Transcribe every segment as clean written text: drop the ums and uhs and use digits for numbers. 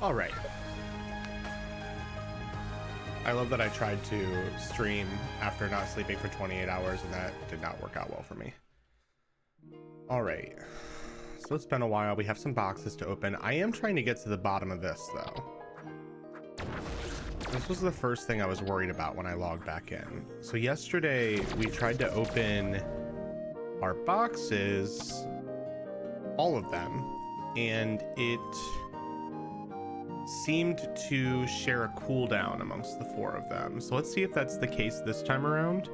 All right. I love that I tried to stream after not sleeping for 28 hours and that did not work out well for me. All right. So it's been a while. We have some boxes to open. I am trying to get to the bottom of this though. This was the first thing I was worried about when I logged back in. So yesterday we tried to open our boxes, all of them, and it seemed to share a cooldown amongst the 4 of them. So let's see if that's the case this time around.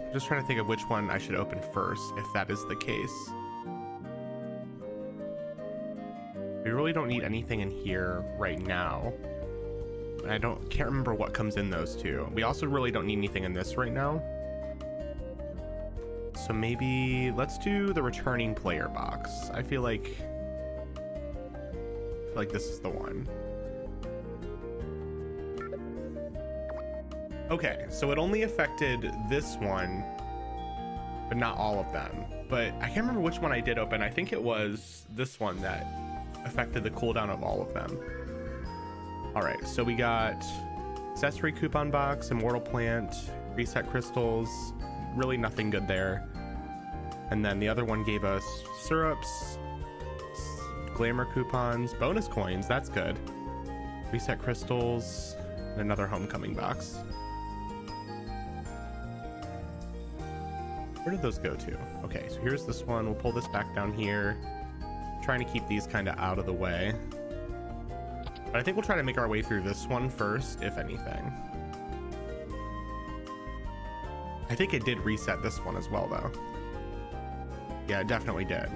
I'm just trying to think of which one I should open first, if that is the case. We really don't need anything in here right now. I can't remember what comes in those 2. We also really don't need anything in this right now. So maybe let's do the returning player box. I feel like this is the one. Okay, so it only affected this one, but not all of them. But I can't remember which one I did open. I think it was this one that affected the cooldown of all of them. All right, so we got accessory coupon box, immortal plant, reset crystals, really nothing good there. And then the other one gave us syrups, glamour coupons, bonus coins, that's good, reset crystals, and another homecoming box. Where did those go to? Okay, so here's this one. We'll pull this back down here, trying to keep these kind of out of the way, but I think we'll try to make our way through this one first, if anything. I think it did reset this one as well though. Yeah, it definitely did.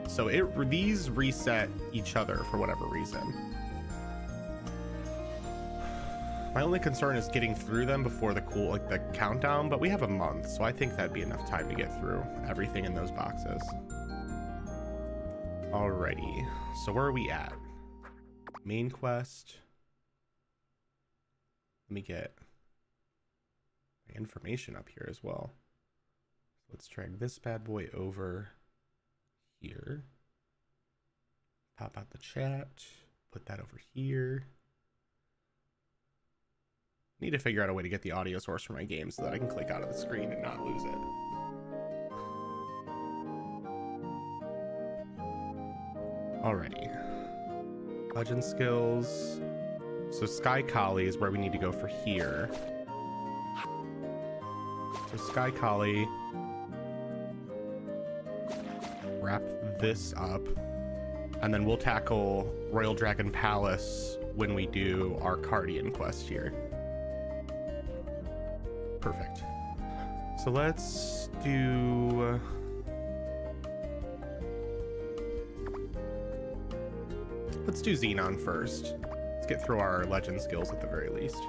So these reset each other for whatever reason. My only concern is getting through them before the the countdown, but we have a month, so I think that'd be enough time to get through everything in those boxes. Alrighty, so where are we at? Main quest. Let me get my information up here as well. Let's drag this bad boy over here. Pop out the chat. Put that over here. Need to figure out a way to get the audio source for my game so that I can click out of the screen and not lose it. Alrighty. Legend skills. So Sky Collie is where we need to go for here. So Sky Collie. Wrap this up. And then we'll tackle Royal Dragon Palace when we do our Cardian quest here. Perfect. So let's do... let's do Xenon first. Let's get through our legend skills at the very least.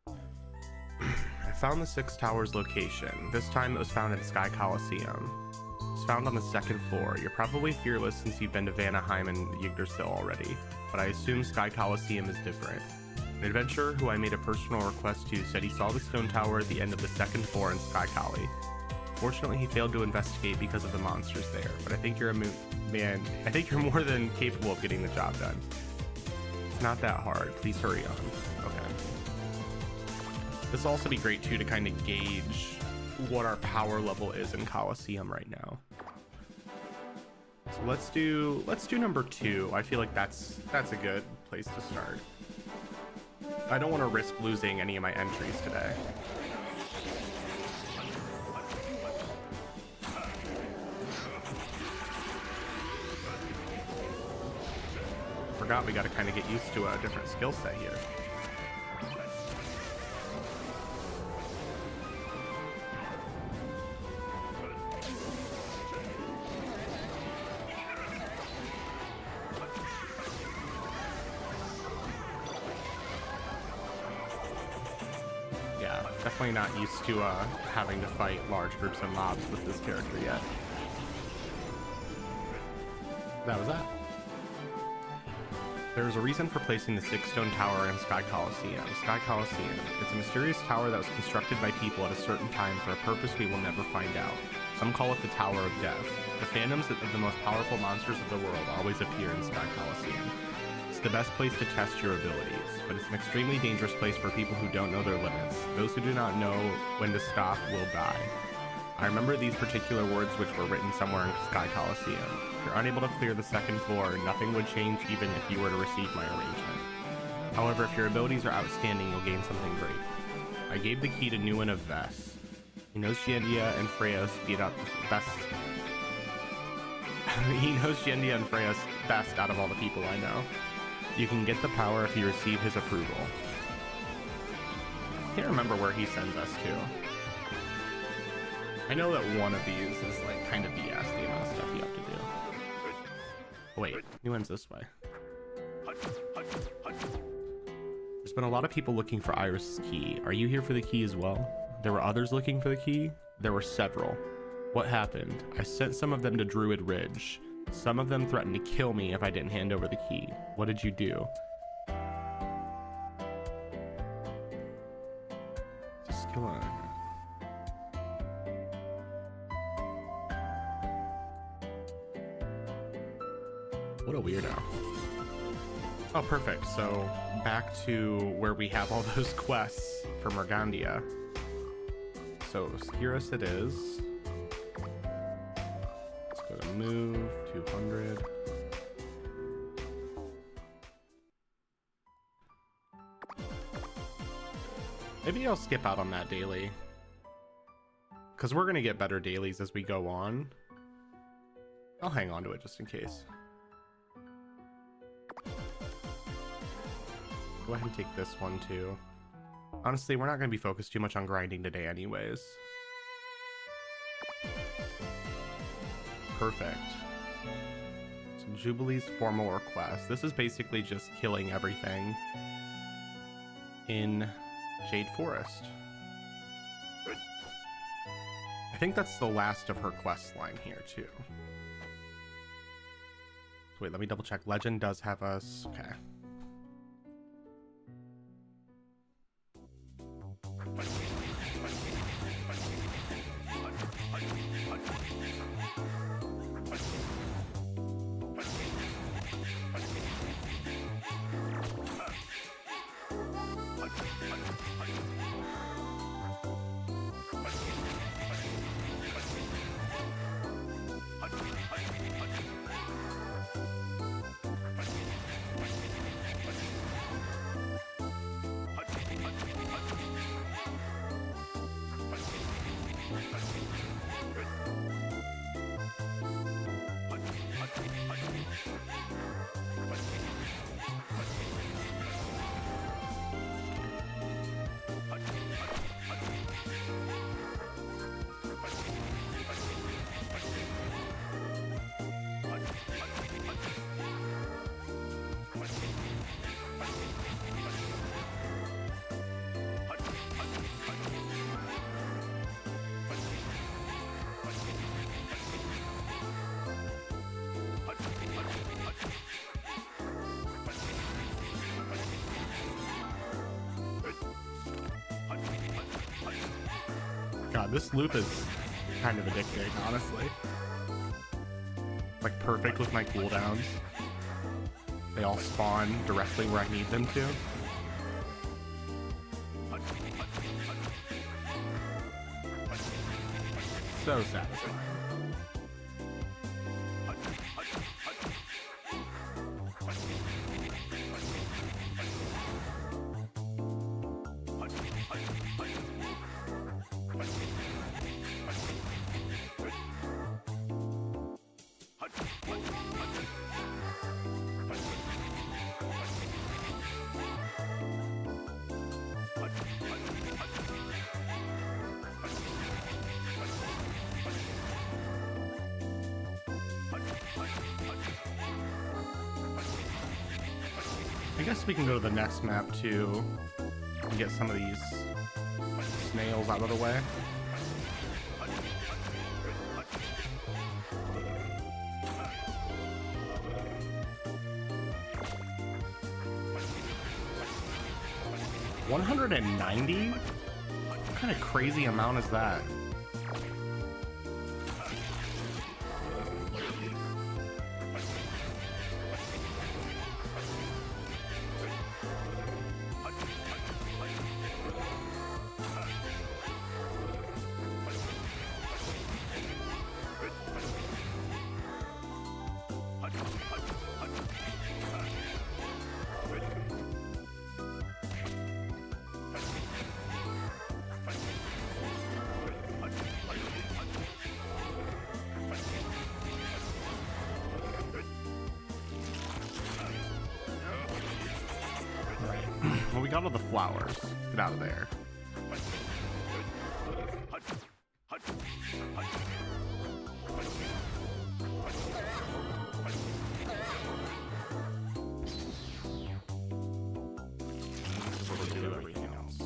I found the Six Towers location. This time it was found in Sky Coliseum. It's found on the 2nd floor. You're probably fearless since you've been to Vanaheim and Yggdrasil already, but I assume Sky Coliseum is different. An adventurer who I made a personal request to said he saw the stone tower at the end of the 2nd floor in Sky Collie. Fortunately, he failed to investigate because of the monsters there, but I think you're man, I think you're more than capable of getting the job done. It's not that hard. Please hurry on. Okay. This will also be great too to kind of gauge what our power level is in Coliseum right now. So let's do number 2. I feel like that's a good place to start. I don't want to risk losing any of my entries today. Forgot we got to kind of get used to a different skill set here. Yeah, definitely not used to having to fight large groups of mobs with this character yet. That was that. There is a reason for placing the Six Stone Tower in Sky Coliseum. Sky Coliseum. It's a mysterious tower that was constructed by people at a certain time for a purpose we will never find out. Some call it the Tower of Death. The phantoms of the most powerful monsters of the world always appear in Sky Coliseum. It's the best place to test your abilities, but it's an extremely dangerous place for people who don't know their limits. Those who do not know when to stop will die. I remember these particular words which were written somewhere in Sky Coliseum. If you're unable to clear the second floor, nothing would change even if you were to receive my arrangement. However, if your abilities are outstanding, you'll gain something great. I gave the key to Nguyen of Ves. He knows Giendia and Freya speed up best. He knows Giendia and Freya best out of all the people I know. You can get the power if you receive his approval. I can't remember where he sends us to. I know that one of these is like kind of BS, the amount of stuff you have to do. Oh, wait, Nguyen's this way. There's been a lot of people looking for Iris' key. Are you here for the key as well? There were others looking for the key? There were several. What happened? I sent some of them to Druid Ridge. Some of them threatened to kill me if I didn't hand over the key. What did you do? Just kill him. What a weirdo. Oh, perfect. So back to where we have all those quests for Morgandia. So Skiros it is. Let's go to move 200. Maybe I'll skip out on that daily, because we're gonna get better dailies as we go on. I'll hang on to it just in case. Go ahead and take this one too. Honestly, we're not going to be focused too much on grinding today anyways. Perfect. So Jubilee's formal request. This is basically just killing everything in Jade Forest. I think that's the last of her quest line here too. So wait, let me double check. Legend does have us. Okay. God, this loop is kind of addicting, honestly. Like perfect with my cooldowns. They all spawn directly where I need them to. So satisfying. I guess we can go to the next map too and get some of these snails out of the way. $190? What kind of crazy amount is that? got all the flowers. Get out of there. We'll do everything else.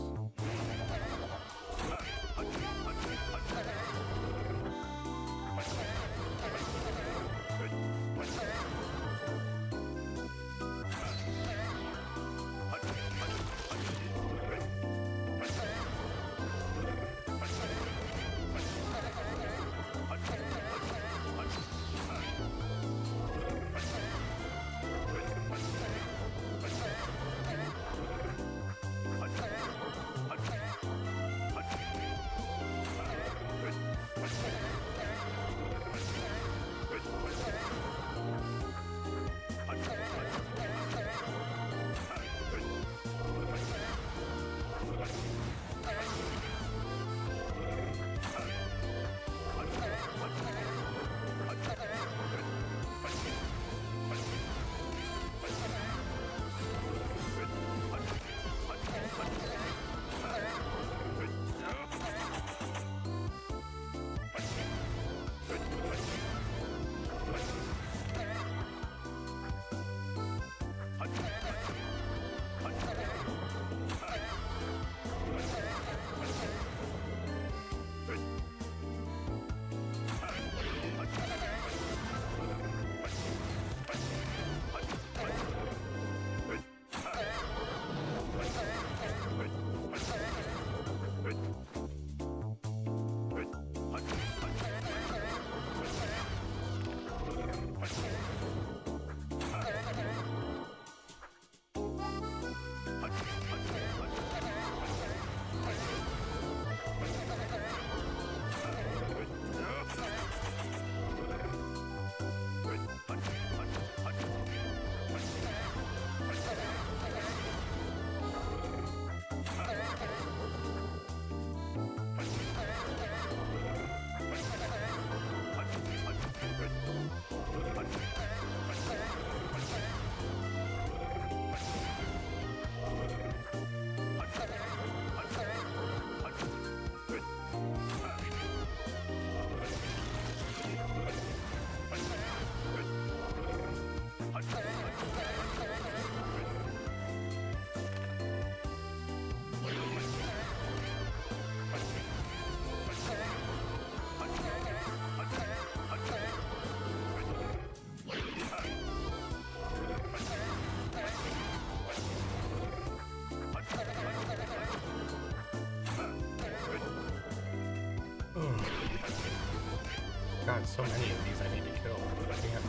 God, so many of these I need to kill. Damn.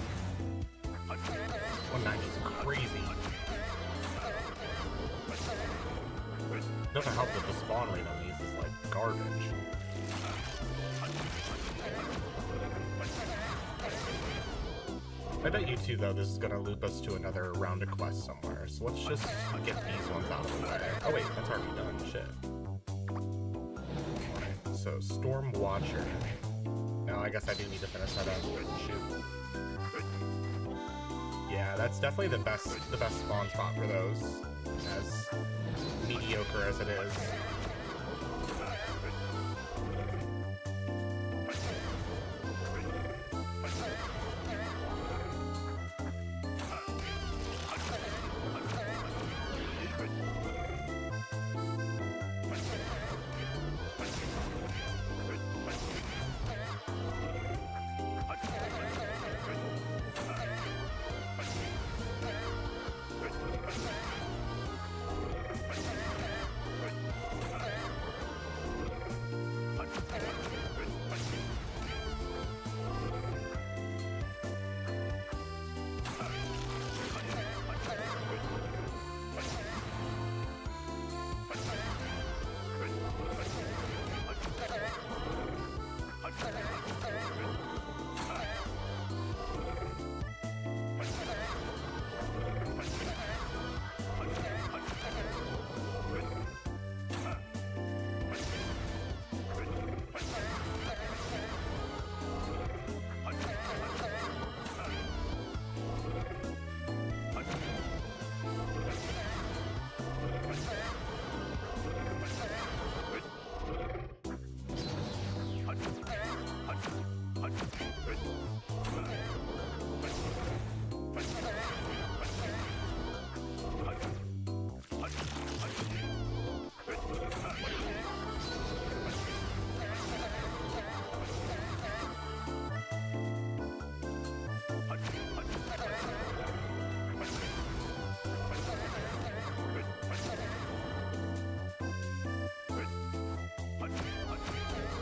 190 is crazy. Doesn't help that the spawn rate on these is like garbage. I bet you too, though, this is gonna loop us to another round of quests somewhere. So let's just get these ones out of the way. Oh wait, that's already done. Shit. Alright, so Storm Watcher. No, I guess I do need to finish that up. Shoot. Yeah, that's definitely the best spawn spot for those. As mediocre as it is.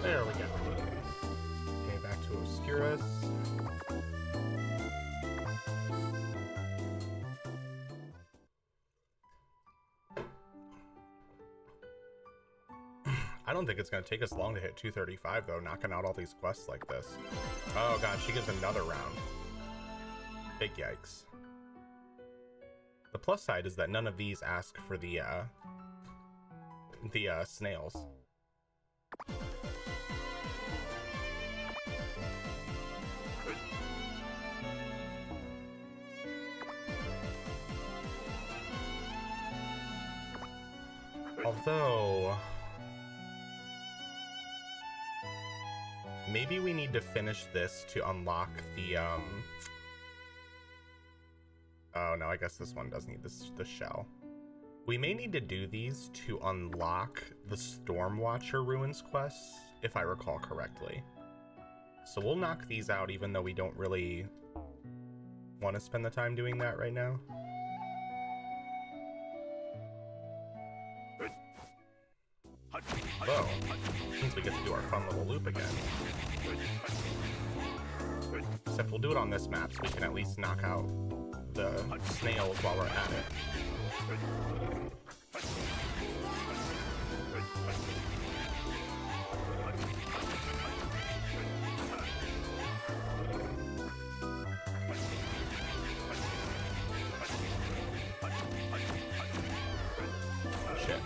There we go. Okay, back to Obscurus. I don't think it's going to take us long to hit 235, though, knocking out all these quests like this. Oh, God, she gives another round. Big yikes. The plus side is that none of these ask for the snails. Although, maybe we need to finish this to unlock the, oh no, I guess this one does need the shell. We may need to do these to unlock the Stormwatcher Ruins quests, if I recall correctly. So we'll knock these out even though we don't really want to spend the time doing that right now. Whoa, means we get to do our fun little loop again. Except we'll do it on this map so we can at least knock out the snails while we're at it. Shit.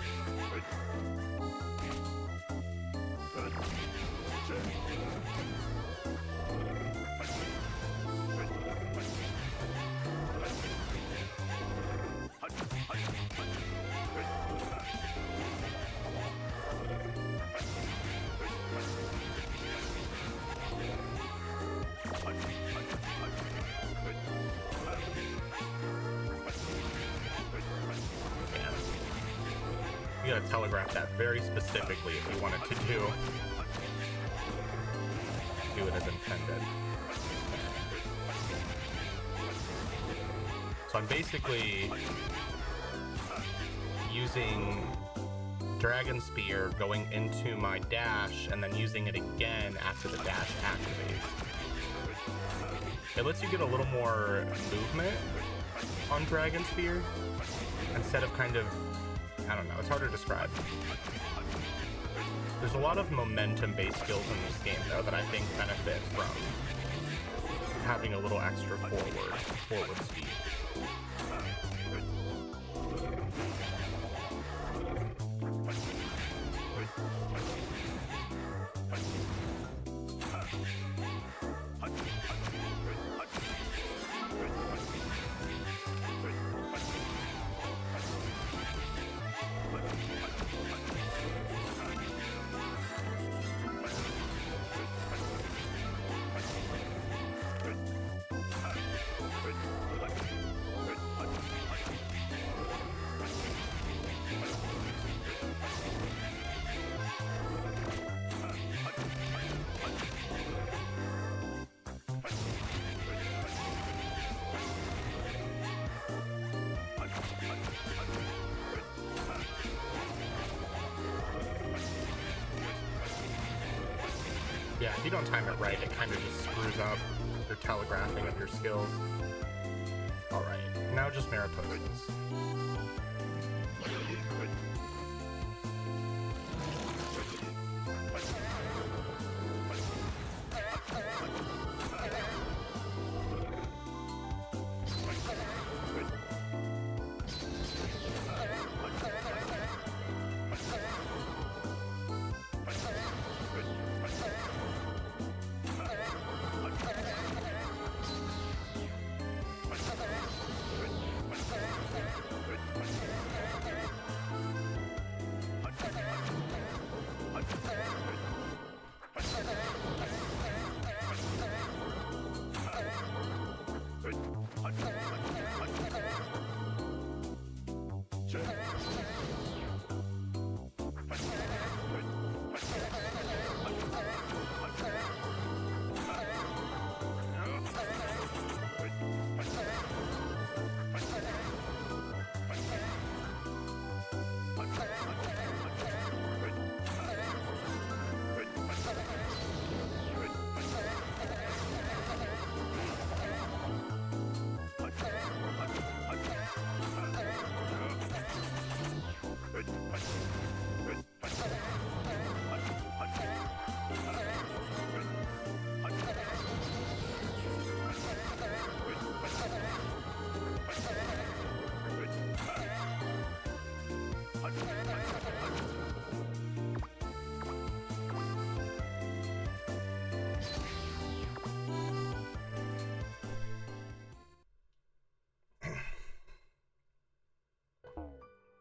You gotta telegraph that very specifically if you want it to do it as intended. So I'm basically using Dragon Spear, going into my dash, and then using it again after the dash activates. It lets you get a little more movement on Dragon Spear instead of kind of, I don't know, it's hard to describe. There's a lot of momentum-based skills in this game, though, that I think benefit from having a little extra forward speed. Yeah, if you don't time it right, it kind of just screws up your telegraphing of your skills. Alright, now just Mariposas.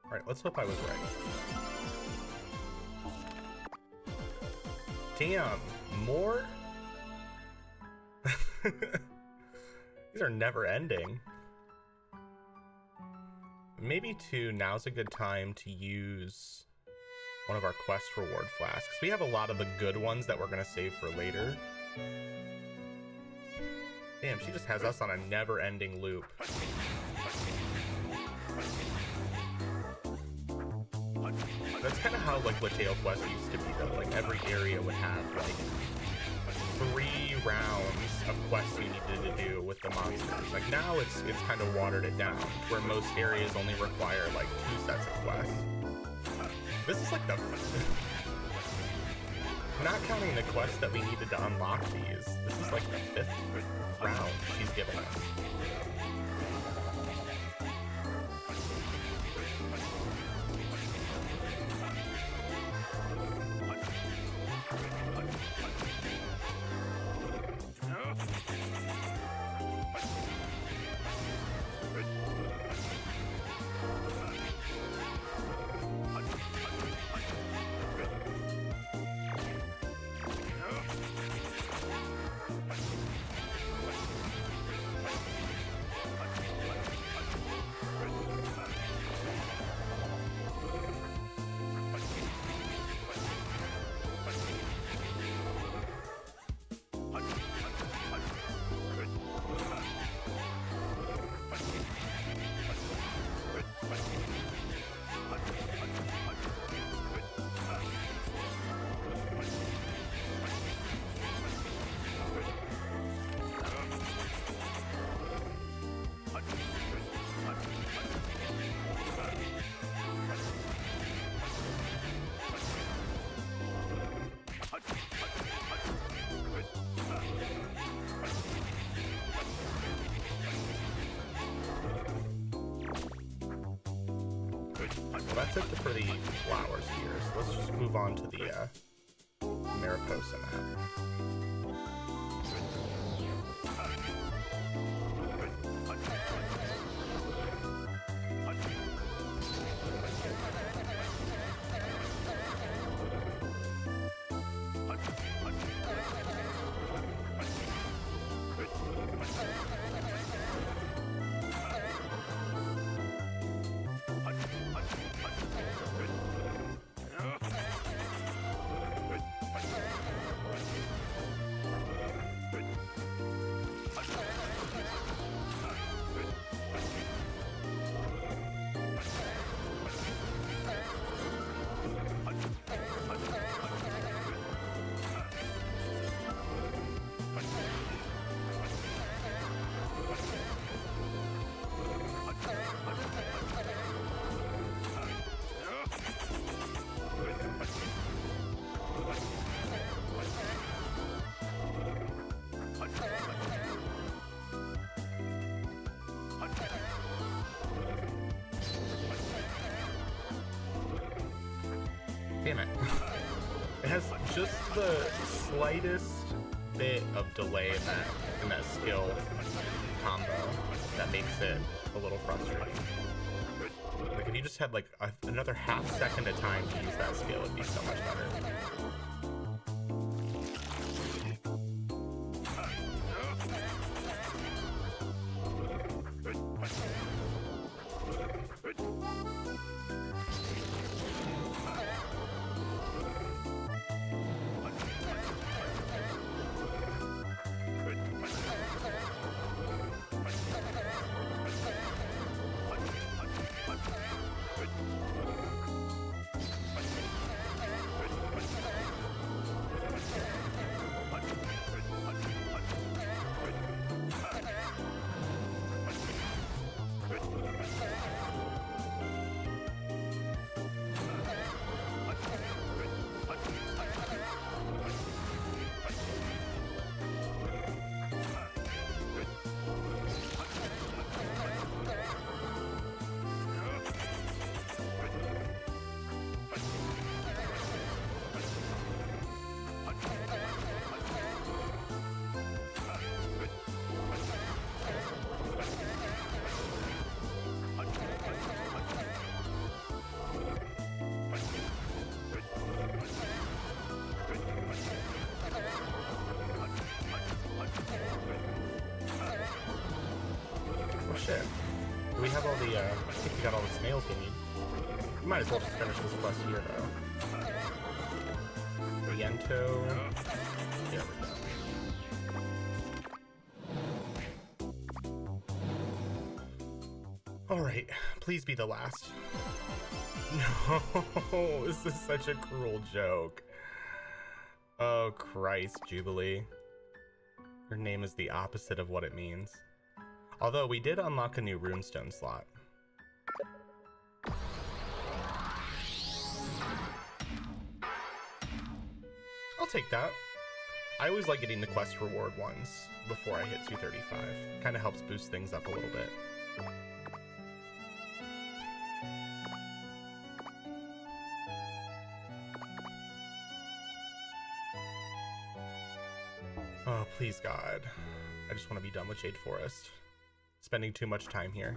Alright, let's hope I was right. Damn, more? These are never ending. Maybe too, now's a good time to use one of our quest reward flasks. We have a lot of the good ones that we're gonna save for later. Damn, she just has us on a never-ending loop. That's kind of how like LaTale Quest used to be though. Like every area would have like 3 rounds of quests you needed to do with the monsters. Like now it's kind of watered it down, where most areas only require like 2 sets of quests. This is like the not counting the quests that we needed to unlock these. This is like the 5th round she's given us. Well, that's it for the flowers here, so let's just move on to the Mariposa map. Damn it. It has just the slightest bit of delay in that skill combo that makes it a little frustrating. Like if you just had like another half second of time to use that skill, it'd be so much better. shit. Do we have all the, I think we got all the snails we need. We might as well just finish this quest here, though. Riento. There we go. Alright, please be the last. No, this is such a cruel joke. Oh Christ, Jubilee. Your name is the opposite of what it means. Although we did unlock a new runestone slot. I'll take that. I always like getting the quest reward ones before I hit 235. Kind of helps boost things up a little bit. Oh, please, God. I just want to be done with Jade Forest. Spending too much time here.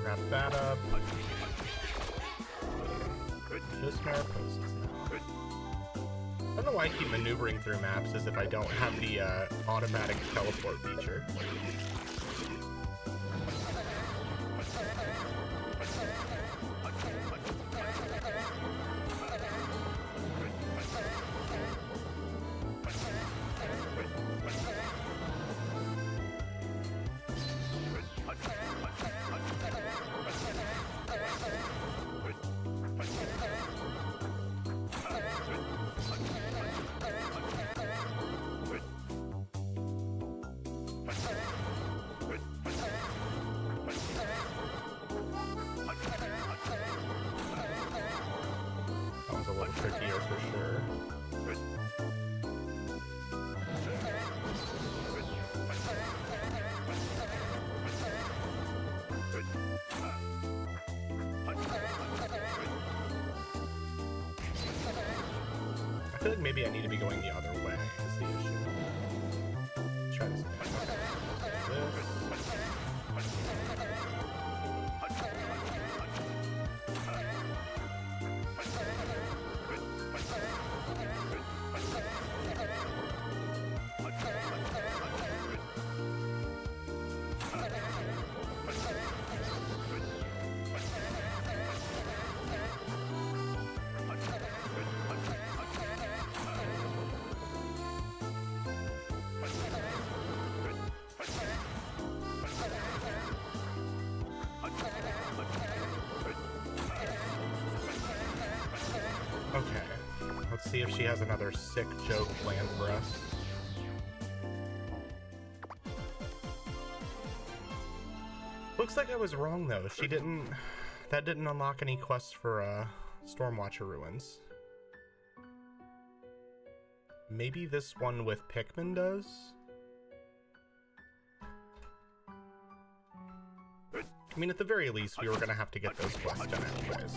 Wrap that up. Just Mariposas now. I don't know why I keep maneuvering through maps as if I don't have the automatic teleport feature. Trickier for sure. I feel like maybe I need to be going the other way is the issue. Let's try this again. This. see if she has another sick joke planned for us. Looks like I was wrong though. That didn't unlock any quests for Stormwatcher Ruins. Maybe this one with Pikmin does? I mean, at the very least, we were gonna have to get those quests done anyways.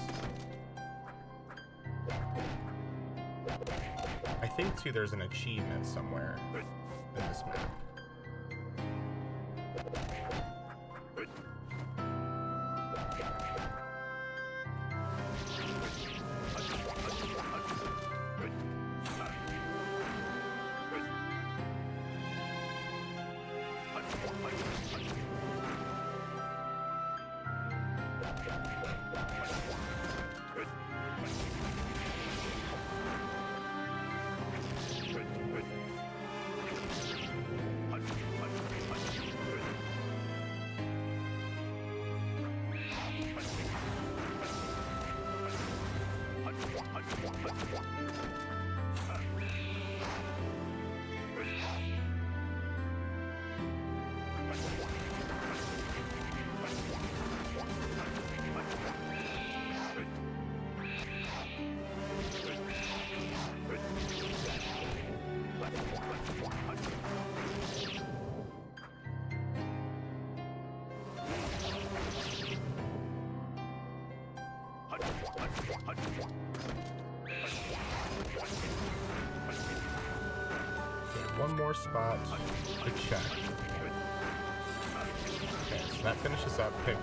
I think, too, there's an achievement somewhere in this map. One more spot to check. Okay, so that finishes up Pikmin.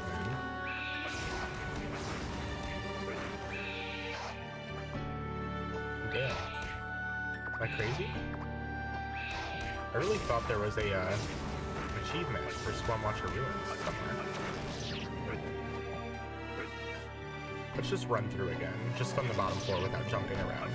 Damn. Am I crazy? I really thought there was a achievement for Stormwatcher Ruins somewhere. Let's just run through again, just on the bottom floor without jumping around.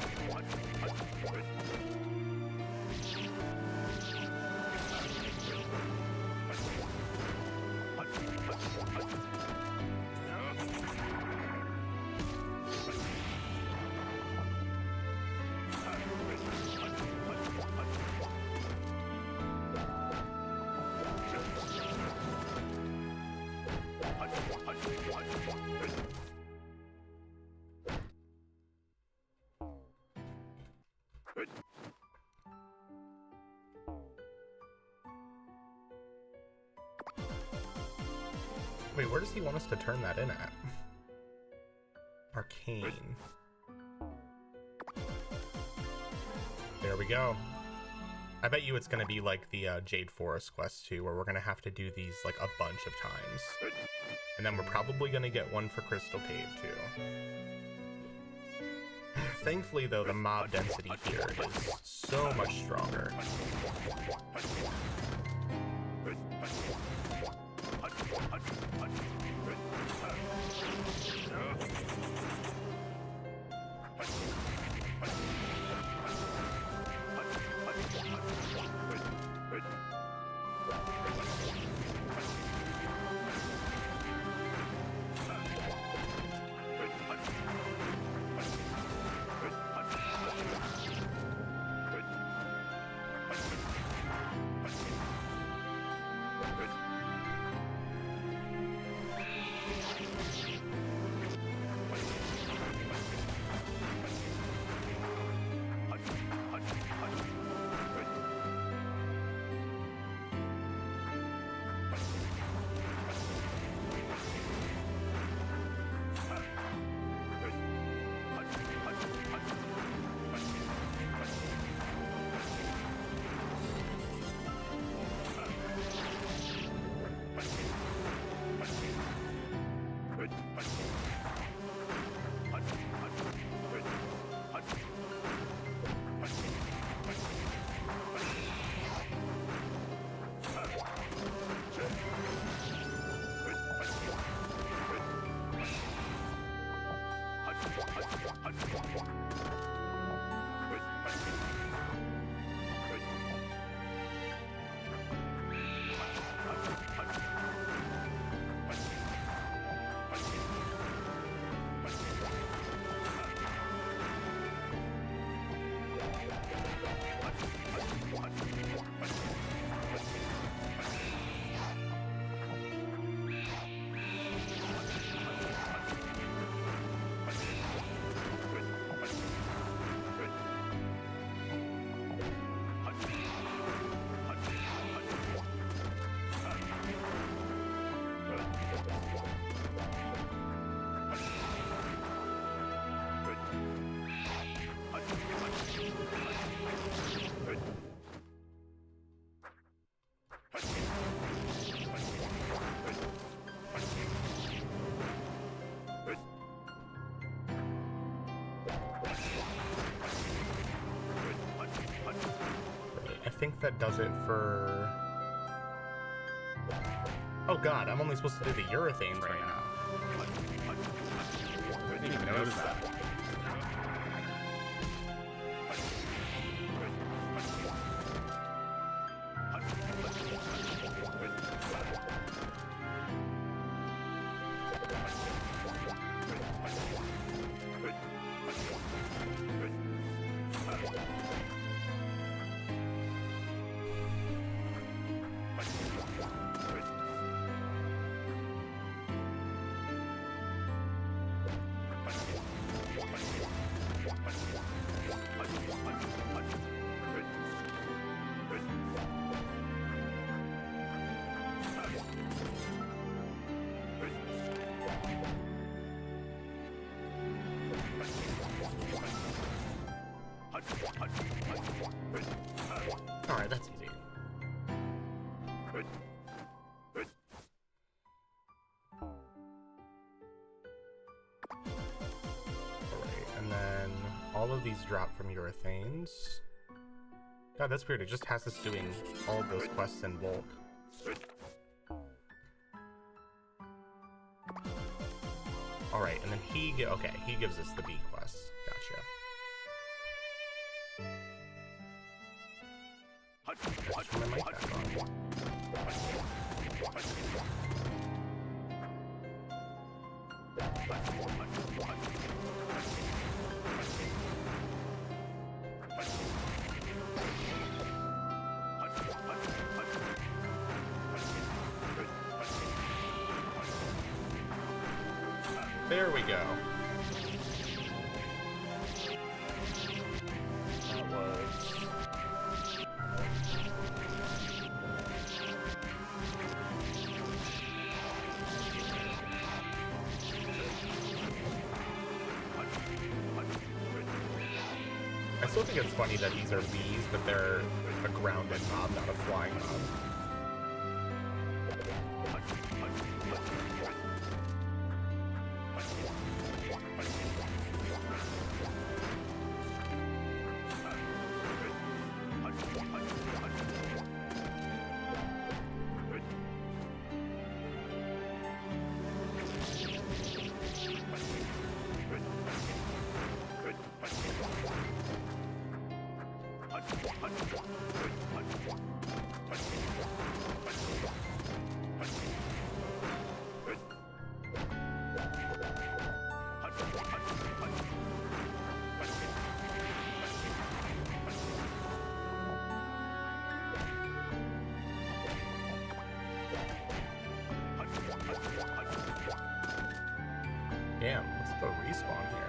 Wait, where does he want us to turn that in at? Arcane. There we go. I bet you it's gonna be like the Jade Forest quest too, where we're gonna have to do these like a bunch of times. And then we're probably gonna get one for Crystal Cave too. Thankfully though, the mob density here is so much stronger. think that does it for... Oh god, I'm only supposed to do the urethanes right now. I didn't even notice that. Alright, that's easy. Alright, and then all of these drop from urethanes. God, that's weird. It just has us doing all of those quests in bulk. Alright, and then he gives us the B quest. Gotcha. Let's turn my mic back on. There we go. That was... I still think it's funny that these are bees, but they're a grounded mob, not a flying mob. Damn, what's the respawn here?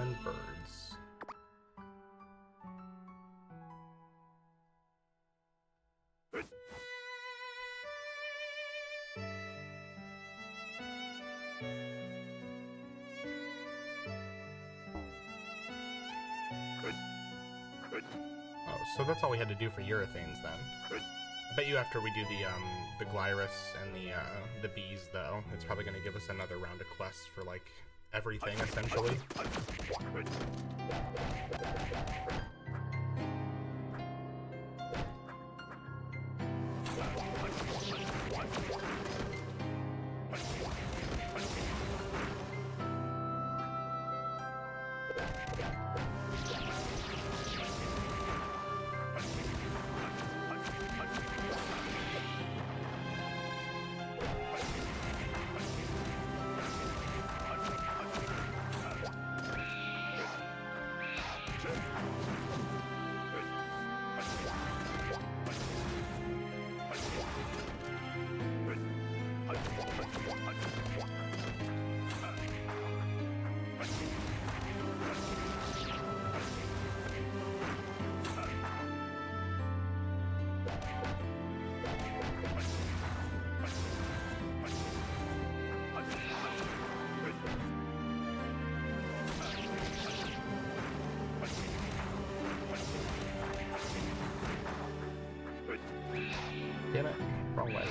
learn birds. Oh, so that's all we had to do for urethanes then. I bet you after we do the Glyrus and the bees though, it's probably gonna give us another round of quests for like everything essentially. Damn it, wrong way.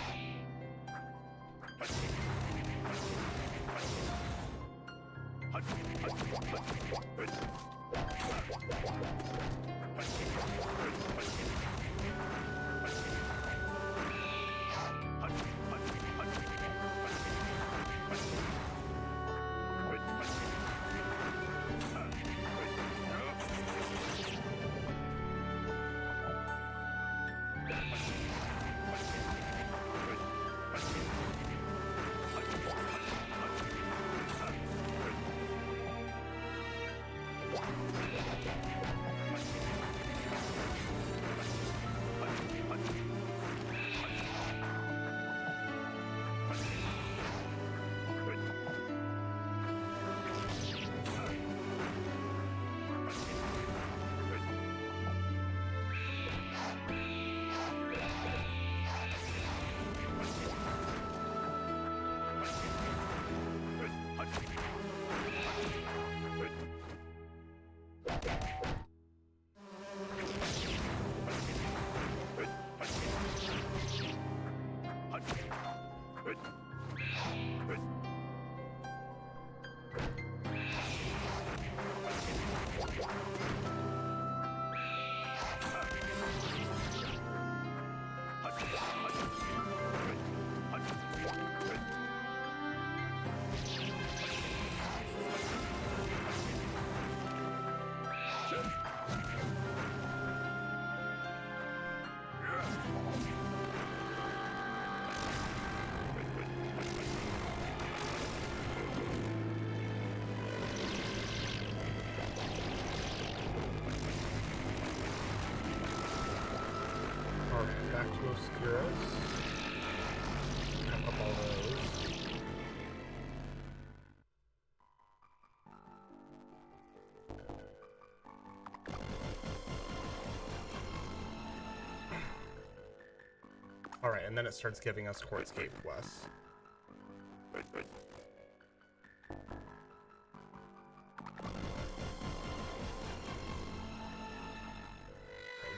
Back to Oscuros. Come up all those. Alright, and then it starts giving us Quartzgate quests.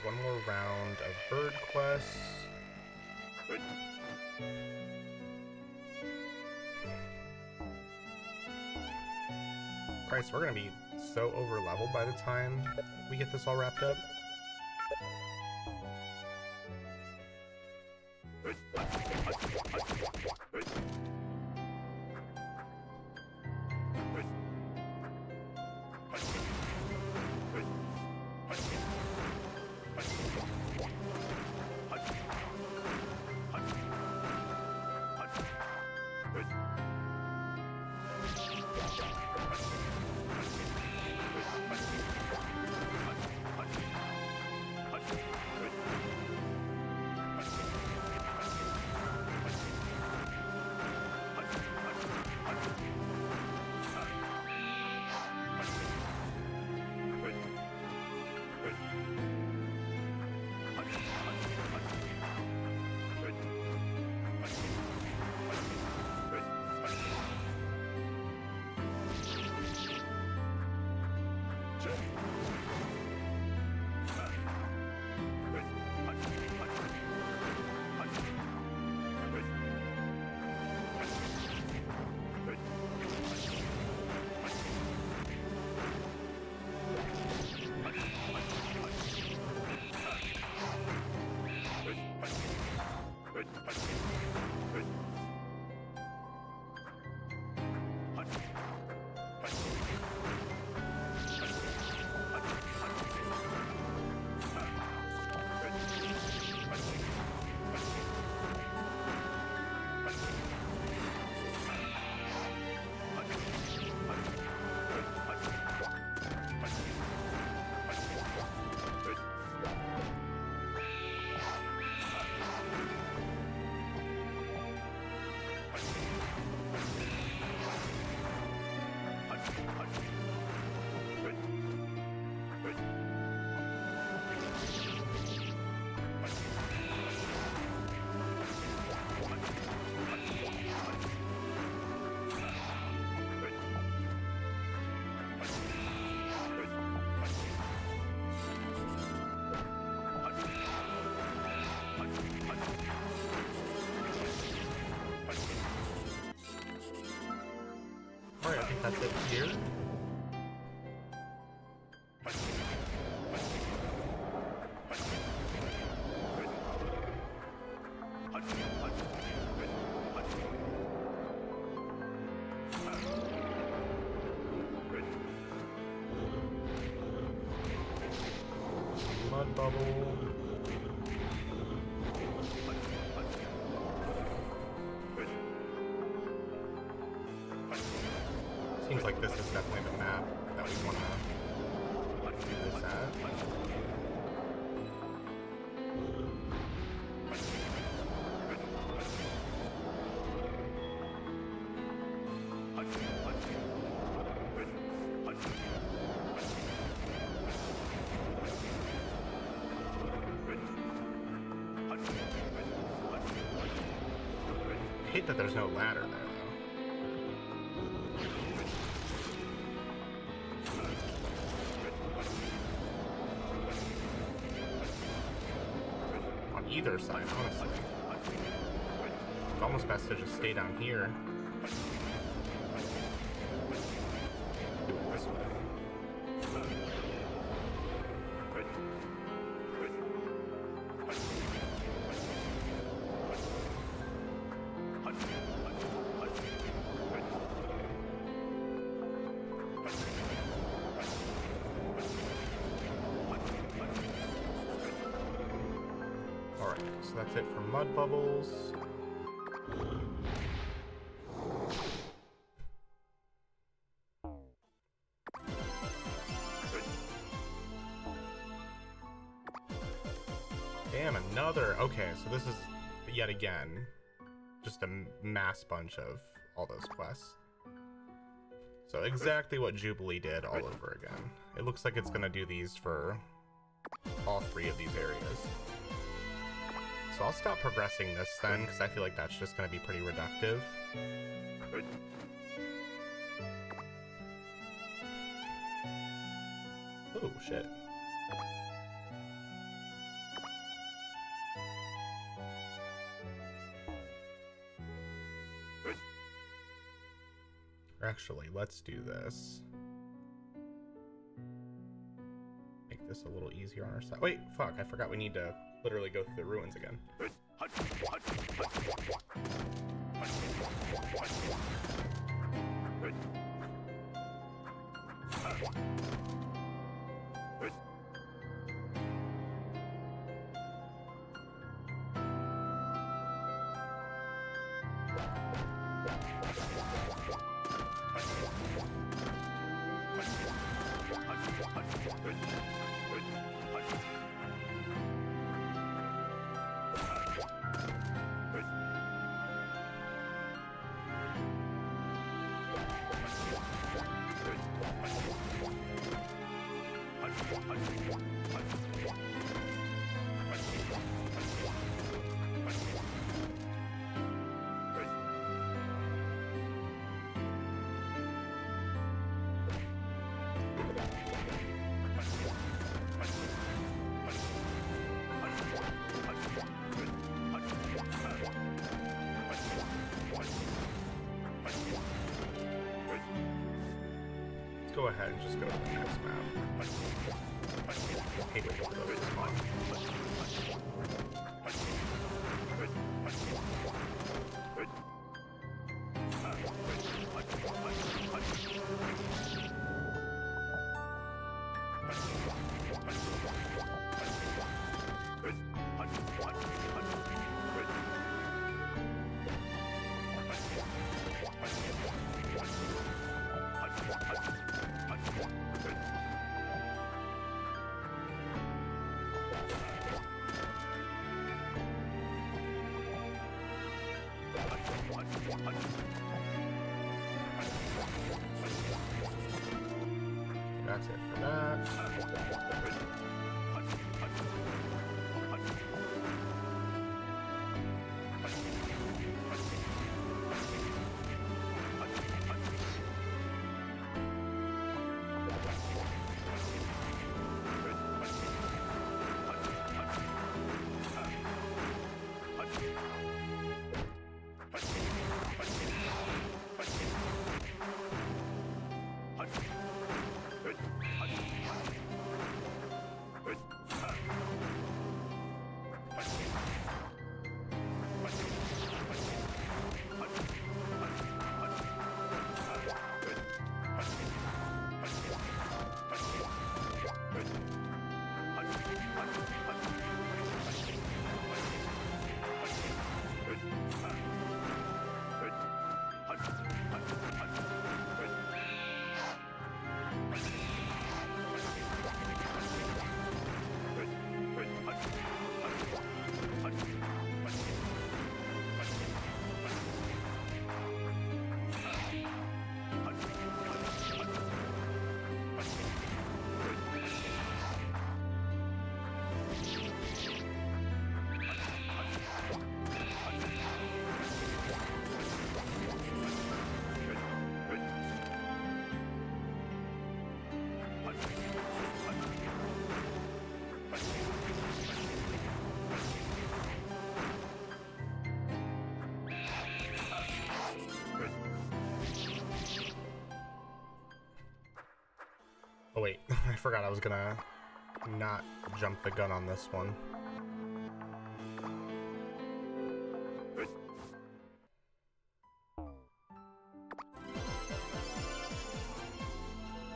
One more round of bird quests. Christ, we're gonna be so over leveled by the time we get this all wrapped up. Alright, I think that's it here. Mud bubble. Seems like this is definitely the map that we want to do this at. I hate that there's no ladder there, though. On either side, honestly. It's almost best to just stay down here. Do it this way. Alright, so that's it for mud bubbles. Damn, another. Okay, so this is yet again just a mass bunch of all those quests. So exactly what Jubilee did all over again. It looks like it's gonna do these for all three of these areas. So I'll stop progressing this then, because I feel like that's just gonna be pretty reductive. Oh, shit. Actually, let's do this. Make this a little easier on our side. Wait, fuck, I forgot we need to literally go through the ruins again. Let's go ahead and just go to the next map. I hate it over this spot. That's it for that. Oh wait, I forgot I was gonna not jump the gun on this one.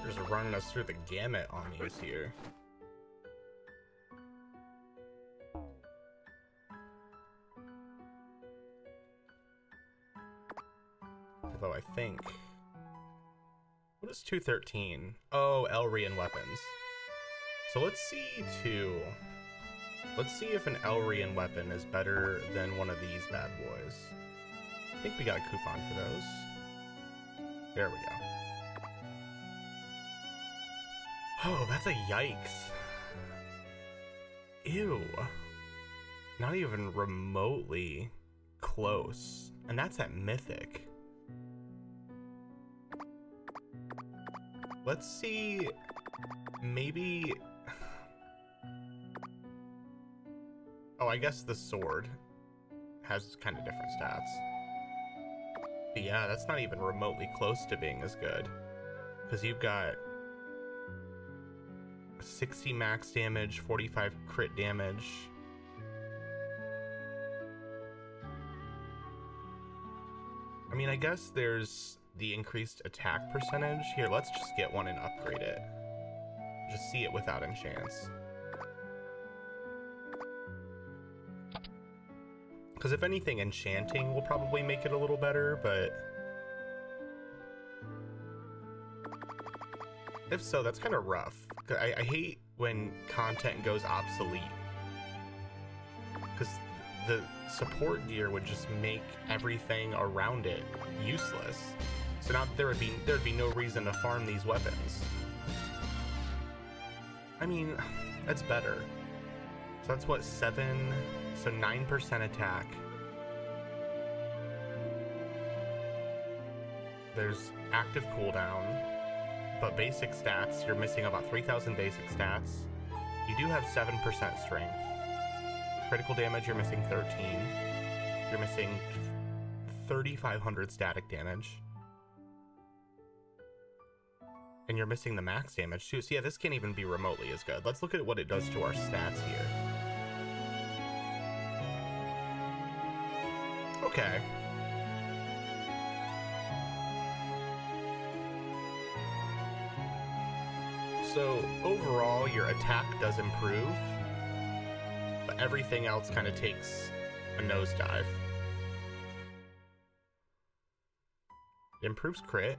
They're just running us through the gamut on these here. Although I think... What is 213? Oh, Elrian weapons. So let's see Let's see if an Elrian weapon is better than one of these bad boys. I think we got a coupon for those. There we go. Oh, that's a yikes. Ew. Not even remotely close. And that's at Mythic. Let's see, maybe... Oh, I guess the sword has kind of different stats. But yeah, that's not even remotely close to being as good. Because you've got 60 max damage, 45 crit damage. I mean, I guess there's the increased attack percentage. Here, let's just get one and upgrade it. Just see it without enchants. Because if anything, enchanting will probably make it a little better, but... if so, that's kind of rough. I hate when content goes obsolete. Because the support gear would just make everything around it useless. So now there'd be no reason to farm these weapons. I mean, that's better. So that's what, 7, so 9% attack. There's active cooldown, but basic stats, you're missing about 3,000 basic stats. You do have 7% strength. Critical damage, you're missing 13. You're missing 3,500 static damage. And you're missing the max damage too. So yeah, this can't even be remotely as good. Let's look at what it does to our stats here. Okay. So overall, your attack does improve, but everything else kind of takes a nosedive. It improves crit.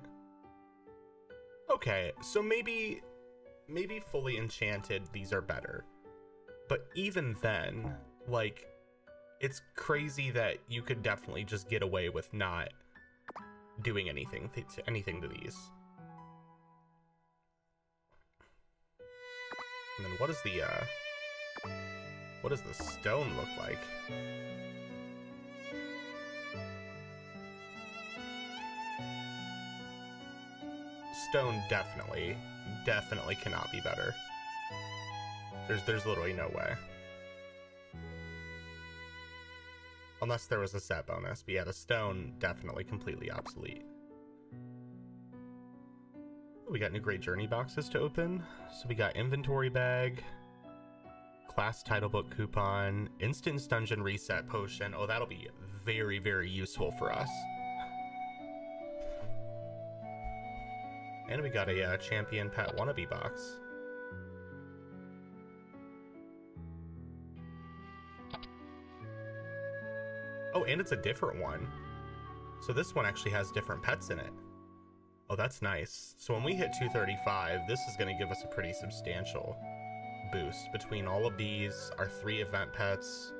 Okay, so maybe fully enchanted, these are better. But even then, like, it's crazy that you could definitely just get away with not doing anything to these. And then what does the stone look like? Stone definitely cannot be better. There's literally no way. Unless there was a set bonus, but yeah, the stone definitely completely obsolete. We got new Great Journey boxes to open. So we got inventory bag, class title book coupon, instant dungeon reset potion. Oh, that'll be very, very useful for us. And we got a champion pet wannabe box. Oh, and it's a different one. So this one actually has different pets in it. Oh, that's nice. So when we hit 235, this is going to give us a pretty substantial boost between all of these, our 3 event pets,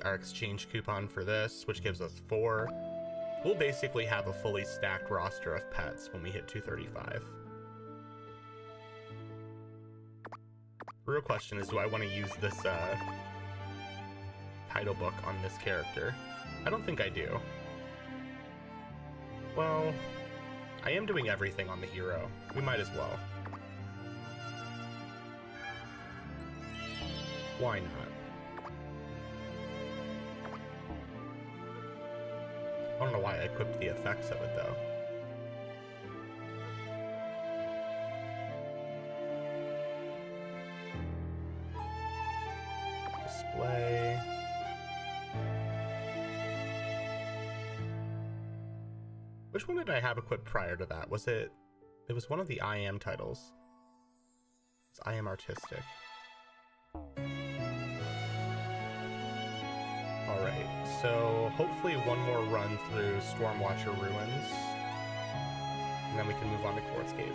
our exchange coupon for this, which gives us 4. We'll basically have a fully stacked roster of pets when we hit 235. The real question is, do I want to use this title book on this character? I don't think I do. Well, I am doing everything on the hero. We might as well. Why not? I don't know why I equipped the effects of it, though. Display. Which one did I have equipped prior to that? Was it... It was one of the I Am titles. It's I Am Artistic. Alright, so hopefully one more run through Stormwatcher Ruins, and then we can move on to Quartz Cave.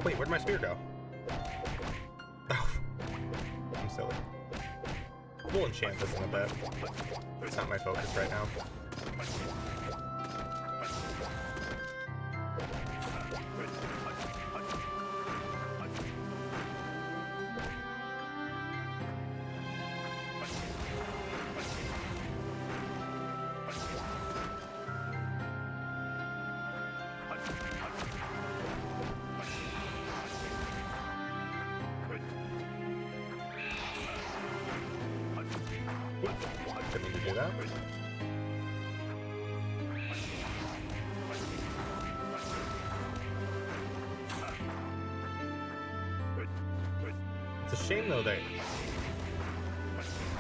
Wait, where'd my spear go? Oh, I'm silly. We'll enchant this in a bit. It's not my focus right now. Didn't mean to do that. It's a shame though that...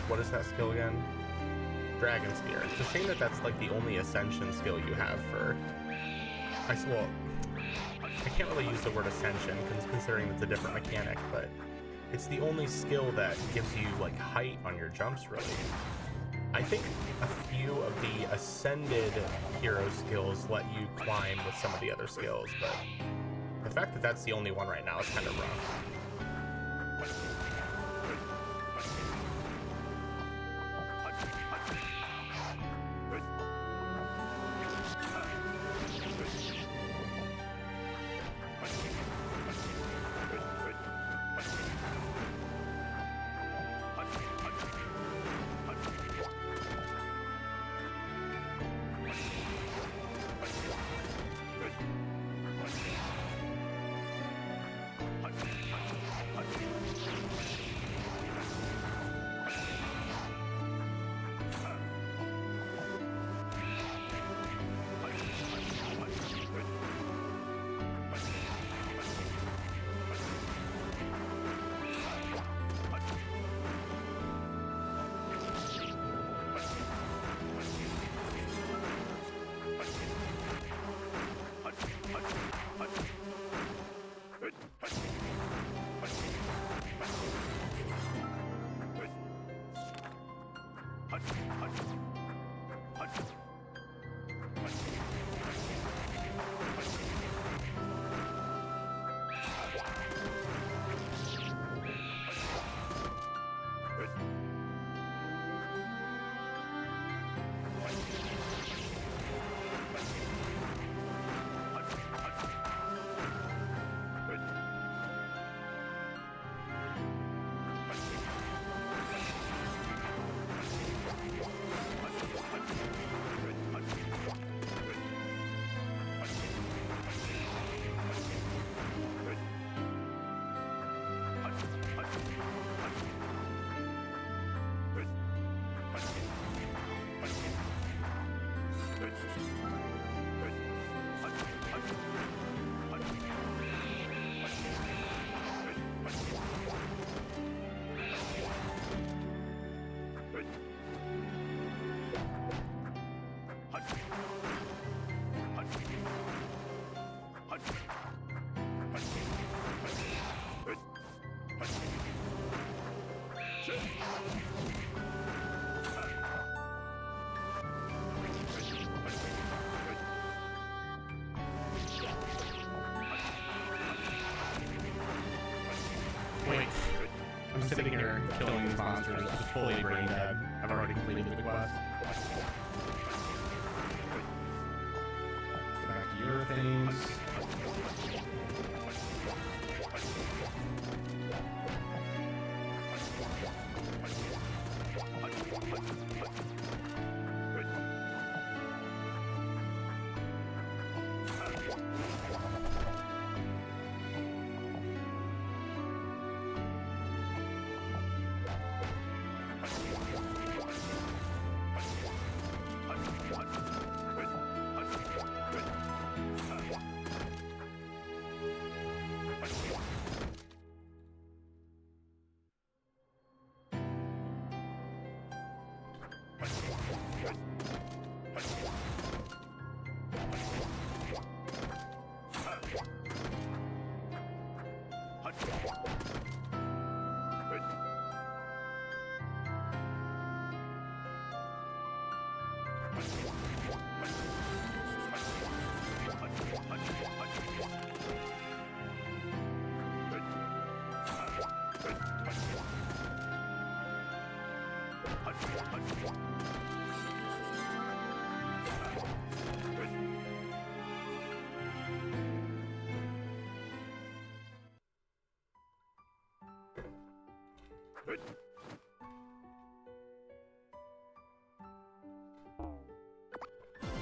What is that skill again? Dragon Spear. It's a shame that that's like the only Ascension skill you have for... Well, I can't really use the word Ascension considering it's a different mechanic, but it's the only skill that gives you like height on your jumps, really. I think a few of the Ascended hero skills let you climb with some of the other skills, but the fact that that's the only one right now is kind of rough. killing these monsters, just fully brain dead. I've already completed the quest. Go back to your things.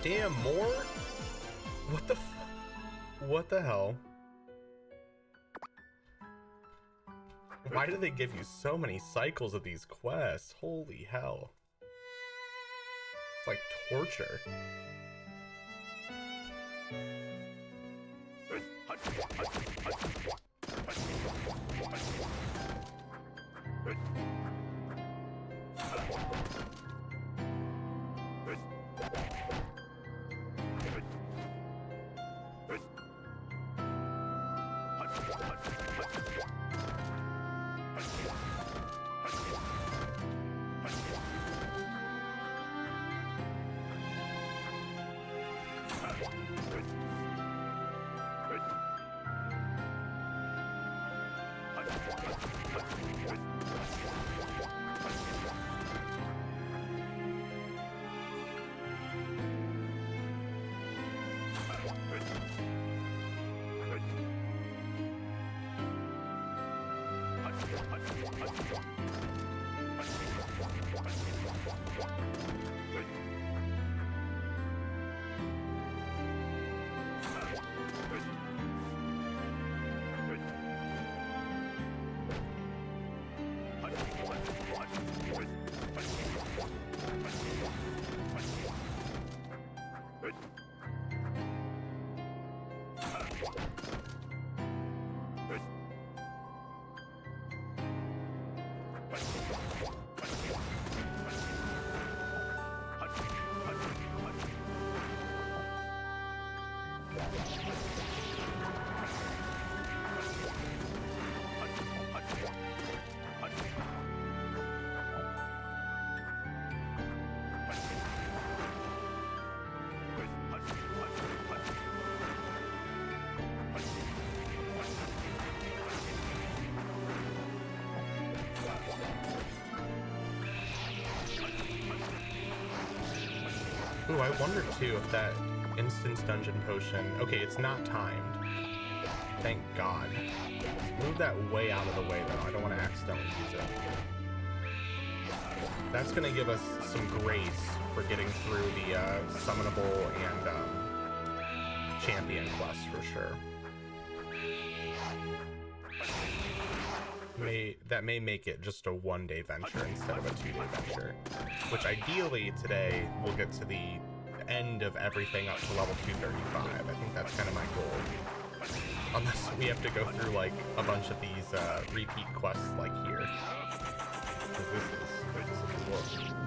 Damn, more? What the hell? Why do they give you so many cycles of these quests? Holy hell. It's like torture. Ooh, I wonder too if that instance dungeon potion... Okay, it's not timed. Thank God. Move that way out of the way though. I don't want to accidentally use it. That's going to give us some grace for getting through the Summonable and Champion quests for sure. That may make it just a one-day venture instead of a two-day venture. Which ideally today we'll get to the end of everything up to level 235. I think that's kind of my goal. Unless we have to go through like a bunch of these repeat quests like here. 'Cause this is work.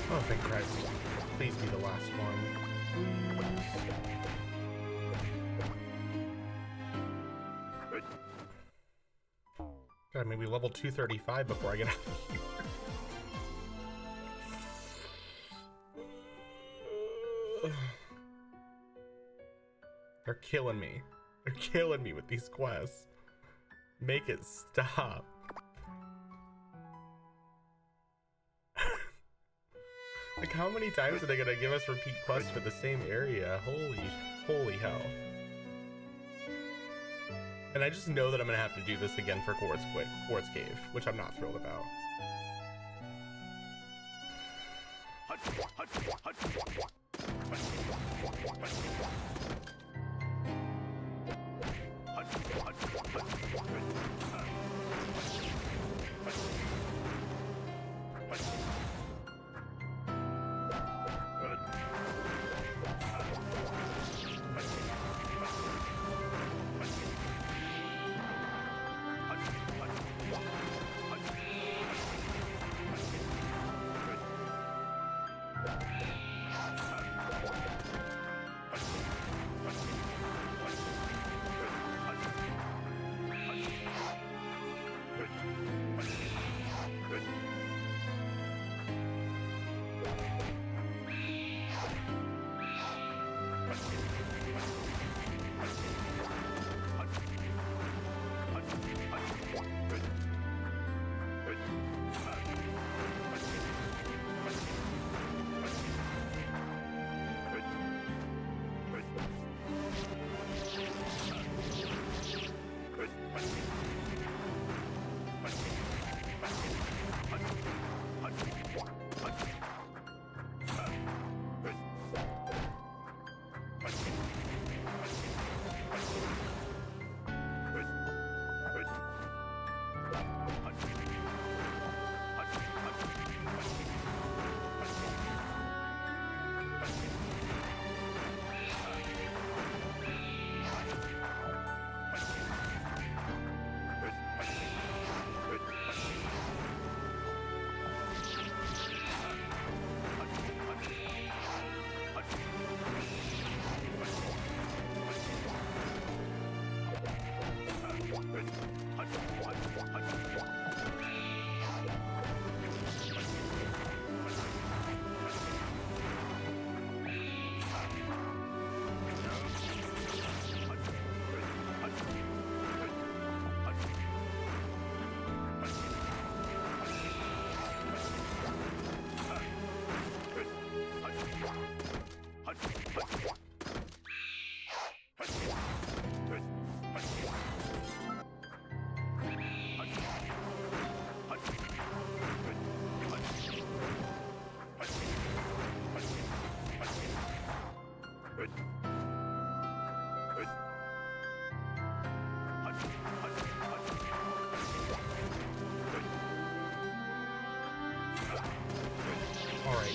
Oh, thank Christ. Please be the last one. God, maybe level 235 before I get out of here. They're killing me. They're killing me with these quests. Make it stop. Like, how many times are they gonna give us repeat quests for the same area? Holy hell. And I just know that I'm gonna have to do this again for Quartz Cave, which I'm not thrilled about.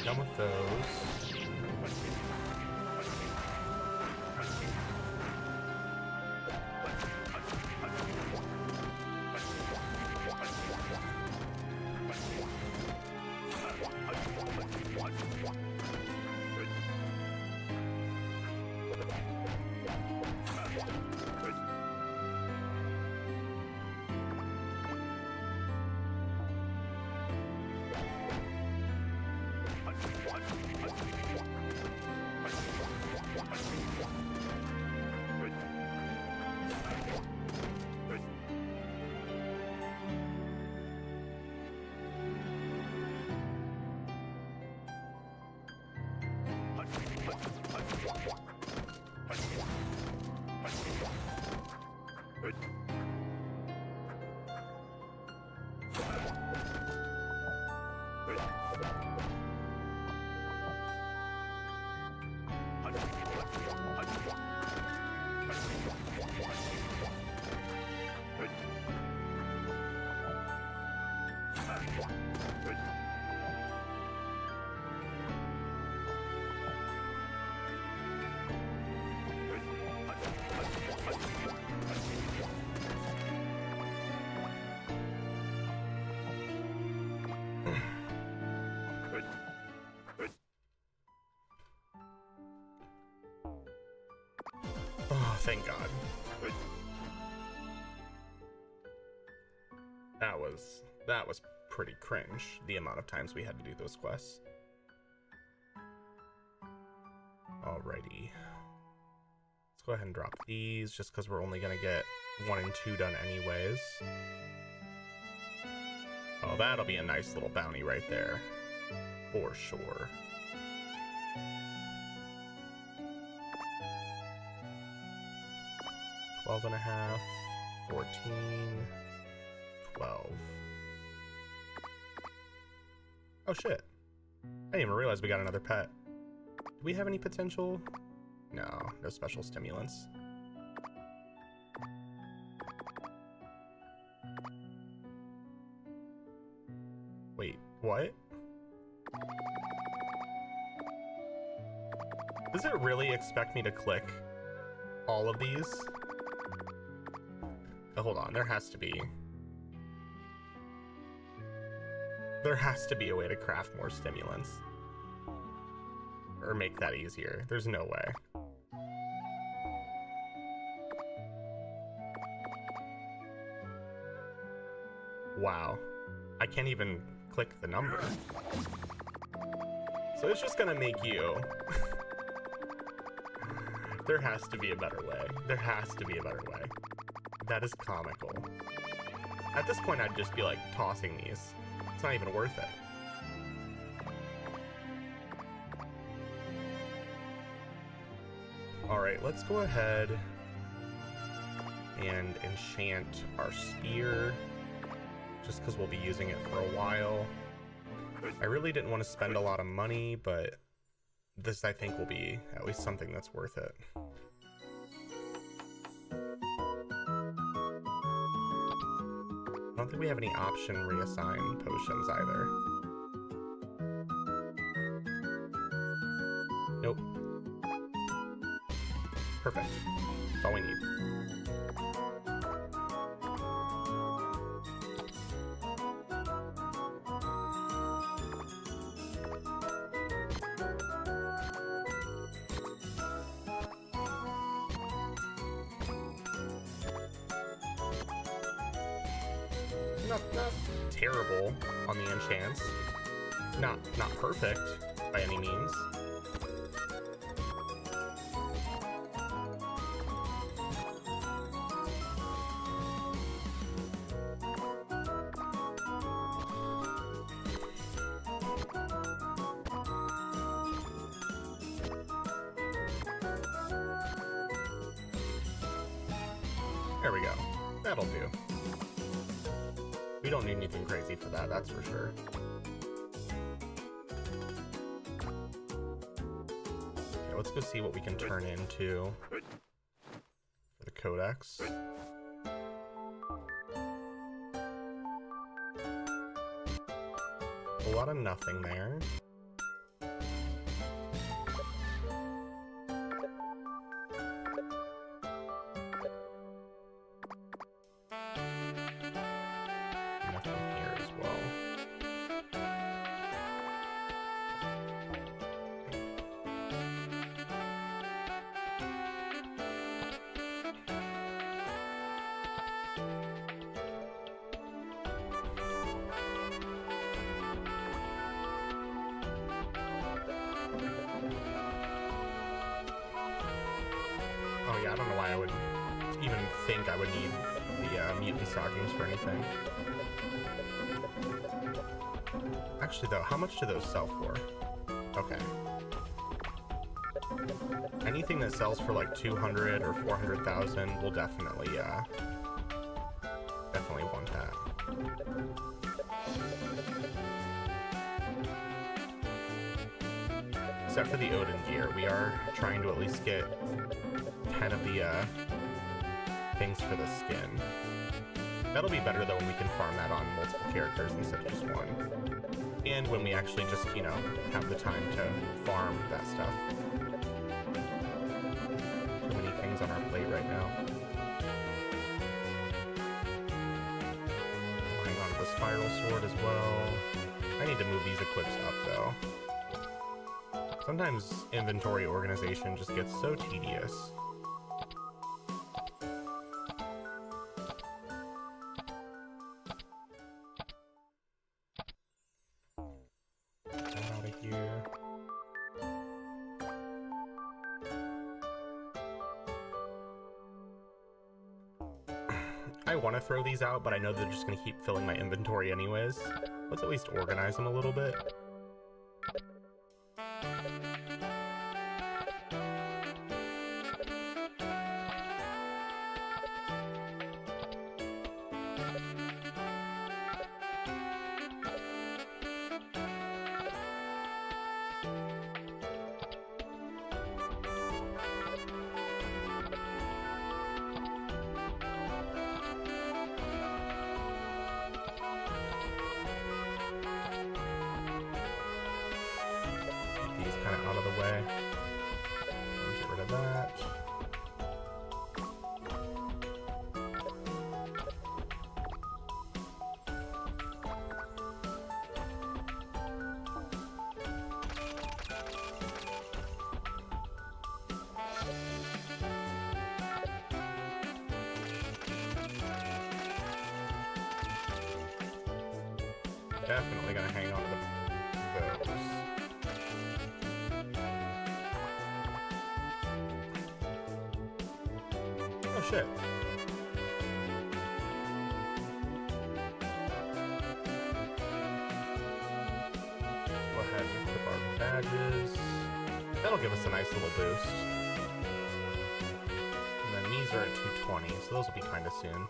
Done with those. Oh, thank God. That was pretty cringe, the amount of times we had to do those quests. Alrighty. Let's go ahead and drop these, just because we're only going to get 1 and 2 done anyways. Oh, that'll be a nice little bounty right there. For sure. $12.5, 14, 12. Oh shit. I didn't even realize we got another pet. Do we have any potential? No, no special stimulants. Wait, what? Does it really expect me to click all of these? Oh, hold on, there has to be a way to craft more stimulants. Or make that easier. There's no way. Wow. I can't even click the number. So it's just gonna make you... There has to be a better way. There has to be a better way. That is comical. At this point, I'd just be like tossing these. It's not even worth it. Alright, let's go ahead and enchant our spear, just because we'll be using it for a while. I really didn't want to spend a lot of money, but this I think will be at least something that's worth it. I don't think we have any option reassign potions either. Nope. Perfect. That's all we need. Not terrible on the enchants. Not perfect by any means. There we go. That'll do. We don't need anything crazy for that, that's for sure. Okay, let's go see what we can turn into for the codex. A lot of nothing there. think I would need the mutant stockings for anything. Actually, though, how much do those sell for? Okay. Anything that sells for like 200 or 400,000 will definitely want that. Except for the Odin gear, we are trying to at least get 10 of the things for the skin. That'll be better though when we can farm that on multiple characters instead of just one. And when we actually just, you know, have the time to farm that stuff. Too many things on our plate right now. Hang on to the spiral sword as well. I need to move these equips up though. Sometimes inventory organization just gets so tedious. Get out of here. I want to throw these out, but I know they're just going to keep filling my inventory anyways. Let's at least organize them a little bit. Out of the way. Get rid of that. Definitely gonna hang on to those. Oh shit. Go ahead and equip our badges. That'll give us a nice little boost. And then these are at 220, so those will be kind of soon.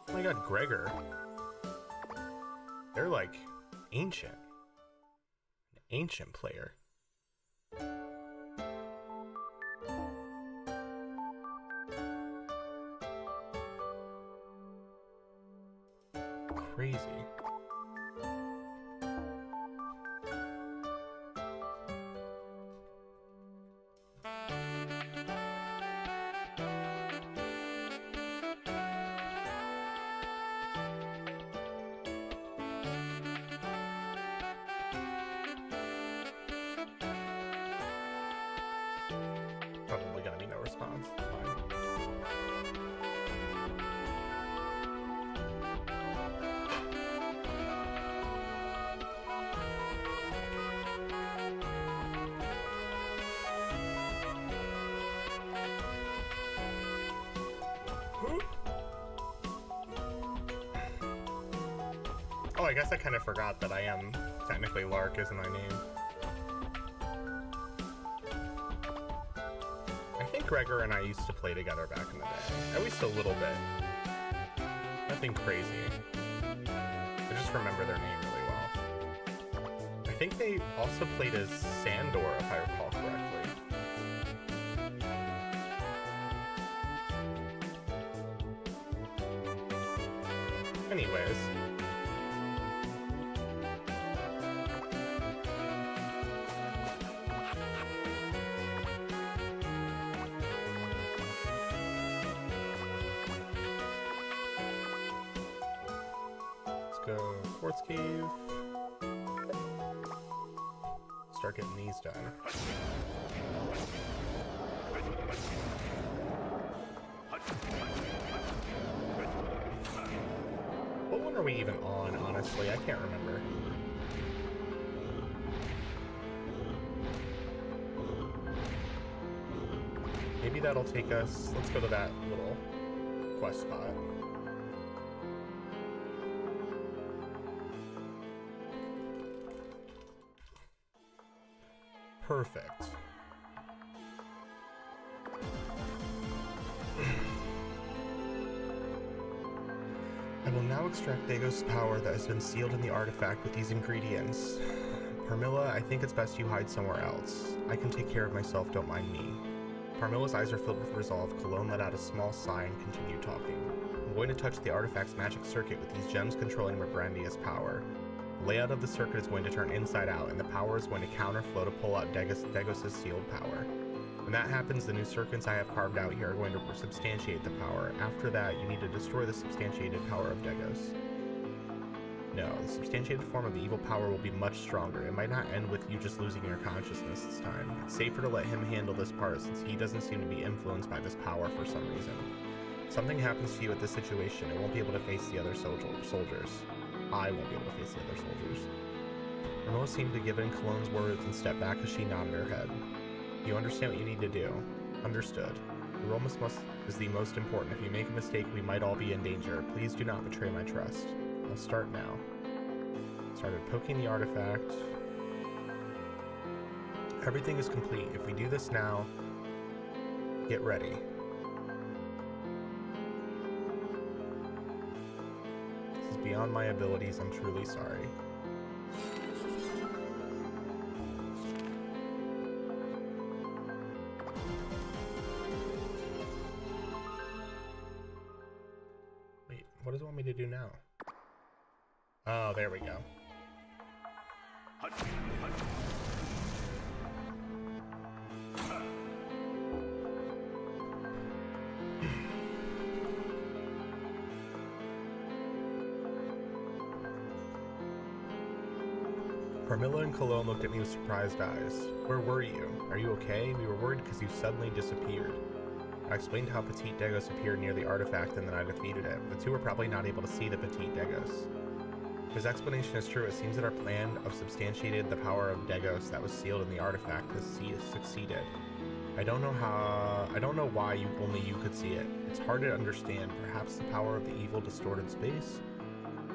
Oh my god, Gregor. They're like ancient. An ancient player. Crazy. Probably gonna be no response. It's fine. Oh, I guess I kind of forgot that I am technically Lark, isn't my name? I think Gregor and I used to play together back in the day. At least a little bit. Nothing crazy. I just remember their name really well. I think they also played as Sandor, if I recall correctly. Anyways. Go Quartz Cave. Start getting these done. What one are we even on, honestly? I can't remember. Maybe that'll take us... Let's go to that little quest spot. Perfect. I will now extract Dagos' power that has been sealed in the artifact with these ingredients. Parmilla, I think it's best you hide somewhere else. I can take care of myself, don't mind me. Parmilla's eyes are filled with resolve. Cologne let out a small sigh and continued talking. I'm going to touch the artifact's magic circuit with these gems controlling Brandia's power. The layout of the circuit is going to turn inside out, and the power is going to counterflow to pull out Dagos' sealed power. When that happens, the new circuits I have carved out here are going to substantiate the power. After that, you need to destroy the substantiated power of Dagos. No, the substantiated form of the evil power will be much stronger. It might not end with you just losing your consciousness this time. It's safer to let him handle this part since he doesn't seem to be influenced by this power for some reason. If something happens to you at this situation, it won't be able to face the other soldiers. I won't be able to face the other soldiers. Parmilla seemed to give in Cologne's words and step back as she nodded her head. You understand what you need to do. Understood. The role is the most important. If you make a mistake, we might all be in danger. Please do not betray my trust. I'll start now. Started poking the artifact. Everything is complete. If we do this now, get ready. This is beyond my abilities. I'm truly sorry. Wait, what does it want me to do now? Oh, there we go. Parmilla and Cologne looked at me with surprised eyes. Where were you? Are you okay? We were worried because you suddenly disappeared. I explained how Petite Dagos appeared near the artifact and then I defeated it. The two were probably not able to see the Petite Dagos. If his explanation is true, it seems that our plan of substantiated the power of Dagos that was sealed in the artifact has succeeded. I don't know why only you could see it. It's hard to understand. Perhaps the power of the evil distorted space?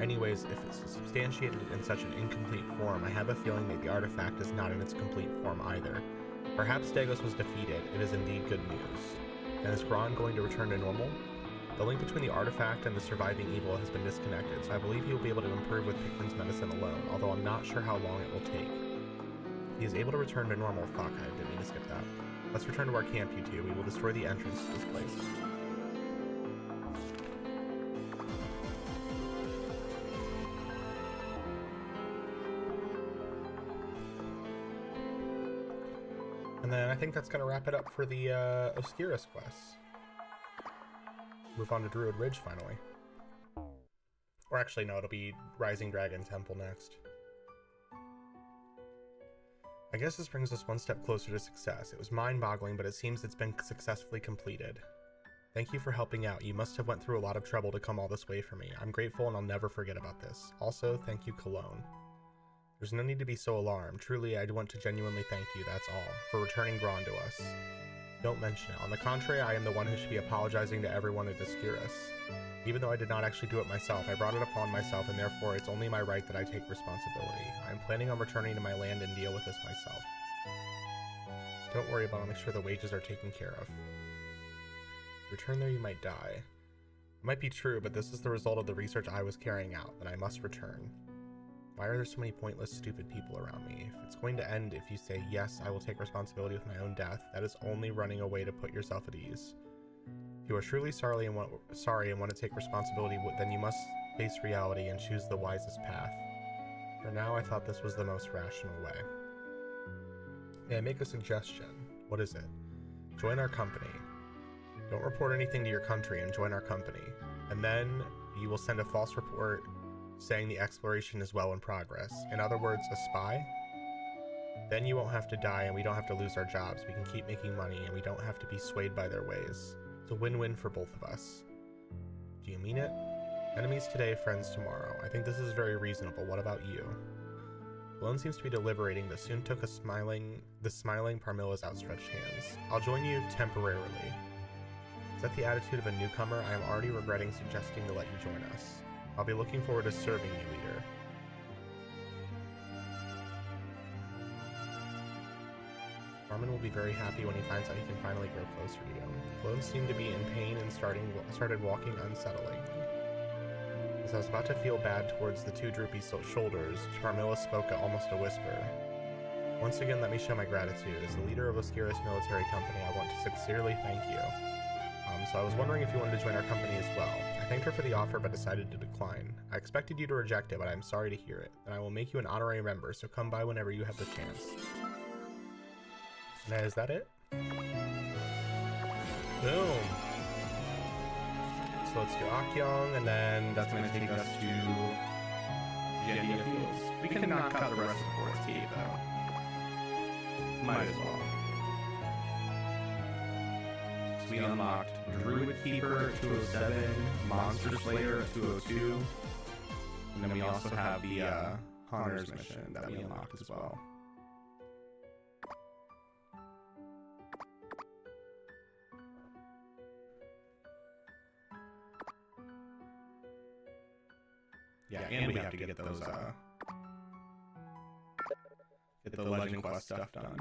Anyways, if it's substantiated in such an incomplete form, I have a feeling that the artifact is not in its complete form either. Perhaps Dagos was defeated. It is indeed good news. And is Gron going to return to normal? The link between the artifact and the surviving evil has been disconnected, so I believe he will be able to improve with Pickman's medicine alone, although I'm not sure how long it will take. If he is able to return to normal. Fuck, I didn't mean to skip that. Let's return to our camp, you two. We will destroy the entrance to this place. And then I think that's going to wrap it up for the Oscuris quests. Move on to Druid Ridge finally. Or actually, no, it'll be Rising Dragon Temple next. I guess this brings us one step closer to success. It was mind-boggling, but it seems it's been successfully completed. Thank you for helping out. You must have went through a lot of trouble to come all this way for me. I'm grateful and I'll never forget about this. Also, thank you, Cologne. There's no need to be so alarmed. Truly, I'd want to genuinely thank you, that's all, for returning Gron to us. Don't mention it. On the contrary, I am the one who should be apologizing to everyone at Oscuris. Even though I did not actually do it myself, I brought it upon myself, and therefore it's only my right that I take responsibility. I am planning on returning to my land and deal with this myself. Don't worry about it. I'll make sure the wages are taken care of. Return there, you might die. It might be true, but this is the result of the research I was carrying out, and I must return. Why are there so many pointless, stupid people around me? If it's going to end if you say, yes, I will take responsibility with my own death, that is only running away to put yourself at ease. If you are truly sorry and want to take responsibility, then you must face reality and choose the wisest path. For now, I thought this was the most rational way. May I make a suggestion? What is it? Join our company. Don't report anything to your country and join our company. And then you will send a false report saying the exploration is well in progress. In other words, a spy? Then you won't have to die and we don't have to lose our jobs. We can keep making money and we don't have to be swayed by their ways. It's a win-win for both of us. Do you mean it? Enemies today, friends tomorrow. I think this is very reasonable. What about you? Malone seems to be deliberating, but soon took the smiling Parmilla's outstretched hands. I'll join you temporarily. Is that the attitude of a newcomer? I am already regretting suggesting to let you join us. I'll be looking forward to serving you, leader. Armin will be very happy when he finds out he can finally grow closer to you. Malone seemed to be in pain and started walking unsettlingly. As I was about to feel bad towards the two droopy shoulders, Parmilla spoke at almost a whisper. Once again, let me show my gratitude. As the leader of Oscura's military company, I want to sincerely thank you. So I was wondering if you wanted to join our company as well. I thanked her for the offer, but decided to decline. I expected you to reject it, but I'm sorry to hear it. And I will make you an honorary member, so come by whenever you have the chance. Now, is that it? Boom! So let's do Akyong, and then That's going to take us to Jedia Fields. We can knock out the rest of the Forest Cave, though. Might as well. So we unlocked Druid Keeper at 207, Monster Slayer at 202, and then we also have the Hunter's mission that we unlocked as well. Yeah, and we have to get those, get the Legend Quest stuff done.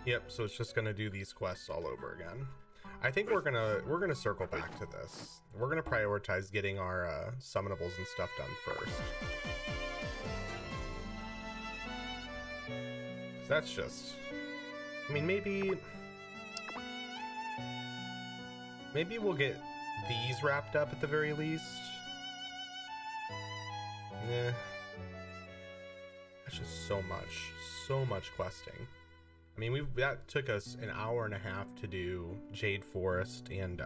Yep, so it's just gonna do these quests all over again. I think we're gonna circle back to this. We're gonna prioritize getting our summonables and stuff done first. 'Cause that's just, I mean, maybe we'll get these wrapped up at the very least. Yeah, that's just so much questing. I mean, that took us an hour and a half to do Jade Forest and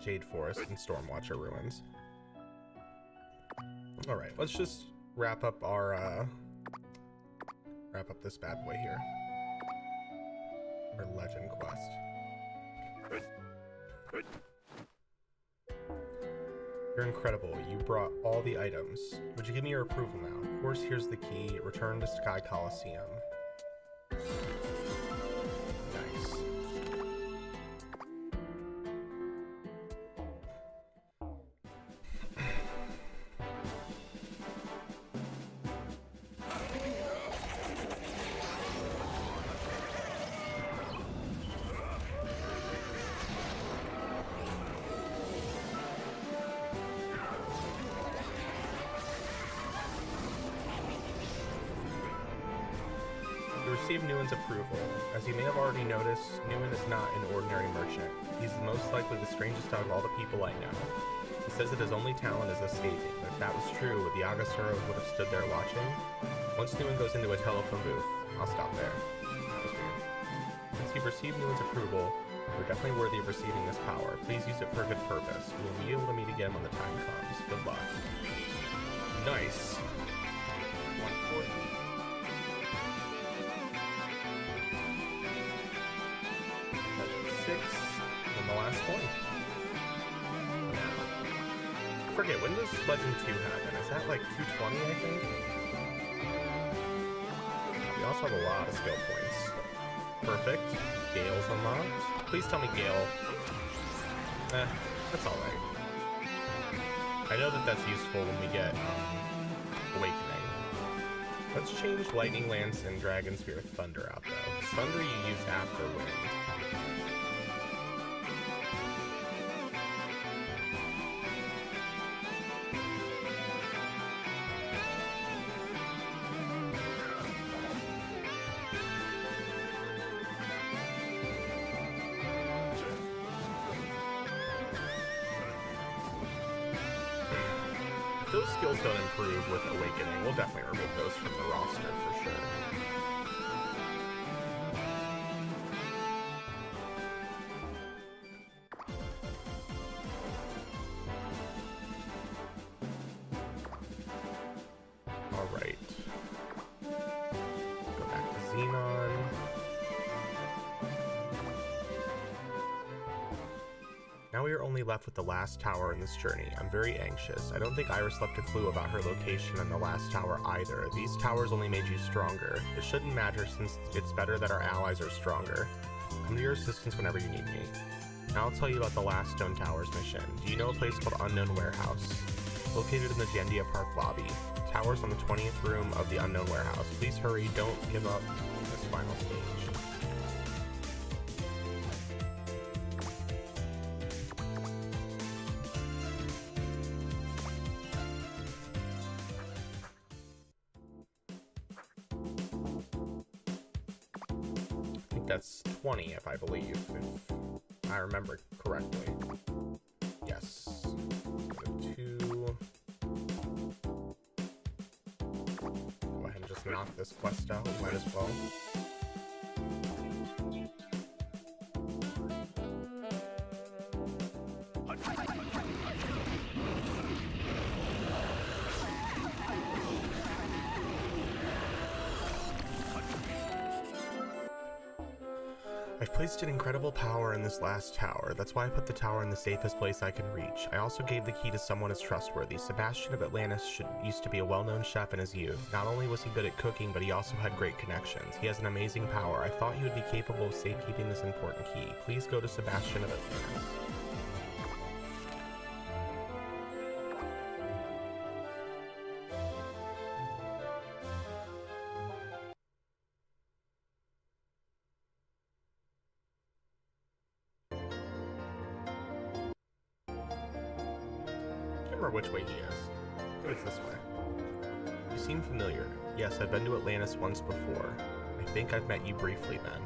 Stormwatcher Ruins. All right, let's just wrap up this bad boy here. Our legend quest. You're incredible. You brought all the items. Would you give me your approval now? Of course, here's the key. Return to Sky Coliseum. Nice. Receive Nguyen's approval. As you may have already noticed, Nguyen is not an ordinary merchant. He's most likely the strangest out of all the people I know. He says that his only talent is escaping, but if that was true, the Agasura would have stood there watching. Once Nguyen goes into a telephone booth, I'll stop there. Since you've received Nguyen's approval, you're definitely worthy of receiving this power. Please use it for a good purpose. We will be able to meet again when the time comes. Good luck. Nice. 140. And the last point. I forget, when does Legend 2 happen? Is that like 220, I think? We also have a lot of skill points. Perfect. Gale's unlocked. Please tell me Gale. That's alright. I know that that's useful when we get Awakening. Let's change Lightning Lance and Dragon Spear Thunder out though. Thunder you use after Wind. If those skills don't improve with Awakening, we'll definitely remove those from the roster for sure. Alright. Go back to Xenon. Now we are only left with the last tower in this journey. I'm very anxious. I don't think Iris left a clue about her location in the last tower either. These towers only made you stronger. It shouldn't matter since it's better that our allies are stronger. Come to your assistance whenever you need me. Now I'll tell you about the last Stone Towers mission. Do you know a place called Unknown Warehouse? Located in the Jandia Park lobby. Tower's on the 20th room of the Unknown Warehouse. Please hurry, don't give up this final stage. That's 20, if I believe, if I remember correctly. Yes. Go 2. Go ahead and just knock this quest out, might as well. I've placed an incredible power in this last tower. That's why I put the tower in the safest place I can reach. I also gave the key to someone as trustworthy. Sebastian of Atlantis used to be a well-known chef in his youth. Not only was he good at cooking, but he also had great connections. He has an amazing power. I thought he would be capable of safekeeping this important key. Please go to Sebastian of Atlantis. remember which way he is. It's this way. You seem familiar. Yes, I've been to Atlantis once before. I think I've met you briefly then.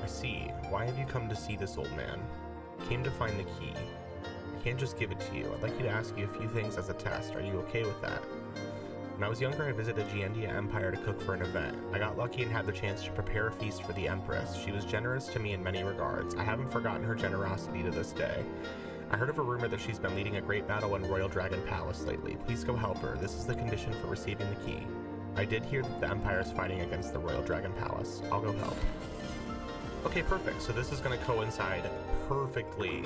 I see. Why have you come to see this old man? I came to find the key. I can't just give it to you. I'd like you to ask you a few things as a test. Are you okay with that? When I was younger, I visited Giandia Empire to cook for an event. I got lucky and had the chance to prepare a feast for the Empress. She was generous to me in many regards. I haven't forgotten her generosity to this day. I heard of a rumor that she's been leading a great battle in Royal Dragon Palace lately. Please go help her. This is the condition for receiving the key. I did hear that the Empire is fighting against the Royal Dragon Palace. I'll go help. Okay, perfect. So this is going to coincide perfectly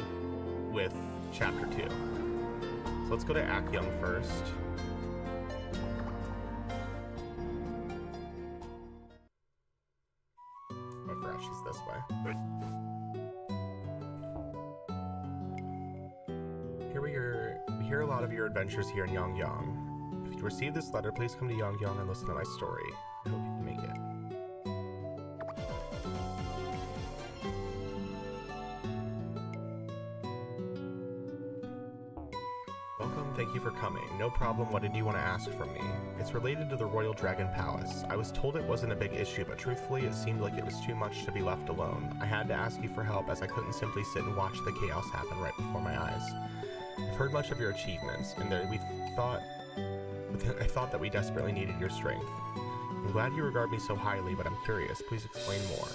with Chapter 2. So let's go to Akyung first. Oh, fresh is this way. We hear a lot of your adventures here in Yongyang. If you receive this letter, please come to Yongyang and listen to my story. I hope you can make it. Welcome, thank you for coming. No problem, what did you want to ask from me? It's related to the Royal Dragon Palace. I was told it wasn't a big issue, but truthfully it seemed like it was too much to be left alone. I had to ask you for help as I couldn't simply sit and watch the chaos happen right before my eyes. I've heard much of your achievements, and I thought that we desperately needed your strength. I'm glad you regard me so highly, but I'm curious. Please explain more.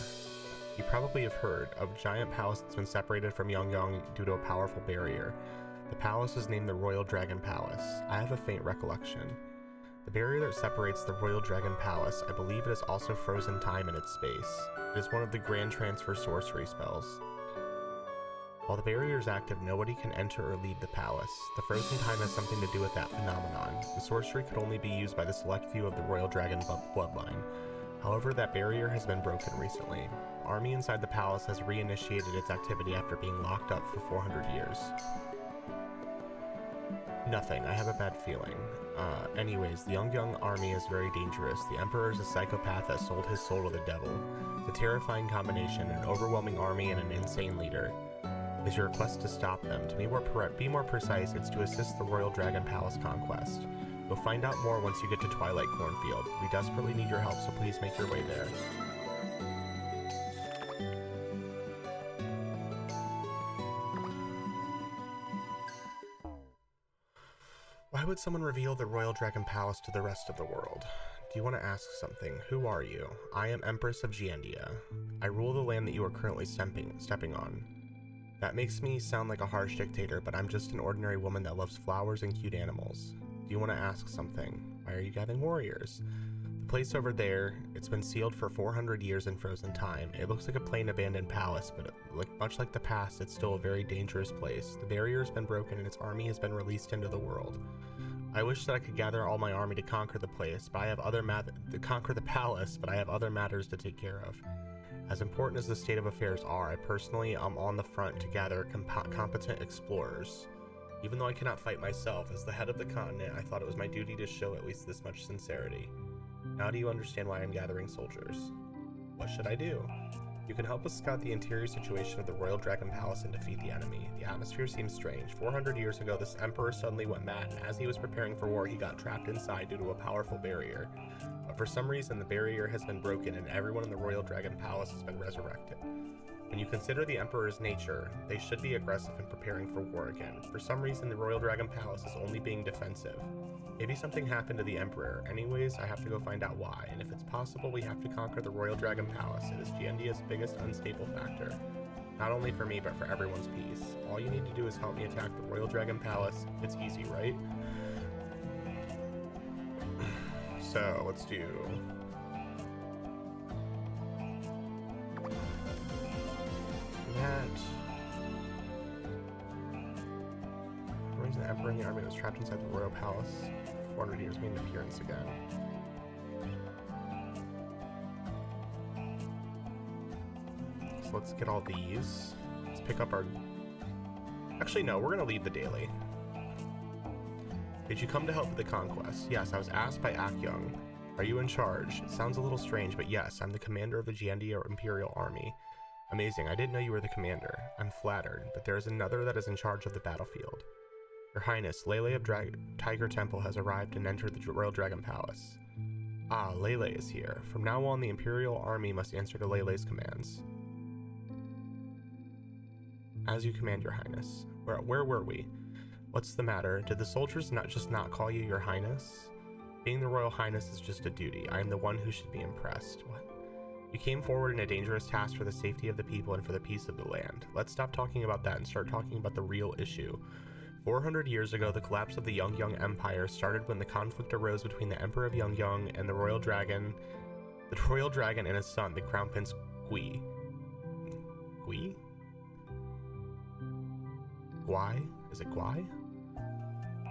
You probably have heard of a giant palace that's been separated from Yongyang due to a powerful barrier. The palace is named the Royal Dragon Palace. I have a faint recollection. The barrier that separates the Royal Dragon Palace, I believe it is also frozen time in its space. It is one of the Grand Transfer sorcery spells. While the barrier is active, nobody can enter or leave the palace. The frozen time has something to do with that phenomenon. The sorcery could only be used by the select few of the Royal Dragon bloodline. However, that barrier has been broken recently. The army inside the palace has reinitiated its activity after being locked up for 400 years. Nothing. I have a bad feeling. Anyways, the Yongyang army is very dangerous. The Emperor is a psychopath that sold his soul to the devil. It's a terrifying combination, an overwhelming army and an insane leader. Is your request to stop them? To be more precise, it's to assist the Royal Dragon Palace conquest. You'll find out more once you get to Twilight Cornfield. We desperately need your help, so please make your way there. Why would someone reveal the Royal Dragon Palace to the rest of the world? Do you want to ask something? Who are you? I am Empress of Giandia. I rule the land that you are currently stepping on. That makes me sound like a harsh dictator, but I'm just an ordinary woman that loves flowers and cute animals. Do you want to ask something? Why are you gathering warriors? The place over there, it's been sealed for 400 years in frozen time. It looks like a plain abandoned palace, but much like the past, it's still a very dangerous place. The barrier has been broken and its army has been released into the world. I wish that I could gather all my army to conquer the place, but I have other conquer the palace, but I have other matters to take care of. As important as the state of affairs are, I personally am on the front to gather competent explorers. Even though I cannot fight myself, as the head of the continent, I thought it was my duty to show at least this much sincerity. Now do you understand why I'm gathering soldiers? What should I do? You can help us scout the interior situation of the Royal Dragon Palace and defeat the enemy. The atmosphere seems strange. 400 years ago, this emperor suddenly went mad, and as he was preparing for war, he got trapped inside due to a powerful barrier. But for some reason, the barrier has been broken, and everyone in the Royal Dragon Palace has been resurrected. When you consider the Emperor's nature, they should be aggressive and preparing for war again. For some reason, the Royal Dragon Palace is only being defensive. Maybe something happened to the Emperor. Anyways, I have to go find out why, and if it's possible, we have to conquer the Royal Dragon Palace. It is Giandia's biggest unstable factor. Not only for me, but for everyone's peace. All you need to do is help me attack the Royal Dragon Palace. It's easy, right? So, let's do... that. The reason the Emperor and the army was trapped inside the Royal Palace for 400 years made an appearance again. So let's get all these. Let's pick up our... Actually, no, we're going to leave the daily. Did you come to help with the conquest? Yes, I was asked by Akyung. Are you in charge? It sounds a little strange, but yes, I'm the commander of the Giandia Imperial Army. Amazing, I didn't know you were the commander. I'm flattered, but there is another that is in charge of the battlefield. Your Highness, Lele of Tiger Temple has arrived and entered the Royal Dragon Palace. Ah, Lele is here. From now on, the Imperial Army must answer to Lele's commands. As you command, Your Highness. Where were we? What's the matter? Did the soldiers not call you Your Highness? Being the Royal Highness is just a duty. I am the one who should be impressed. What? You came forward in a dangerous task for the safety of the people and for the peace of the land. Let's stop talking about that and start talking about the real issue. 400 years ago, the collapse of the Yongyang Empire started when the conflict arose between the Emperor of Yongyang and the Royal Dragon and his son, the Crown Prince Gui. Gui? Guai? Is it Guai?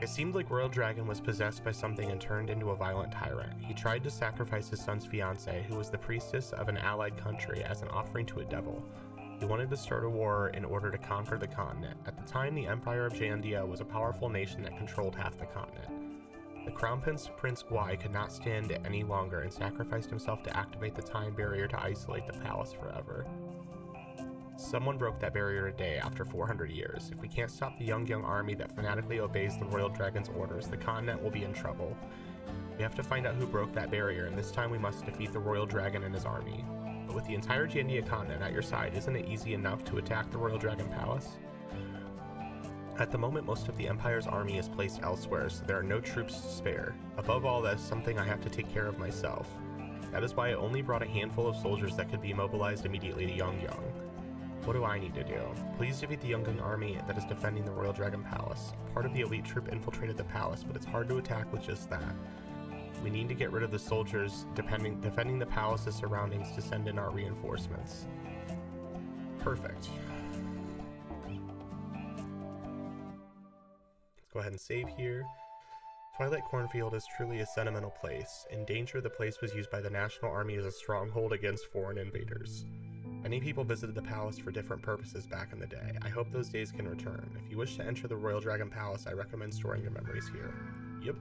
It seemed like Royal Dragon was possessed by something and turned into a violent tyrant. He tried to sacrifice his son's fiancée, who was the priestess of an allied country, as an offering to a devil. He wanted to start a war in order to conquer the continent. At the time, the Empire of Jandia was a powerful nation that controlled half the continent. The Crown Prince Guai could not stand it any longer and sacrificed himself to activate the time barrier to isolate the palace forever. Someone broke that barrier today after 400 years. If we can't stop the Yongyang army that fanatically obeys the Royal Dragon's orders, the continent will be in trouble. We have to find out who broke that barrier, and this time we must defeat the Royal Dragon and his army. But with the entire Jandia continent at your side, isn't it easy enough to attack the Royal Dragon Palace? At the moment, most of the Empire's army is placed elsewhere, so there are no troops to spare. Above all, that is something I have to take care of myself. That is why I only brought a handful of soldiers that could be mobilized immediately to Yongyang. What do I need to do? Please defeat the Yongyang army that is defending the Royal Dragon Palace. Part of the elite troop infiltrated the palace, but it's hard to attack with just that. We need to get rid of the soldiers defending the palace's surroundings to send in our reinforcements. Perfect. Let's go ahead and save here. Twilight Cornfield is truly a sentimental place. In danger, the place was used by the National Army as a stronghold against foreign invaders. Many people visited the palace for different purposes back in the day. I hope those days can return. If you wish to enter the Royal Dragon Palace, I recommend storing your memories here. Yep.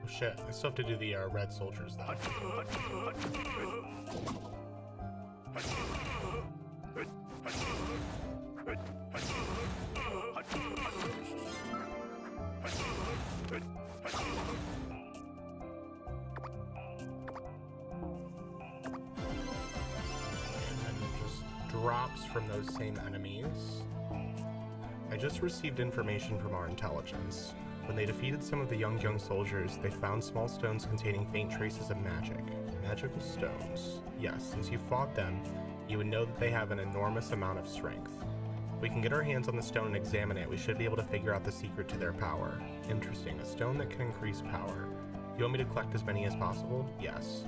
Oh shit, I still have to do the red soldiers though. Drops from those same enemies. I just received information from our intelligence. When they defeated some of the young soldiers, they found small stones containing faint traces of magic. Magical stones. Yes, since you fought them, you would know that they have an enormous amount of strength. If we can get our hands on the stone and examine it, we should be able to figure out the secret to their power. Interesting, a stone that can increase power. You want me to collect as many as possible? Yes.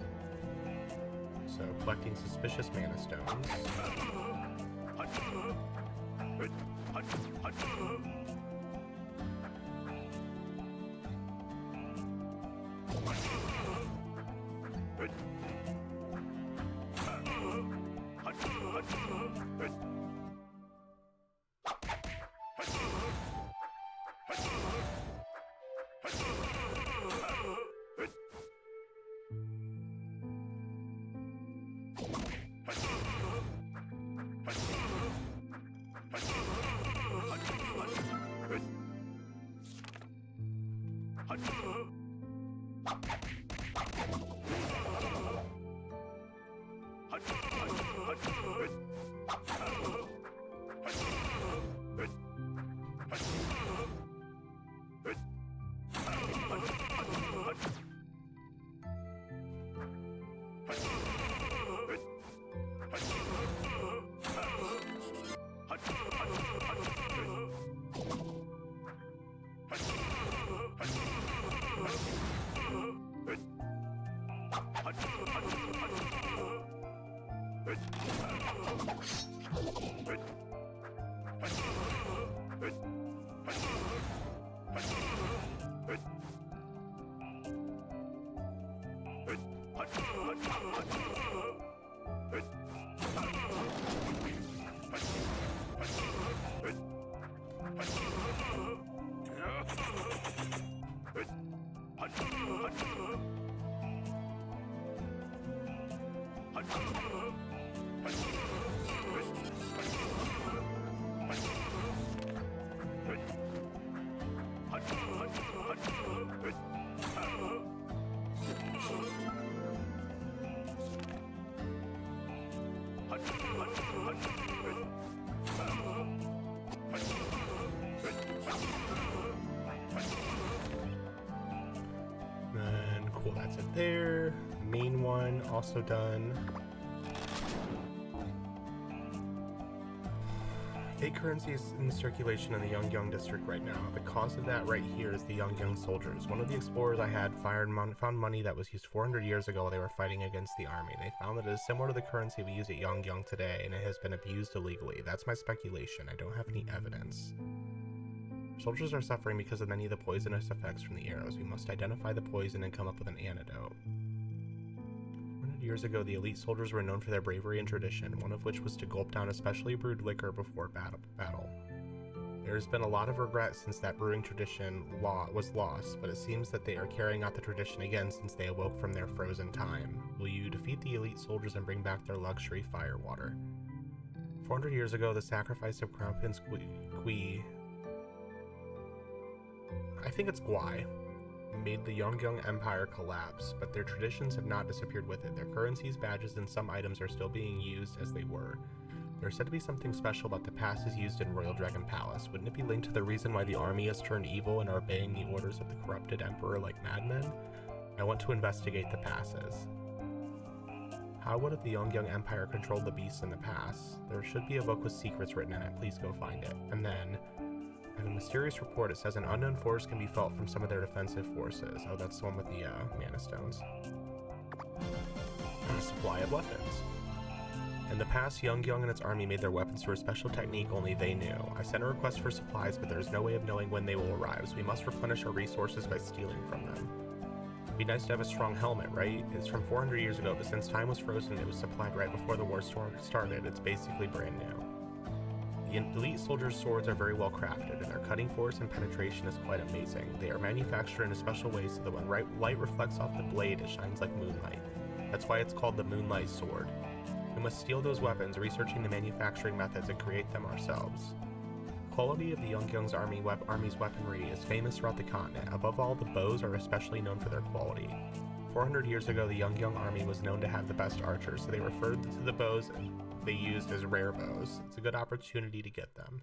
So, collecting suspicious mana stones. Then, cool, that's it there. Main one, also done. Fake currency is in circulation in the Yongyang district right now. The cause of that right here is the Yongyang soldiers. One of the explorers I had found money that was used 400 years ago while they were fighting against the army. They found that it is similar to the currency we use at Yongyang today, and it has been abused illegally. That's my speculation. I don't have any evidence. Soldiers are suffering because of many of the poisonous effects from the arrows. We must identify the poison and come up with an antidote. 100 years ago, the elite soldiers were known for their bravery and tradition, one of which was to gulp down a specially brewed liquor before battle. There has been a lot of regret since that brewing tradition was lost, but it seems that they are carrying out the tradition again since they awoke from their frozen time. Will you defeat the elite soldiers and bring back their luxury firewater? 400 years ago, the sacrifice of Crown Prince I think it's Guai, made the Yongyang Empire collapse, but their traditions have not disappeared with it. Their currencies, badges, and some items are still being used as they were. There's said to be something special about the passes used in Royal Dragon Palace. Wouldn't it be linked to the reason why the army has turned evil and are obeying the orders of the corrupted emperor like madmen? I want to investigate the passes. How would have the Yongyang Empire controlled the beasts in the past? There should be a book with secrets written in it. Please go find it. And then, I have a mysterious report. It says an unknown force can be felt from some of their defensive forces. Oh, that's the one with the mana stones. A supply of weapons. In the past, Yongyang and its army made their weapons through a special technique only they knew. I sent a request for supplies, but there is no way of knowing when they will arrive, so we must replenish our resources by stealing from them. It'd be nice to have a strong helmet, right? It's from 400 years ago, but since time was frozen, it was supplied right before the war started. It's basically brand new. The elite soldiers' swords are very well crafted, and their cutting force and penetration is quite amazing. They are manufactured in a special way so that when light reflects off the blade, it shines like moonlight. That's why it's called the Moonlight Sword. We must steal those weapons, researching the manufacturing methods, and create them ourselves. The quality of the Yongyang's army's weaponry is famous throughout the continent. Above all, the bows are especially known for their quality. 400 years ago, the Yongyang army was known to have the best archers, so they referred to the bows they used as rare bows. It's a good opportunity to get them.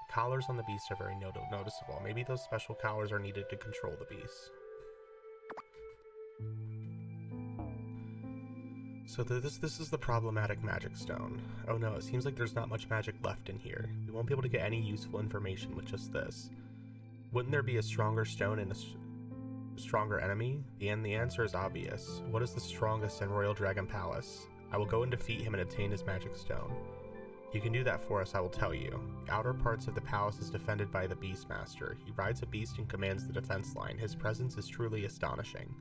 The collars on the beasts are very noticeable. Maybe those special collars are needed to control the beasts. So this is the problematic magic stone. Oh no, it seems like there's not much magic left in here. We won't be able to get any useful information with just this. Wouldn't there be a stronger stone and a stronger enemy? The answer is obvious. What is the strongest in Royal Dragon Palace? I will go and defeat him and obtain his magic stone. If you can do that for us, I will tell you. The outer parts of the palace is defended by the Beastmaster. He rides a beast and commands the defense line. His presence is truly astonishing.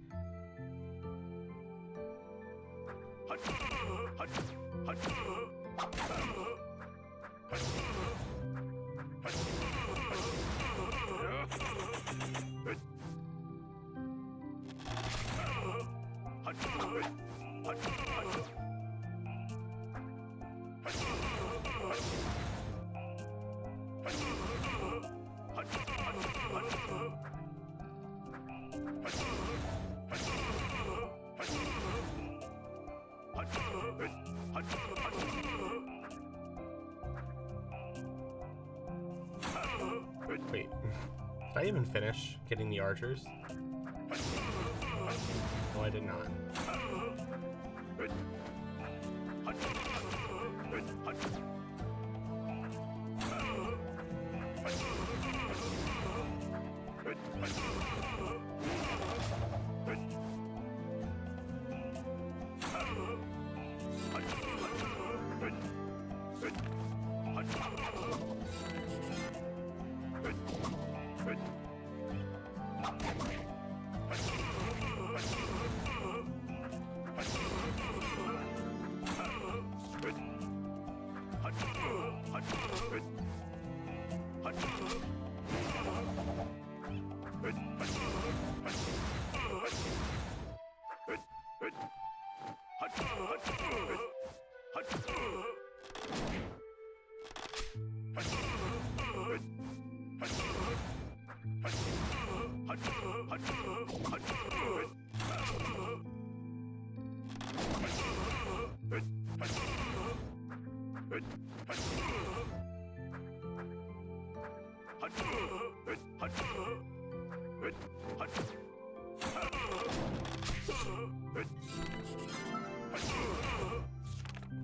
Wait, did I even finish getting the archers? No, I did not.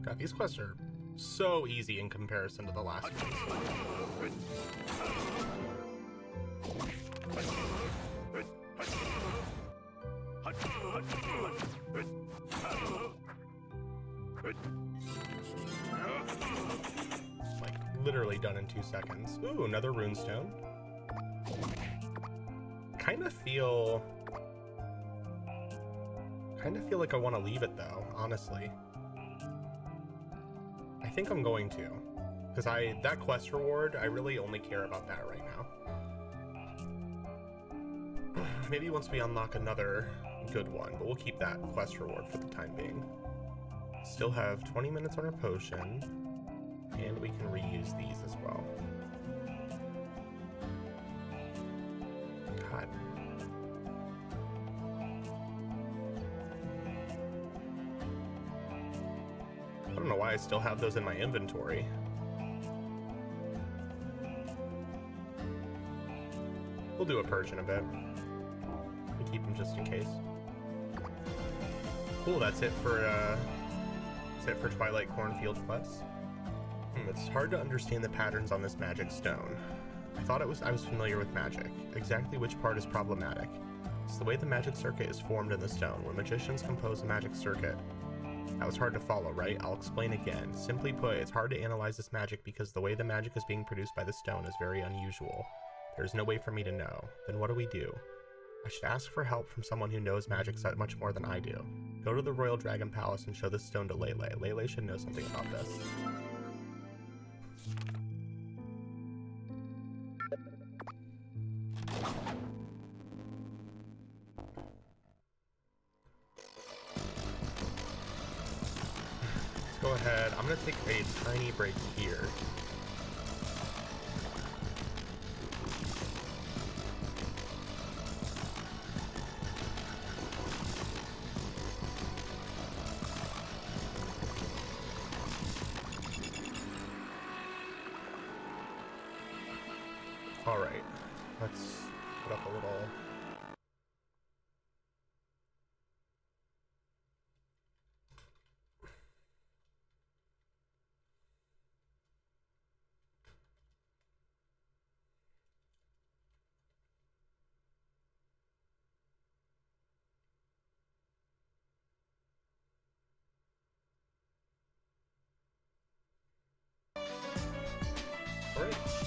God, these quests are so easy in comparison to the last ones. Like, literally done in 2 seconds. Ooh, another runestone. Kind of feel like I want to leave it though, honestly. I think I'm going to, because that quest reward, I really only care about that right now. Maybe once we unlock another good one, but we'll keep that quest reward for the time being. Still have 20 minutes on our potion, and we can reuse these as well. God. I don't know why I still have those in my inventory. We'll do a purge in a bit. We'll keep them just in case. Cool, that's it for Twilight Cornfield Quest. It's hard to understand the patterns on this magic stone. I was familiar with magic. Exactly which part is problematic? It's the way the magic circuit is formed in the stone. When magicians compose a magic circuit, that was hard to follow, right? I'll explain again. Simply put, it's hard to analyze this magic because the way the magic is being produced by the stone is very unusual. There's no way for me to know. Then what do we do? I should ask for help from someone who knows magic much more than I do. Go to the Royal Dragon Palace and show this stone to LaTale. LaTale should know something about this. ahead. I'm gonna take a tiny break here. All right, let's put up a little. All right.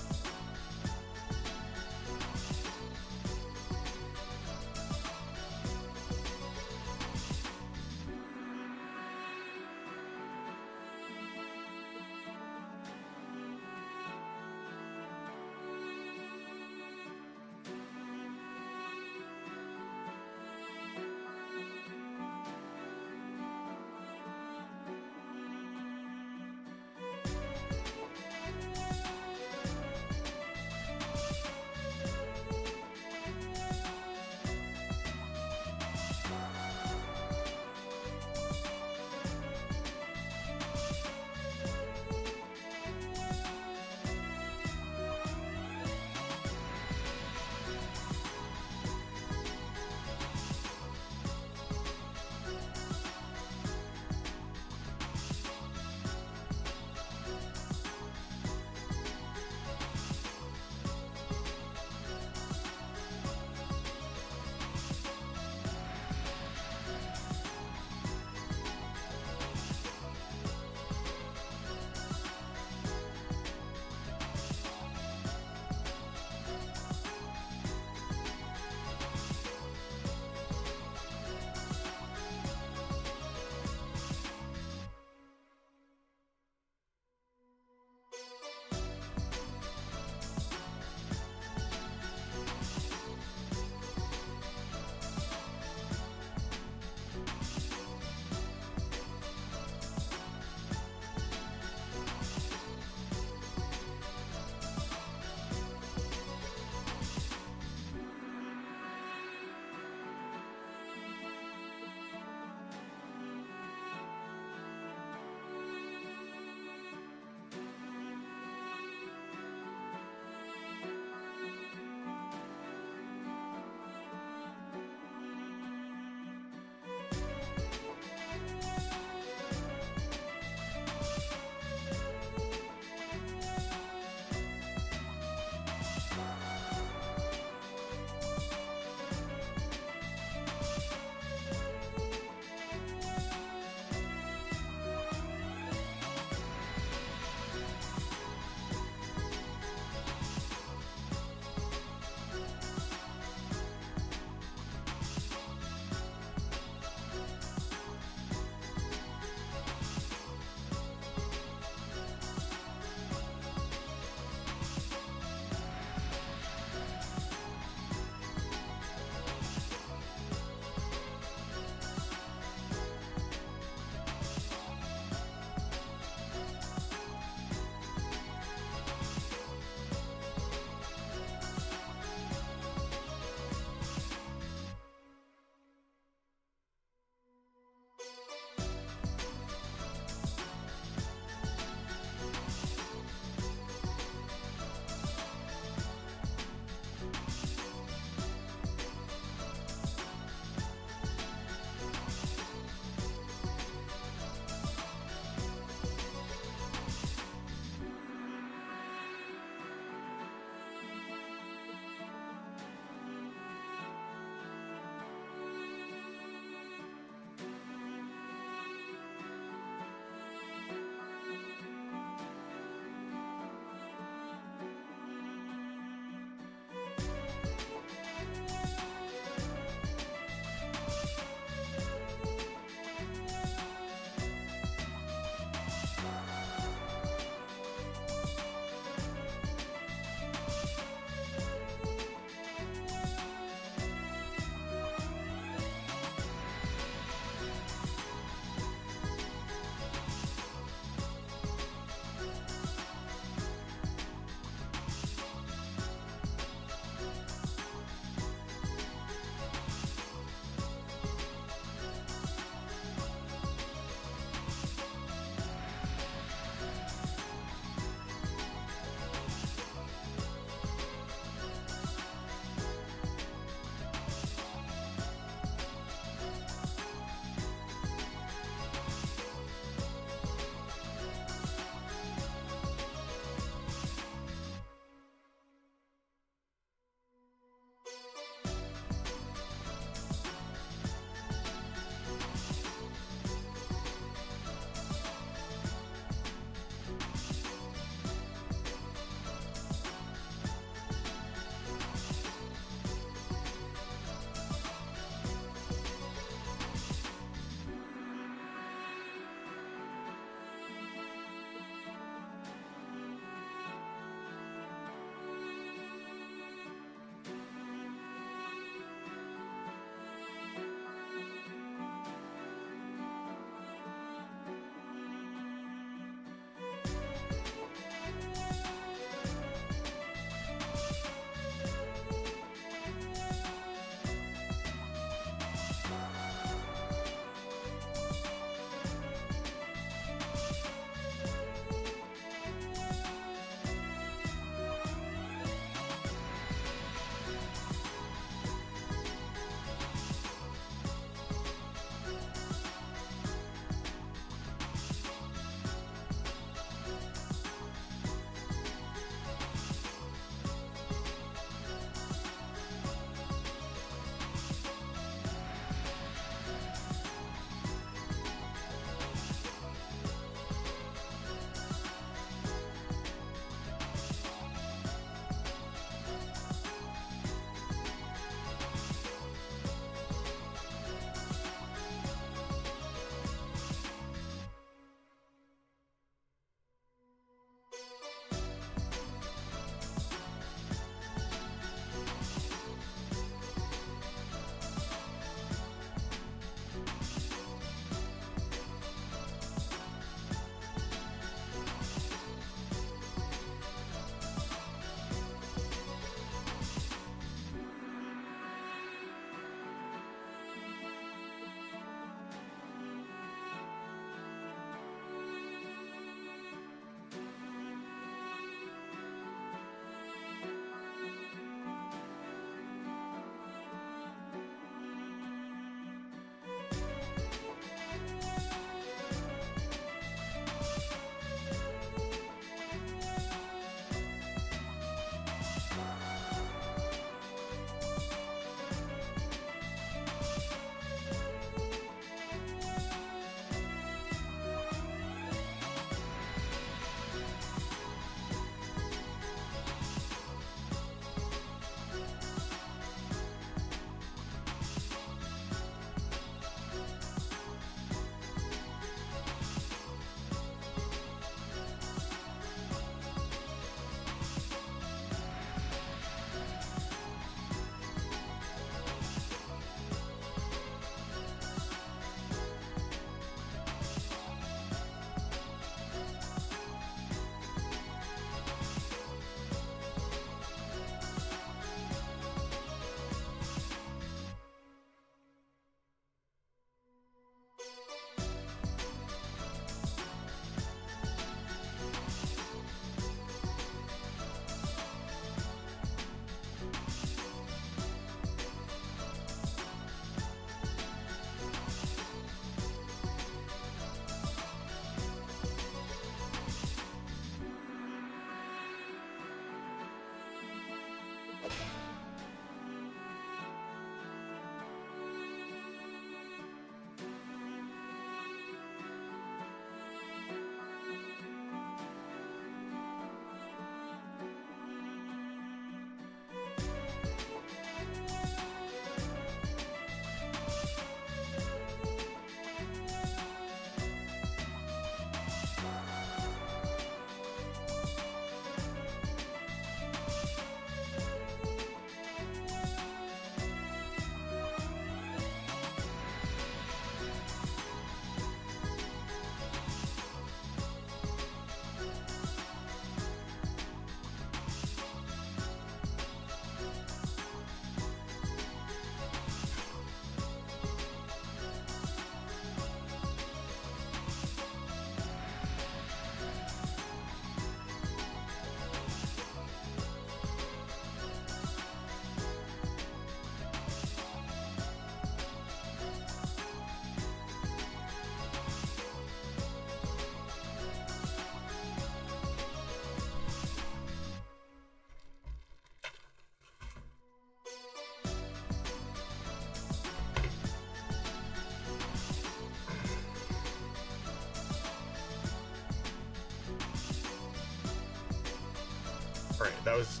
Alright, that was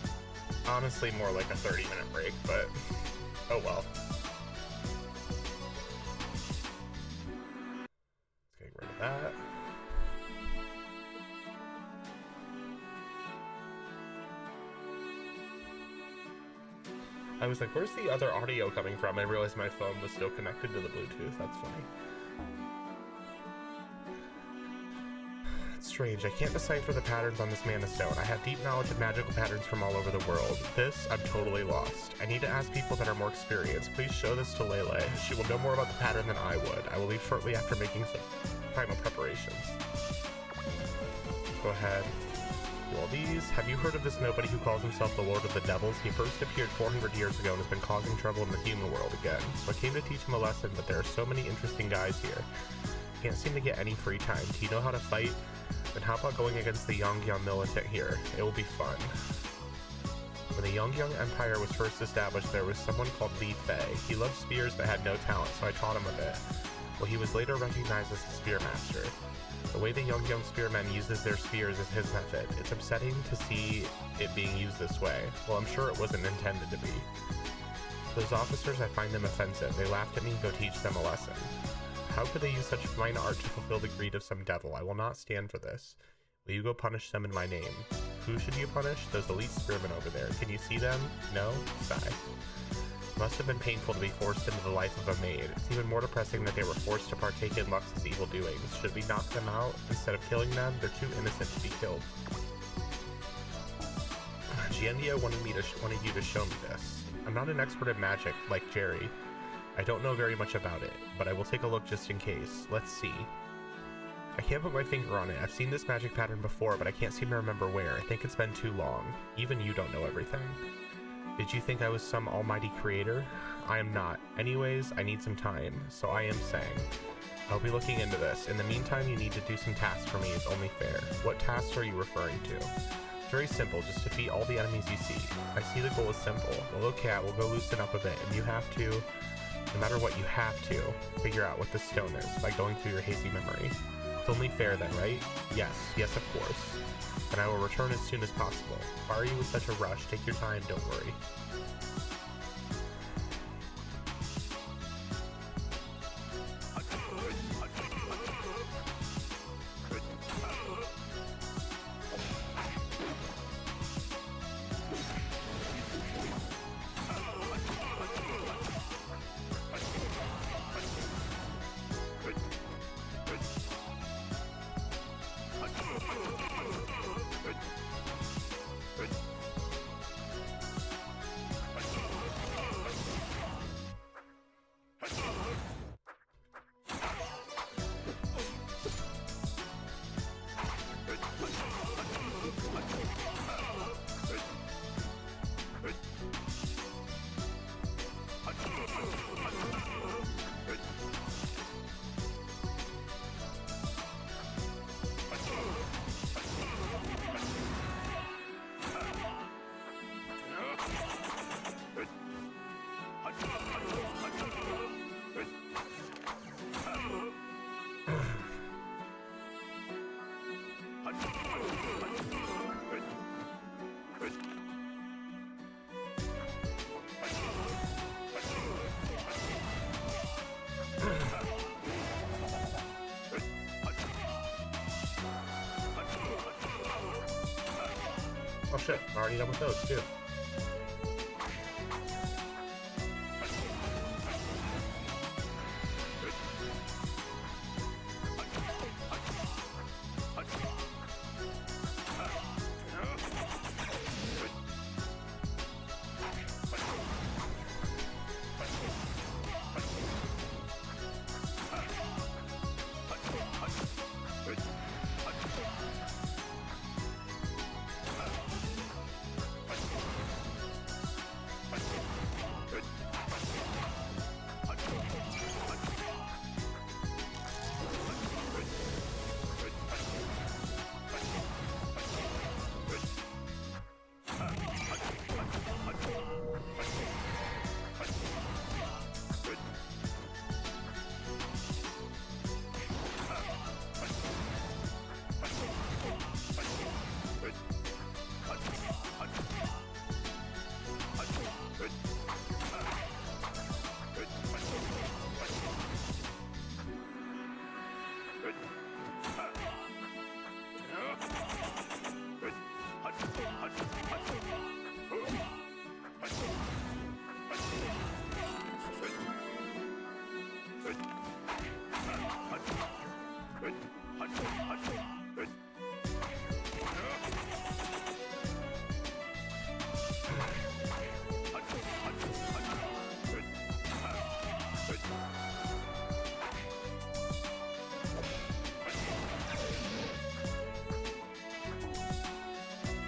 honestly more like a 30-minute break, but oh well. Let's get rid of that. I was like, where's the other audio coming from? I realized my phone was still connected to the Bluetooth. That's funny. It's strange. I can't decipher the patterns on this mana stone. I have deep knowledge of magical patterns from all over the world. This, I'm totally lost. I need to ask people that are more experienced. Please show this to LaTale. She will know more about the pattern than I would. I will leave shortly after making some final preparations. Go ahead. Do all these. Have you heard of this nobody who calls himself the Lord of the Devils? He first appeared 400 years ago and has been causing trouble in the human world again. So I came to teach him a lesson, but there are so many interesting guys here. Can't seem to get any free time. Do you know how to fight? Then how about going against the Yongyang militant here? It will be fun. When the Yongyang Empire was first established, there was someone called Li Fei. He loved spears but had no talent, so I taught him a bit. Well, he was later recognized as a spear master. The way the Yongyang spearmen uses their spears is his method. It's upsetting to see it being used this way. Well, I'm sure it wasn't intended to be. Those officers, I find them offensive. They laughed at me, go teach them a lesson. How could they use such fine art to fulfill the greed of some devil? I will not stand for this. Will you go punish them in my name? Who should you punish? Those elite spearmen over there. Can you see them? No? Sigh. Must have been painful to be forced into the life of a maid. It's even more depressing that they were forced to partake in Lux's evil doings. Should we knock them out? Instead of killing them, they're too innocent to be killed. Giendia wanted you to show me this. I'm not an expert at magic, like Jerry. I don't know very much about it, but I will take a look just in case. Let's see. I can't put my finger on it. I've seen this magic pattern before, but I can't seem to remember where. I think it's been too long. Even you don't know everything. Did you think I was some almighty creator? I am not. Anyways, I need some time, so I am saying. I'll be looking into this. In the meantime, you need to do some tasks for me. It's only fair. What tasks are you referring to? It's very simple. Just defeat all the enemies you see. I see the goal is simple. Well, okay, I will go loosen up a bit, and you have to, no matter what, you have to figure out what this stone is by going through your hazy memory. It's only fair then, right? Yes, of course. And I will return as soon as possible. Why are you in such a rush? Take your time, don't worry. Oh shit, I'm already done with those too.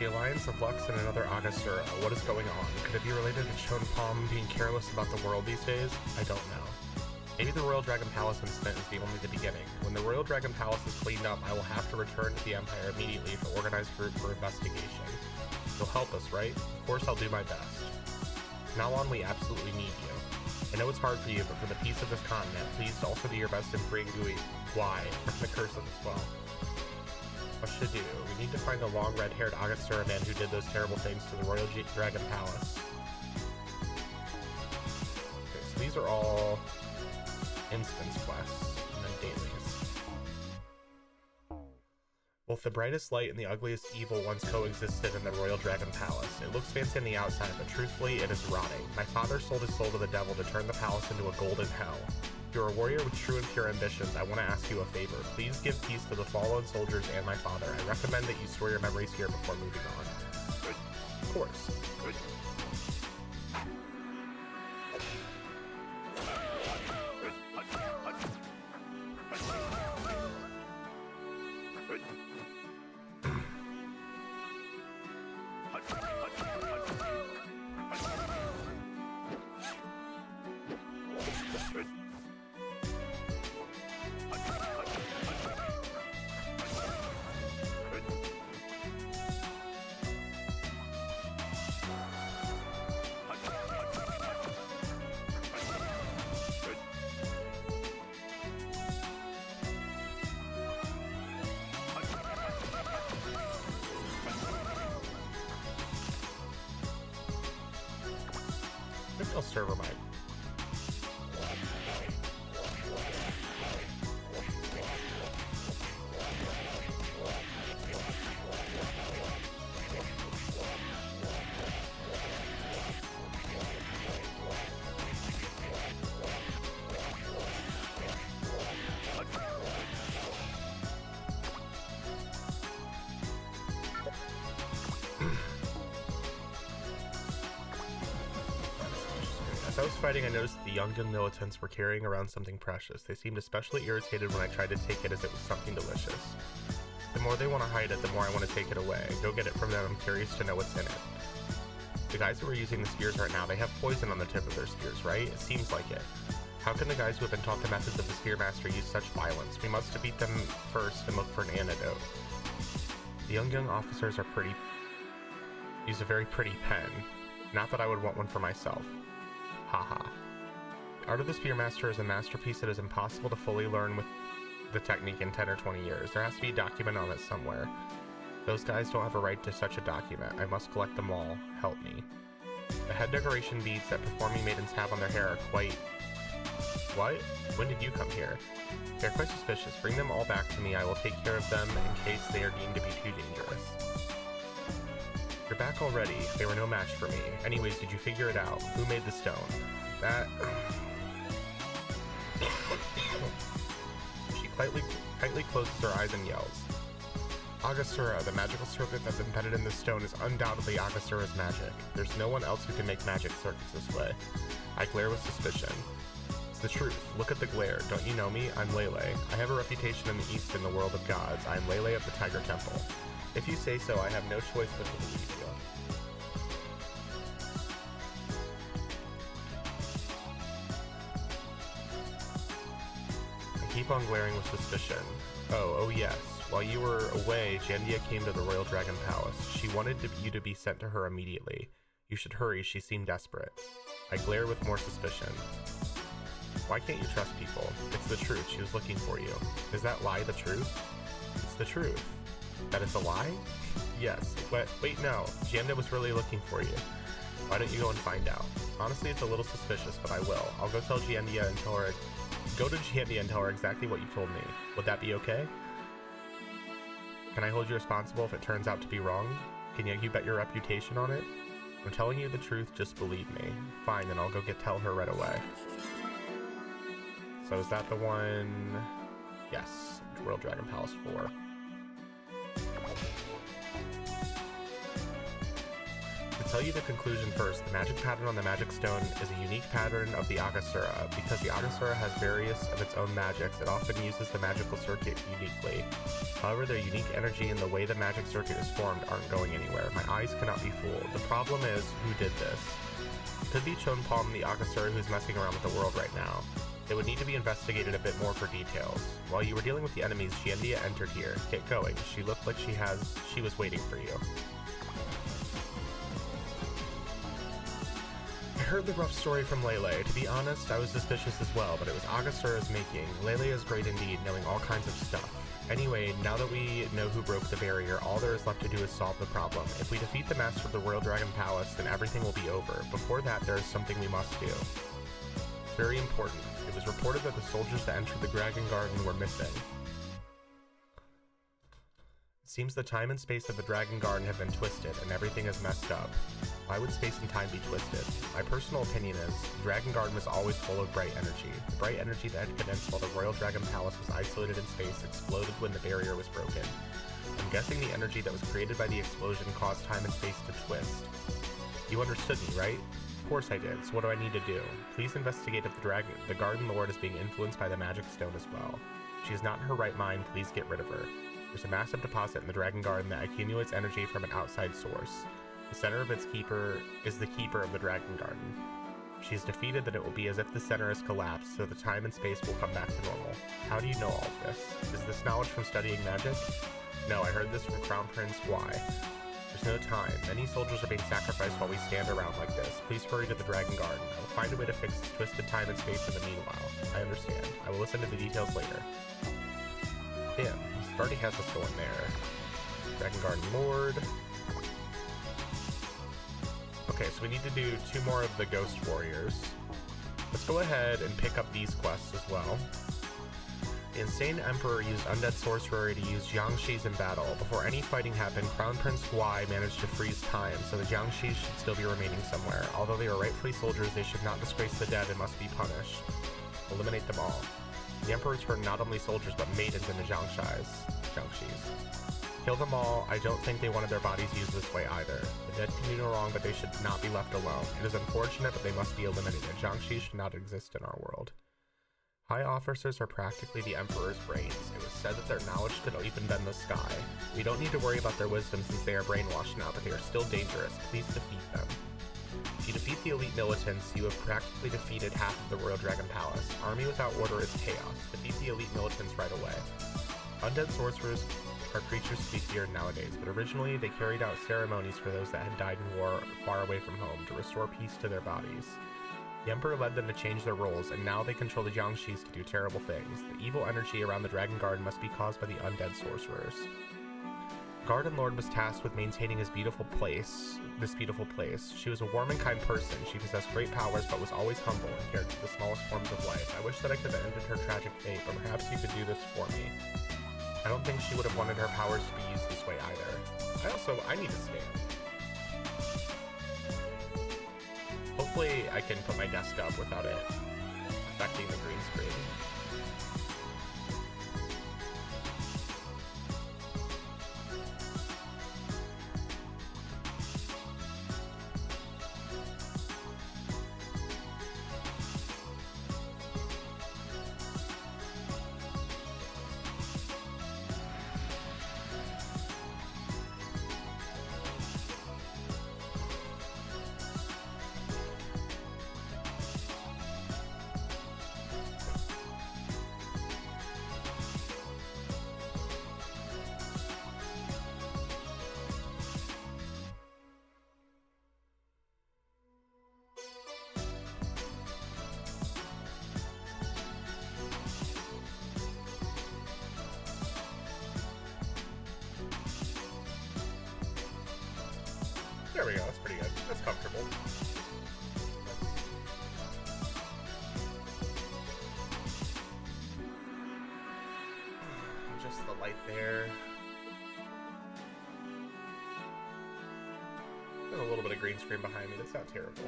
The alliance of Lux and another Agasura. What is going on? Could it be related to Chon Palm being careless about the world these days? I don't know. Maybe the Royal Dragon Palace incident is only the beginning. When the Royal Dragon Palace is cleaned up, I will have to return to the Empire immediately to organize a group for investigation. You'll help us, right? Of course I'll do my best. From now on, we absolutely need you. I know it's hard for you, but for the peace of this continent, please also do your best in freeing Guai from the curse of the swell. What should do? We need to find the long red-haired Agasura man who did those terrible things to the Royal Dragon Palace. Okay, so these are all instance quests and then dailies. Both the brightest light and the ugliest evil once coexisted in the Royal Dragon Palace. It looks fancy on the outside, but truthfully, it is rotting. My father sold his soul to the devil to turn the palace into a golden hell. If you're a warrior with true and pure ambitions, I want to ask you a favor. Please give peace to the fallen soldiers and my father. I recommend that you store your memories here before moving on. Of course. Maybe I'll server mine. As I was fighting, I noticed that the Yungan militants were carrying around something precious. They seemed especially irritated when I tried to take it as it was something delicious. The more they want to hide it, the more I want to take it away. Go get it from them. I'm curious to know what's in it. The guys who are using the spears right now, they have poison on the tip of their spears, right? It seems like it. How can the guys who have been taught the methods of the Spear Master use such violence? We must defeat them first and look for an antidote. The young officers are use a very pretty pen. Not that I would want one for myself. Haha. The art of the Spear Master is a masterpiece that is impossible to fully learn with the technique in 10 or 20 years. There has to be a document on it somewhere. Those guys don't have a right to such a document. I must collect them all. Help me. The head decoration beads that performing maidens have on their hair are quite... What? When did you come here? They're quite suspicious. Bring them all back to me. I will take care of them in case they are deemed to be too dangerous. You're back already. They were no match for me. Anyways, did you figure it out? Who made the stone? That... She tightly closes her eyes and yells. Agasura, the magical circuit that's embedded in this stone is undoubtedly Agasura's magic. There's no one else who can make magic circuits this way. I glare with suspicion. It's the truth. Look at the glare. Don't you know me? I'm Lele. I have a reputation in the East in the world of gods. I'm Lele of the Tiger Temple. If you say so, I have no choice but to believe you. I keep on glaring with suspicion. Oh yes. While you were away, Jandia came to the Royal Dragon Palace. She wanted you to be sent to her immediately. You should hurry, she seemed desperate. I glare with more suspicion. Why can't you trust people? It's the truth, she was looking for you. Is that lie the truth? It's the truth. That it's a lie? Yes. Wait, no. Jandia was really looking for you. Why don't you go and find out? Honestly, it's a little suspicious, but I will. I'll go tell Jandia and tell her... Go to Jandia and tell her exactly what you told me. Would that be okay? Can I hold you responsible if it turns out to be wrong? Can you bet your reputation on it? I'm telling you the truth, just believe me. Fine, then I'll go tell her right away. So is that the one... Yes, Royal Dragon Palace 4. It's tell you the conclusion first. The magic pattern on the magic stone is a unique pattern of the Agasura. Because the Agasura has various of its own magics, it often uses the magical circuit uniquely. However, their unique energy and the way the magic circuit is formed aren't going anywhere. My eyes cannot be fooled. The problem is, who did this? It could be Chonpalm the Agasura who's messing around with the world right now. It would need to be investigated a bit more for details. While you were dealing with the enemies, Giendia entered here. Get going. She looked like she was waiting for you. I heard the rough story from LaTale. To be honest, I was suspicious as well, but it was Agasura's making. LaTale is great indeed, knowing all kinds of stuff. Anyway, now that we know who broke the barrier, all there is left to do is solve the problem. If we defeat the master of the Royal Dragon Palace, then everything will be over. Before that, there is something we must do. Very important. It was reported that the soldiers that entered the Dragon Garden were missing. It seems the time and space of the Dragon Garden have been twisted, and everything is messed up. Why would space and time be twisted? My personal opinion is, the Dragon Garden was always full of bright energy. The bright energy that had condensed while the Royal Dragon Palace was isolated in space exploded when the barrier was broken. I'm guessing the energy that was created by the explosion caused time and space to twist. You understood me, right? Of course I did, so what do I need to do? Please investigate if the Garden Lord is being influenced by the magic stone as well. If she is not in her right mind, please get rid of her. There's a massive deposit in the Dragon Garden that accumulates energy from an outside source. The center of its keeper is the keeper of the Dragon Garden. If she is defeated, then it will be as if the center has collapsed, so the time and space will come back to normal. How do you know all of this? Is this knowledge from studying magic? No, I heard this from Crown Prince Why. There's no time. Many soldiers are being sacrificed while we stand around like this. Please hurry to the Dragon Garden. I will find a way to fix this twisted time and space in the meanwhile. I understand. I will listen to the details later. Damn, he already has us going there. Dragon Garden Lord. Okay, so we need to do 2 more of the Ghost Warriors. Let's go ahead and pick up these quests as well. The Insane Emperor used Undead Sorcerer to use Jiangxis in battle. Before any fighting happened, Crown Prince Guai managed to freeze time, so the Jiangxis should still be remaining somewhere. Although they are rightfully soldiers, they should not disgrace the dead and must be punished. Eliminate them all. The Emperor turned not only soldiers, but maidens into Jiangxis. Kill them all. I don't think they wanted their bodies used this way either. The dead can do no wrong, but they should not be left alone. It is unfortunate, but they must be eliminated. Jiangxis should not exist in our world. High officers are practically the Emperor's brains. It was said that their knowledge could even bend the sky. We don't need to worry about their wisdom since they are brainwashed now, but they are still dangerous. Please defeat them. If you defeat the elite militants, you have practically defeated half of the Royal Dragon Palace. Army without order is chaos. Defeat the elite militants right away. Undead sorcerers are creatures to be feared nowadays, but originally they carried out ceremonies for those that had died in war far away from home to restore peace to their bodies. The Emperor led them to change their roles, and now they control the Jiangxis to do terrible things. The evil energy around the Dragon Garden must be caused by the undead sorcerers. Garden Lord was tasked with maintaining this beautiful place. She was a warm and kind person. She possessed great powers, but was always humble and cared for the smallest forms of life. I wish that I could have ended her tragic fate, but perhaps you could do this for me. I don't think she would have wanted her powers to be used this way either. I need to stand. Hopefully I can put my desk up without it affecting the green screen. There we go, that's pretty good. That's comfortable. Just the light there. There's a little bit of green screen behind me, that's not terrible.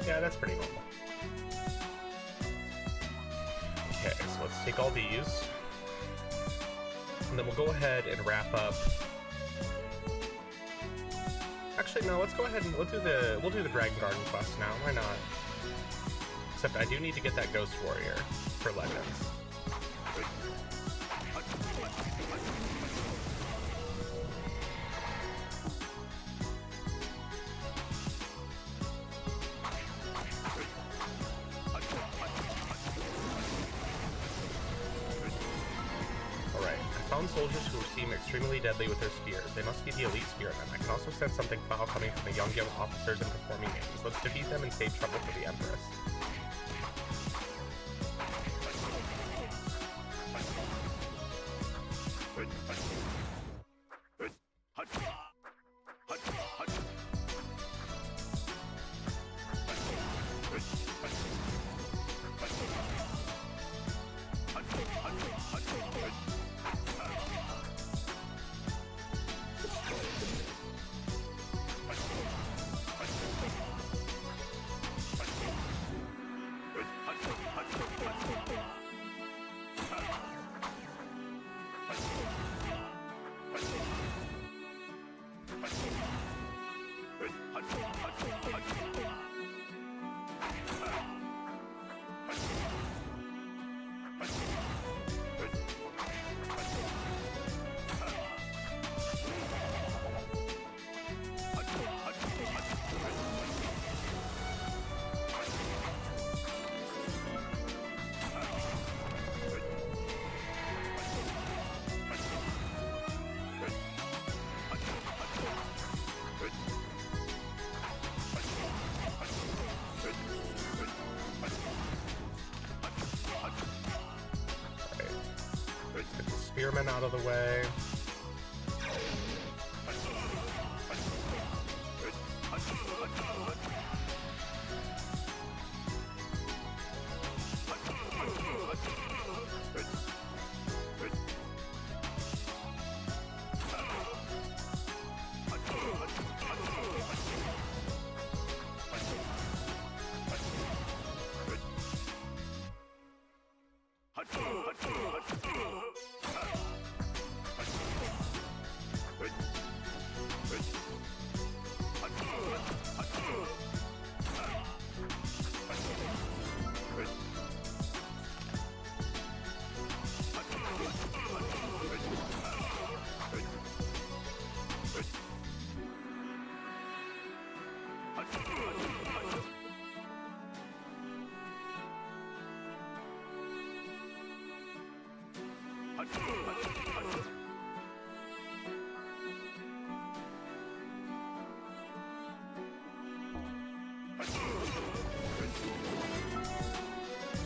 Yeah, that's pretty normal. Okay, so let's take all these. And then we'll go ahead and wrap up. Actually, no, let's go ahead and we'll do the Dragon Garden quest now. Why not? Except I do need to get that Ghost Warrior for Legends. Soldiers who seem extremely deadly with their spears. They must be the elite spearmen. I can also sense something foul coming from the young officers and performing games. Let's defeat them and save trouble for the Empress. Spearmen out of the way.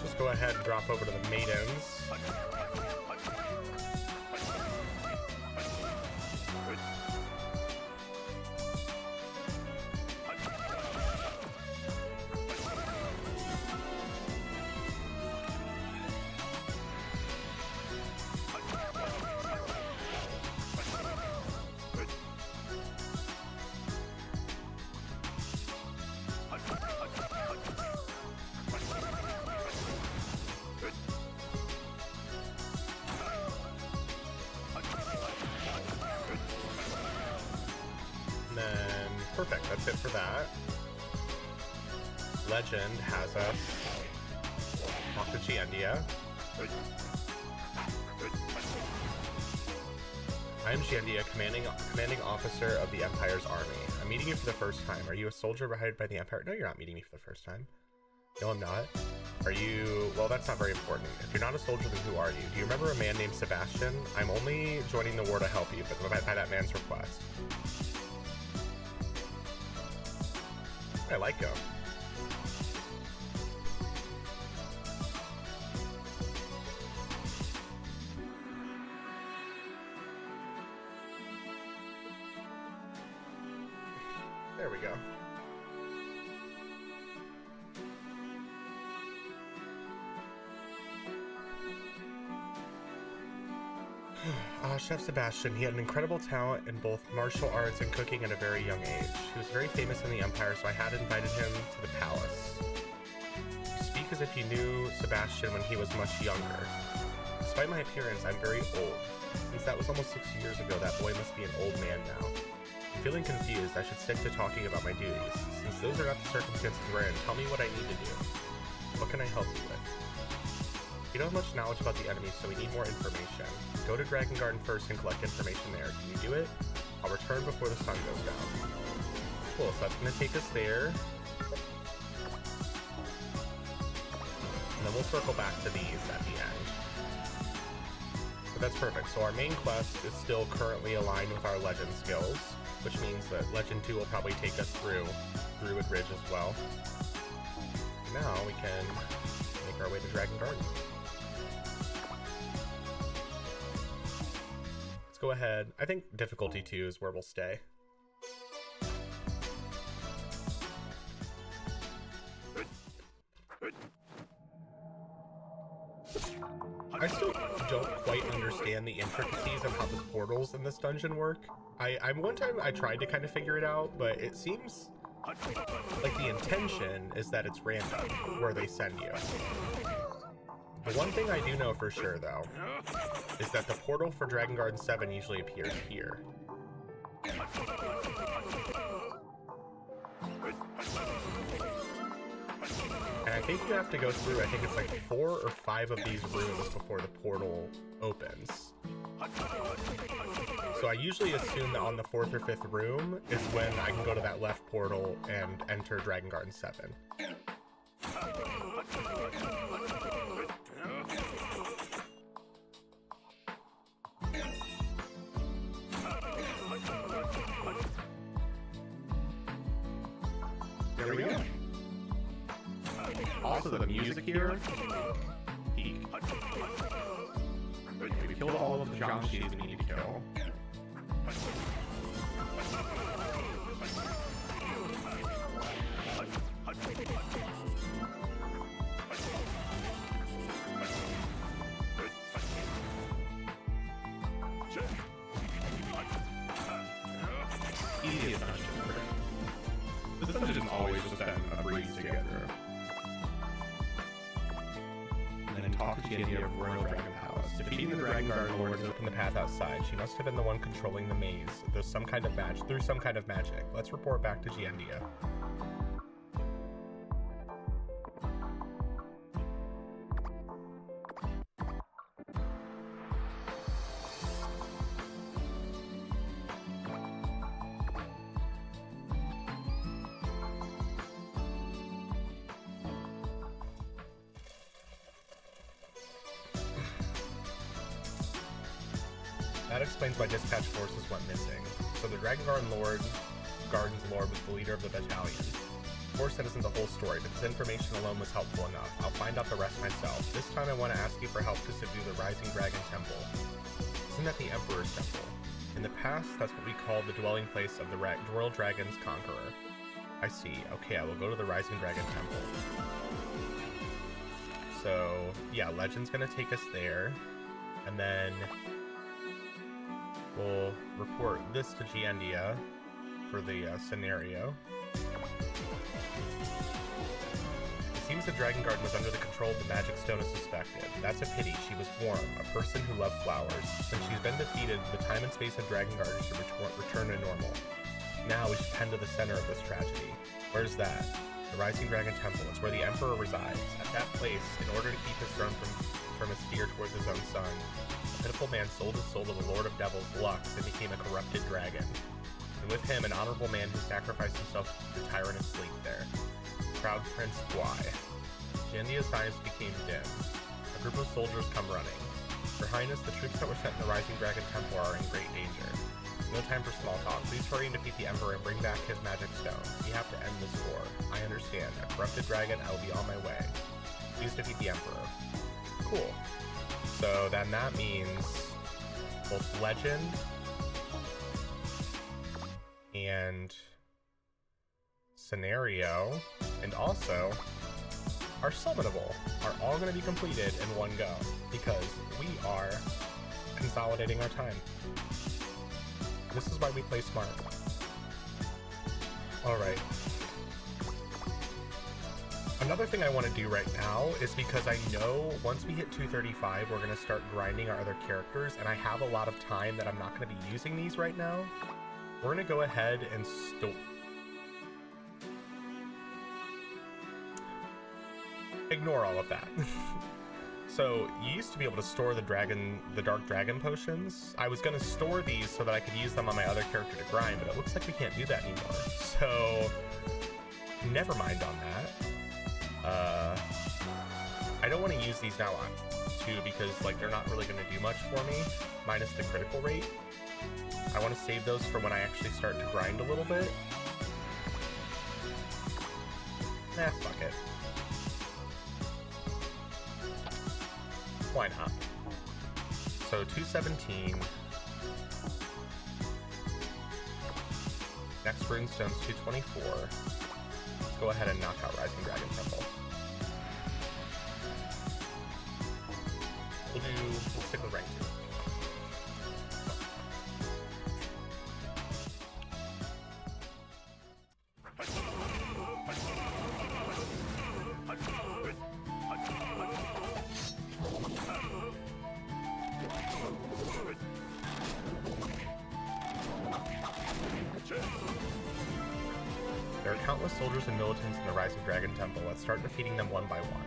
Just go ahead and drop over to the maidens. Perfect, that's it for that. Legend has us talk to Giandia. I am Giandia, commanding officer of the Empire's army. I'm meeting you for the first time. Are you a soldier hired by the Empire? No, you're not meeting me for the first time. No, I'm not. Are you... Well, that's not very important. If you're not a soldier, then who are you? Do you remember a man named Sebastian? I'm only joining the war to help you, but by that man's request. I like him. There we go. Chef Sebastian, he had an incredible talent in both martial arts and cooking at a very young age. He was very famous in the Empire, so I had invited him to the palace. You speak as if you knew Sebastian when he was much younger. Despite my appearance, I'm very old. Since that was almost 6 years ago, that boy must be an old man now. I'm feeling confused. I should stick to talking about my duties. Since those are not the circumstances we're in, tell me what I need to do. What can I help you with? You don't have much knowledge about the enemy, so we need more information. Go to Dragon Garden first and collect information there. Can you do it? I'll return before the sun goes down. Cool, so that's going to take us there. And then we'll circle back to these at the end. But that's perfect. So our main quest is still currently aligned with our legend skills, which means that Legend 2 will probably take us through Druid Ridge as well. Now we can make our way to Dragon Garden. Go ahead. I think difficulty 2 is where we'll stay. I still don't quite understand the intricacies of how the portals in this dungeon work. One time I tried to kind of figure it out, but it seems like the intention is that it's random where they send you. The one thing I do know for sure, though, is that the portal for Dragon Garden 7 usually appears here. And I think you have to go through, I think it's like 4 or 5 of these rooms before the portal opens. So I usually assume that on the 4th or 5th room is when I can go to that left portal and enter Dragon Garden 7. There we go. Also, the music here, peak. We killed all of the Jamshis we need to kill. Easiest dungeon. This dungeon's always just been a breeze to get through. And then talk to Giandia of Royal Dragon Palace. Defeating the Dragon Guard Lords opened the path outside. She must have been the one controlling the maze. Through some kind of magic. Let's report back to Giandia. That explains why dispatch forces went missing. So the Dragon Garden's Lord was the leader of the battalion. Of course, that isn't the whole story, but this information alone was helpful enough. I'll find out the rest myself. This time I want to ask you for help to subdue the Rising Dragon Temple. Isn't that the Emperor's Temple? In the past, that's what we called the dwelling place of the Royal Dragon's Conqueror. I see. Okay, I will go to the Rising Dragon Temple. So, yeah, Legend's gonna take us there. And then we'll report this to Giandia for the scenario. It seems the Dragon Garden was under the control of the Magic Stone as suspected. That's a pity. She was warm, a person who loved flowers. Since she's been defeated, the time and space of Dragon Garden should return to normal. Now we should tend to the center of this tragedy. Where's that? The Rising Dragon Temple. It's where the Emperor resides. At that place, in order to keep his throne from his fear towards his own son, a pitiful man sold his soul to the Lord of Devils, Lux, and became a corrupted dragon. And with him, an honorable man who sacrificed himself to the tyrant asleep there. Proud Prince Guai. Giandia's eyes became dim. A group of soldiers come running. Your Highness, the troops that were sent in the Rising Dragon Temple are in great danger. No time for small talk. Please hurry and defeat the Emperor and bring back his magic stone. We have to end this war. I understand. A corrupted dragon, I will be on my way. Please defeat the Emperor. Cool. So then that means both Legend and Scenario, and also our Summonable are all going to be completed in one go, because we are consolidating our time. This is why we play smart. Alright. Another thing I want to do right now is because I know once we hit 235, we're going to start grinding our other characters, and I have a lot of time that I'm not going to be using these right now. We're going to go ahead and store... Ignore all of that. So, you used to be able to store the Dark Dragon potions. I was going to store these so that I could use them on my other character to grind, but it looks like we can't do that anymore. So, never mind on that. I don't want to use these now too because like they're not really going to do much for me, minus the critical rate. I want to save those for when I actually start to grind a little bit. Fuck it. Why not? So 217. Next runestone's 224. Let's go ahead and knock out Rising Dragon Temple. We'll stick with rank 2. There are countless soldiers and militants in the Rising Dragon Temple. Let's start defeating them one by one.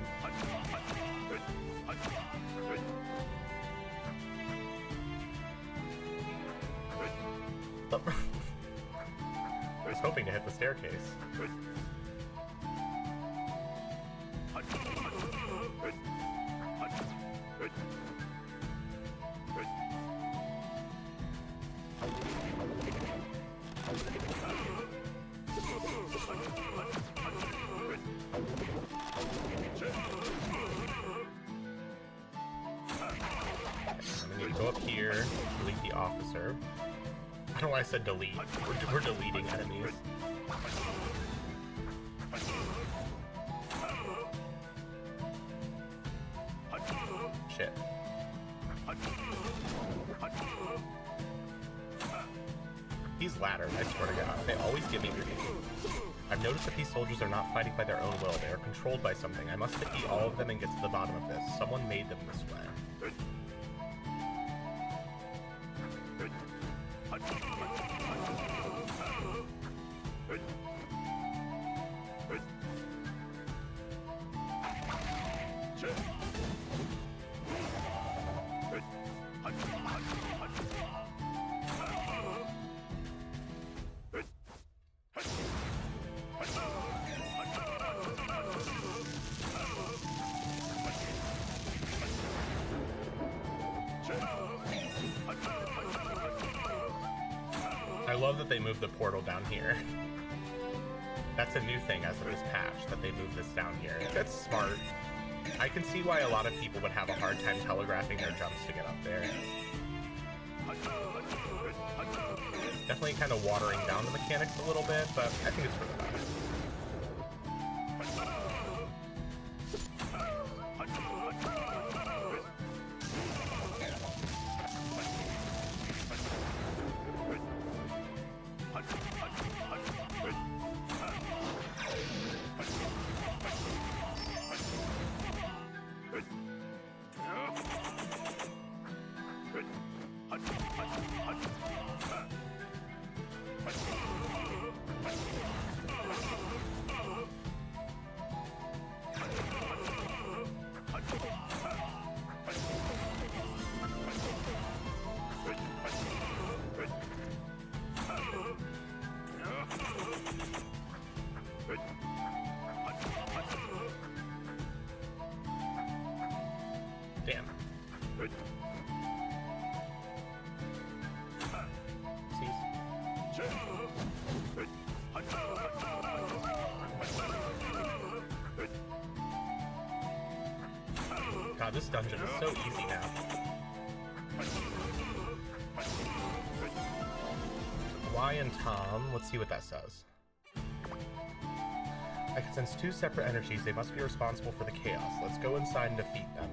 I was hoping to hit the staircase. I'm going to go up here, delete the officer. I don't know why I said delete. We're deleting enemies. Shit. These ladders, I swear to God, they always give me grief. I've noticed that these soldiers are not fighting by their own will. They are controlled by something. I must defeat all of them and get to the bottom of this. Someone made them this way. I love that they moved the portal down here. That's a new thing as of this patch, that they moved this down here. That's smart. I can see why a lot of people would have a hard time telegraphing their jumps to get up there. Definitely kind of watering down the mechanics a little bit, but I think it's for the best. Damn. God, this dungeon is so easy now. Y and Tom, let's see what that says. I can sense two separate energies. They must be responsible for the chaos. Let's go inside and defeat them.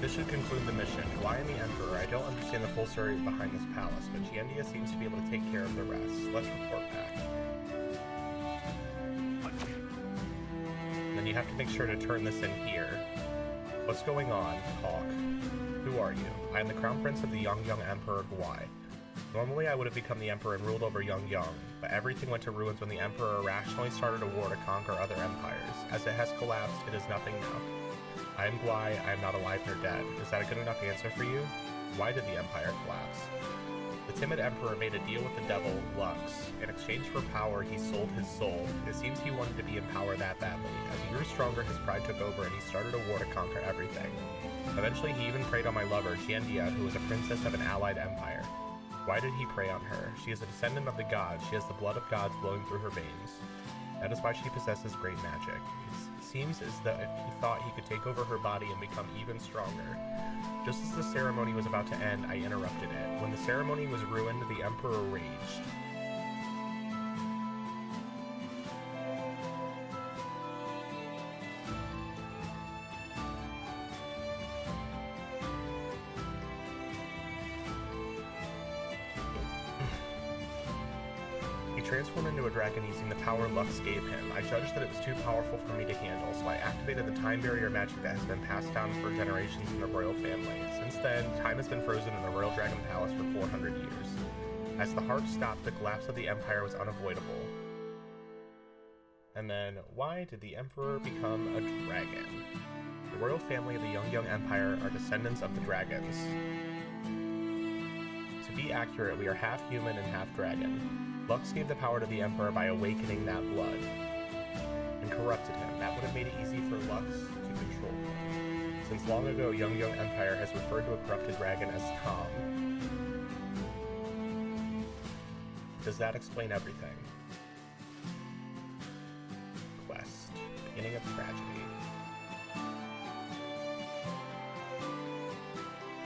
This should conclude the mission. Why am the Emperor? I don't understand the full story behind this palace, but Giandia seems to be able to take care of the rest. Let's report back. And then you have to make sure to turn this in here. What's going on? Talk. Who are you? I am the Crown Prince of the Young Emperor Guai. Normally I would have become the Emperor and ruled over Young, but everything went to ruins when the Emperor irrationally started a war to conquer other empires. As it has collapsed, it is nothing now. I am Guai, I am not alive nor dead. Is that a good enough answer for you? Why did the Empire collapse? The timid Emperor made a deal with the devil, Lux. In exchange for power, he sold his soul. It seems he wanted to be in power that badly. As he grew stronger, his pride took over and he started a war to conquer everything. Eventually, he even preyed on my lover, Giandia, who was a princess of an allied empire. Why did he prey on her? She is a descendant of the gods. She has the blood of gods flowing through her veins. That is why she possesses great magic. It seems as though he thought he could take over her body and become even stronger. Just as the ceremony was about to end, I interrupted it. When the ceremony was ruined, the Emperor raged. Transformed into a dragon using the power Lux gave him. I judged that it was too powerful for me to handle, so I activated the time barrier magic that has been passed down for generations in the royal family. Since then, time has been frozen in the Royal Dragon Palace for 400 years. As the heart stopped, the collapse of the Empire was unavoidable. And then, why did the Emperor become a dragon? The royal family of the Young Empire are descendants of the dragons. To be accurate, we are half human and half dragon. Lux gave the power to the Emperor by awakening that blood, and corrupted him. That would have made it easy for Lux to control him. Since long ago, Young Empire has referred to a corrupted dragon as Tom. Does that explain everything? Quest. Beginning of tragedy.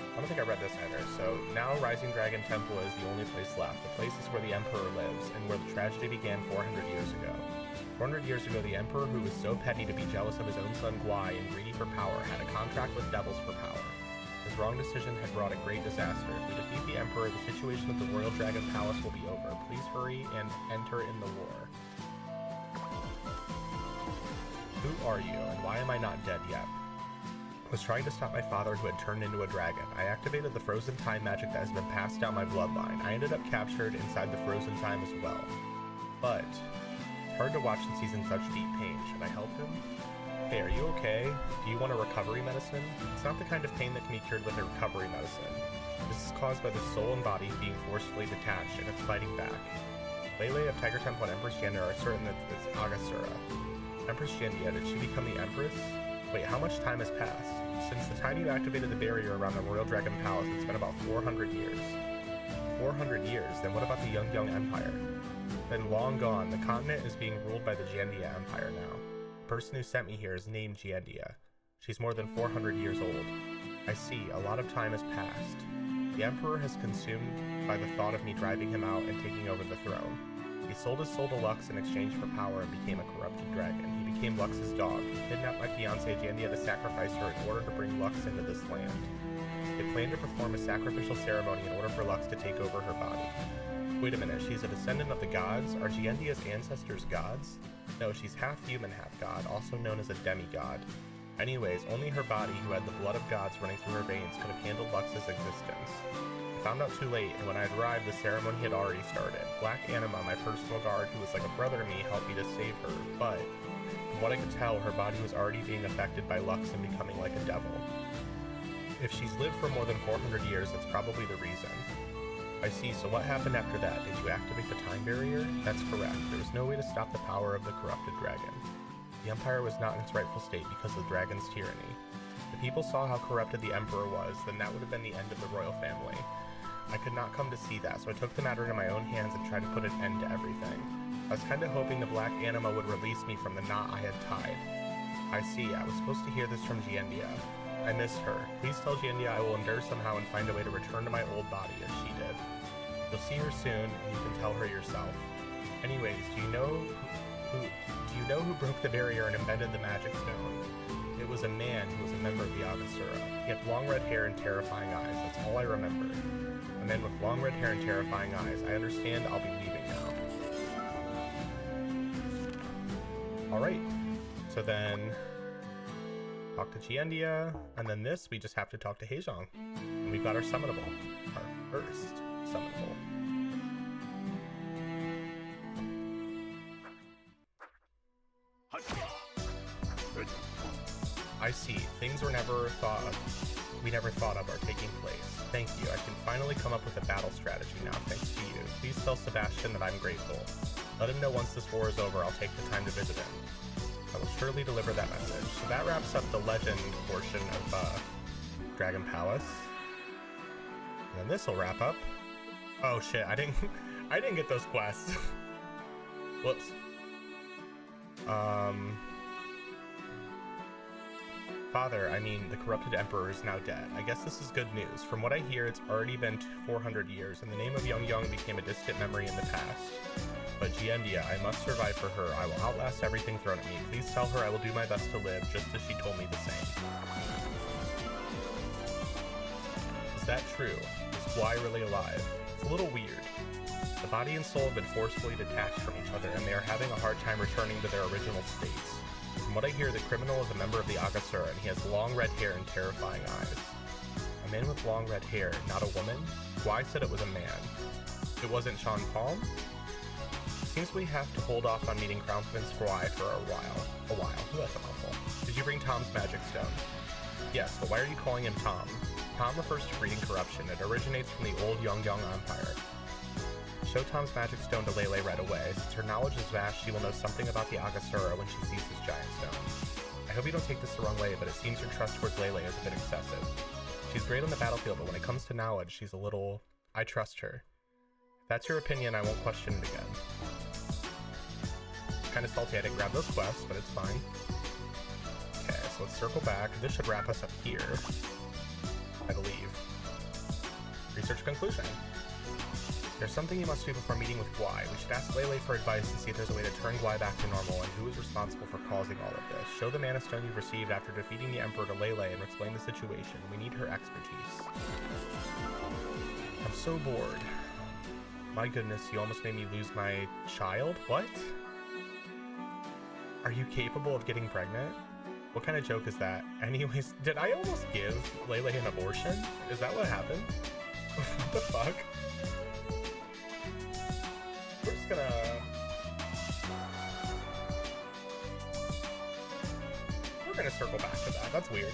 I don't think I read this either. So now Rising Dragon Temple is the only place left. The place is where the Emperor lives, and where the tragedy began 400 years ago. 400 years ago, the Emperor, who was so petty to be jealous of his own son Guai and greedy for power, had a contract with devils for power. His wrong decision had brought a great disaster. If we defeat the Emperor, the situation at the Royal Dragon Palace will be over. Please hurry and enter in the war. Who are you, and why am I not dead yet? I was trying to stop my father who had turned into a dragon. I activated the frozen time magic that has been passed down my bloodline. I ended up captured inside the frozen time as well. But it's hard to watch since he's in such deep pain. Should I help him? Hey, are you okay? Do you want a recovery medicine? It's not the kind of pain that can be cured with a recovery medicine. This is caused by the soul and body being forcefully detached, and it's fighting back. Lele of Tiger Temple and Empress Giandia are certain that it's Agasura. Empress Giandia, did she become the Empress? Wait, how much time has passed? Since the time you activated the barrier around the Royal Dragon Palace, it's been about 400 years. 400 years? Then what about the Young Empire? Been long gone. The continent is being ruled by the Giandia Empire now. The person who sent me here is named Giandia. She's more than 400 years old. I see, a lot of time has passed. The Emperor has consumed by the thought of me driving him out and taking over the throne. He sold his soul to Lux in exchange for power and became a corrupted dragon. He became Lux's dog. He kidnapped my fiancée Giandia to sacrifice her in order to bring Lux into this land. They planned to perform a sacrificial ceremony in order for Lux to take over her body. Wait a minute, she's a descendant of the gods? Are Giandia's ancestors gods? No, she's half human, half god, also known as a demigod. Anyways, only her body, who had the blood of gods running through her veins, could have handled Lux's existence. I found out too late, and when I arrived, the ceremony had already started. Black Anima, my personal guard, who was like a brother to me, helped me to save her, but from what I could tell, her body was already being affected by Lux and becoming like a devil. If she's lived for more than 400 years, that's probably the reason. I see, so what happened after that? Did you activate the time barrier? That's correct. There was no way to stop the power of the corrupted dragon. The Empire was not in its rightful state because of the dragon's tyranny. If people saw how corrupted the Emperor was, then that would have been the end of the royal family. I could not come to see that, so I took the matter into my own hands and tried to put an end to everything. I was kinda hoping the Black Anima would release me from the knot I had tied. I see, I was supposed to hear this from Giandia. I miss her. Please tell Giandia I will endure somehow and find a way to return to my old body as she did. You'll see her soon, and you can tell her yourself. Anyways, do you know who broke the barrier and embedded the magic stone? It was a man who was a member of the Agasura. He had long red hair and terrifying eyes. That's all I remember. A man with long red hair and terrifying eyes. I understand. I'll be leaving now. Alright. So then... talk to Giendia. And then this, we just have to talk to Heijong. And we've got our Summonable. Our first Summonable. I see. Things were never thought of. We never thought of are taking place. Thank you. I can finally come up with a battle strategy now, thanks to you. Please tell Sebastian that I'm grateful. Let him know once this war is over, I'll take the time to visit him. I will surely deliver that message. So that wraps up the legend portion of Dragon Palace. And then this will wrap up. Oh shit! I didn't get those quests. Whoops. Father, I mean, the corrupted emperor is now dead. I guess this is good news. From what I hear, it's already been 400 years, and the name of Young became a distant memory in the past. But Giendia, I must survive for her. I will outlast everything thrown at me. Please tell her I will do my best to live, just as she told me the same. Is that true? Is Guai really alive? It's a little weird. The body and soul have been forcefully detached from each other, and they are having a hard time returning to their original states. From what I hear, the criminal is a member of the Agasura, and he has long red hair and terrifying eyes. A man with long red hair, not a woman? Guai said it was a man. It wasn't Sean Palm? Seems we have to hold off on meeting Crown Prince Guai for a while. Ooh, that's a mouthful. Did you bring Tom's magic stone? Yes, but why are you calling him Tom? Tom refers to breeding corruption. It originates from the old Young Empire. Show Tom's magic stone to Lele right away. Since her knowledge is vast, she will know something about the Agasura when she sees his giant stone. I hope you don't take this the wrong way, but it seems your trust towards Lele is a bit excessive. She's great on the battlefield, but when it comes to knowledge, she's a little... I trust her. If that's your opinion, I won't question it again. Kind of salty I didn't grab those quests, but it's fine. Okay, so let's circle back. This should wrap us up here, I believe. Research conclusion. There's something you must do before meeting with Guai. We should ask Lele for advice and see if there's a way to turn Guai back to normal and who is responsible for causing all of this. Show the Mana Stone you've received after defeating the Emperor to Lele and explain the situation. We need her expertise. I'm so bored. My goodness, you almost made me lose my child? What? Are you capable of getting pregnant? What kind of joke is that? Anyways, did I almost give Lele an abortion? Is that what happened? What the fuck? We're just gonna... We're gonna circle back to that. That's weird.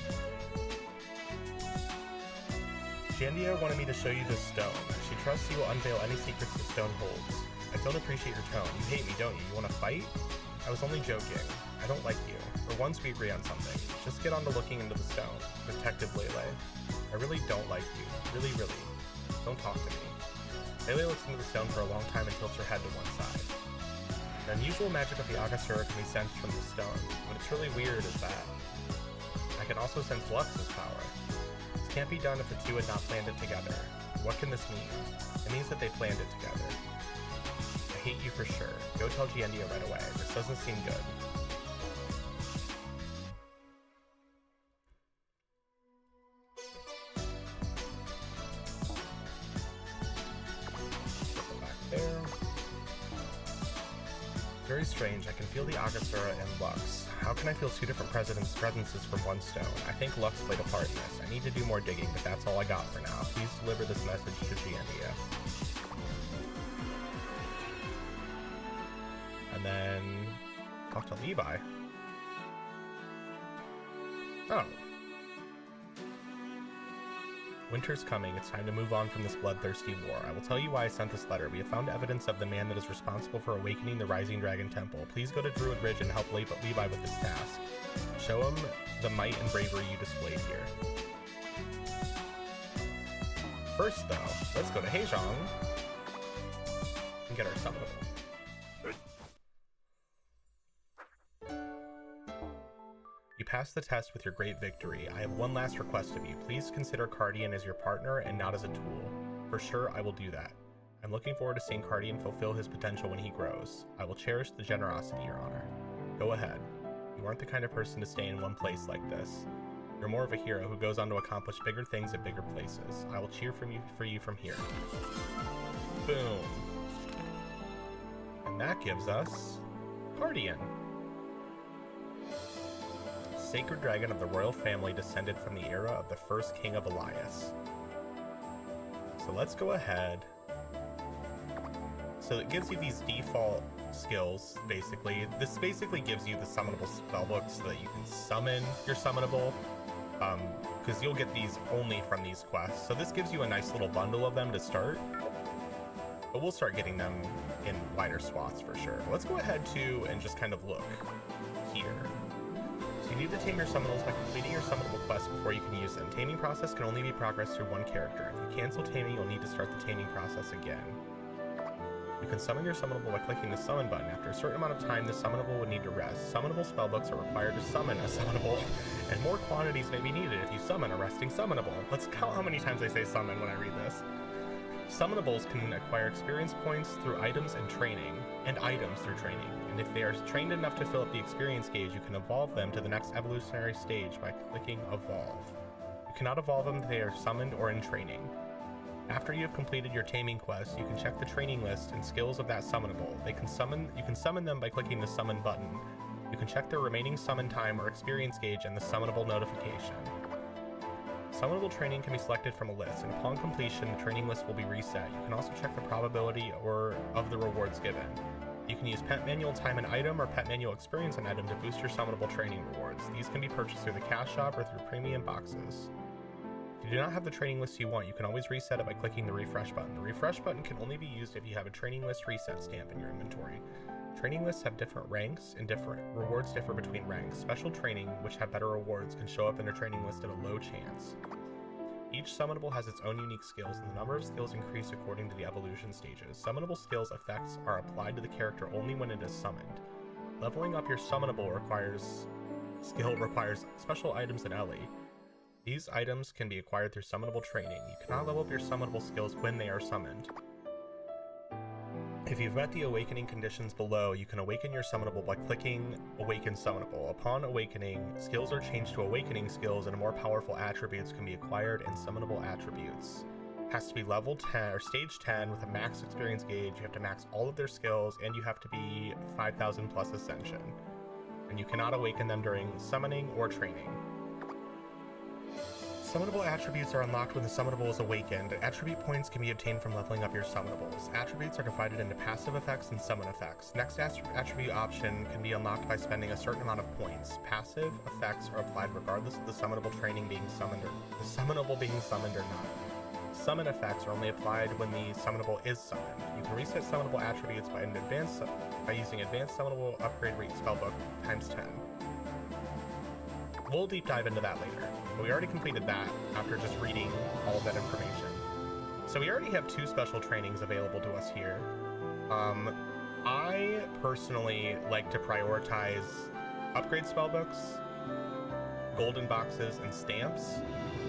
Giendia wanted me to show you this stone. She trusts you will unveil any secrets the stone holds. I don't appreciate your tone. You hate me, don't you? You want to fight? I was only joking. I don't like you. For once we agree on something. Just get on to looking into the stone. Detective Lele. I really don't like you. Really, really. Don't talk to me. Lele looks into the stone for a long time and tilts her head to one side. The unusual magic of the Agasura can be sensed from the stone. What's really weird is that I can also sense Lux's power. This can't be done if the two had not planned it together. What can this mean? It means that they planned it together. I hate you for sure. Go tell Giendia right away. This doesn't seem good. Very strange. I can feel the Agasura and Lux. How can I feel two different presences from one stone? I think Lux played a part in this. I need to do more digging, but that's all I got for now. Please deliver this message to Giendia. And then talk to Levi. Oh. Winter's coming. It's time to move on from this bloodthirsty war. I will tell you why I sent this letter. We have found evidence of the man that is responsible for awakening the Rising Dragon Temple. Please go to Druid Ridge and help Levi with this task. Show him the might and bravery you displayed here. First, though, let's go to Heijong and get our Summonable. You passed the test with your great victory. I have one last request of you. Please consider Cardian as your partner and not as a tool. For sure, I will do that. I'm looking forward to seeing Cardian fulfill his potential when he grows. I will cherish the generosity, Your Honor. Go ahead. You aren't the kind of person to stay in one place like this. You're more of a hero who goes on to accomplish bigger things at bigger places. I will cheer for you from here. Boom. And that gives us Guardian. Sacred dragon of the royal family descended from the era of the first king of Elias. So let's go ahead. So it gives you these default skills, basically. This basically gives you the summonable spellbook so that you can summon your summonable, because you'll get these only from these quests. So this gives you a nice little bundle of them to start, but we'll start getting them in wider swaths for sure. Let's go ahead too and just kind of look here. So you need to tame your summonals by completing your summonable quest before you can use them. Taming process can only be progressed through one character. If you cancel taming, you'll need to start the taming process again. You can summon your summonable by clicking the summon button. After a certain amount of time, the summonable would need to rest. Summonable spellbooks are required to summon a summonable, and more quantities may be needed if you summon a resting summonable. Let's count how many times I say summon when I read this. Summonables can acquire experience points through items and training, and items through training. And if they are trained enough to fill up the experience gauge, you can evolve them to the next evolutionary stage by clicking Evolve. You cannot evolve them if they are summoned or in training. After you have completed your taming quest, you can check the training list and skills of that summonable. You can summon them by clicking the summon button. You can check their remaining summon time or experience gauge and the summonable notification. Summonable training can be selected from a list, and upon completion, the training list will be reset. You can also check the probability of the rewards given. You can use Pet Manual Time and Item or Pet Manual Experience and Item to boost your summonable training rewards. These can be purchased through the cash shop or through premium boxes. If you do not have the training list you want, you can always reset it by clicking the refresh button. The refresh button can only be used if you have a training list reset stamp in your inventory. Training lists have different ranks, and different rewards differ between ranks. Special training, which have better rewards, can show up in a training list at a low chance. Each summonable has its own unique skills, and the number of skills increase according to the evolution stages. Summonable skills effects are applied to the character only when it is summoned. Leveling up your summonable requires special items and Ellie. These items can be acquired through summonable training. You cannot level up your summonable skills when they are summoned. If you've met the awakening conditions below, you can awaken your summonable by clicking Awaken Summonable. Upon awakening, skills are changed to awakening skills, and more powerful attributes can be acquired in summonable attributes. It has to be level 10 or stage 10 with a max experience gauge. You have to max all of their skills, and you have to be 5,000 plus ascension. And you cannot awaken them during summoning or training. Summonable attributes are unlocked when the summonable is awakened. Attribute points can be obtained from leveling up your summonables. Attributes are divided into passive effects and summon effects. Next attribute option can be unlocked by spending a certain amount of points. Passive effects are applied regardless of the summonable being summoned or not. Summon effects are only applied when the summonable is summoned. You can reset summonable attributes by using advanced summonable upgrade rate spellbook times 10. We'll deep dive into that later, but we already completed that after just reading all of that information. So we already have 2 special trainings available to us here. I personally like to prioritize upgrade spellbooks, golden boxes, and stamps.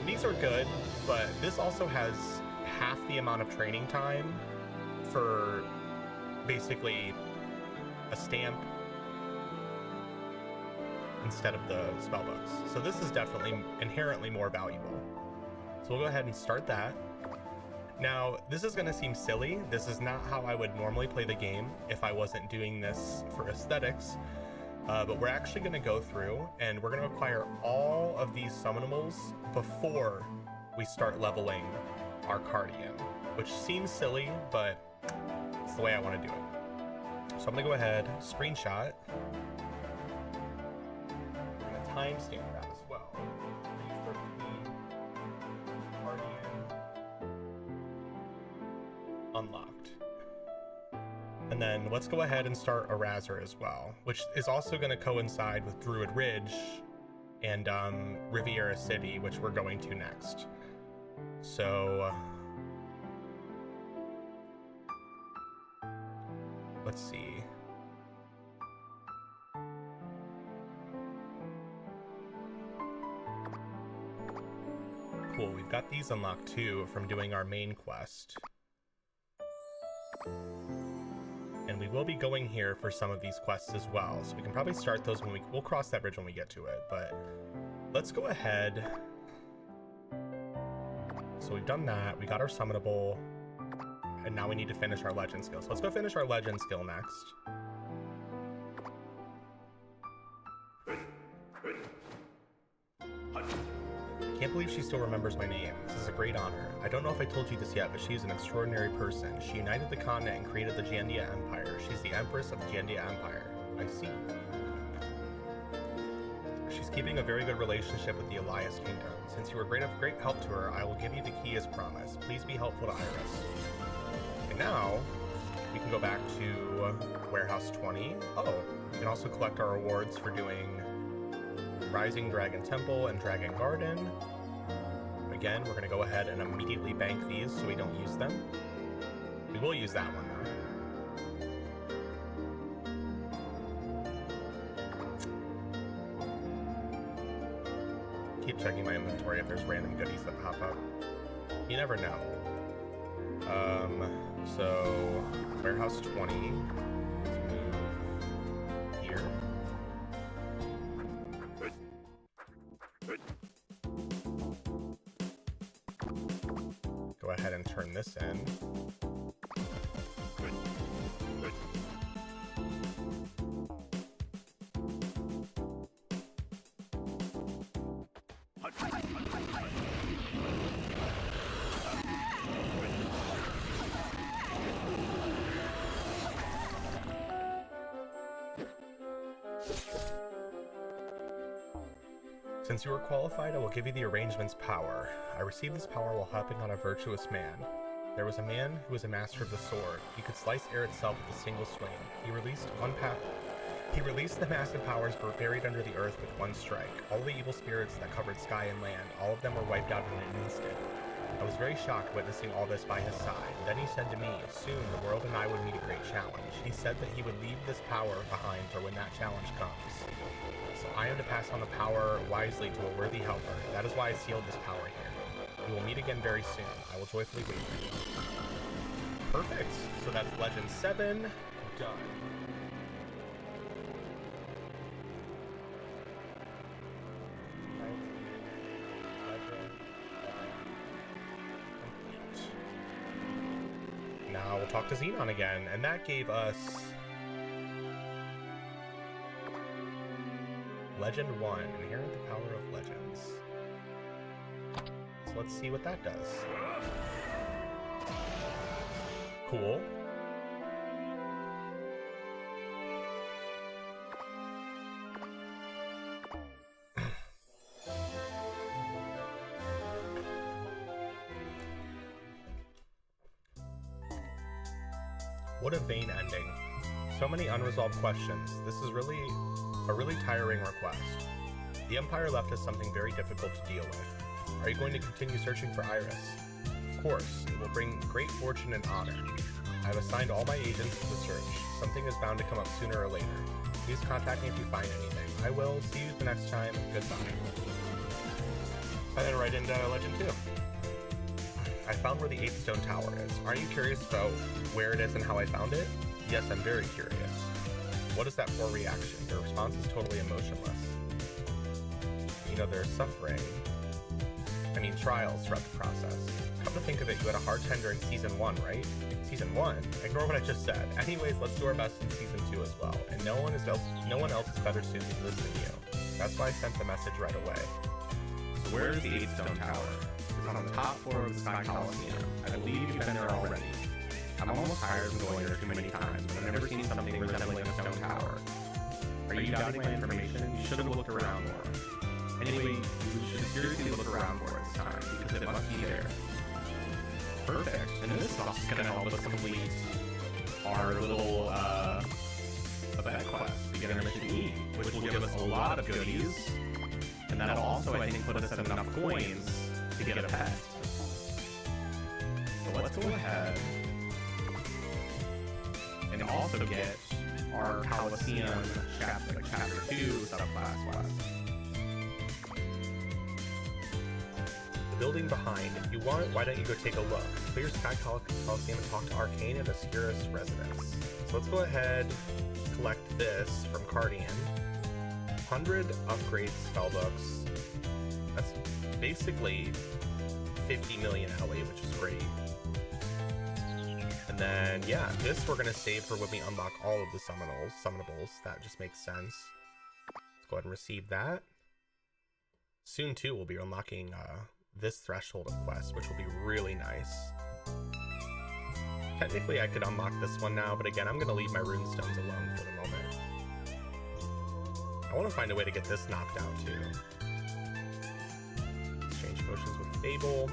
These are good, but this also has half the amount of training time for basically a stamp instead of the spellbooks. So this is definitely inherently more valuable. So we'll go ahead and start that. Now, this is going to seem silly. This is not how I would normally play the game if I wasn't doing this for aesthetics. But we're actually going to go through and we're going to acquire all of these summonables before we start leveling our Guardian, which seems silly, but it's the way I want to do it. So I'm going to go ahead, screenshot. Timestamp that as well. Unlocked. And then let's go ahead and start Eraser as well, which is also going to coincide with Druid Ridge and Riviera City, which we're going to next. So let's see. Cool, we've got these unlocked too from doing our main quest. And we will be going here for some of these quests as well, so we can probably start those when we'll cross that bridge when we get to it, but let's go ahead. So we've done that, we got our Summonable, and now we need to finish our Legend skill. So let's go finish our Legend skill next. Can't believe she still remembers my name. This is a great honor. I don't know if I told you this yet, but she is an extraordinary person. She united the continent and created the Jandia Empire. She's the Empress of the Jandia Empire. I see. She's keeping a very good relationship with the Elias Kingdom. Since you were of great help to her, I will give you the key as promised. Please be helpful to Iris. And now, we can go back to Warehouse 20. Oh, we can also collect our rewards for doing Rising Dragon Temple and Dragon Garden. Again, we're going to go ahead and immediately bank these so we don't use them. We will use that one though. Keep checking my inventory if there's random goodies that pop up. You never know. So Warehouse 20. Let's move here. Go ahead and turn this in. Since you were qualified, I will give you the arrangement's power. I received this power while helping on a virtuous man. There was a man who was a master of the sword. He could slice air itself with a single swing. He released the massive powers buried under the earth with one strike. All the evil spirits that covered sky and land, all of them were wiped out in an instant. I was very shocked witnessing all this by his side. Then he said to me, soon the world and I would meet a great challenge. He said that he would leave this power behind for when that challenge comes. So I am to pass on the power wisely to a worthy helper. That is why I sealed this power here. We will meet again very soon. I will joyfully wait for you. Perfect. So that's Legend 7. Done. Now we'll talk to Xenon again, and that gave us Legend 1, Inherit the Power of Legends. So let's see what that does. Cool. What a vain ending. So many unresolved questions. This is really tiring request. The Empire left us something very difficult to deal with. Are you going to continue searching for Iris? Of course, it will bring great fortune and honor. I have assigned all my agents to the search. Something is bound to come up sooner or later. Please contact me if you find anything. I will. See you the next time. Goodbye. And then right into Legend 2. I found where the 8th stone tower is. Aren't you curious about where it is and how I found it? Yes, I'm very curious. What is that for reaction? Your response is totally emotionless. You know, there's suffering. Trials throughout the process. Come to think of it, you had a hard time during Season 1, right? Season 1? Ignore what I just said. Anyways, let's do our best in Season 2 as well. And no one else is better suited to this than you. That's why I sent the message right away. So where is the 8th stone tower? It's on the top floor of the Sky Coliseum. I believe you've been there already. I'm almost tired from going there too many times, but I've never seen something resembling a stone tower. Are you doubting my information? You should have looked around more. Anyway, you should seriously look around for it this time, because it must be there. Perfect. And this is also going to help us complete our little event quest, Beginner Mission E, which will give us a lot of goodies, and that'll also, I think, put us at enough coins to get a pet. So let's go ahead and also get our Coliseum Chapter 2 subclass quest. The building behind. If you want, why don't you go take a look? Clear Sky Coliseum and talk to Arcane and Obscurus residents. So let's go ahead, collect this from Cardian. 100 upgrade spellbooks. That's basically 50 million LA, which is great. And then, yeah, this we're going to save for when we unlock all of the Summonables. That just makes sense. Let's go ahead and receive that. Soon, too, we'll be unlocking this threshold of quest, which will be really nice. Technically, I could unlock this one now, but again, I'm going to leave my runestones alone for the moment. I want to find a way to get this knocked out, too. Exchange potions with Fable.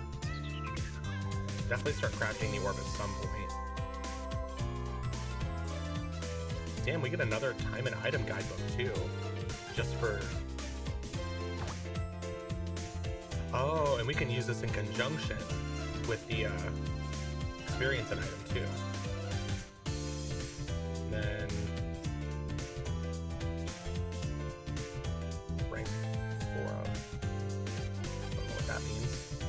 Definitely start crafting the orb at some point. Damn, we get another time and item guidebook, too. Just for... Oh, and we can use this in conjunction with the experience and item too. And then rank 4 of. Don't know what that means.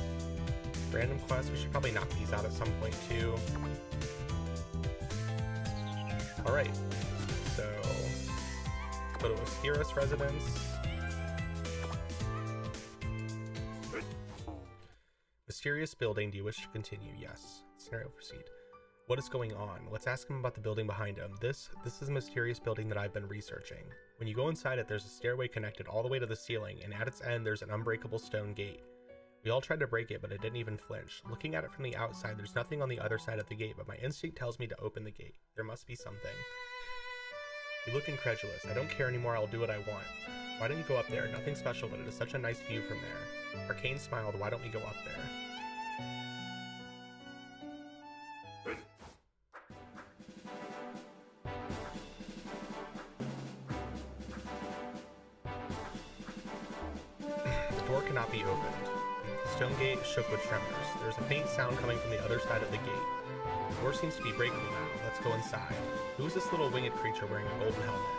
Random quests, we should probably knock these out at some point too. Alright, so let's go to Obscurus residence. Mysterious building, do you wish to continue? Yes. Scenario proceed. What is going on? Let's ask him about the building behind him. This is a mysterious building that I've been researching. When you go inside it, there's a stairway connected all the way to the ceiling, and at its end there's an unbreakable stone gate. We all tried to break it, but it didn't even flinch. Looking at it from the outside, there's nothing on the other side of the gate, but my instinct tells me to open the gate. There must be something. You look incredulous. I don't care anymore, I'll do what I want. Why don't you go up there? Nothing special, but it is such a nice view from there. Arcane smiled. Why don't we go up there? The door cannot be opened. The stone gate shook with tremors. There's a faint sound coming from the other side of the gate. The door seems to be breakable now. Let's go inside. Who is this little winged creature wearing a golden helmet?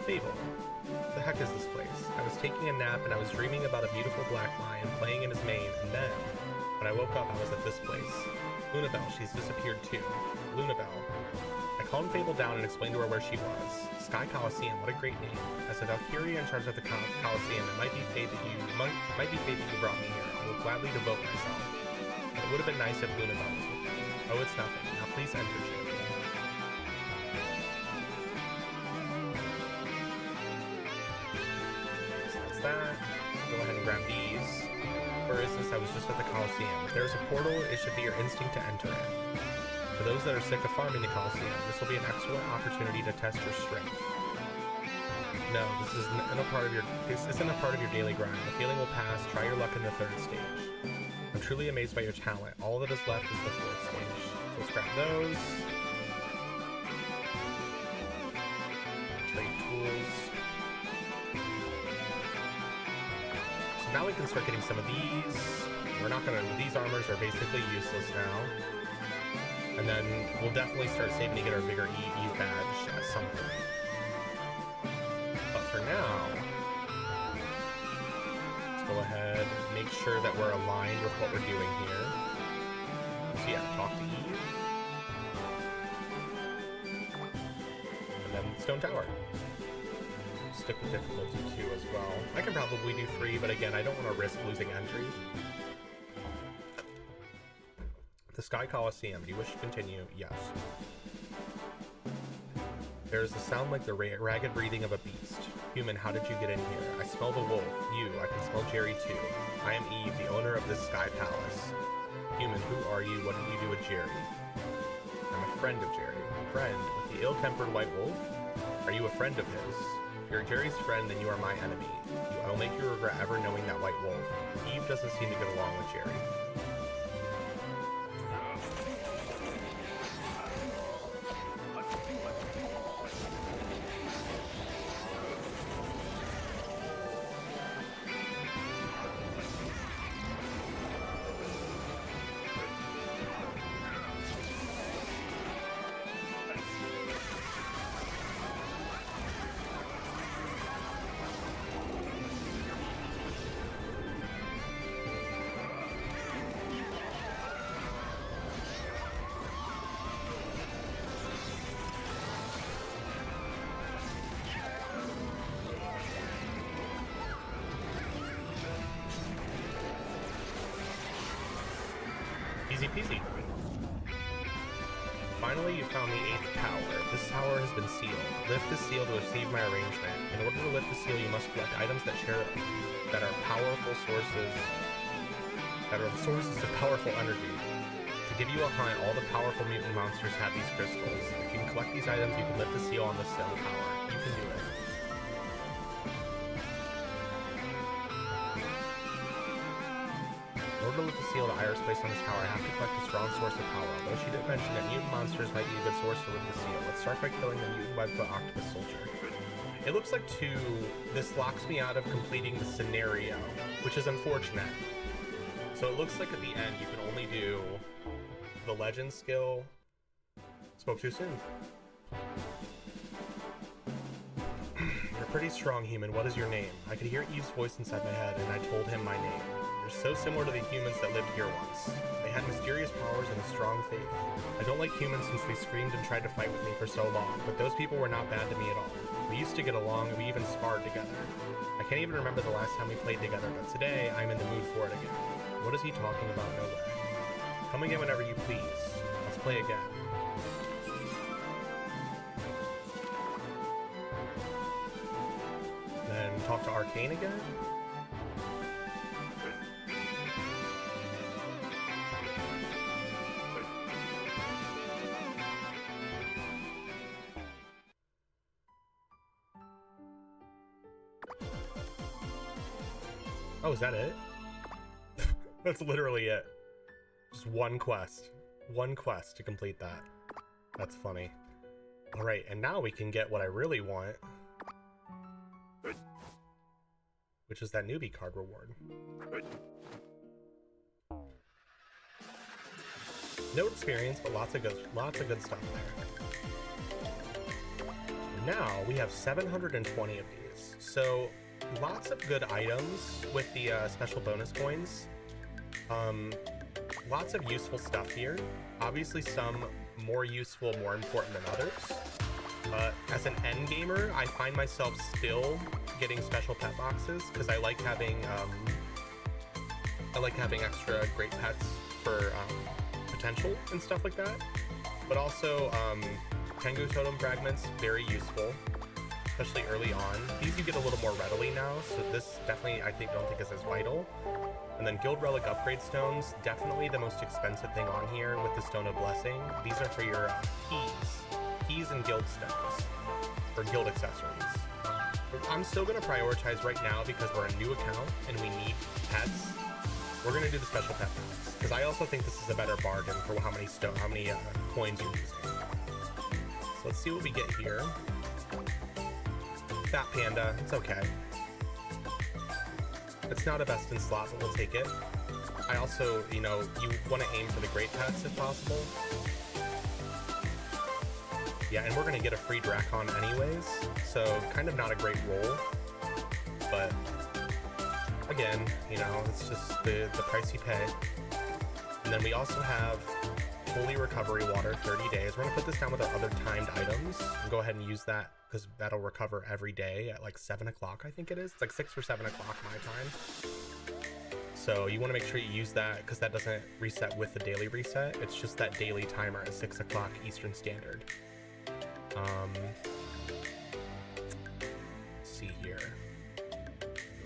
Fable. What the heck is this place? I was taking a nap and I was dreaming about a beautiful black lion playing in his mane, and then, when I woke up, I was at this place. Lunabelle, she's disappeared too. Lunabelle. I calmed Fable down and explained to her where she was. Sky Coliseum, what a great name. As a Valkyria in charge of the Coliseum, it might be fate that you brought me here. I will gladly devote myself. It would have been nice if Lunabelle was with me. Oh, it's nothing. Now please enter, Jerry. That. Go ahead and grab these. For instance, I was just at the Coliseum. If there's a portal, it should be your instinct to enter it. For those that are sick of farming the Coliseum, this will be an excellent opportunity to test your strength. No, this isn't a part of your daily grind. The feeling will pass. Try your luck in the 3rd stage. I'm truly amazed by your talent. All that is left is the 4th stage. So let's grab those. Trade tools. Now we can start getting some of these. These armors are basically useless now. And then we'll definitely start saving to get our bigger EE badge at some point. But for now, let's go ahead and make sure that we're aligned with what we're doing here. So yeah, talk to Eve. And then Stone Tower. Stick with difficulty 2 as well. I can probably do 3, but again, I don't want to risk losing entries. The Sky Coliseum. Do you wish to continue? Yes. There is a sound like the ragged breathing of a beast. Human, how did you get in here? I smell the wolf. You, I can smell Jerry too. I am Eve, the owner of this Sky Palace. Human, who are you? What did you do with Jerry? I'm a friend of Jerry. Friend? With the ill-tempered white wolf? Are you a friend of his? If you're Jerry's friend, then you are my enemy. I will make you regret ever knowing that white wolf. Eve doesn't seem to get along with Jerry. Easy peasy. Finally, you found the 8th tower. This tower has been sealed. Lift the seal to receive my arrangement. In order to lift the seal, you must collect items that are powerful sources, that are the sources of powerful energy. To give you a hint, all the powerful mutant monsters have these crystals. If you can collect these items, you can lift the seal on the stone tower. You can do it. In order to lift the seal, the iris placed on this tower, I have to collect a strong source of power. Although she didn't mention that mutant monsters might be a good source to lift the seal. Let's start by killing the mutant webfoot octopus soldier. It looks like this locks me out of completing the scenario, which is unfortunate. So it looks like at the end you can only do the legend skill. Spoke too soon. You're pretty strong, human. What is your name? I could hear Eve's voice inside my head, and I told him my name. You're so similar to the humans that lived here once. They had mysterious powers and a strong faith. I don't like humans since they screamed and tried to fight with me for so long, but those people were not bad to me at all. We used to get along, and we even sparred together. I can't even remember the last time we played together, but today I'm in the mood for it again. What is he talking about? No way. Come again whenever you please. Let's play again. Then talk to Arcane again? Oh, is that it? That's literally it. Just one quest. One quest to complete that. That's funny. Alright, and now we can get what I really want. Which is that newbie card reward. No experience, but lots of good stuff there. And now we have 720 of these. So lots of good items with the special bonus coins. Lots of useful stuff here. Obviously some more useful, more important than others. As an end gamer, I find myself still getting special pet boxes because I like having extra great pets for potential and stuff like that. But also Tengu totem fragments, very useful, especially early on. These you get a little more readily now, so this definitely don't think is as vital. And then Guild Relic Upgrade Stones, definitely the most expensive thing on here with the Stone of Blessing. These are for your keys and guild stones, or guild accessories. I'm still going to prioritize right now because we're a new account and we need pets. We're going to do the special pet packs, because I also think this is a better bargain for how many coins you're using. So let's see what we get here. Fat Panda, it's okay. It's not a best in slot, but we'll take it. I also, you want to aim for the great pets if possible. Yeah, and we're going to get a free Dracon anyways, so kind of not a great roll. But, again, it's just the price you pay. And then we also have Holy Recovery Water, 30 days. We're going to put this down with our other timed items and go ahead and use that, because that'll recover every day at like 7 o'clock, I think it is. It's like 6 or 7 o'clock my time. So you want to make sure you use that, because that doesn't reset with the daily reset. It's just that daily timer at 6 o'clock Eastern Standard. Let's see here.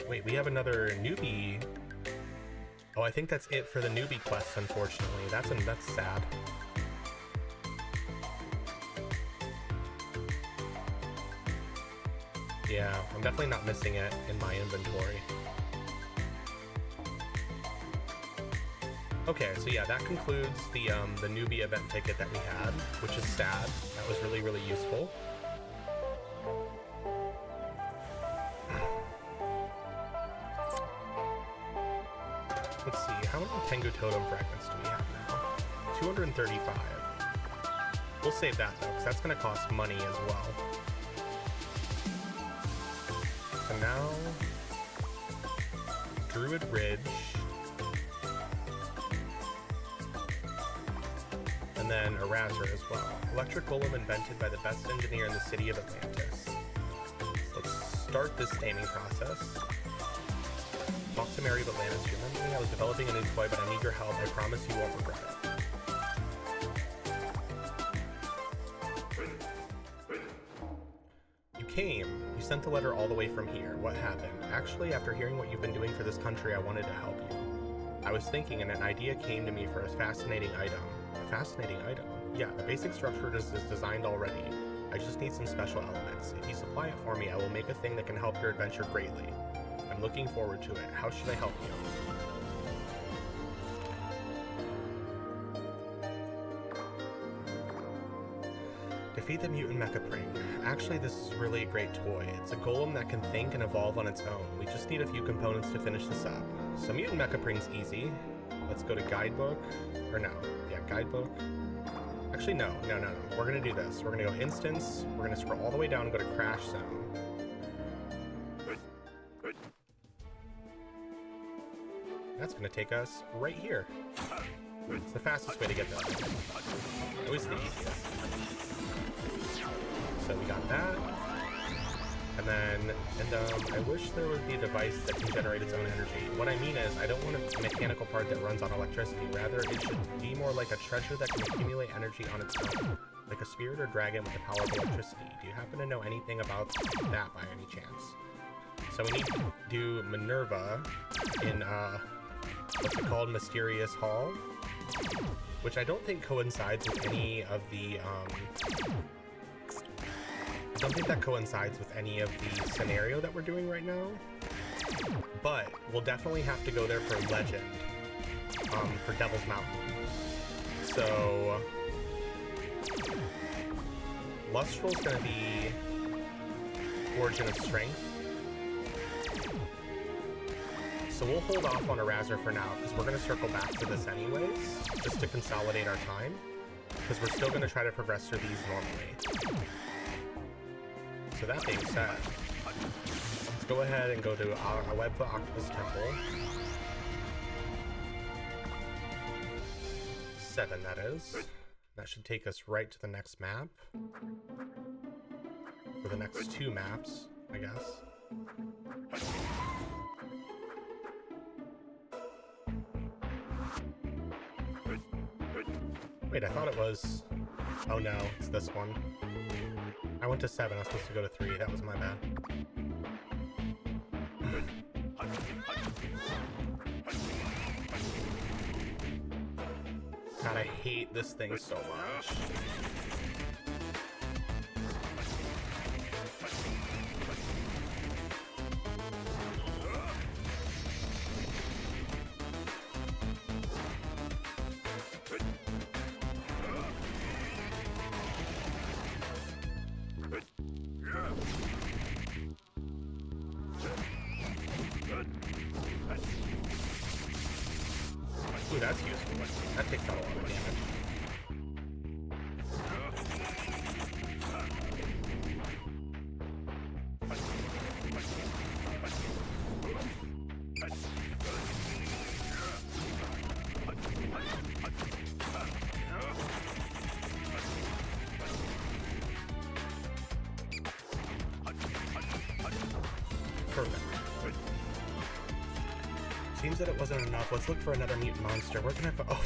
Wait, we have another newbie. Oh, I think that's it for the newbie quests, unfortunately. That's sad. Yeah, I'm definitely not missing it in my inventory. Okay, so yeah, that concludes the newbie event ticket that we had, which is sad. That was really, really useful. Let's see, how many Tengu Totem fragments do we have now? 235. We'll save that though, because that's going to cost money as well. So now, Druid Ridge. And then Eraser as well. Electric Golem invented by the best engineer in the city of Atlantis. So let's start this taming process. Talk to Mary Atlantis. You remember me? I was developing a new toy, but I need your help. I promise you won't regret it. You came. You sent the letter all the way from here. What happened? Actually, after hearing what you've been doing for this country, I wanted to help you. I was thinking, and an idea came to me for a fascinating item. A fascinating item? Yeah, the basic structure is designed already. I just need some special elements. If you supply it for me, I will make a thing that can help your adventure greatly. I'm looking forward to it. How should I help you? Defeat the mutant Mechapring. Actually, this is really a great toy. It's a golem that can think and evolve on its own. We just need a few components to finish this up. So mutant Mechapring's easy. Let's go to guidebook. Or no. Yeah, guidebook. Actually, no. We're gonna do this. We're gonna go instance. We're gonna scroll all the way down and go to crash zone. That's gonna take us right here. It's the fastest way to get there. Always the easiest. So we got that. And then, I wish there would be a device that can generate its own energy. What I mean is, I don't want a mechanical part that runs on electricity. Rather, it should be more like a treasure that can accumulate energy on its own. Like a spirit or dragon with the power of electricity. Do you happen to know anything about that by any chance? So we need to do Minerva in, what's it called? Mysterious Hall? Which I don't think coincides with any of the, I don't think that coincides with any of the scenario that we're doing right now, but we'll definitely have to go there for Legend, for Devil's Mountain. So, Lustral's gonna be Origin of Strength. So we'll hold off on Eraser for now, because we're gonna circle back to this anyways, just to consolidate our time, because we're still gonna try to progress through these normally. So that being said, let's go ahead and go to our Webfoot Octopus Temple. 7, that is. That should take us right to the next map. Or the next 2 maps, I guess. Wait, I thought it was... Oh no, it's this one. I went to 7, I was supposed to go to 3, that was my bad. God, I hate this thing so much. Ooh, that's useful. That takes out a lot of damage. Perfect. Seems that it wasn't enough. Let's look for another mutant monster. We're gonna... Oh,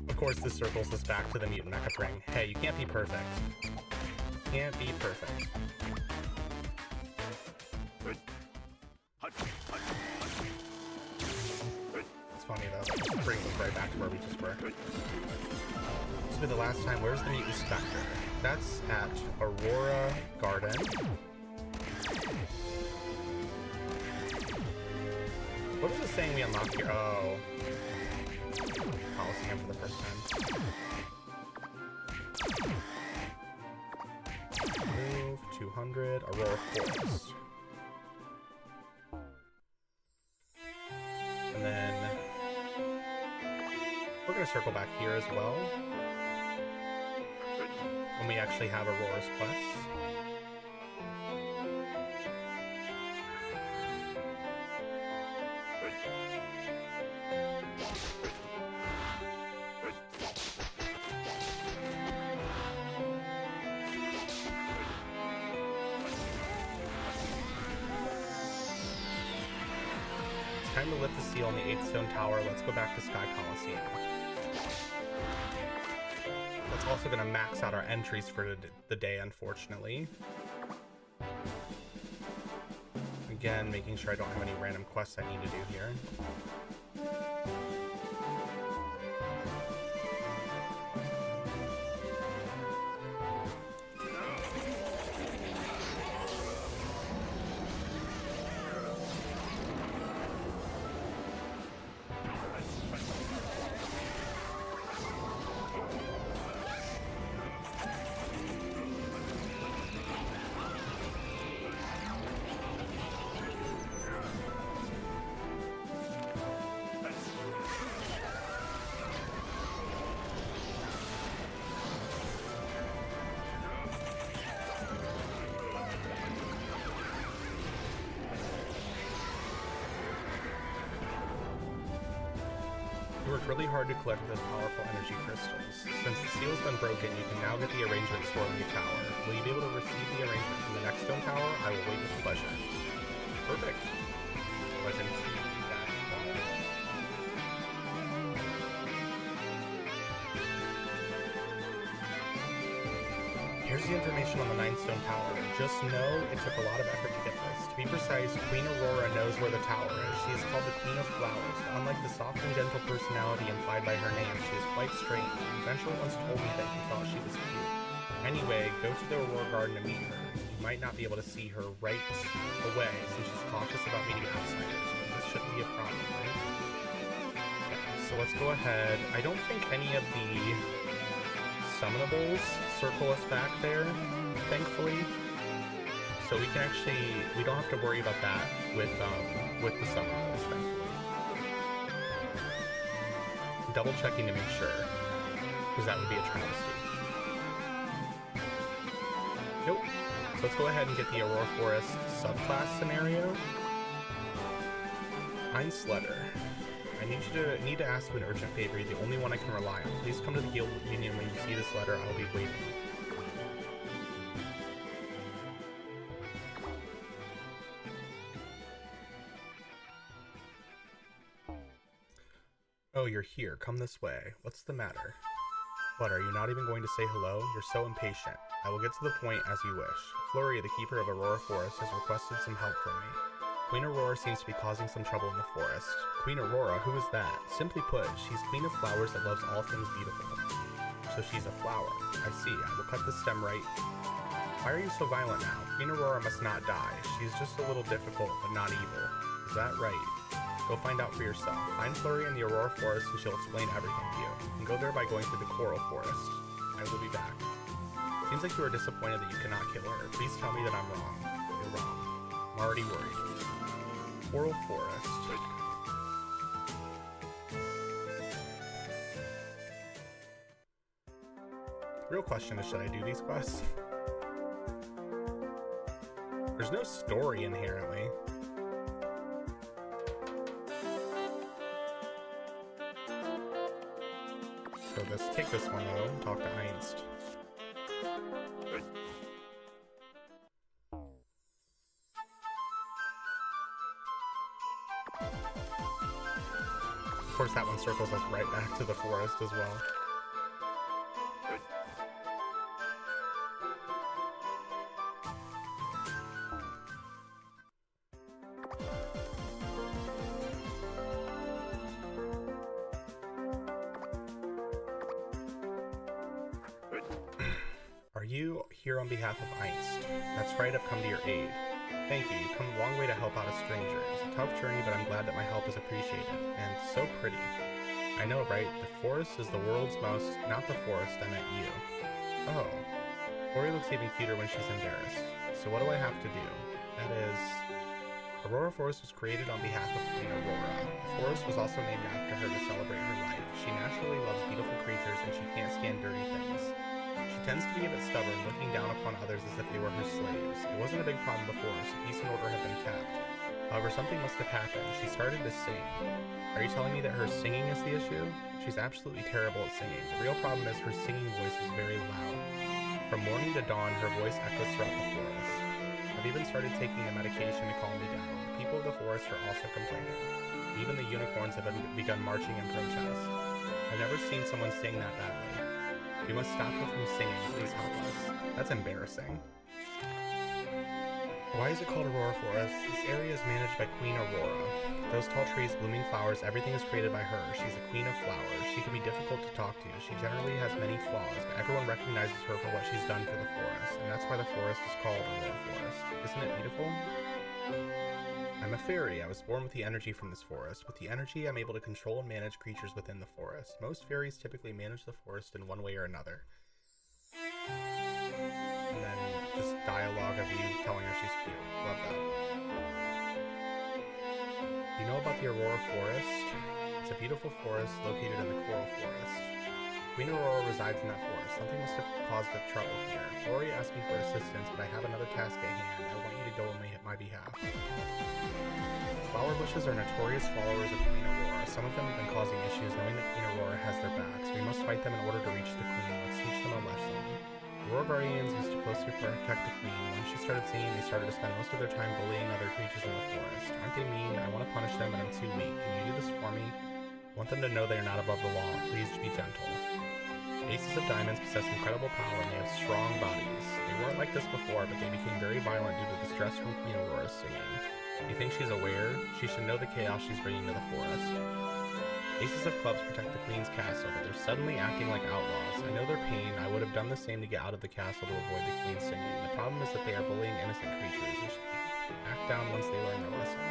of course this circles us back to the mutant Mechapring. Hey, you can't be perfect. Can't be perfect. It's funny though, that just brings us right back to where we just were. This will be the last time. Where's the mutant Spectre? That's at Aurora Garden. What is it saying we unlocked here? Oh. Coliseum for the first time. Move, 200, Aurora Forest. And then... we're gonna circle back here as well. When we actually have Aurora's quests. time to lift the seal on the 8th stone tower. Let's go back to Sky Coliseum. That's also going to max out our entries for the day, unfortunately. Again, making sure I don't have any random quests I need to do here. You worked really hard to collect those powerful energy crystals. Since the seal's been broken, you can now get the arrangement stored in the tower. Will you be able to receive the arrangement from the next stone tower? I will wait with pleasure. Perfect. So I can see that. Here's the information on the 9th stone tower. Just know it took a lot of effort to get this. To be precise, Queen Aurora knows where the tower is. She is called the Queen of Flowers. Unlike the soft and gentle personality implied by her name, she is quite strange. Eventually once told me that he thought she was cute. Anyway, go to the Aurora Garden to meet her. You might not be able to see her right away since she's cautious about meeting outsiders, but this shouldn't be a problem, right? Okay, so let's go ahead. I don't think any of the Summonables circle us back there, thankfully. So we can we don't have to worry about that with the Summonables, thankfully. Double checking to make sure, because that would be a travesty. Nope. So let's go ahead and get the Aurora Forest subclass scenario. Einsletter. I need to ask you an urgent favor. You're the only one I can rely on. Please come to the Guild Union when you see this letter. I'll be waiting. Oh, you're here. Come this way. What's the matter? What, are you not even going to say hello? You're so impatient. I will get to the point as you wish. Flurry, the keeper of Aurora Forest, has requested some help from me. Queen Aurora seems to be causing some trouble in the forest. Queen Aurora? Who is that? Simply put, she's Queen of Flowers that loves all things beautiful. So she's a flower. I see. I will cut the stem right. Why are you so violent now? Queen Aurora must not die. She's just a little difficult, but not evil. Is that right? Go find out for yourself. Find Flurry in the Aurora Forest and she'll explain everything to you. You can go there by going through the Coral Forest. I will be back. Seems like you are disappointed that you cannot kill her. Please tell me that I'm wrong. You're wrong. I'm already worried. Coral Forest. The real question is, should I do these quests? There's no story inherently. So let's take this one though, talk to Einst. Of course that one circles us right back to the forest as well. Are you here on behalf of Einst? That's right, I've come to your aid. Thank you, you've come a long way to help out a stranger. It's a tough journey, but I'm glad that my help is appreciated. And so pretty. I know, right? The forest is the world's most... Not the forest, I meant you. Oh. Ori looks even cuter when she's embarrassed. So what do I have to do? That is... Aurora Forest was created on behalf of Queen Aurora. The forest was also named after her to celebrate her life. She naturally loves beautiful creatures and she can't stand dirty things. She tends to be a bit stubborn, looking down upon others as if they were her slaves. It wasn't a big problem before, so peace and order have been kept. However, something must have happened. She started to sing. Are you telling me that her singing is the issue? She's absolutely terrible at singing. The real problem is her singing voice is very loud. From morning to dawn, her voice echoes throughout the forest. I've even started taking the medication to calm me down. The people of the forest are also complaining. Even the unicorns have begun marching in protest. I've never seen someone sing that badly. We must stop her from singing. Please help us. That's embarrassing. Why is it called Aurora Forest? This area is managed by Queen Aurora. Those tall trees, blooming flowers, everything is created by her. She's a queen of flowers. She can be difficult to talk to. She generally has many flaws, but everyone recognizes her for what she's done for the forest, and that's why the forest is called Aurora Forest. Isn't it beautiful? I'm a fairy. I was born with the energy from this forest. With the energy, I'm able to control and manage creatures within the forest. Most fairies typically manage the forest in one way or another. And then just dialogue of you telling her she's cute. Love that. You know about the Aurora Forest? It's a beautiful forest located in the Coral Forest. Queen Aurora resides in that forest. Something must have caused up trouble here. Flori asked me for assistance, but I have another task at hand. I want you to go on my behalf. Flower bushes are notorious followers of Queen Aurora. Some of them have been causing issues knowing that Queen Aurora has their backs. We must fight them in order to reach the Queen. Let's teach them a lesson. Aurora Guardians used to closely protect the Queen. When she started singing, they started to spend most of their time bullying other creatures in the forest. Aren't they mean? I want to punish them, but I'm too weak. Can you do this for me? I want them to know they are not above the law. Please be gentle. Aces of Diamonds possess incredible power and they have strong bodies. They weren't like this before, but they became very violent due to the stress from Queen Aurora's singing. You think she's aware? She should know the chaos she's bringing to the forest. Aces of Clubs protect the Queen's castle, but they're suddenly acting like outlaws. I know their pain. I would have done the same to get out of the castle to avoid the Queen singing. The problem is that they are bullying innocent creatures. They should act down once they learn their lesson.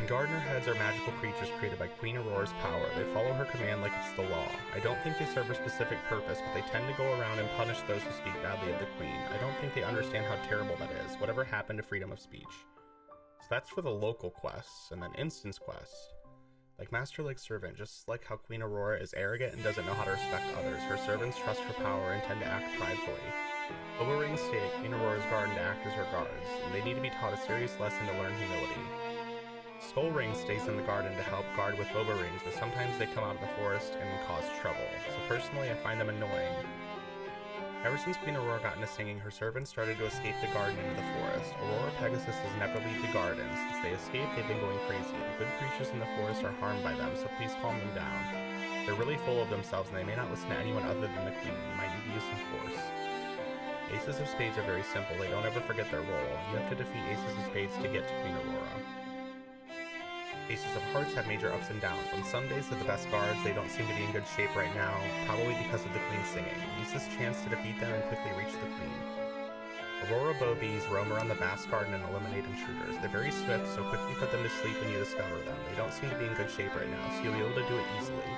Gardener heads are magical creatures created by Queen Aurora's power. They follow her command like it's the law. I don't think they serve a specific purpose, but they tend to go around and punish those who speak badly of the Queen. I don't think they understand how terrible that is. Whatever happened to freedom of speech? So that's for the local quests, and then instance quests. Like Master Lake's servant, just like how Queen Aurora is arrogant and doesn't know how to respect others, her servants trust her power and tend to act pridefully. Overring State, Queen Aurora's garden to act as her guards, and they need to be taught a serious lesson to learn humility. Skull Ring stays in the garden to help guard with Boba Rings, but sometimes they come out of the forest and cause trouble, so personally I find them annoying. Ever since Queen Aurora got into singing, her servants started to escape the garden into the forest. Aurora Pegasus never leave the garden. Since they escaped, they've been going crazy. The good creatures in the forest are harmed by them, so please calm them down. They're really full of themselves and they may not listen to anyone other than the Queen. You might need to use some force. Aces of Spades are very simple. They don't ever forget their role. You have to defeat Aces of Spades to get to Queen Aurora. Aces of Hearts have major ups and downs. On some days they're the best guards, they don't seem to be in good shape right now, probably because of the Queen singing. Use this chance to defeat them and quickly reach the Queen. Aurora Bow Bees roam around the vast garden and eliminate intruders. They're very swift, so quickly put them to sleep when you discover them. They don't seem to be in good shape right now, so you'll be able to do it easily.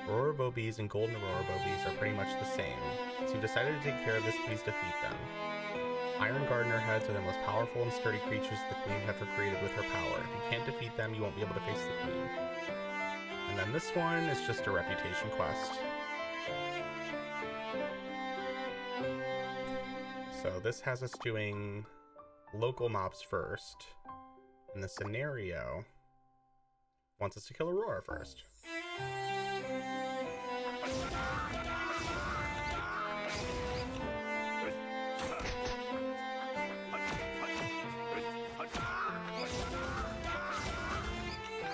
Aurora Bow Bees and Golden Aurora Bow Bees are pretty much the same. Since you've decided to take care of this, please defeat them. Iron Gardener heads are the most powerful and sturdy creatures the Queen ever created with her power. If you can't defeat them, you won't be able to face the Queen. And then this one is just a reputation quest. So this has us doing local mobs first. And the scenario wants us to kill Aurora first.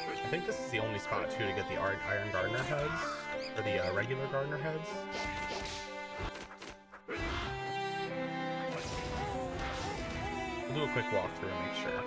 I think this is the only spot too to get the Iron Gardener heads, or the regular Gardener heads. We'll do a quick walkthrough and make sure.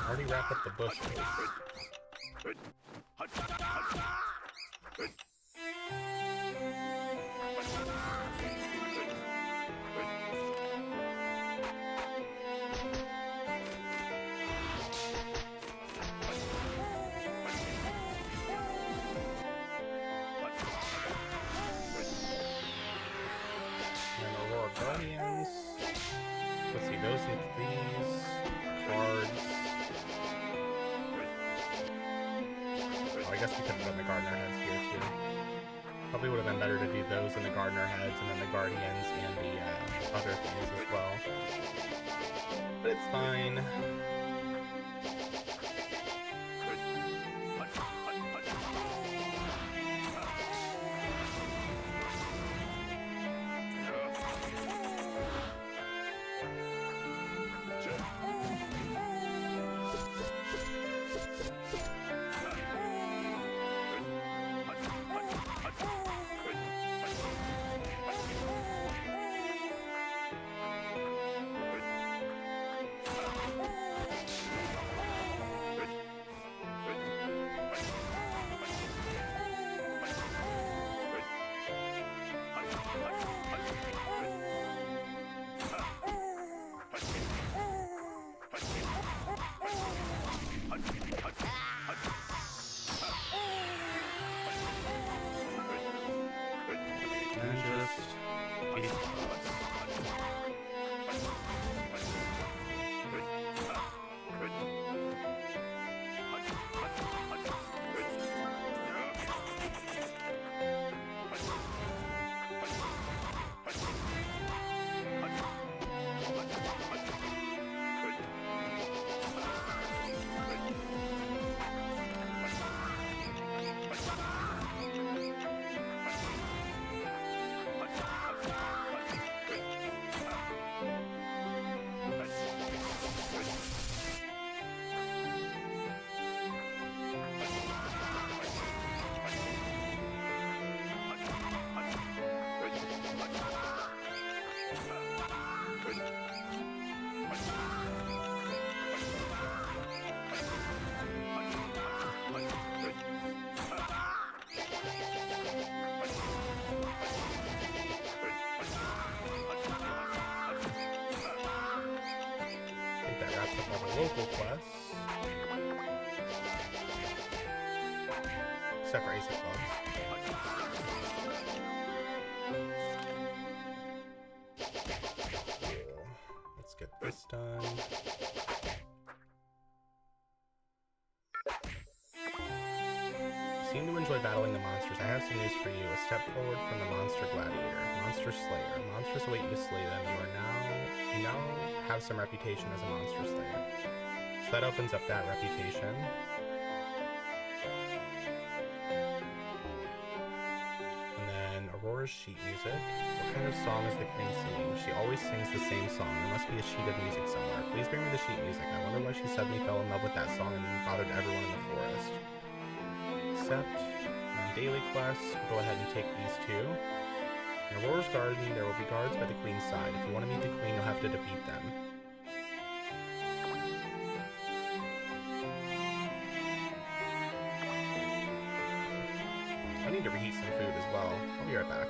Already wrap up the bushes. goes into these cards. Oh, I guess we could have done the gardener heads here too. Probably would have been better to do those and the gardener heads and then the guardians and the other things as well. But it's fine. Local quests. Except for Ace of Clubs. Cool. Let's get this done. You seem to enjoy battling the monsters. I have some news for you. A step forward from the monster gladiator. Monster slayer. Monsters await you to slay them. You now have some reputation as a monster slayer. So that opens up that reputation. And then Aurora's sheet music. What kind of song is the queen singing? She always sings the same song. There must be a sheet of music somewhere. Please bring me the sheet music. I wonder why she suddenly fell in love with that song and bothered everyone in the forest. Except on daily quests, go ahead and take these two. In Aurora's garden, there will be guards by the queen's side. If you want to meet the queen, you'll have to defeat them. I need to reheat some food as well. I'll be right back.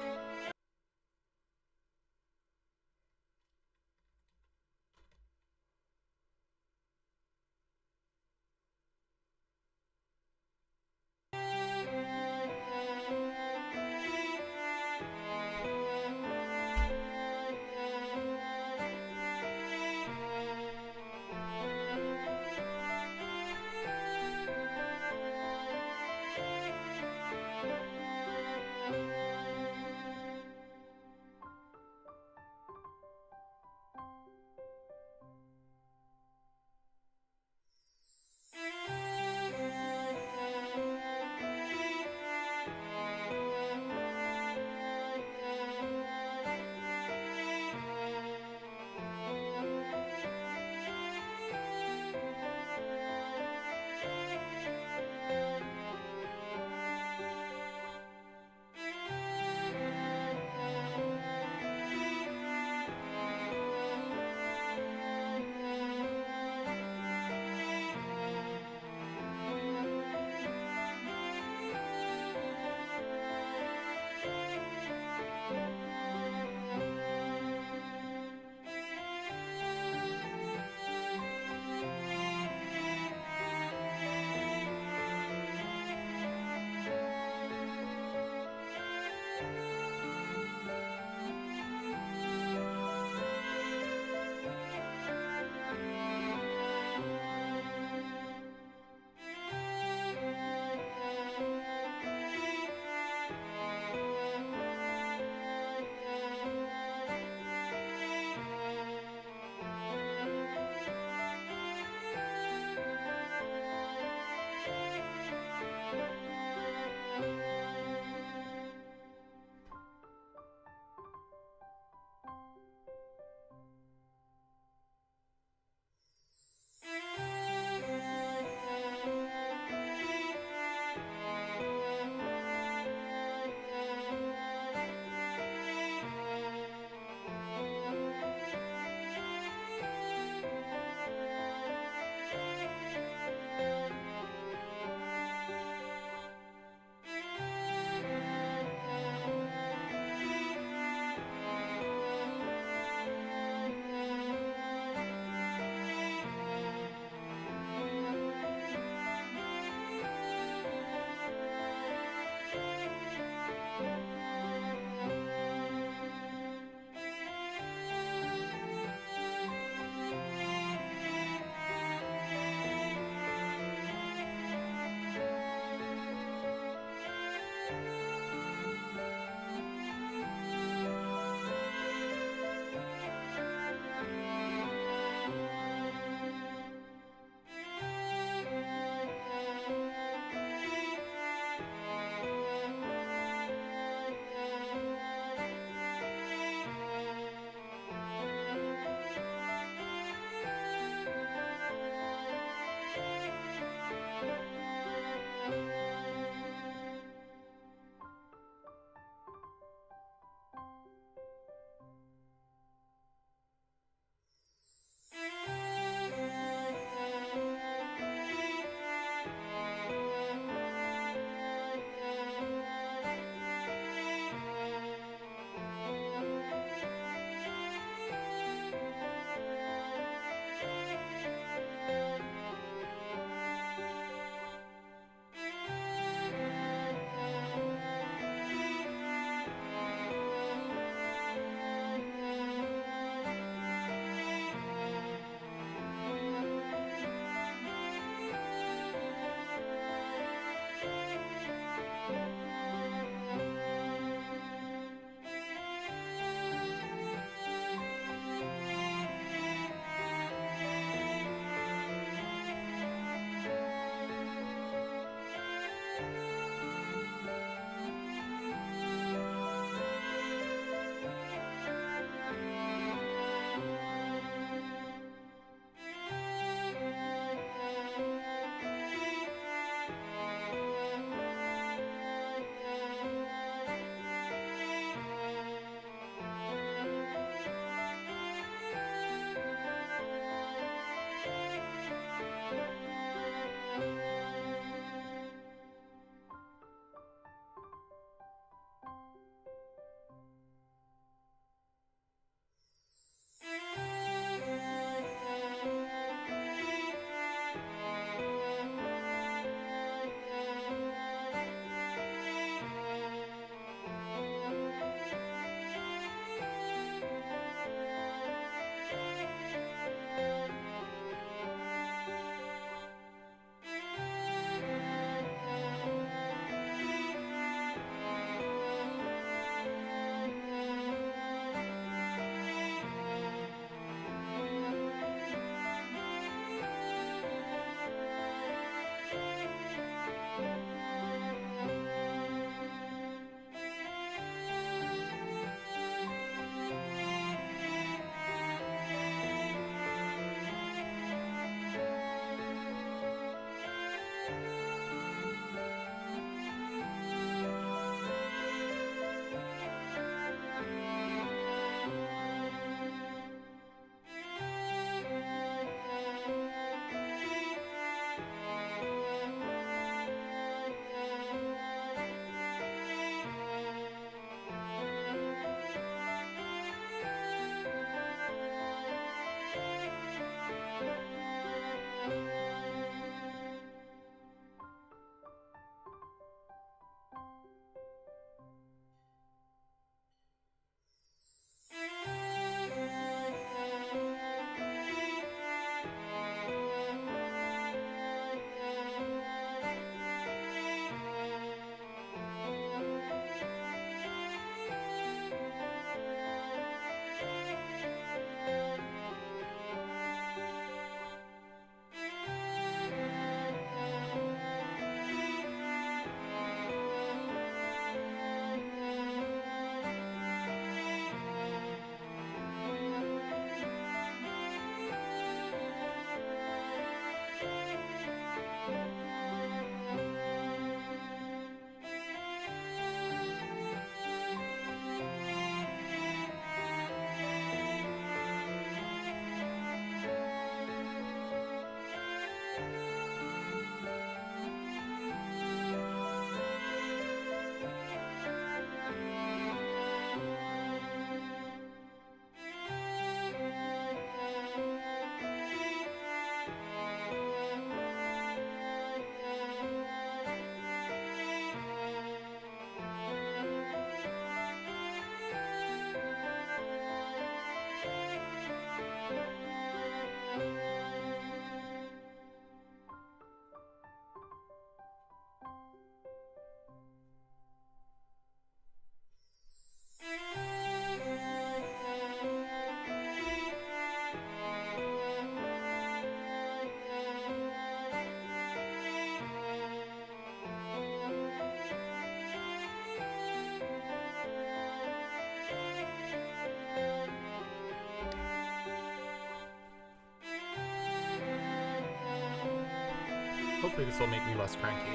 Hopefully this will make me less cranky.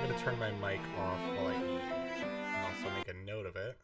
I'm gonna turn my mic off while I eat, and also make a note of it.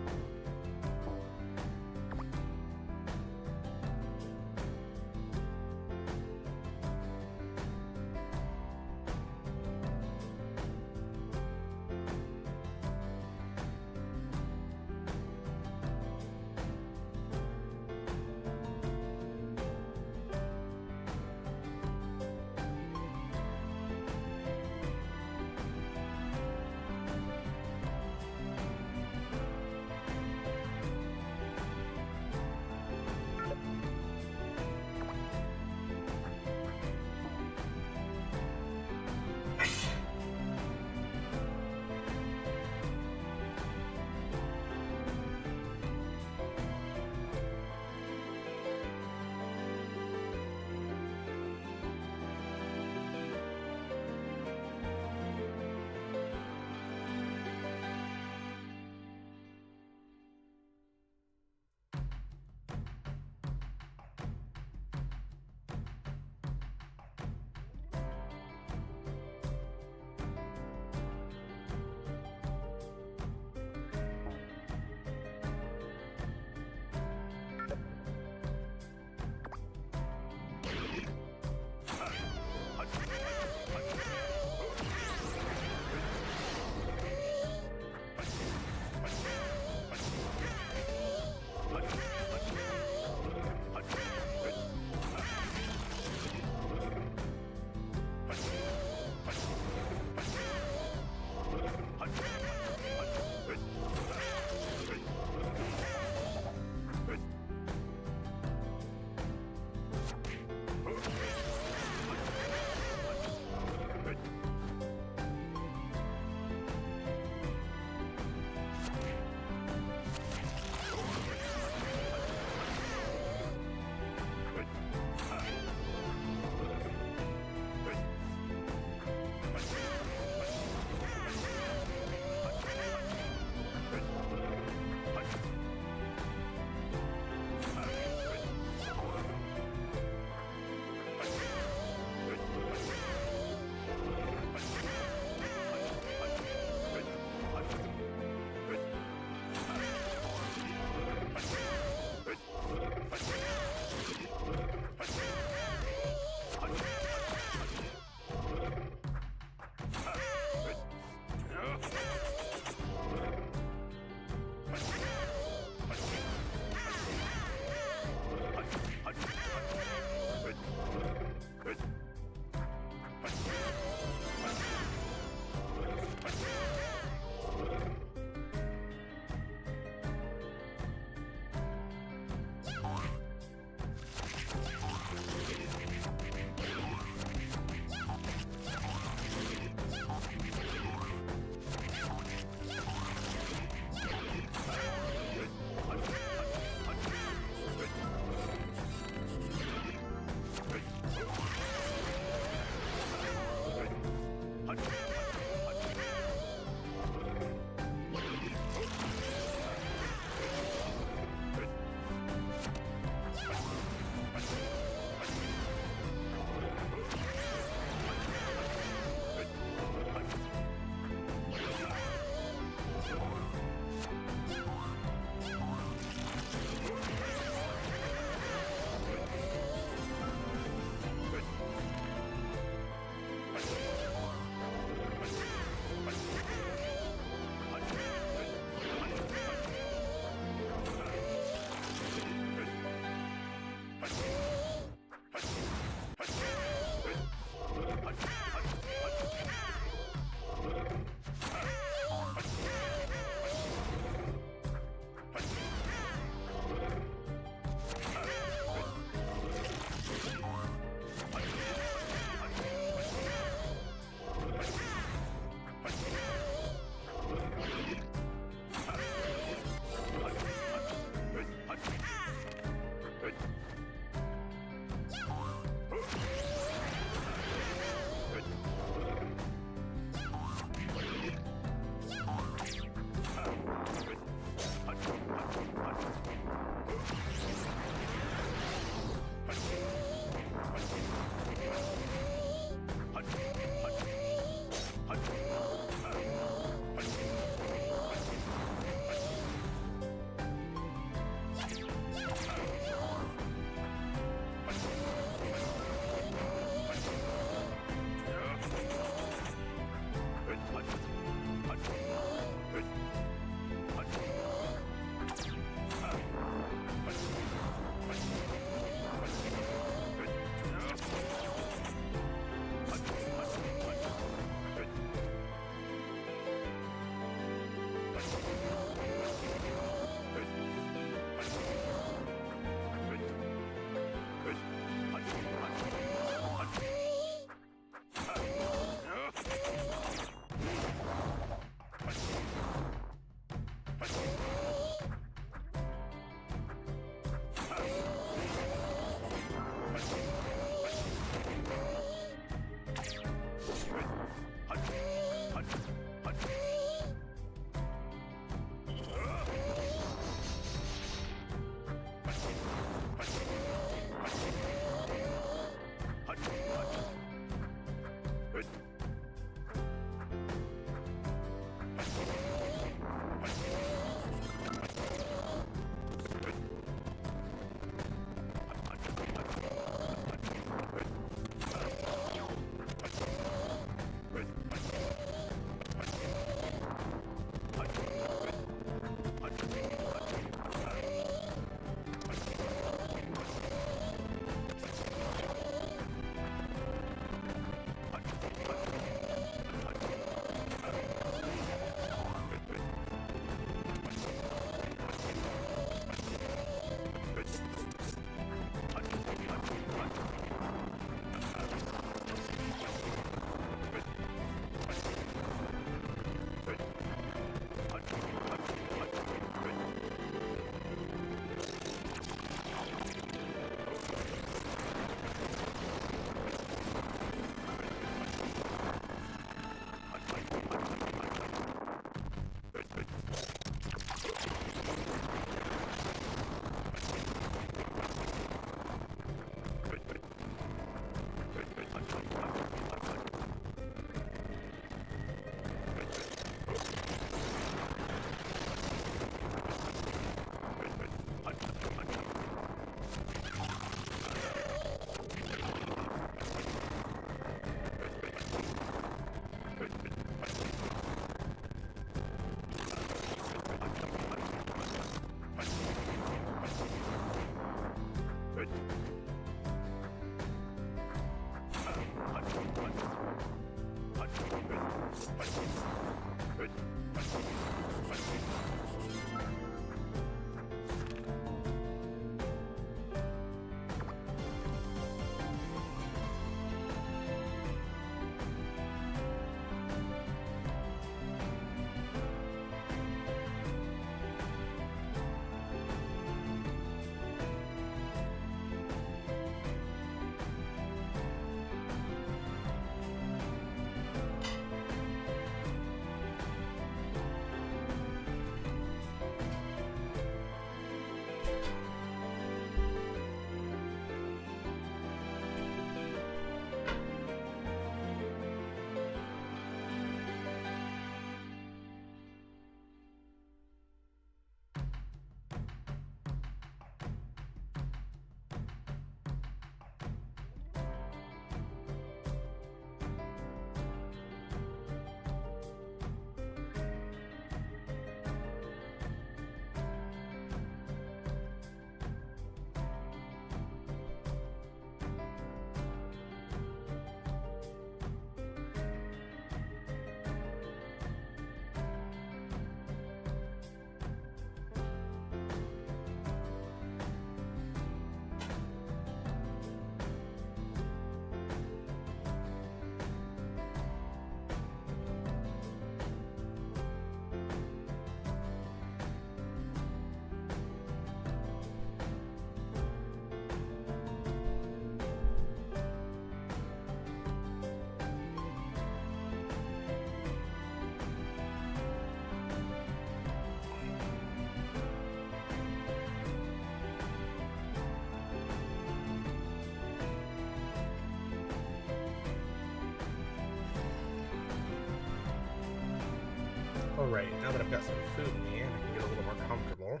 Alright, now that I've got some food in me, I can get a little more comfortable.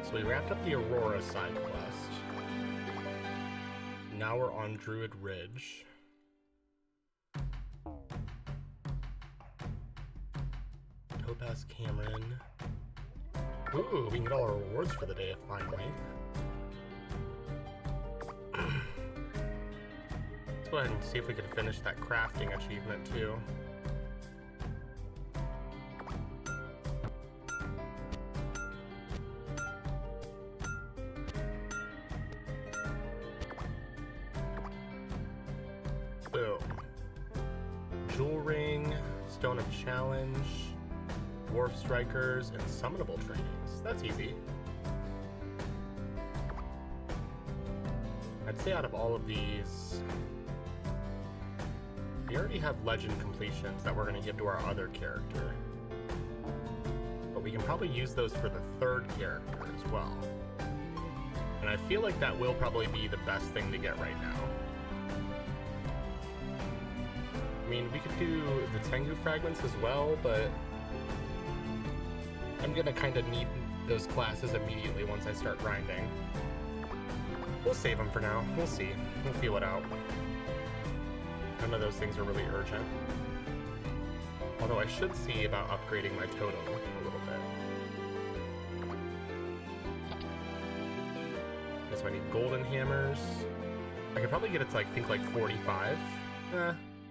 So we wrapped up the Aurora side quest. Now we're on Druid Ridge. Topaz Cameron. Ooh, we can get all our rewards for the day finally. Let's go ahead and see if we can finish that crafting achievement too. Boom. Jewel Ring, Stone of Challenge, Dwarf Strikers, and Summonable trainings. That's easy. I'd say out of all of these, we already have legend completions that we're going to give to our other character. But we can probably use those for the third character as well. And I feel like that will probably be the best thing to get right now. I mean, we could do the Tengu fragments as well, but I'm gonna kind of need those classes immediately once I start grinding. We'll save them for now. We'll see. We'll feel it out. None of those things are really urgent. Although I should see about upgrading my totem a little bit. So I need golden hammers. I could probably get it to, I think, like 45.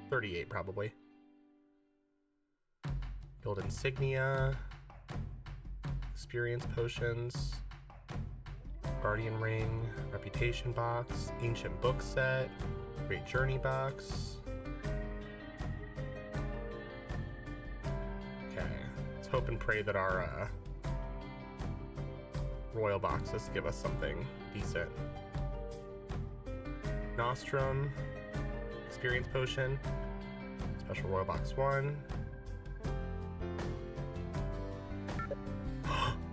38 probably. Build insignia. Experience potions. Guardian ring. Reputation box. Ancient book set. Great journey box. Okay. Let's hope and pray that our royal boxes give us something decent. Nostrum. Experience potion. Special royal box 1.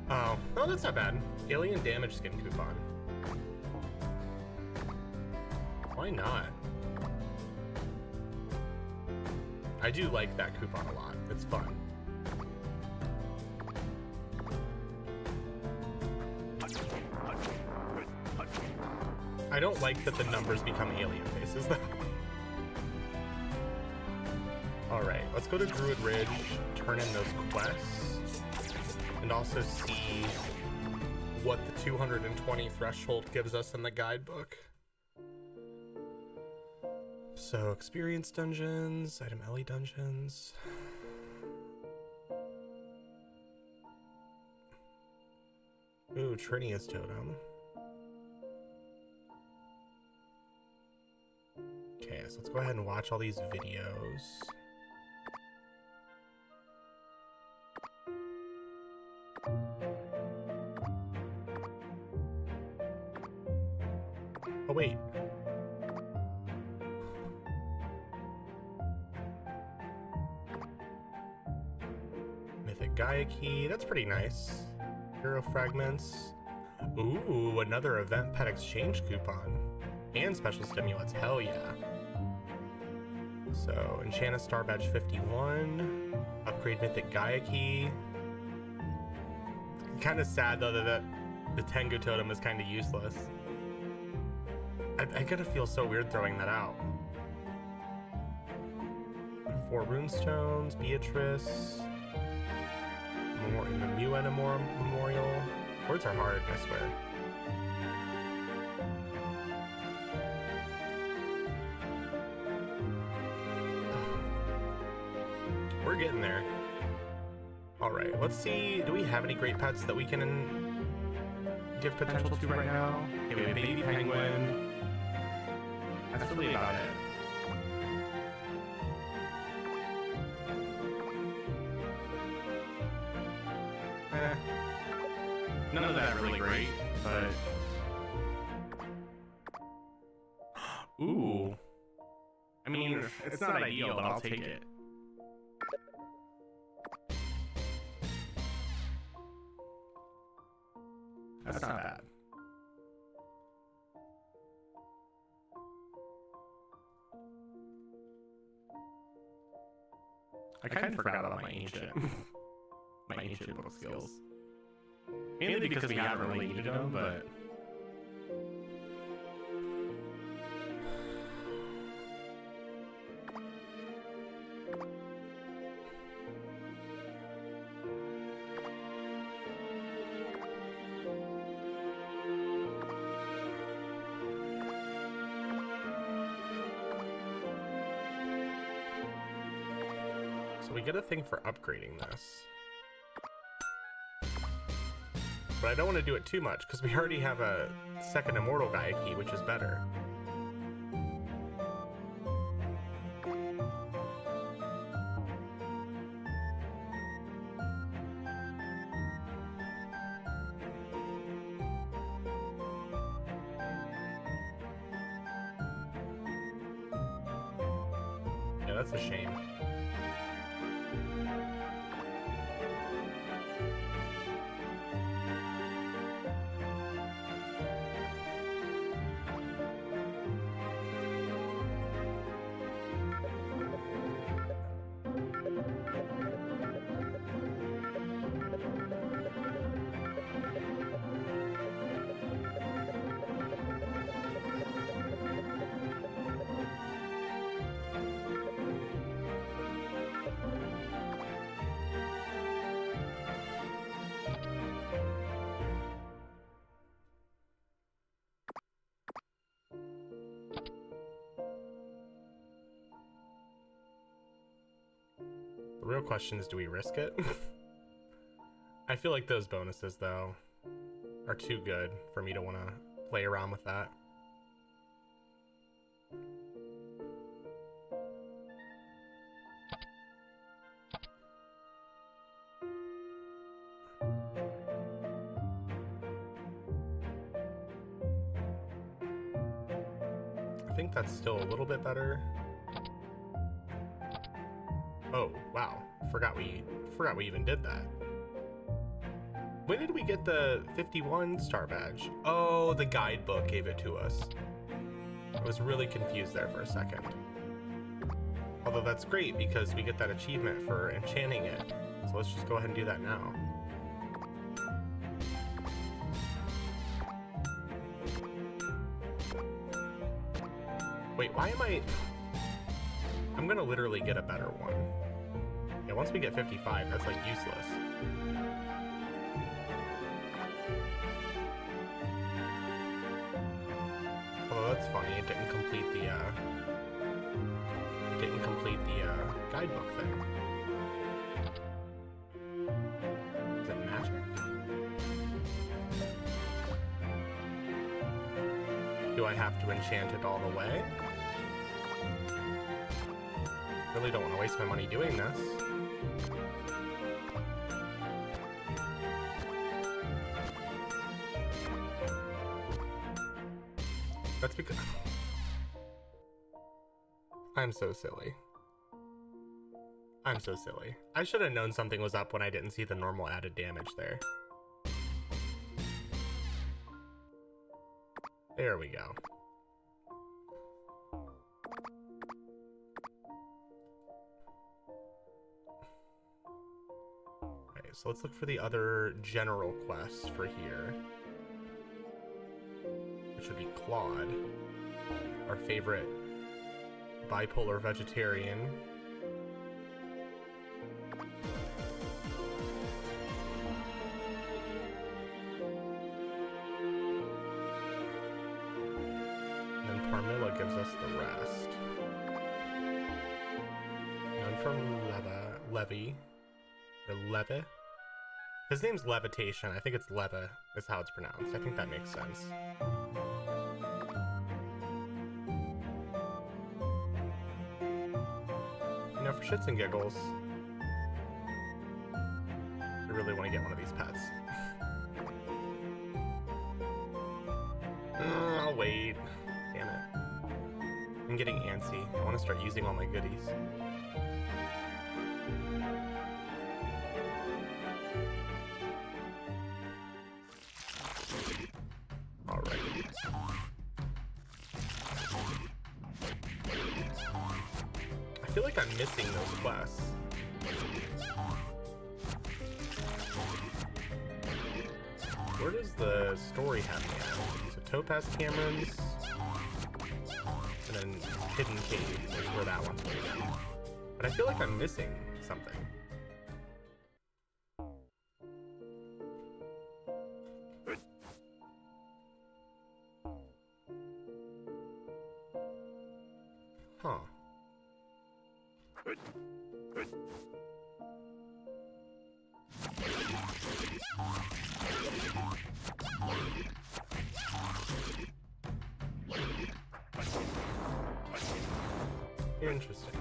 Oh, that's not bad. Alien damage skin coupon. Why not? I do like that coupon a lot. It's fun. I don't like that the numbers become alien faces though. Alright, let's go to Druid Ridge, turn in those quests, and also see what the 220 threshold gives us in the guidebook. So, experience dungeons, item LE dungeons. Ooh, Trinia's totem. Okay, so let's go ahead and watch all these videos. Oh, wait. Mythic Gaia key, that's pretty nice. Hero fragments. Ooh, another event pet exchange coupon. And special stimulants, hell yeah. So, Enchanted Star Badge 51. Upgrade Mythic Gaia key. Kind of sad though that the Tengu totem is kind of useless. I gotta feel so weird throwing that out. 4 runestones, Beatrice. The Muena Memorial. Words are hard, I swear. We're getting there. Alright, let's see. Do we have any great pets that we can give potential to right now? Okay, we have Baby Penguin. That's really about it. None of that really great, but... Ooh. I mean, it's not ideal, but I'll take it. That's not bad. I kind of forgot about my ancient book skills. Mainly because we haven't really needed them, but... So we get a thing for upgrading this. But I don't want to do it too much, because we already have a second Immortal Gaia key, which is better. Yeah, that's a shame. question is, do we risk it? I feel like those bonuses, though, are too good for me to want to play around with that. I think that's still a little bit better. Oh, wow. Forgot we even did that. When did we get the 51 star badge? Oh, the guidebook gave it to us. I was really confused there for a second. Although that's great because we get that achievement for enchanting it. So let's just go ahead and do that now. Wait, why am I'm gonna literally get a better one. Yeah, once we get 55, that's like useless. Although that's funny, it didn't complete the guidebook thing. Is it magic? Do I have to enchant it all the way? Really don't want to waste my money doing this. That's because I'm so silly. I'm so silly. I should have known something was up when I didn't see the normal added damage there. There we go. Okay, so let's look for the other general quests for here. Which would be Claude, our favorite bipolar vegetarian. Gives us the rest. None from Levy. Or Leve? His name's Levitation. I think it's Leva is how it's pronounced. I think that makes sense. You know, for shits and giggles, I really want to get one of these pets. I'll wait. Damn it. I'm getting antsy. I want to start using all my goodies. Alright. I feel like I'm missing those quests. Where does the story happen at? So Topaz Camerons. And then Hidden Cave is where that one's going to be. But I feel like I'm missing something. Huh. Interesting.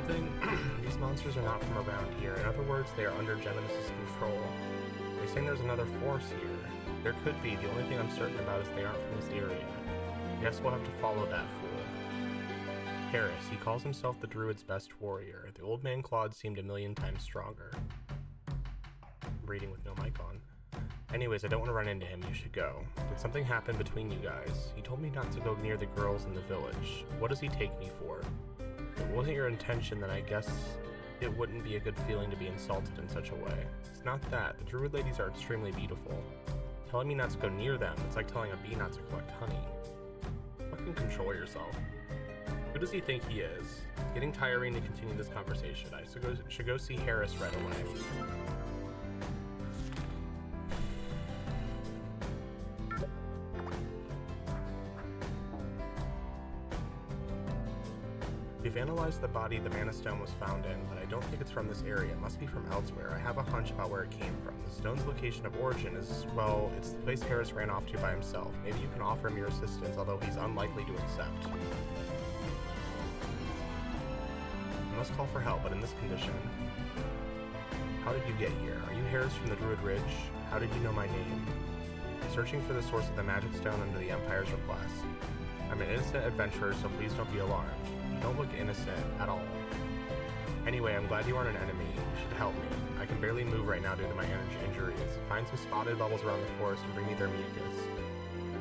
something? These monsters are not from around here. In other words, they are under Geminus's control. They're saying there's another force here. There could be. The only thing I'm certain about is they aren't from this area. I guess we'll have to follow that fool. Harris. He calls himself the Druid's best warrior. The old man Claude seemed a million times stronger. I'm reading with no mic on. Anyways, I don't want to run into him. You should go. Did something happen between you guys? He told me not to go near the girls in the village. What does he take me for? If it wasn't your intention, then I guess it wouldn't be a good feeling to be insulted in such a way. It's not that. The Druid ladies are extremely beautiful. Telling me not to go near them, it's like telling a bee not to collect honey. Fucking control yourself. Who does he think he is? It's getting tiring to continue this conversation. I should go see Harris right away. We've analyzed the body the Mana Stone was found in, but I don't think it's from this area. It must be from elsewhere. I have a hunch about where it came from. The stone's location of origin is, well, it's the place Harris ran off to by himself. Maybe you can offer him your assistance, although he's unlikely to accept. I must call for help, but in this condition. How did you get here? Are you Harris from the Druid Ridge? How did you know my name? I'm searching for the source of the magic stone under the Empire's request. I'm an innocent adventurer, so please don't be alarmed. You don't look innocent at all. Anyway, I'm glad you aren't an enemy. You should help me. I can barely move right now due to my energy injuries. Find some spotted bubbles around the forest and bring me their mucus.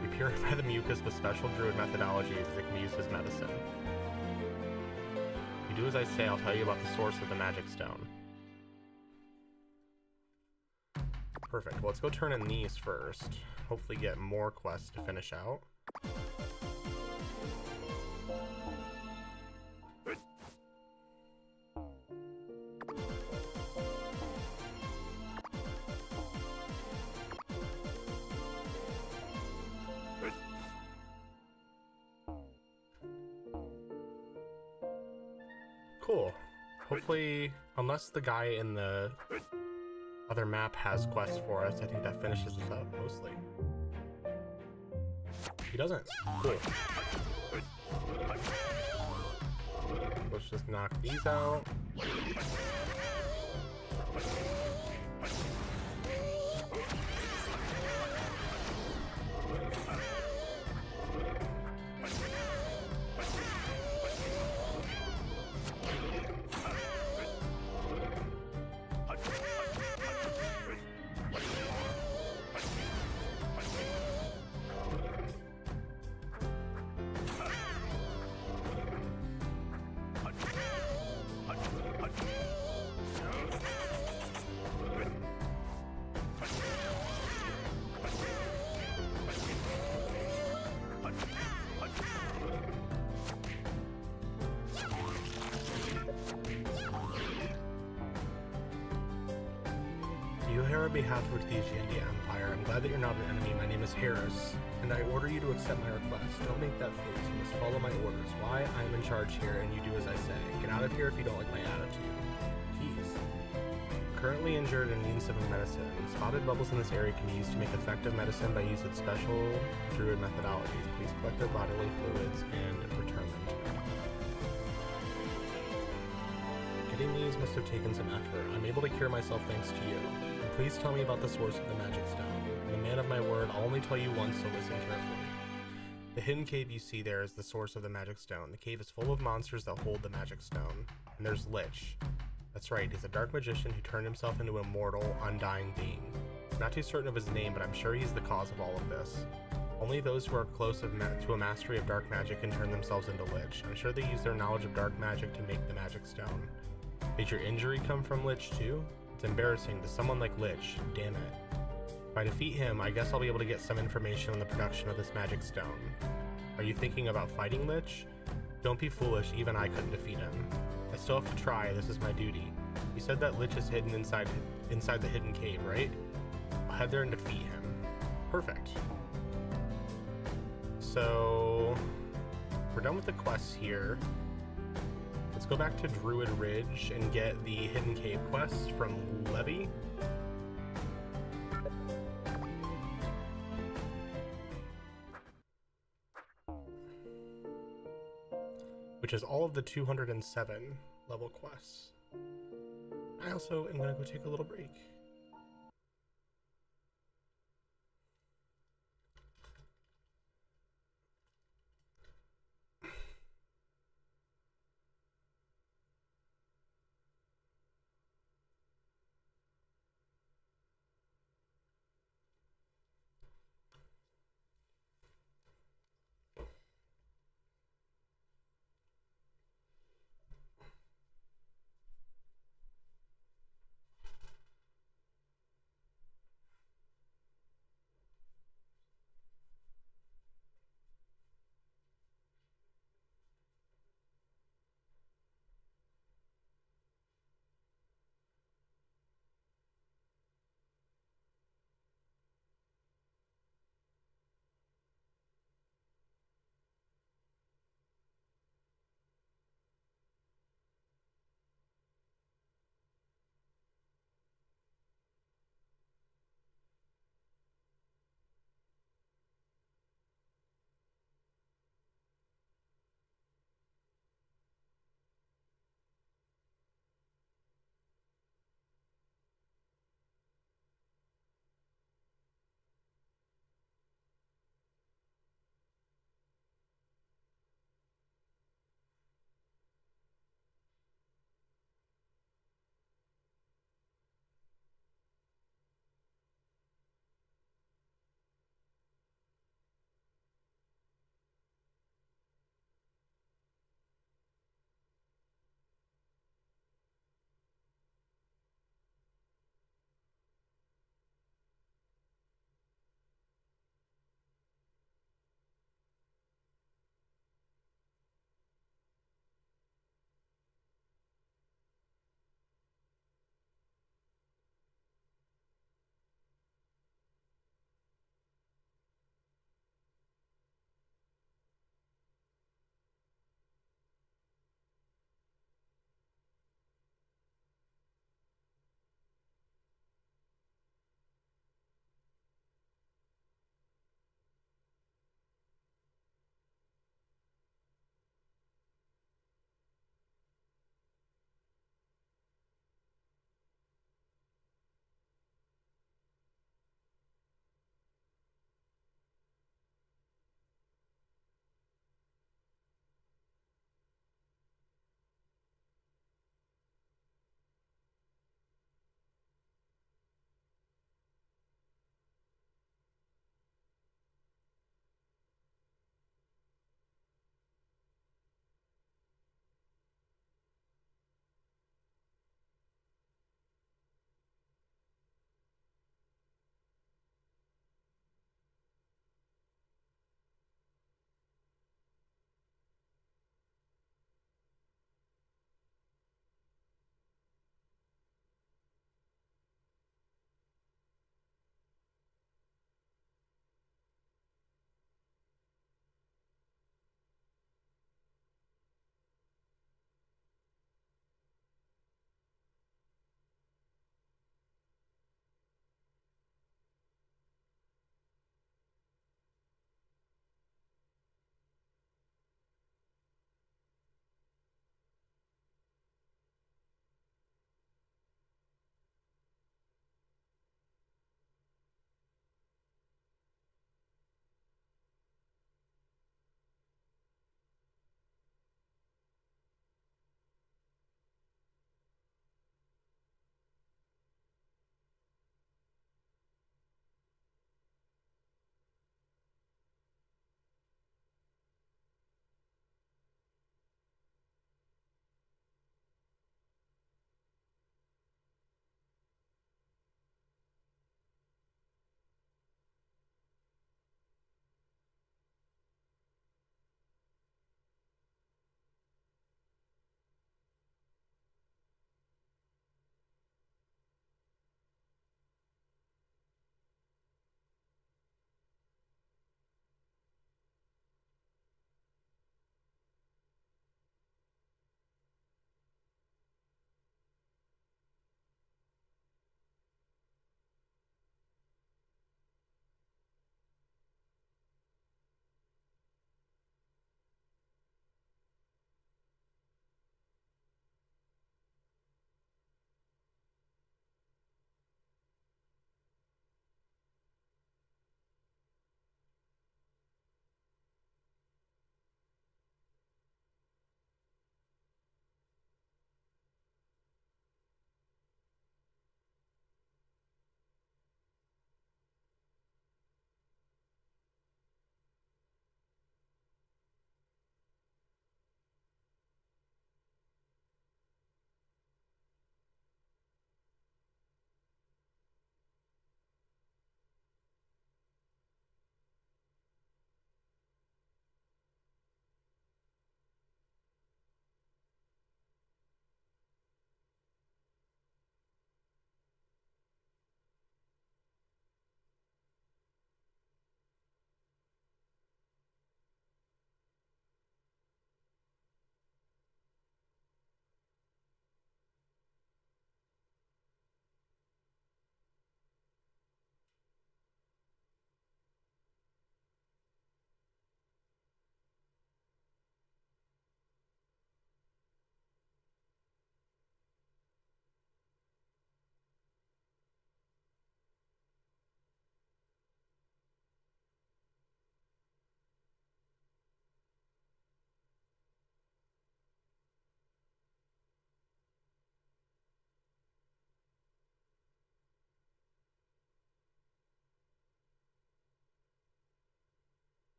We purify the mucus with special druid methodologies as it can be used as medicine. If you do as I say, I'll tell you about the source of the magic stone. Perfect. Well, let's go turn in these first. Hopefully get more quests to finish out. Cool. Hopefully, unless the guy in the other map has quests for us, I think that finishes us up mostly. He doesn't. Cool. Let's just knock these out. On behalf of the Aegean Empire, I'm glad that you're not an enemy. My name is Harris, and I order you to accept my request. Don't make that face. You must follow my orders. Why? I'm in charge here, and you do as I say. Get out of here if you don't like my attitude. Jeez. Currently injured and needing some medicine. Spotted bubbles in this area can be used to make effective medicine by use of special druid methodologies. Please collect their bodily fluids and return them to me. Getting these must have taken some effort. I'm able to cure myself thanks to you. Please tell me about the source of the magic stone. I'm a man of my word. I'll only tell you once, so listen carefully. The hidden cave you see there is the source of the magic stone. The cave is full of monsters that hold the magic stone. And there's Lich. That's right, he's a dark magician who turned himself into an immortal, undying being. I'm not too certain of his name, but I'm sure he's the cause of all of this. Only those who are close to a mastery of dark magic can turn themselves into Lich. I'm sure they use their knowledge of dark magic to make the magic stone. Did your injury come from Lich too? It's embarrassing to someone like Lich, damn it. If I defeat him, I guess I'll be able to get some information on the production of this magic stone. Are you thinking about fighting Lich? Don't be foolish, even I couldn't defeat him. I still have to try, this is my duty. You said that Lich is hidden inside the hidden cave, right? I'll head there and defeat him. Perfect. So, we're done with the quests here. Let's go back to Druid Ridge and get the Hidden Cave quest from Levy. Which is all of the 207. level quests. I also am going to go take a little break.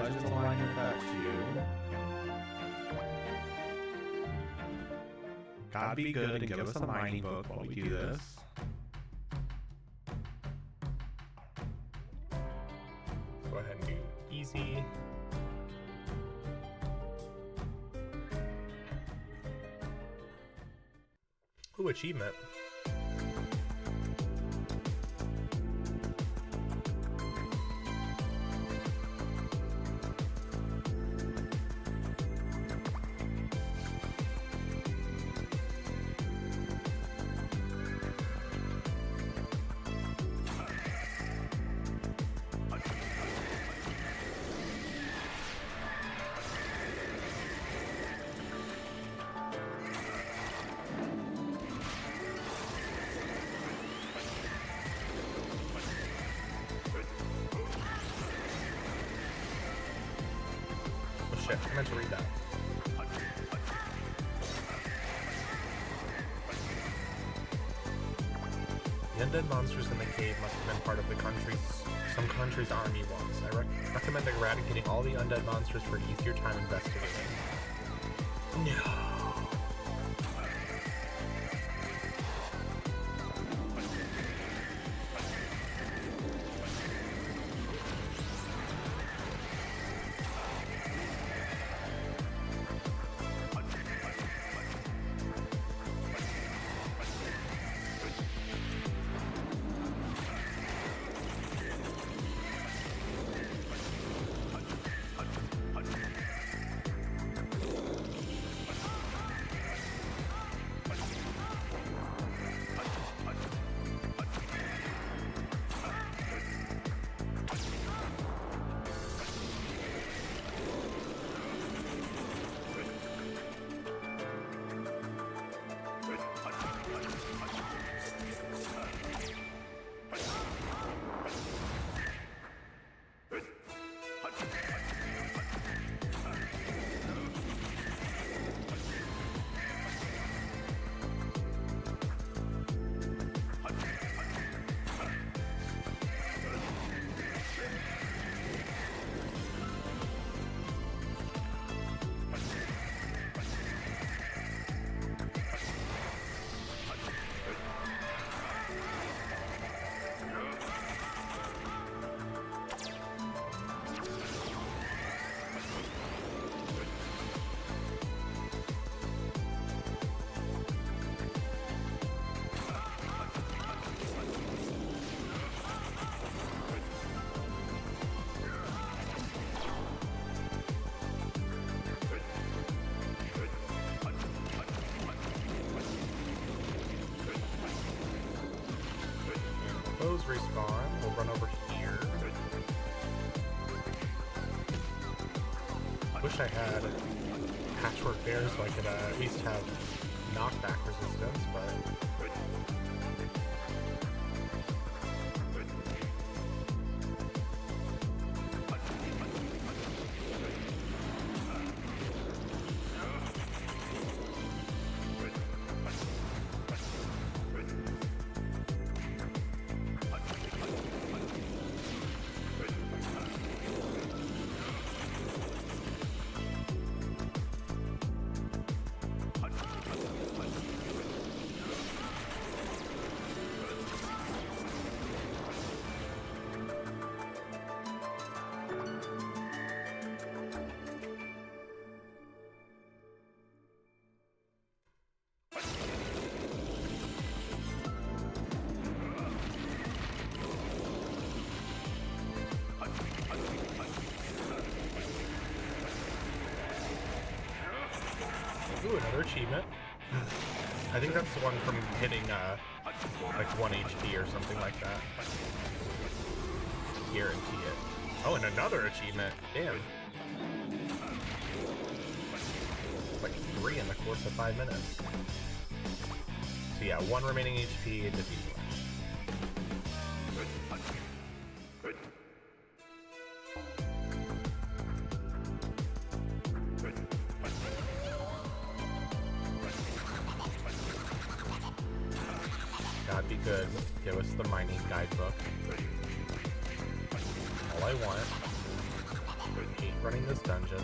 Legends align with that too. Gotta be good and give us a mining book while we do this. Go ahead and do easy. Ooh, achievement. Shit, I meant to read that. The undead monsters in the cave must have been part of some country's army once. I recommend eradicating all the undead monsters for an easier time investigating. No. Those respawn. We'll run over here. Wish I had patchwork there so I could at least have knockback resistance, but... Ooh, another achievement. I think that's the one from hitting, like 1 HP or something like that. Guarantee it. Oh, and another achievement. Damn. Like 3 in the course of 5 minutes. So yeah, 1 remaining HP and defeat. God be good. Give us the mining guidebook. All I want. 8 running this dungeon.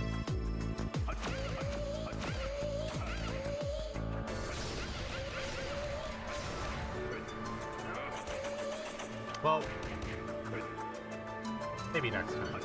Well, maybe next time.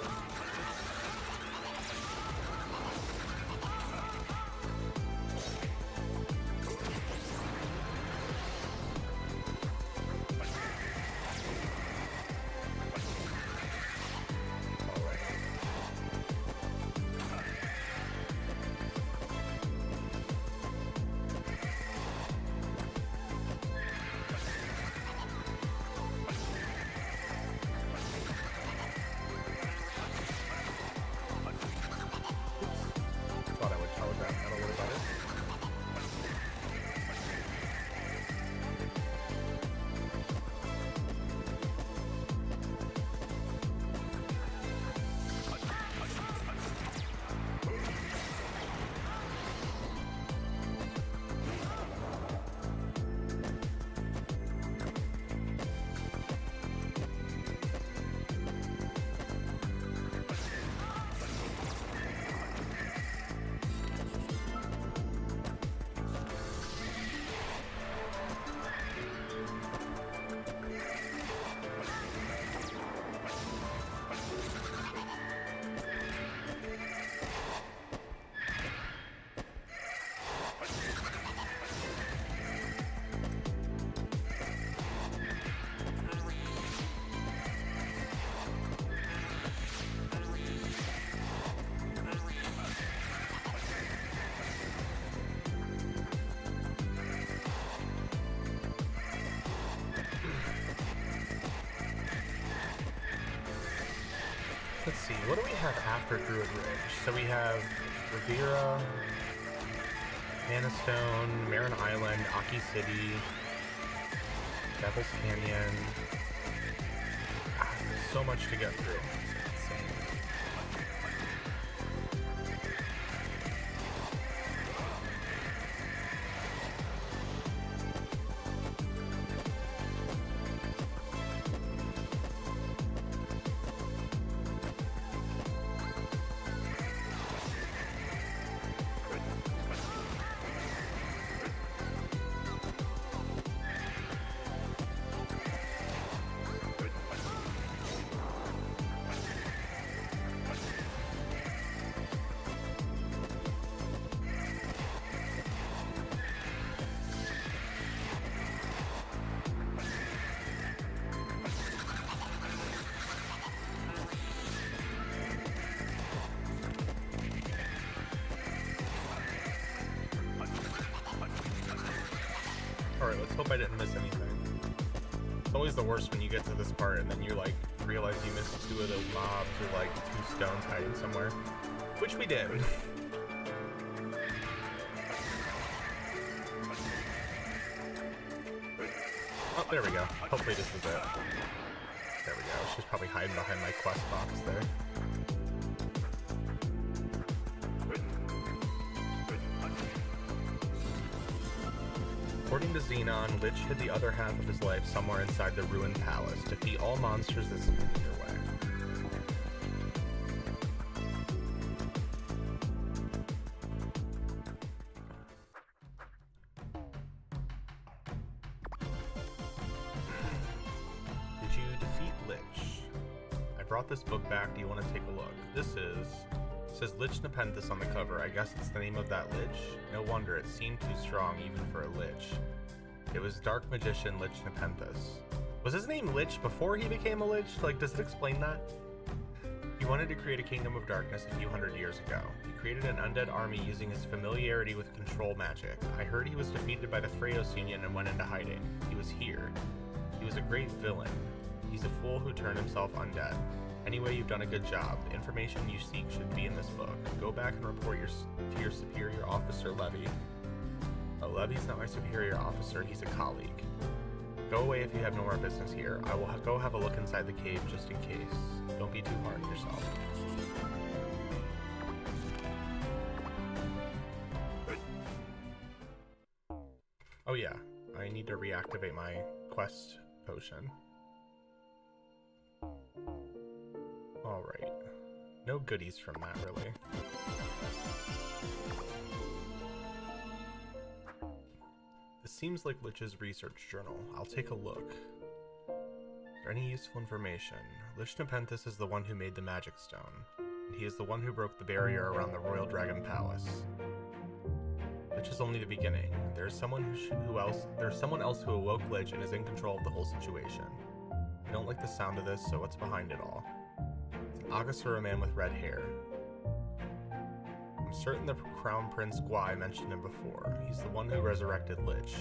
Let's see, what do we have after Druid Ridge? So we have Rivera, Manastone, Marin Island, Aki City, Devil's Canyon. There's so much to get through. It's insane. Alright, let's hope I didn't miss anything. It's always the worst when you get to this part and then you like realize you missed two of those mobs or like two stones hiding somewhere. Which we did. Oh, there we go. Hopefully this is it. There we go. She's probably hiding behind my quest box there. According to Xenon, Lich hid the other half of his life somewhere inside the ruined palace. Defeat all monsters that stand in your way. Did you defeat Lich? I brought this book back. Do you want to take a look? It says Lich Nepenthes on the cover. I guess it's the name of that Lich. No wonder, it seemed too strong even for a Lich. It was Dark Magician Lich Nepenthes. Was his name Lich before he became a Lich? Like, does it explain that? He wanted to create a kingdom of darkness a few hundred years ago. He created an undead army using his familiarity with control magic. I heard he was defeated by the Freyos Union and went into hiding. He was here. He was a great villain. He's a fool who turned himself undead. Anyway, you've done a good job. The information you seek should be in this book. Go back and report to your superior officer, Levy. Oh, Levy's not my superior officer, he's a colleague. Go away if you have no more business here. I will go have a look inside the cave just in case. Don't be too hard on yourself. Oh yeah, I need to reactivate my quest potion. Alright. No goodies from that, really. This seems like Lich's research journal. I'll take a look. Is there any useful information? Lich Nepenthes is the one who made the magic stone, and he is the one who broke the barrier around the Royal Dragon Palace. Lich is only the beginning. There's someone else who awoke Lich and is in control of the whole situation. I don't like the sound of this, so what's behind it all? It's Agasur, a man with red hair. I'm certain the Crown Prince Guai mentioned him before. He's the one who resurrected Lich.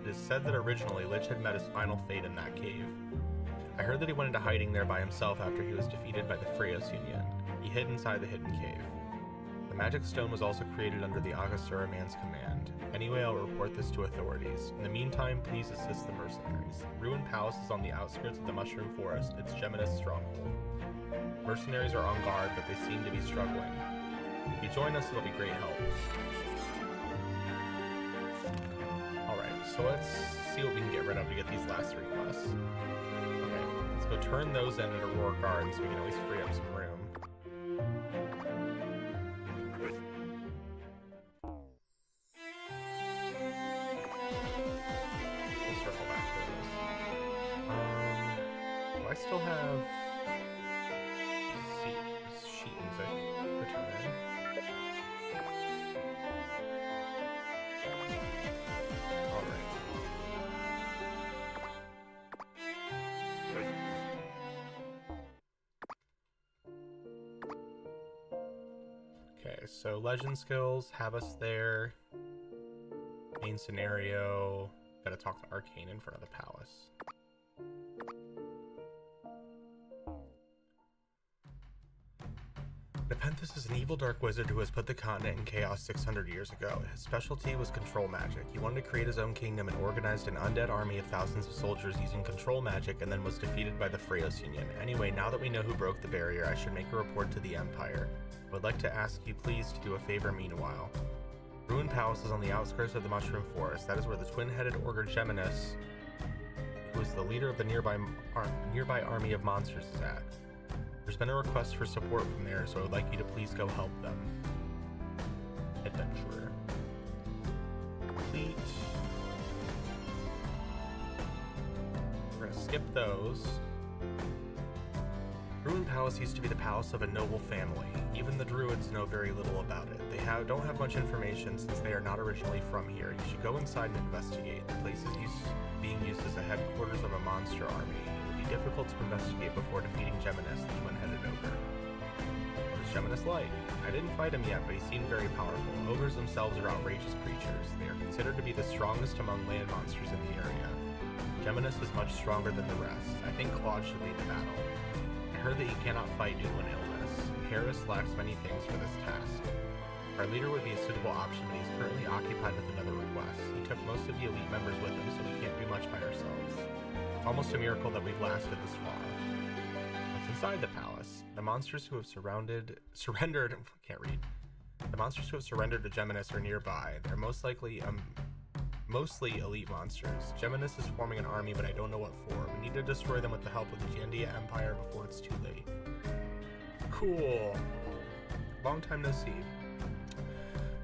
It is said that originally Lich had met his final fate in that cave. I heard that he went into hiding there by himself after he was defeated by the Freos Union. He hid inside the hidden cave. The magic stone was also created under the Agasura man's command. Anyway, I'll report this to authorities. In the meantime, please assist the mercenaries. Ruined Palace is on the outskirts of the Mushroom Forest. It's Geminus' stronghold. Mercenaries are on guard, but they seem to be struggling. If you join us, it'll be great help. Alright, so let's see what we can get rid of to get these last 3 quests. Okay, let's go turn those in at Aurora Garden so we can at least free up some room. We'll circle back to those. Do I still have sheet music to turn in? Alright. Okay, so legend skills have us there. Main scenario. Gotta talk to Arcane in front of the palace. Nepenthes is an evil dark wizard who has put the continent in chaos 600 years ago. His specialty was control magic. He wanted to create his own kingdom and organized an undead army of thousands of soldiers using control magic and then was defeated by the Freos Union. Anyway, now that we know who broke the barrier, I should make a report to the Empire. I would like to ask you please to do a favor meanwhile. Ruined Palace is on the outskirts of the Mushroom Forest. That is where the twin-headed ogre Geminus, who is the leader of the nearby army of monsters, is at. There's been a request for support from there, so I would like you to please go help them. Adventurer. Complete. We're gonna skip those. Ruined Palace used to be the palace of a noble family. Even the druids know very little about it. They don't have much information since they are not originally from here. You should go inside and investigate. The place is being used as a headquarters of a monster army. It would be difficult to investigate before defeating Geminus, the twin-headed ogre. What is Geminus like? I didn't fight him yet, but he seemed very powerful. Ogres themselves are outrageous creatures. They are considered to be the strongest among land monsters in the area. Geminus is much stronger than the rest. I think Claude should lead the battle. I heard that he cannot fight due to an illness. Harris lacks many things for this task. Our leader would be a suitable option, but he's currently occupied with another request. He took most of the elite members with him, so we can't do much by ourselves. It's almost a miracle that we've lasted this far. What's inside the palace? The monsters who have surrendered to Geminus are nearby. They're mostly elite monsters. Geminus is forming an army, but I don't know what for. We need to destroy them with the help of the Giandia Empire before it's too late. Cool. Long time no see.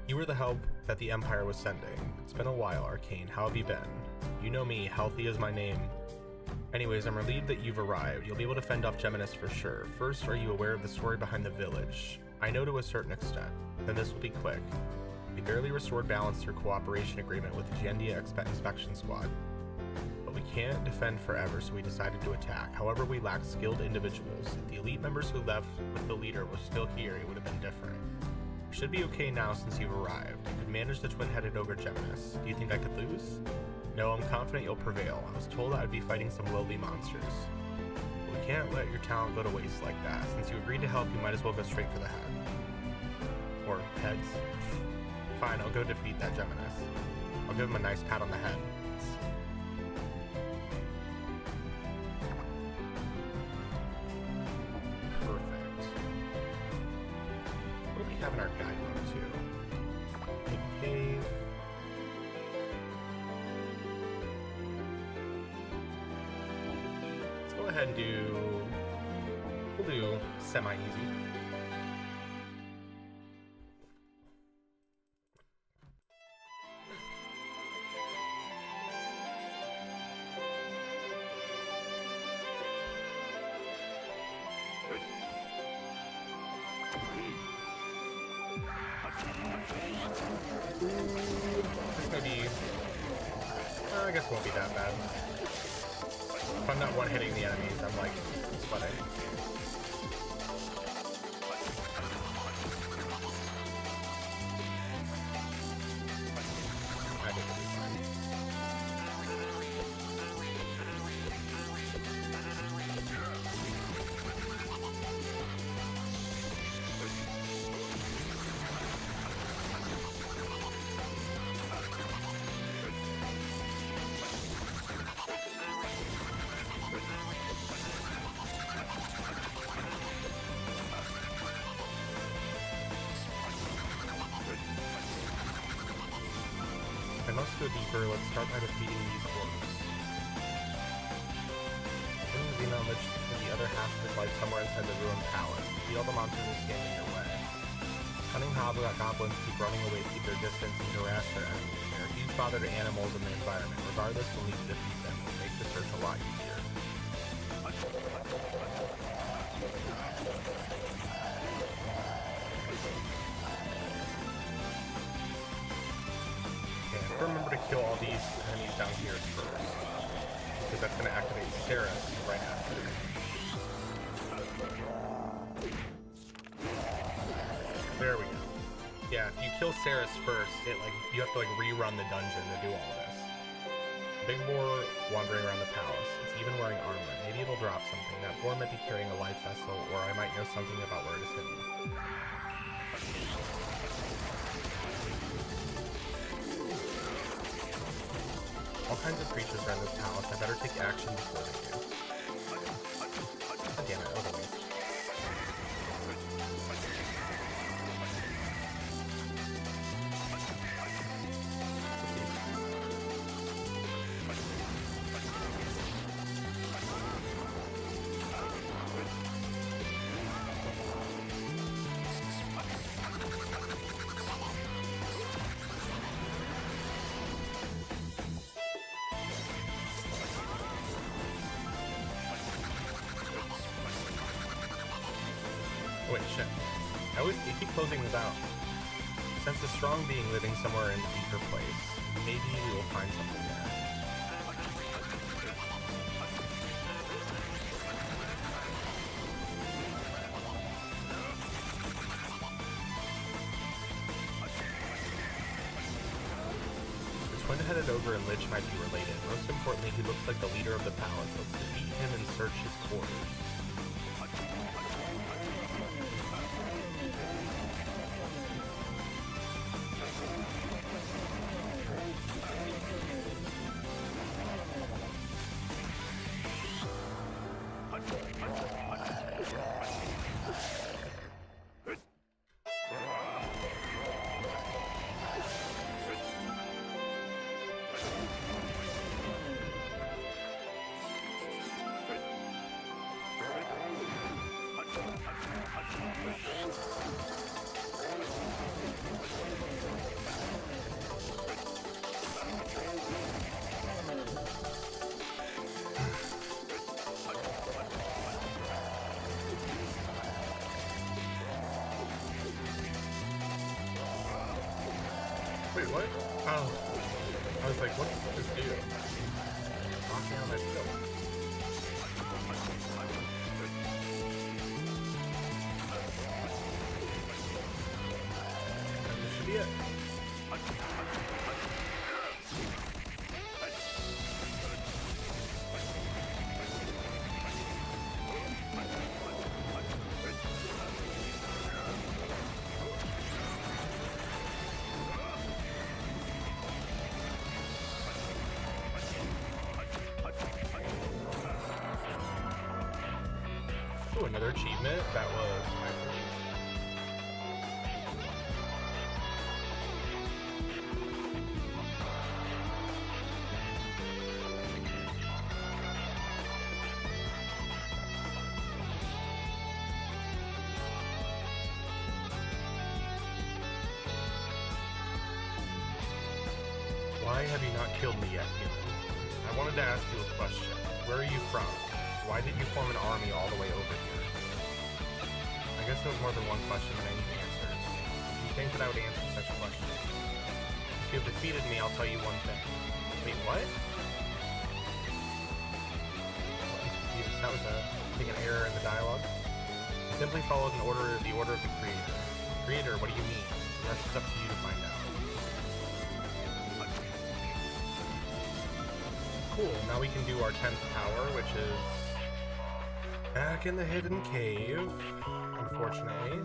You were the help that the Empire was sending. It's been a while, Arcane. How have you been? You know me, healthy is my name. Anyways, I'm relieved that you've arrived. You'll be able to fend off Geminus for sure. First, are you aware of the story behind the village? I know to a certain extent. Then this will be quick. We barely restored balance through cooperation agreement with the Giandia Inspection Squad. But we can't defend forever, so we decided to attack. However, we lack skilled individuals. If the elite members who left with the leader were still here, it would have been different. We should be okay now since you've arrived. You could manage the twin-headed ogre Geminus. Do you think I could lose? No, I'm confident you'll prevail. I was told I'd be fighting some lowly monsters. But we can't let your talent go to waste like that. Since you agreed to help, you might as well go straight for the head. Or heads. Fine, I'll go defeat that Geminus. I'll give him a nice pat on the head. Perfect. What do we have in our guidebook too? Hidden cave. Let's go ahead and we'll do semi-easy. This may be... I guess it won't be that bad. If I'm not one-hitting the enemies, I'm like, sweating. I think it'll be fine. I must go deeper. Let's start by defeating these orcs. Bring the Xeno Lich to the other half of his life somewhere inside the ruined palace. Defeat all the monsters that stand in your way. Cunning goblins keep running away to keep their distance and harass their enemies. They are huge bother to animals and the environment. Regardless, we'll need to defeat them. It'll make the search a lot easier. Remember to kill all these enemies down here first, because that's going to activate Ceres right after. There we go. Yeah, if you kill Ceres first, you have to rerun the dungeon to do all this. Big boar wandering around the palace. It's even wearing armor. Maybe it'll drop something. That boar might be carrying a life vessel, or I might know something about where it is hidden. All kinds of creatures are in this palace. I better take action before they do. God damn it, that was a waste. Wait, shit. You keep closing this out. Sense a strong being living somewhere in a deeper place. Maybe we will find something there. The twin headed over and Lich might be related. Most importantly, he looks like the leader of the palace. Let's defeat him and search his quarters. Wait, what? Oh. I was like, what did this do? Knock down my skill. And this should be it. Ooh, another achievement. That was my first. Why have you not killed me yet, human? I wanted to ask you a question. Where are you from? Why did you form an army all the way over here? I guess there was more than one question that I need answers. Do you think that I would answer such a question? defeated me, I'll tell you one thing. Wait, what? That was I think an error in the dialogue. You simply followed the order of the Creator. Creator, what do you mean? The rest is up to you to find out. Cool, now we can do our 10th power, which is back in the hidden cave, unfortunately.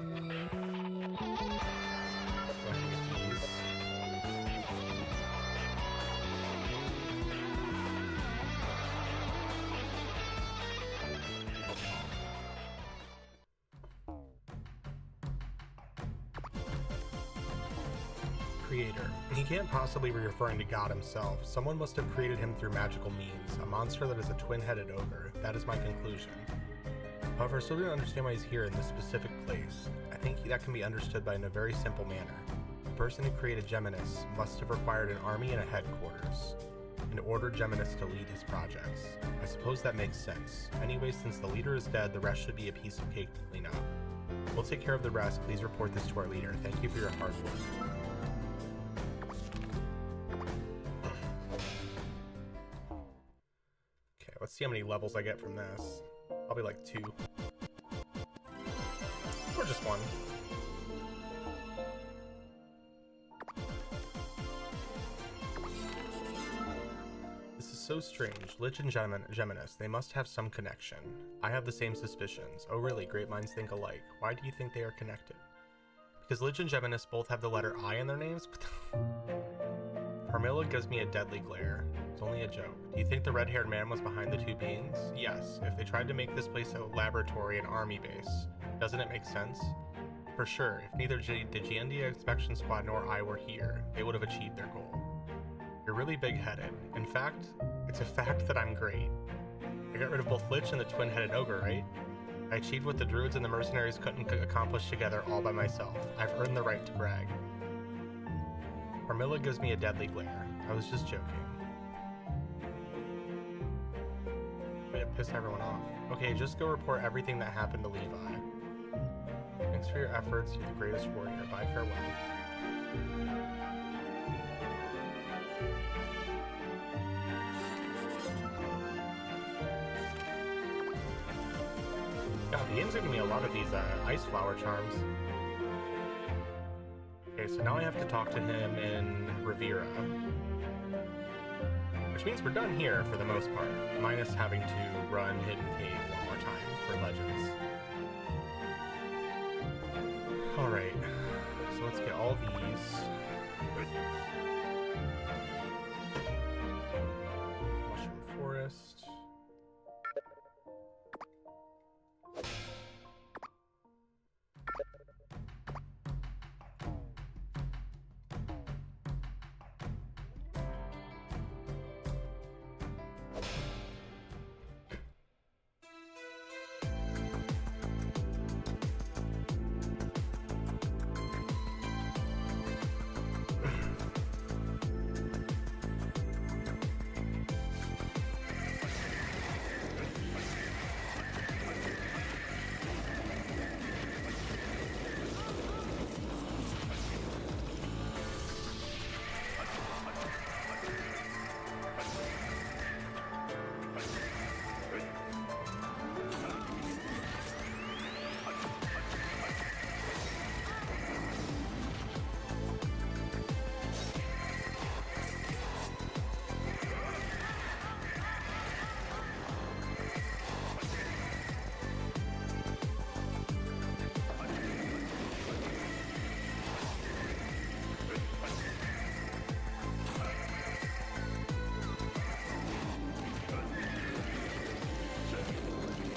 Creator. He can't possibly be referring to God himself. Someone must have created him through magical means. A monster that is a twin-headed ogre. That is my conclusion. However, I still don't understand why he's here in this specific place. I think that can be understood in a very simple manner. The person who created Geminus must have required an army and a headquarters, and ordered Geminus to lead his projects. I suppose that makes sense. Anyway, since the leader is dead, the rest should be a piece of cake to clean up. We'll take care of the rest. Please report this to our leader. Thank you for your hard work. Let's see how many levels I get from this. Probably like 2. Or just 1. This is so strange. Lich and Geminus, they must have some connection. I have the same suspicions. Oh really, great minds think alike. Why do you think they are connected? Because Lich and Geminus both have the letter I in their names? Carmilla gives me a deadly glare. It's only a joke. Do you think the red-haired man was behind the 2 beings? Yes, if they tried to make this place a laboratory and army base. Doesn't it make sense? For sure, if neither the Giendia Inspection Squad nor I were here, they would have achieved their goal. You're really big-headed. In fact, it's a fact that I'm great. I got rid of both Lich and the twin-headed ogre, right? I achieved what the druids and the mercenaries couldn't accomplish together all by myself. I've earned the right to brag. Carmilla gives me a deadly glare. I was just joking. Way to piss everyone off. Okay, just go report everything that happened to Levi. Thanks for your efforts. You're the greatest warrior. Bye, farewell. God, the game's giving me a lot of these ice flower charms. Okay, so now I have to talk to him in Rivera. Which means we're done here for the most part, minus having to run Hidden Cave one more time for Legends. Alright, so let's get all these. Mushroom Forest.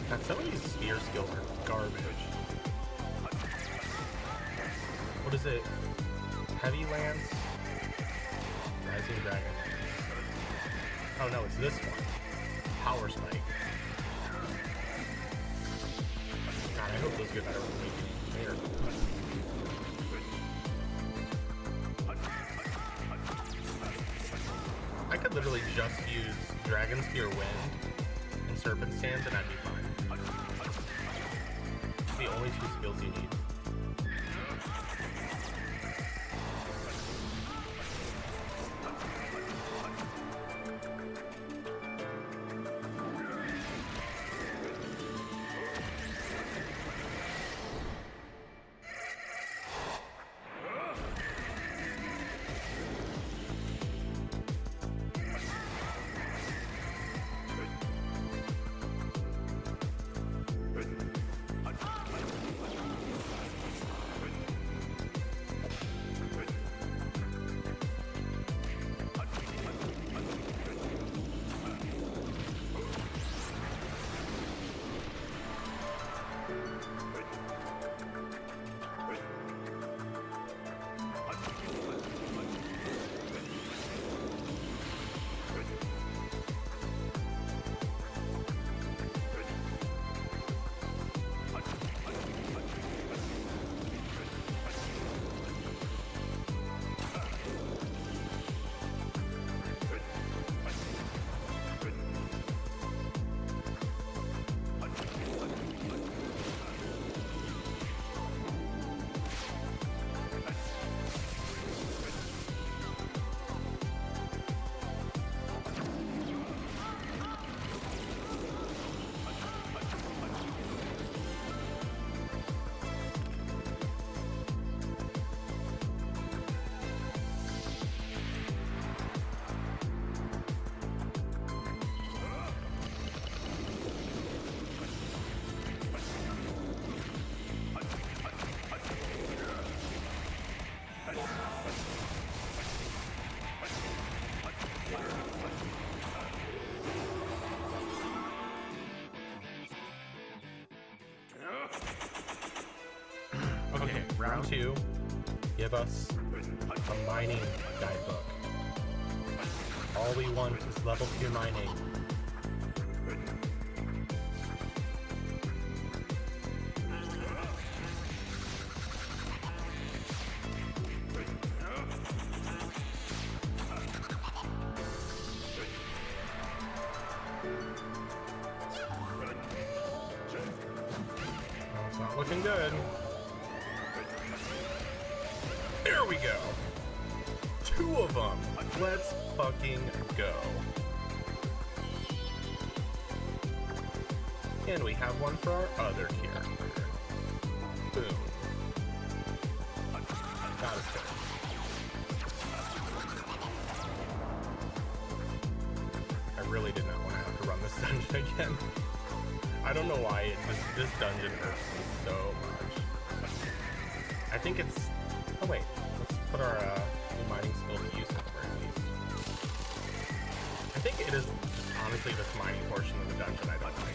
God, some of these spear skills are garbage. What is it? Heavy Lance? Rising Dragon. Oh no, it's this one. Power Spike. God, I hope those get better with me. There. I could literally just use Dragon Spear Wind and Serpent Stance and I'd be fine. It's the only 2 skills you need. 2, give us a mining guidebook. All we want is level 2 mining. Well, it's not looking good. There we go. 2 of them. Let's fucking go. And we have one for our other character. Boom. Not as good. I really did not want to have to run this dungeon again. I don't know why this dungeon hurts me so much. I think it's... Oh wait, let's put our new mining skill to use somewhere at least. I think it is just honestly this mining portion of the dungeon I don't like.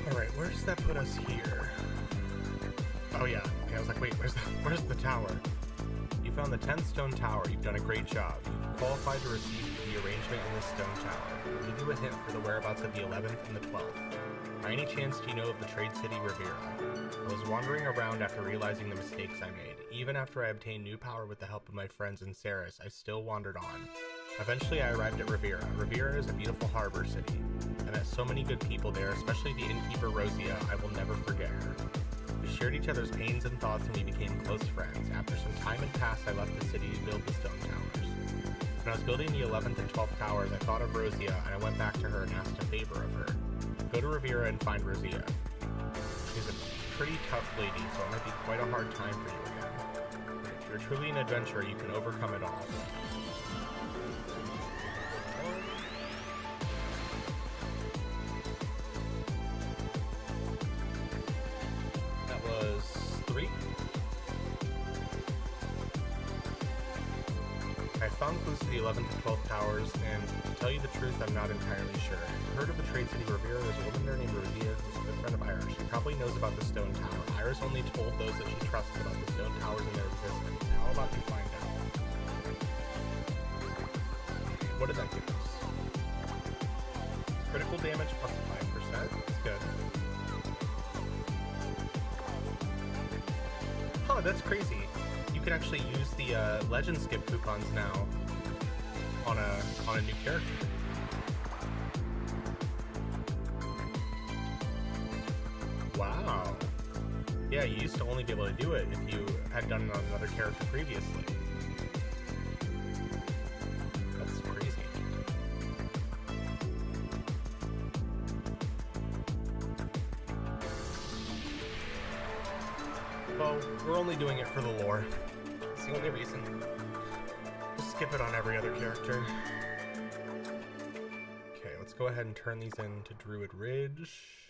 Alright, where does that put us here? Oh yeah. Okay, I was like, wait, where's the tower? You found the 10th stone tower. You've done a great job. You've qualified to receive the arrangement in this stone tower. I'll give you a hint for the whereabouts of the 11th and the 12th. By any chance do you know of the trade city Rivera? I was wandering around after realizing the mistakes I made. Even after I obtained new power with the help of my friends in Ceres, I still wandered on. Eventually I arrived at Rivera. Rivera is a beautiful harbor city. I met so many good people there, especially the innkeeper Rosia. I will never forget her. We shared each other's pains and thoughts and we became close friends. After some time had passed, I left the city to build the stone towers. When I was building the 11th and 12th towers, I thought of Rosia and I went back to her and asked a favor of her. Go to Rivera and find Rosia. She's a pretty tough lady, so it might be quite a hard time for you again. But if you're truly an adventurer, you can overcome it all. That was 3. I found clues to the 11th and 12th towers, and to tell you the truth, I'm not entirely sure. I've heard of the trade city Rivera. There's a woman there named Rosia who's a good friend of Iris. She probably knows about the stone tower. Iris only told those that she trusted about the stone towers and their existence. How about you find out? What did that give us? Critical damage plus 5%. That's good. Oh, that's crazy. You can actually use the legend skip coupons now on a new character. Yeah, you used to only be able to do it if you had done it on another character previously. That's crazy. Well, we're only doing it for the lore. That's the only reason. Just skip it on every other character. Okay, let's go ahead and turn these into Druid Ridge.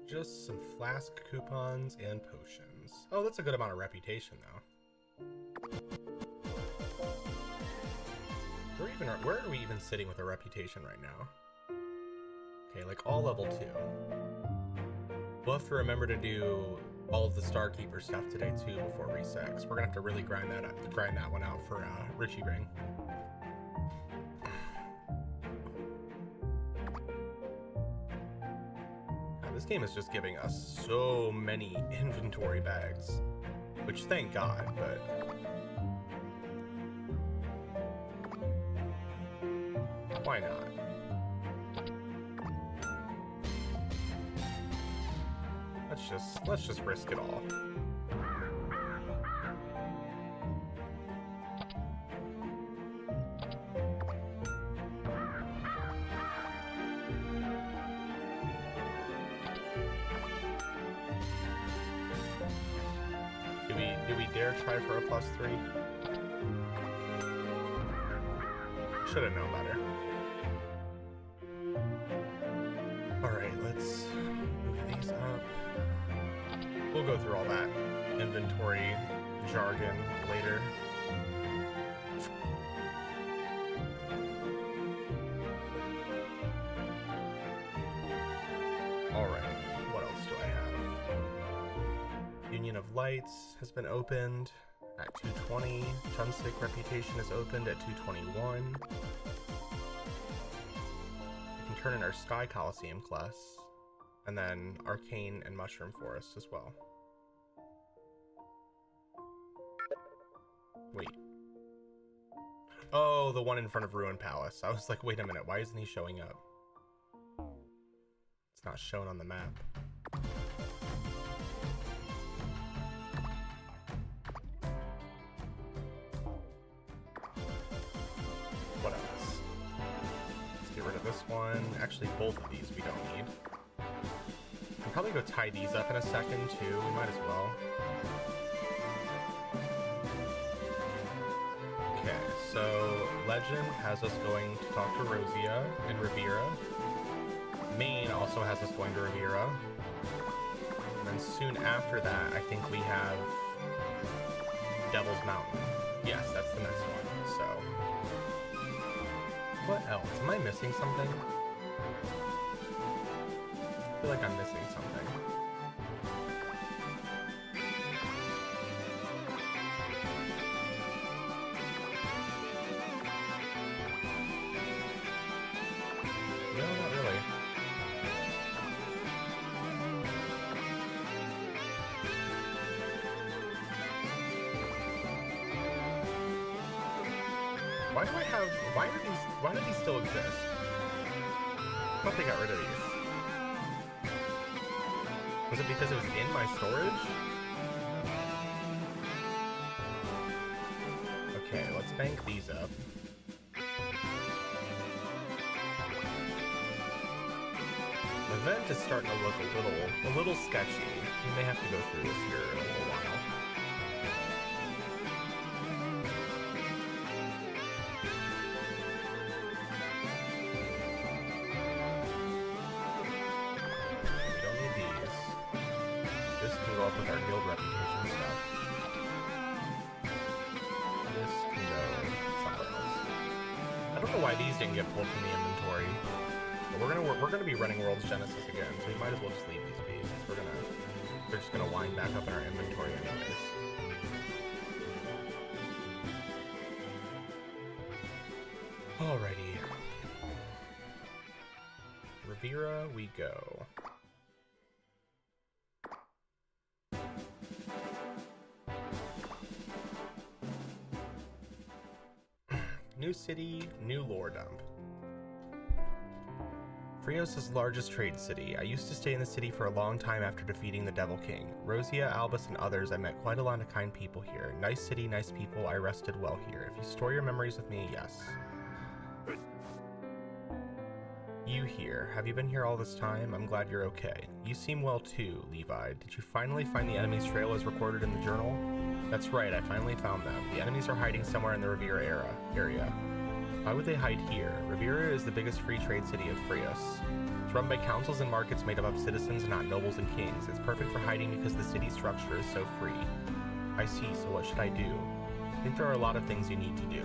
Just some flask coupons and potions. Oh, that's a good amount of reputation, though. Where are we even sitting with our reputation right now? Okay, like all level 2. We'll have to remember to do all of the Starkeeper stuff today too before reset, 'cause we're gonna have to really grind that one out for Richie Ring. This game is just giving us so many inventory bags, which thank God, but why not? Let's just risk it all. Do we dare try for a +3? Should have known better. Alright, let's move these up. We'll go through all that inventory jargon later. Alright, what else do I have? Union of Lights has been opened at 220. Chunstick Reputation is opened at 221. We can turn in our Sky Coliseum class, and then Arcane and Mushroom Forest as well. Wait. Oh, the one in front of Ruin Palace. I was like, wait a minute, why isn't he showing up? It's not shown on the map. What else? Let's get rid of this one. Actually, both of these we don't need. I'll probably go tie these up in a second too. We might as well. Okay, so Legend has us going to talk to Rosia in Rivera. Main also has us going to Rivera. And then soon after that, I think we have Devil's Mountain. Yes, that's the next one. So, what else? Am I missing something? I feel like I'm missing something. No, not really. Why do these still exist? I thought they got rid of these. Was it because it was in my storage? Okay, let's bank these up. The event is starting to look a little sketchy. We may have to go through this here in a little while. With our guild reputation stuff. This can go somewhere else. I don't know why these didn't get pulled from the inventory, but we're gonna be running World's Genesis again, so we might as well just leave these be. We're just gonna wind back up in our inventory anyways. Alrighty. Rivera we go. New city, new lore dump. Frios' largest trade city. I used to stay in the city for a long time after defeating the Devil King. Rosia, Albus, and others, I met quite a lot of kind people here. Nice city, nice people, I rested well here. If you store your memories with me, yes. You here. Have you been here all this time? I'm glad you're okay. You seem well too, Levi. Did you finally find the enemy's trail as recorded in the journal? That's right, I finally found them. The enemies are hiding somewhere in the Rivera area. Why would they hide here? Rivera is the biggest free trade city of Frios. It's run by councils and markets made up of citizens, not nobles and kings. It's perfect for hiding because the city structure is so free. I see, so what should I do? I think there are a lot of things you need to do.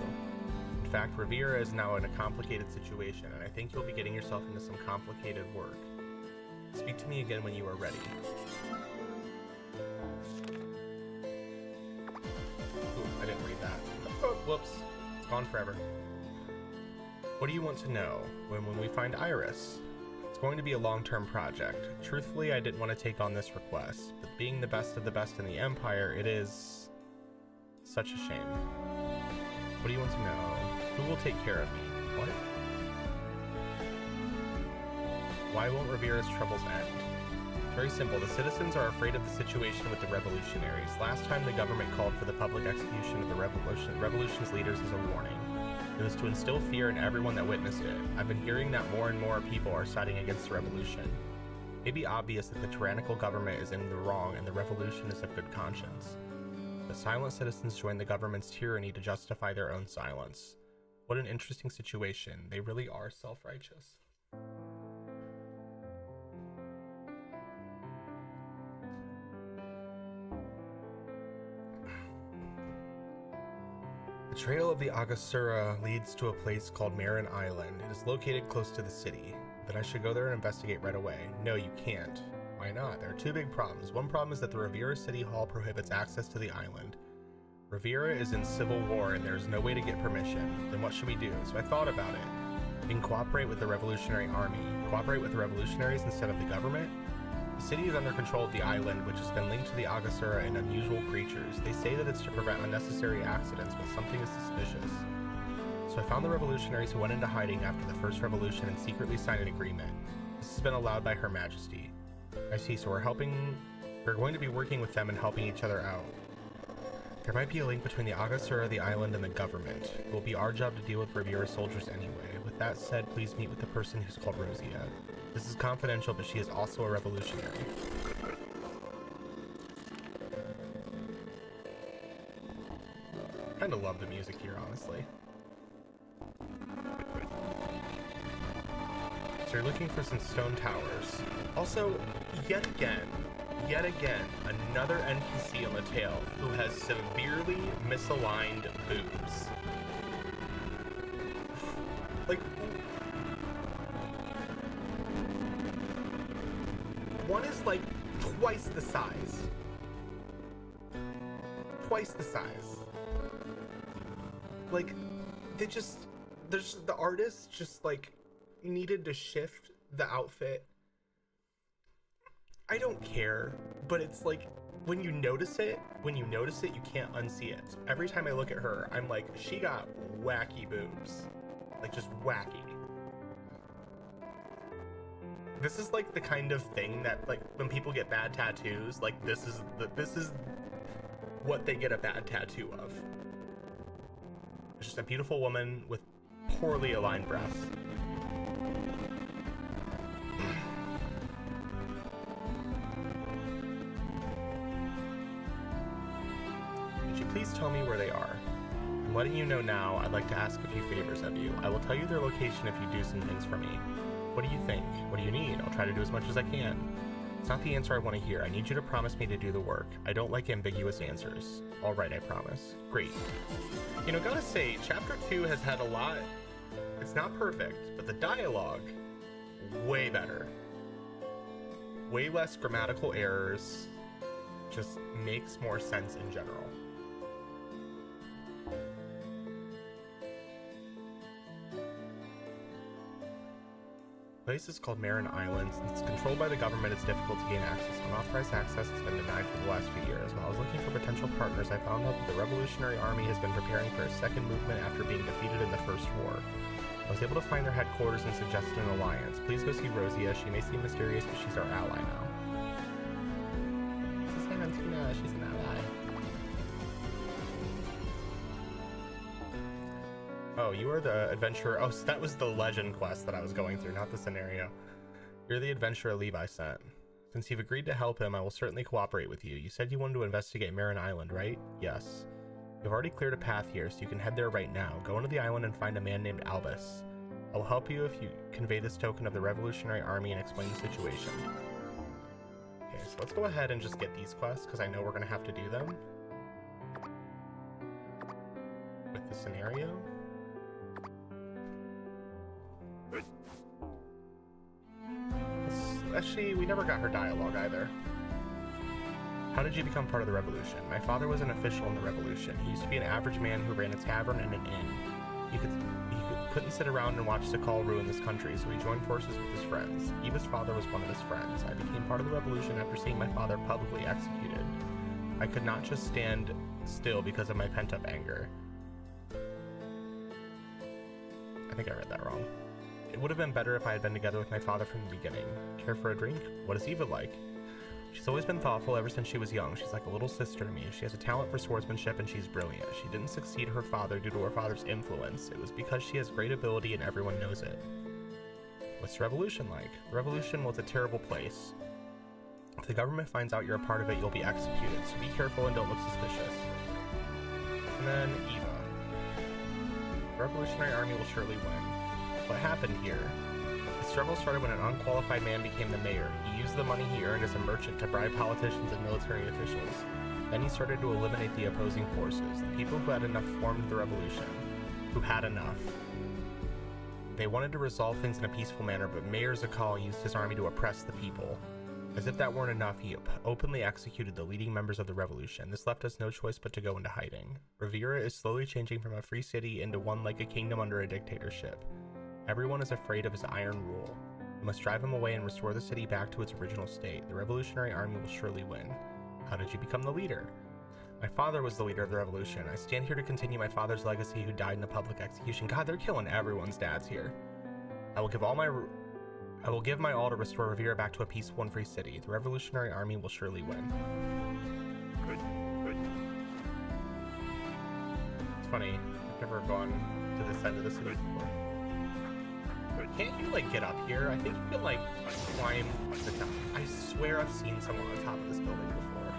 In fact, Rivera is now in a complicated situation, and I think you'll be getting yourself into some complicated work. Speak to me again when you are ready. Ooh, I didn't read that. Oh, whoops. It's gone forever. What do you want to know? When we find Iris? It's going to be a long-term project. Truthfully, I didn't want to take on this request, but being the best of the best in the Empire, it is such a shame. What do you want to know? Who will take care of me? What? Why won't Rivera's troubles end? Very simple. The citizens are afraid of the situation with the revolutionaries. Last time the government called for the public execution of the revolution's leaders as a warning. It was to instill fear in everyone that witnessed it. I've been hearing that more and more people are siding against the revolution. It may be obvious that the tyrannical government is in the wrong and the revolution is of good conscience. The silent citizens join the government's tyranny to justify their own silence. What an interesting situation. They really are self-righteous. The trail of the Agasura leads to a place called Marin Island. It is located close to the city. Then I should go there and investigate right away. No, you can't. Why not? There are two big problems. One problem is that the Rivera City Hall prohibits access to the island. Rivera is in civil war and there is no way to get permission. Then what should we do? So I thought about it. We can cooperate with the Revolutionary Army. Cooperate with the revolutionaries instead of the government? The city is under control of the island, which has been linked to the Agasura and unusual creatures. They say that it's to prevent unnecessary accidents, but something is suspicious. So I found the revolutionaries who went into hiding after the first revolution and secretly signed an agreement. This has been allowed by Her Majesty. I see, so we're going to be working with them and helping each other out. There might be a link between the Agasura, the island, and the government. It will be our job to deal with Rivera soldiers anyway. With that said, please meet with the person who's called Rosia. This is confidential, but she is also a revolutionary. Kinda love the music here, honestly. So you're looking for some stone towers. Also, yet again, another NPC on LaTale who has severely misaligned boobs. Like, one is like twice the size. Twice the size. Like, the artist just like needed to shift the outfit. I don't care, but it's like when you notice it, you can't unsee it. Every time I look at her, I'm like, she got wacky boobs. Like, just wacky. This is like the kind of thing that, like, when people get bad tattoos, like, this is what they get a bad tattoo of. It's just a beautiful woman with poorly aligned breasts. Could you please tell me where they are? I'm letting you know now. I'd like to ask a few favors of you. I will tell you their location if you do some things for me. What do you think? What do you need? I'll try to do as much as I can. It's not the answer I want to hear. I need you to promise me to do the work. I don't like ambiguous answers. All right, I promise. Great. You know, gotta say, Chapter 2 has had a lot. It's not perfect, but the dialogue, way better. Way less grammatical errors. Just makes more sense in general. place is called Marin Island. Since it's controlled by the government, it's difficult to gain access. Unauthorized access has been denied for the last few years. While I was looking for potential partners, I found out that the Revolutionary Army has been preparing for a second movement after being defeated in the First War. I was able to find their headquarters and suggested an alliance. Please go see Rosia. She may seem mysterious, but she's our ally now. This is Valentina. She's an ally. Oh, you are the adventurer. Oh, so that was the legend quest that I was going through, not the scenario. You're the adventurer Levi sent. Since you've agreed to help him, I will certainly cooperate with you. You said you wanted to investigate Marin Island, right? Yes. You've already cleared a path here, so you can head there right now. Go into the island and find a man named Albus. I will help you if you convey this token of the Revolutionary Army and explain the situation. Okay, so let's go ahead and just get these quests, because I know we're going to have to do them. With the scenario. Actually, we never got her dialogue either. How did you become part of the revolution? My father was an official in the revolution. He used to be an average man who ran a tavern and an inn. He couldn't sit around and watch Sakal ruin this country, so he joined forces with his friends. Eva's father was one of his friends. I became part of the revolution after seeing my father publicly executed. I could not just stand still because of my pent-up anger. I think I read that wrong. It would have been better if I had been together with my father from the beginning. Care for a drink? What is Eva like? She's always been thoughtful ever since she was young. She's like a little sister to me. She has a talent for swordsmanship and she's brilliant. She didn't succeed her father due to her father's influence. It was because she has great ability and everyone knows it. What's the revolution like? The revolution was a terrible place. If the government finds out you're a part of it, you'll be executed, so be careful and don't look suspicious. And then Eva. The Revolutionary Army will surely win. What happened here? The struggle started when an unqualified man became the mayor. He used the money he earned as a merchant to bribe politicians and military officials. Then he started to eliminate the opposing forces. The people who had enough formed the revolution. Who had enough. They wanted to resolve things in a peaceful manner, but Mayor Zakal used his army to oppress the people. As if that weren't enough, he openly executed the leading members of the revolution. This left us no choice but to go into hiding. Rivera is slowly changing from a free city into one like a kingdom under a dictatorship. Everyone is afraid of his iron rule. We must drive him away and restore the city back to its original state. The Revolutionary Army will surely win. How did you become the leader? My father was the leader of the revolution. I stand here to continue my father's legacy who died in a public execution. God, they're killing everyone's dads here. I will give my all to restore Rivera back to a peaceful and free city. The Revolutionary Army will surely win. It's funny, I've never gone to this end of the city before. Can't you, like, get up here? I think you can, like, climb the top. I swear I've seen someone on the top of this building before.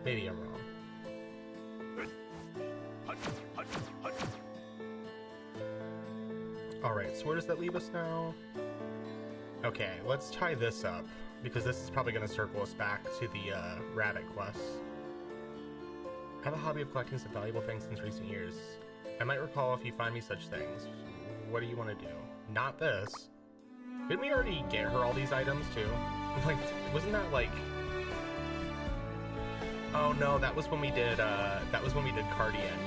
Maybe I'm wrong. Alright, so where does that leave us now? Okay, let's tie this up, because this is probably going to circle us back to the rabbit quest. I have a hobby of collecting some valuable things since recent years. I might recall if you find me such things. What do you want to do? Not this. Didn't we already get her all these items too? Like, wasn't that like... Oh no, that was when we did Cardian.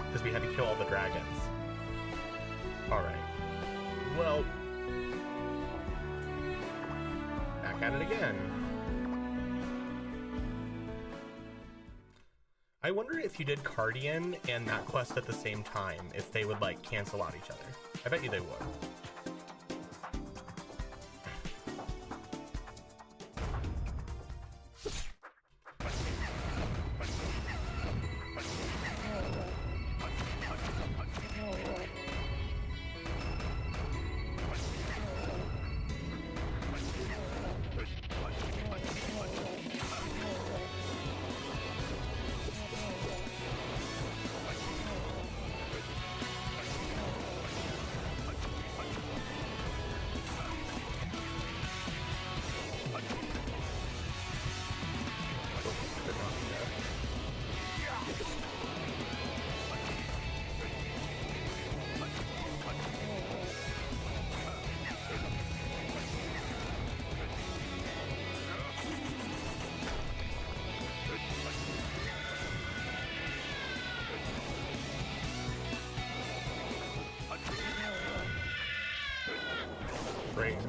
Because we had to kill all the dragons. Alright. Well... back at it again. I wonder if you did Cardian and that quest at the same time, if they would, like, cancel out each other. I bet you they would.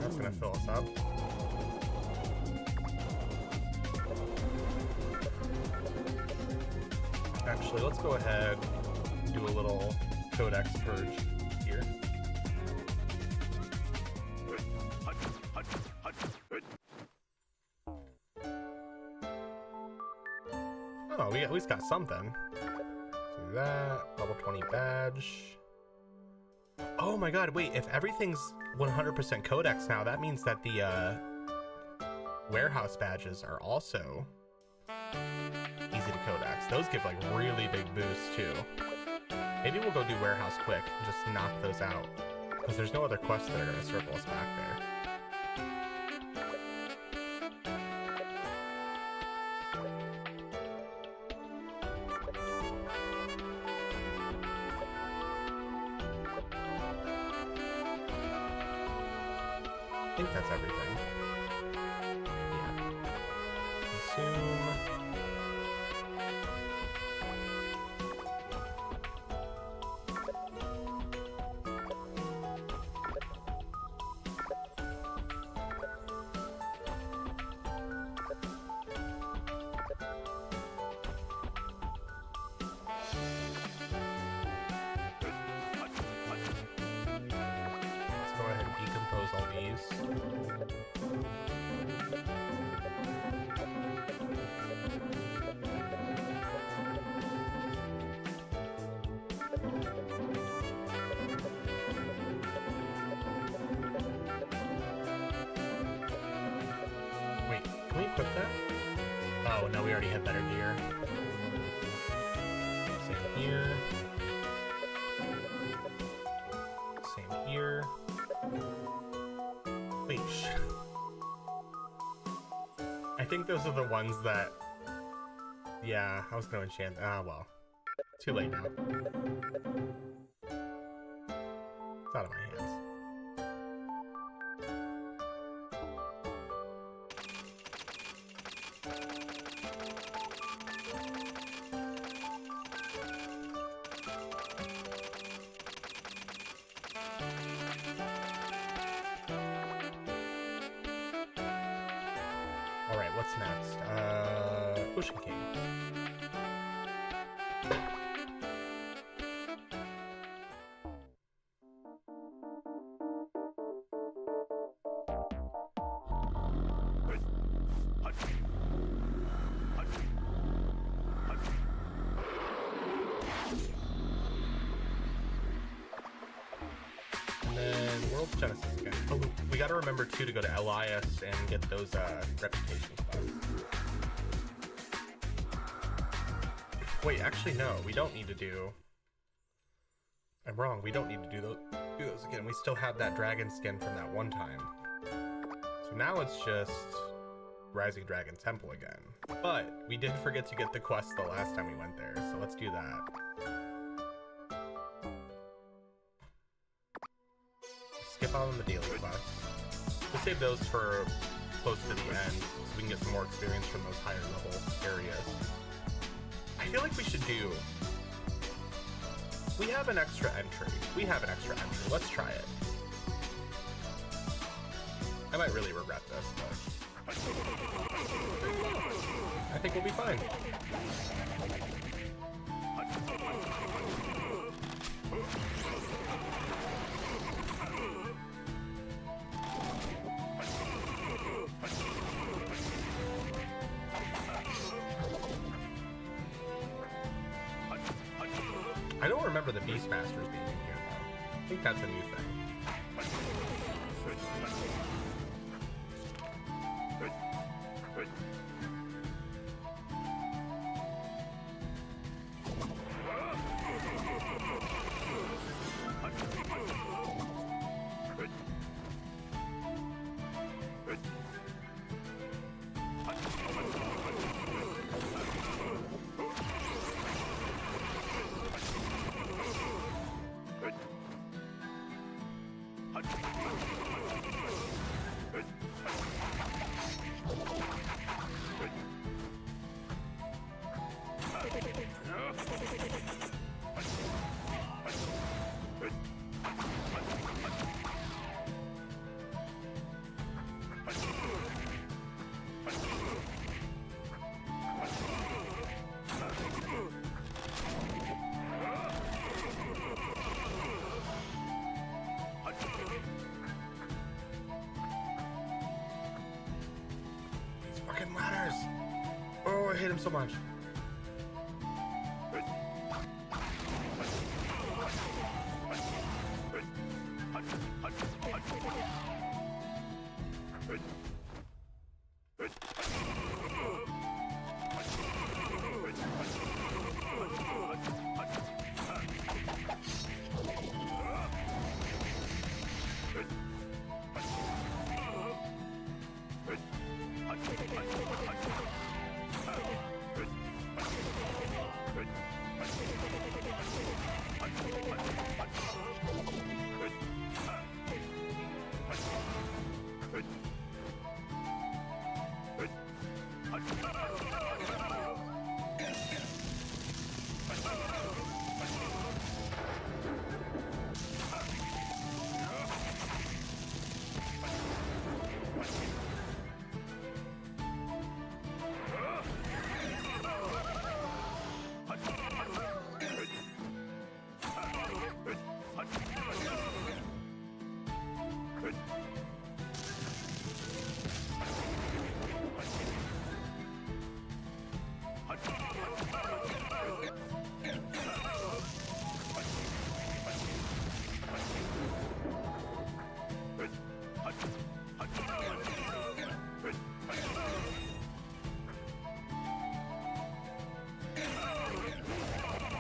That's gonna fill us up. Actually, let's go ahead and do a little codex purge here. Oh, we at least got something. Do that. Level 20 badge. Oh my god, wait, if everything's 100% codex now, that means that the warehouse badges are also easy to codex. Those give like really big boosts too. Maybe we'll go do warehouse quick and just knock those out, because there's no other quests that are going to circle us back there. I think that's everything. Yeah. Consume. Let's go ahead and decompose all these. Wait, can we equip that? Oh, no, we already had better gear. Same here. Same here. Wait, I think those are the ones that... Yeah, I was gonna enchant... Ah, well. Too late now. It's out of my hands. Alright, what's next? Ocean King. And then World Genesis again. Oh, we gotta remember too to go to Elias and get those reputation spots. Wait, actually no, we don't need to do... I'm wrong, we don't need to do those again. We still have that dragon skin from that one time. So now it's just Rising Dragon Temple again. But we did forget to get the quest the last time we went there, so let's do that. Skip out on the daily quests. We'll save those for close to the end, so we can get some more experience from those higher level areas. I feel like we should do... We have an extra entry. Let's try it. I might really regret this, but... I think we'll be fine. I don't remember the Beastmasters being in here, though. I think that's a new thing. him so much.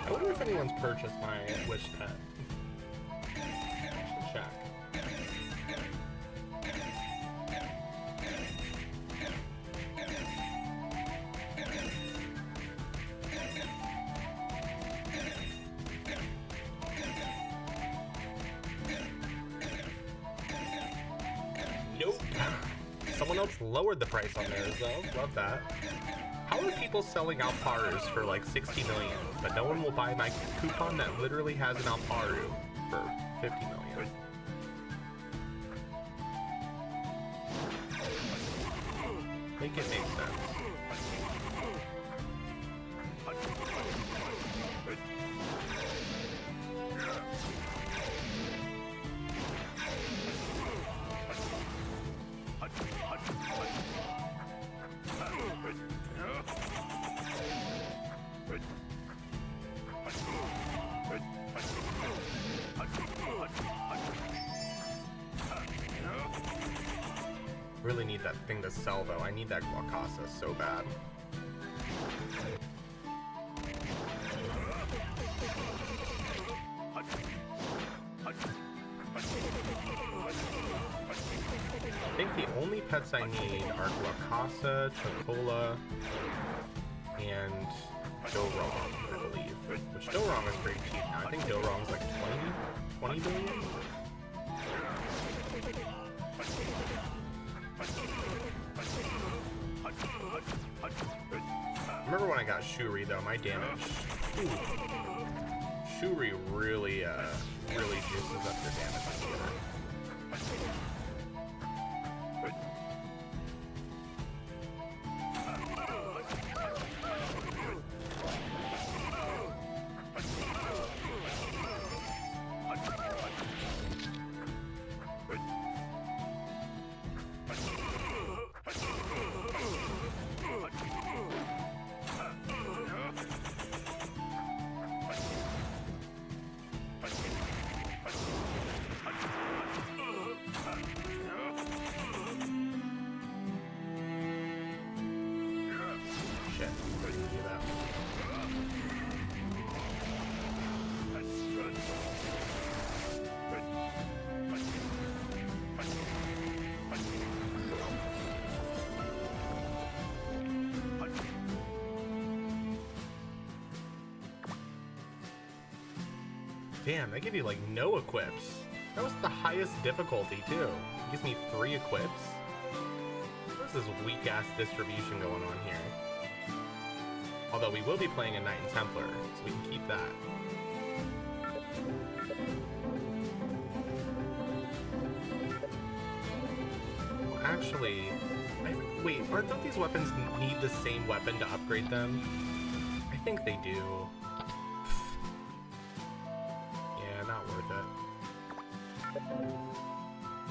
I wonder if anyone's purchased my wish pet. Should check. Nope. Someone else lowered the price on theirs though. Love that. How are people selling Alparus for like 60 million, but no one will buy my coupon that literally has an Alparu for 50 million? Make it make sense. Really need that thing to sell though. I need that Glaucasa so bad. I think the only pets I need are Glaucasa, Chocola, and Dorong, I believe. Which Dorong is pretty cheap now. I think Dorong's like 20 billion? Remember when I got Shuri though, my damage. Ooh. Shuri really juices up your damage when you get her. Damn, they give you like no equips. That was the highest difficulty too. It gives me 3 equips. What's this weak ass distribution going on here? Although we will be playing a Knight and Templar, so we can keep that. Well, actually, wait, don't these weapons need the same weapon to upgrade them? I think they do. Not worth it.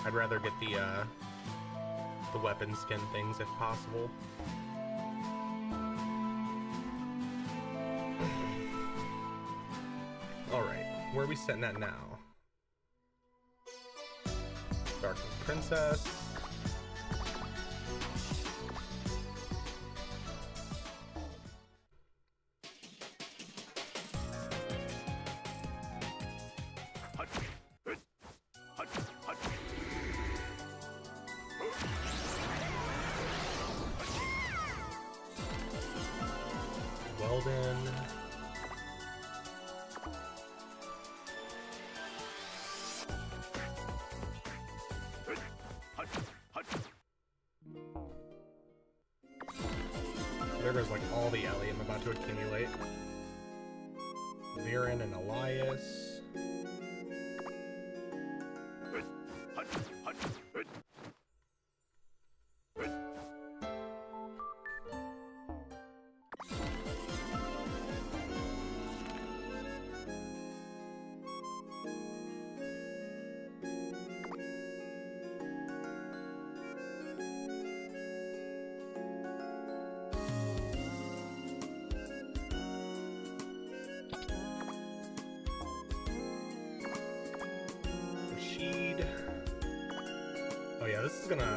I'd rather get the weapon skin things if possible. Where are we sitting at now? Dark Princess. Weldon. There goes like all the Ellie I'm about to accumulate. Viren and Elias. Oh yeah,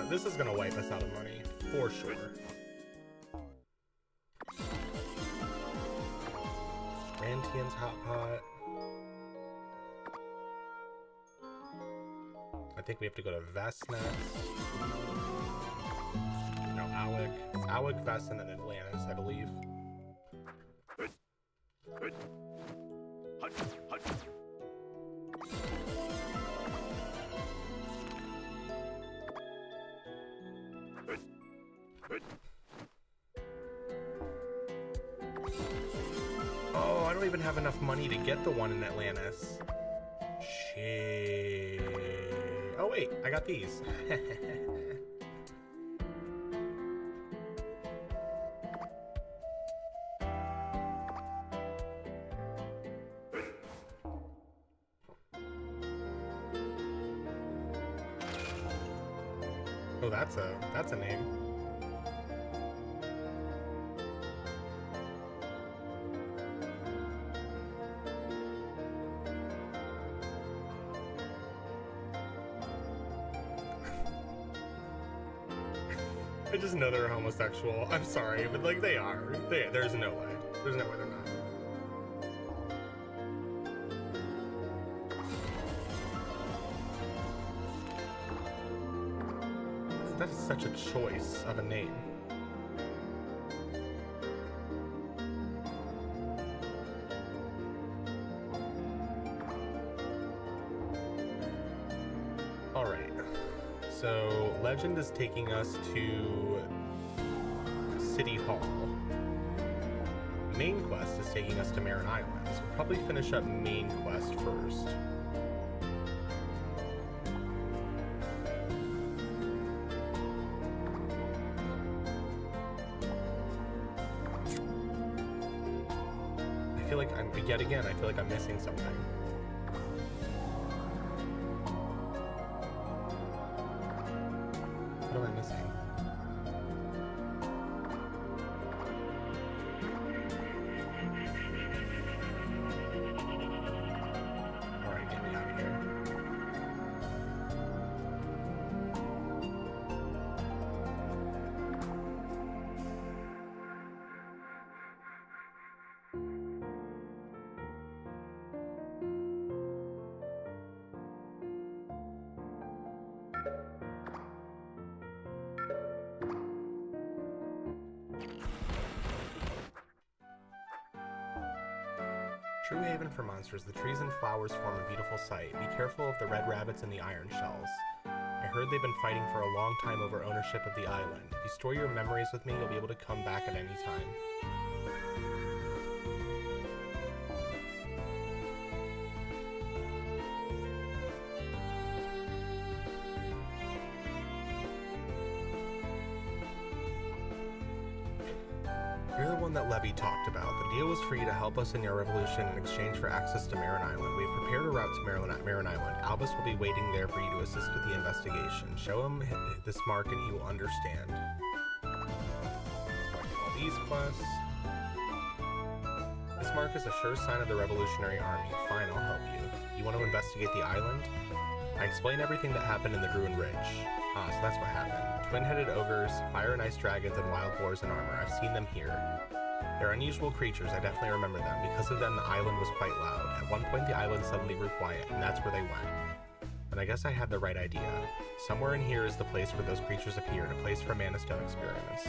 this is gonna wipe us out of money for sure. Rantian's Hot Pot. I think we have to go to Vest next. No, Alec. It's Alec, Vest, and then Atlantis, I believe. Oh, I don't even have enough money to get the one in Atlantis. Shit. Oh wait, I got these. Oh, that's a name. I just know they're homosexual. I'm sorry, but like they are. There's no way. There's no way they're not. That is such a choice of a name. Alright. So, Legend is taking us to City Hall. Main Quest is taking us to Marin Island. So we'll probably finish up Main Quest first. Yet again, I feel like I'm missing something. What am I missing? Alright, get me out of here. True haven for monsters, the trees and flowers form a beautiful sight. Be careful of the red rabbits and the iron shells. I heard they've been fighting for a long time over ownership of the island. If you store your memories with me, you'll be able to come back at any time. You're the one that Levy talked about. The deal was for you to help us in your revolution in exchange for access to Marin Island. We've prepared a route to Marin Island. Albus will be waiting there for you to assist with the investigation. Show him this mark and he will understand. All these quests. This mark is a sure sign of the Revolutionary Army. Fine, I'll help you. You want to investigate the island? I explain everything that happened in the Druid Ridge. Ah, so that's what happened. Twin-headed ogres, fire and ice dragons, and wild boars in armor. I've seen them here. They're unusual creatures, I definitely remember them. Because of them, the island was quite loud. At one point, the island suddenly grew quiet, and that's where they went. And I guess I had the right idea. Somewhere in here is the place where those creatures appeared, a place for Mana Stone experiments.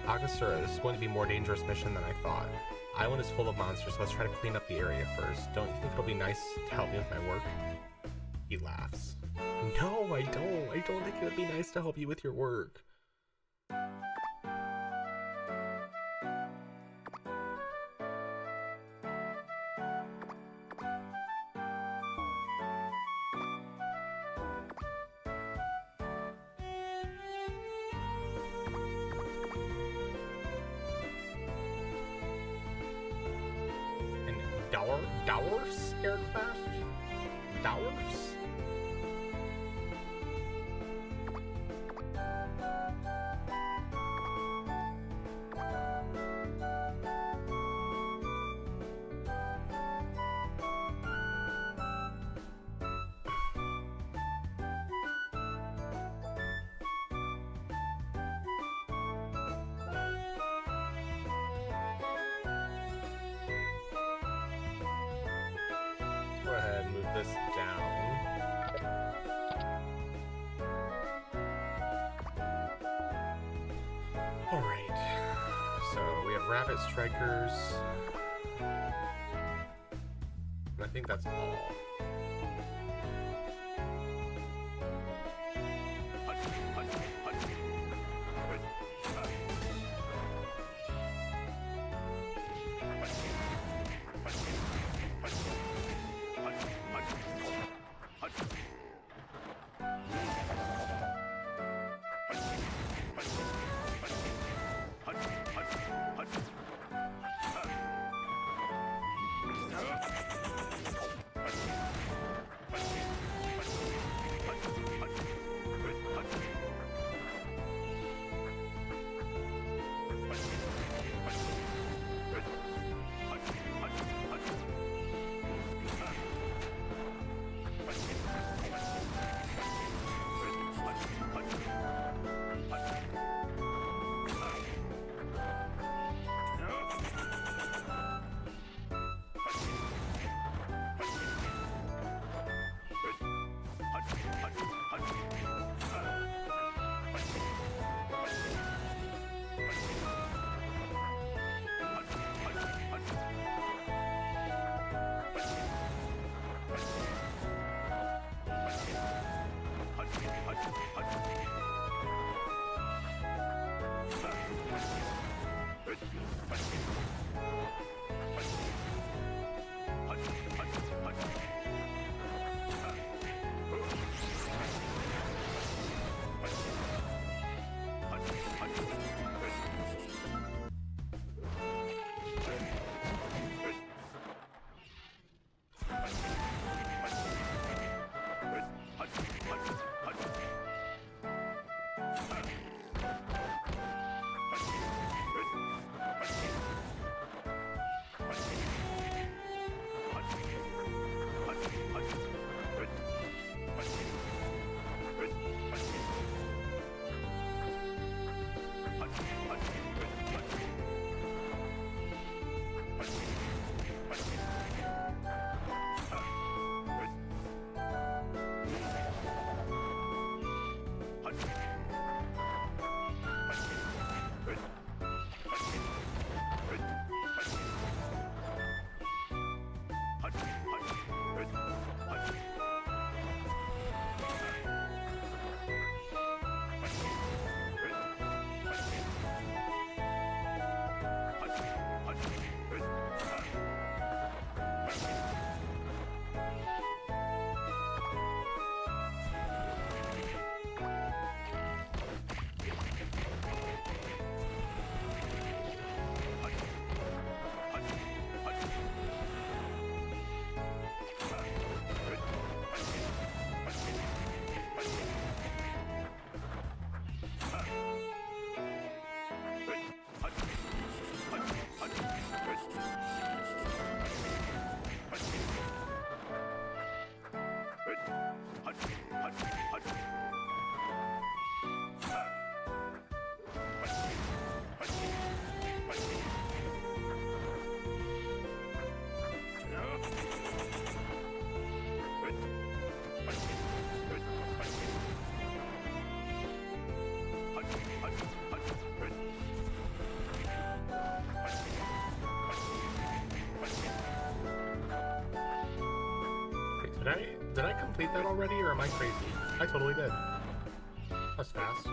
Agasura, this is going to be a more dangerous mission than I thought. Island is full of monsters, so let's try to clean up the area first. Don't you think it'll be nice to help me with my work? He laughs. No, I don't. I don't think it would be nice to help you with your work. Dowers aircraft? Dowers? Go ahead and move this down. Alright. So we have rabbit strikers. And I think that's all. Did I complete that already, or am I crazy? I totally did. That's fast.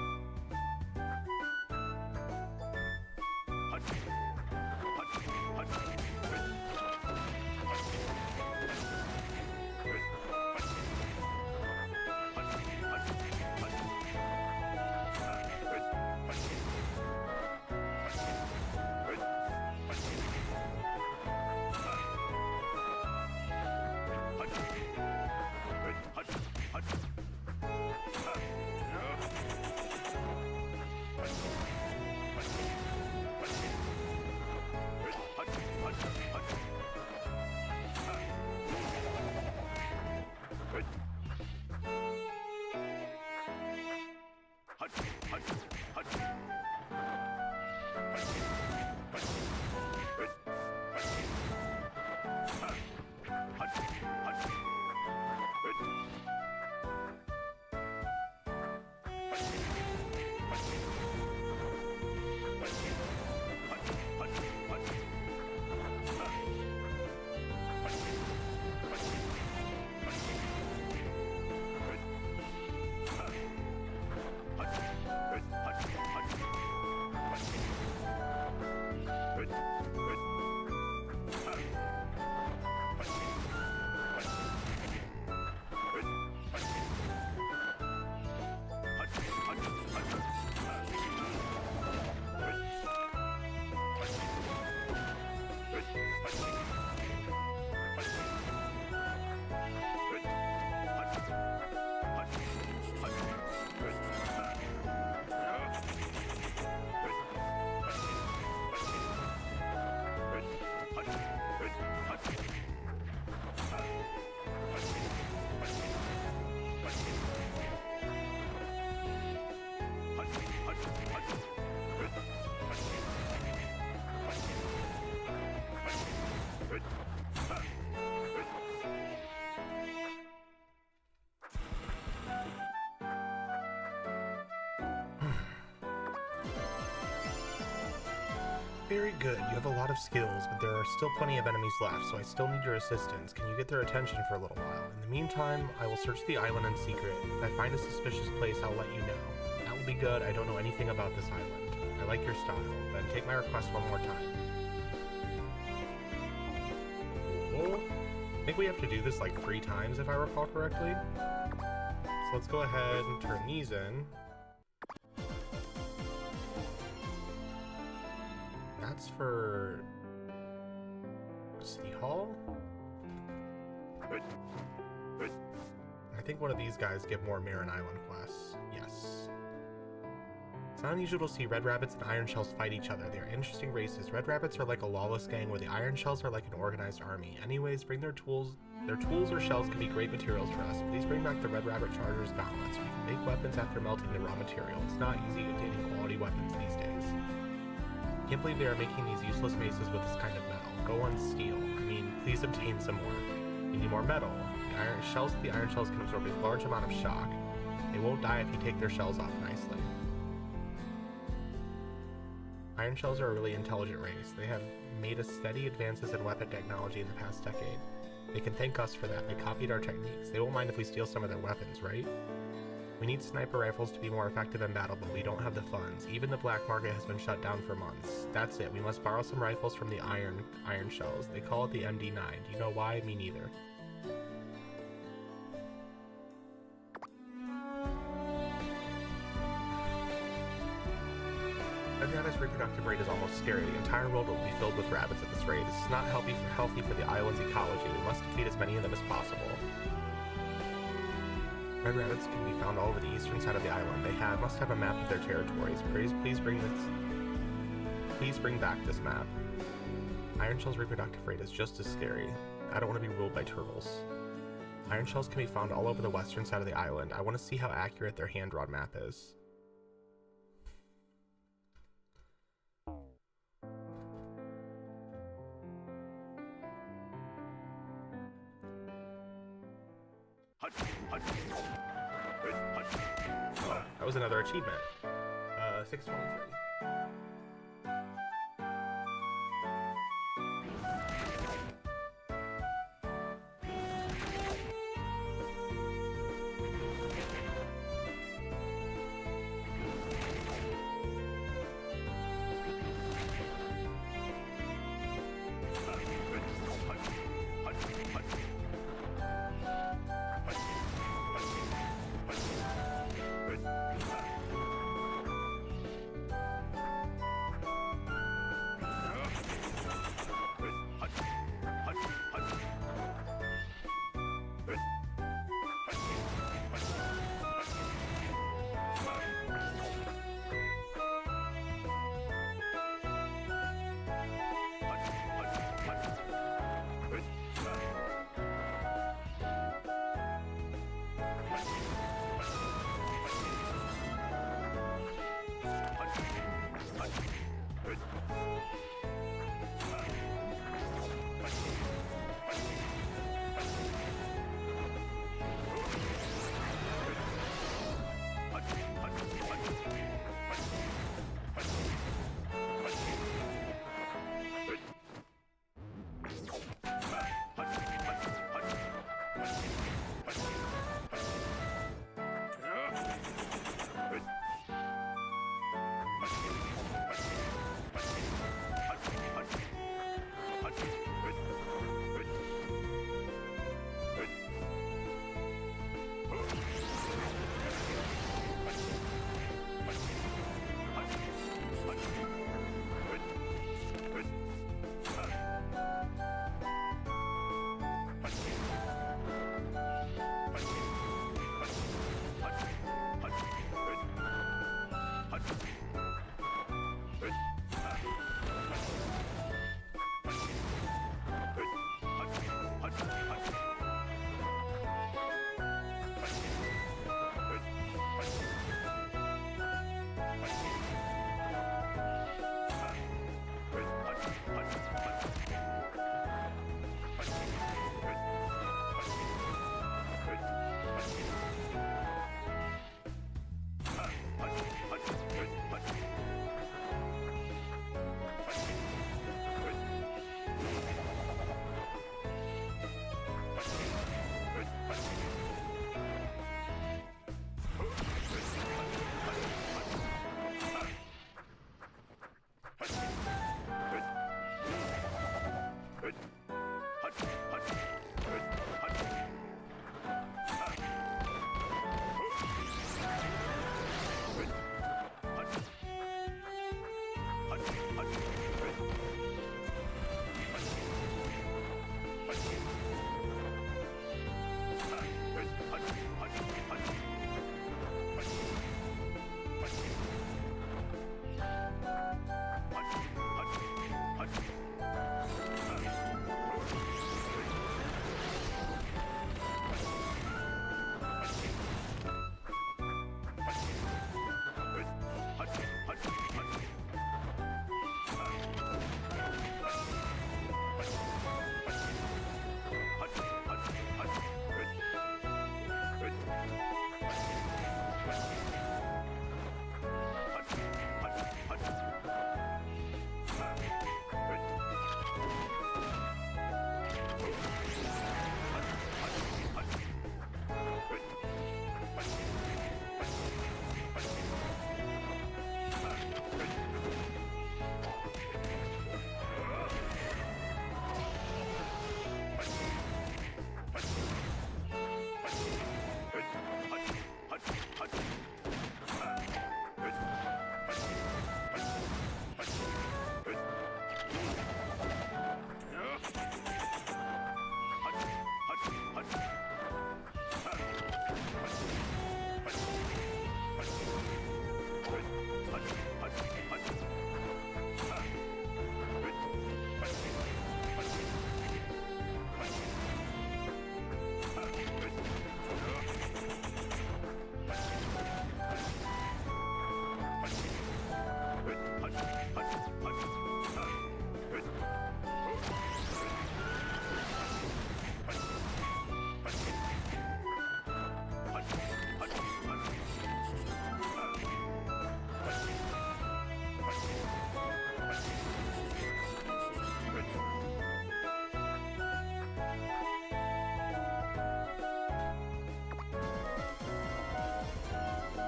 Very good. You have a lot of skills, but there are still plenty of enemies left, so I still need your assistance. Can you get their attention for a little while? In the meantime, I will search the island in secret. If I find a suspicious place, I'll let you know. That will be good. I don't know anything about this island. I like your style. Then take my request one more time. Cool. I think we have to do this like 3 times if I recall correctly. So let's go ahead and turn these in. That's for City Hall? I think one of these guys give more Marin Island quests. Yes. It's not unusual to see red rabbits and iron shells fight each other. They are interesting races. Red rabbits are like a lawless gang, where the iron shells are like an organized army. Anyways, bring their tools. Their tools or shells can be great materials for us. Please bring back the red rabbit chargers gauntlets. We can make weapons after melting the raw material. It's not easy obtaining quality weapons these days. Can't believe they are making these useless maces with this kind of metal. Go on steel. I mean, please obtain some more. We need more metal. The iron shells can absorb a large amount of shock. They won't die if you take their shells off nicely. Iron shells are a really intelligent race. They have made us steady advances in weapon technology in the past decade. They can thank us for that. They copied our techniques. They won't mind if we steal some of their weapons, right? We need sniper rifles to be more effective in battle, but we don't have the funds. Even the black market has been shut down for months. That's it. We must borrow some rifles from the iron shells. They call it the MD9. Do you know why? Me neither. Red rabbit's reproductive rate is almost scary. The entire world will be filled with rabbits at this rate. This is not healthy for the island's ecology. We must defeat as many of them as possible. Red rabbits can be found all over the eastern side of the island. They must have a map of their territories. Please bring back this map. Iron Shell's reproductive rate is just as scary. I don't want to be ruled by turtles. Iron shells can be found all over the western side of the island. I want to see how accurate their hand-drawn map is. Oh, that was another achievement. 623.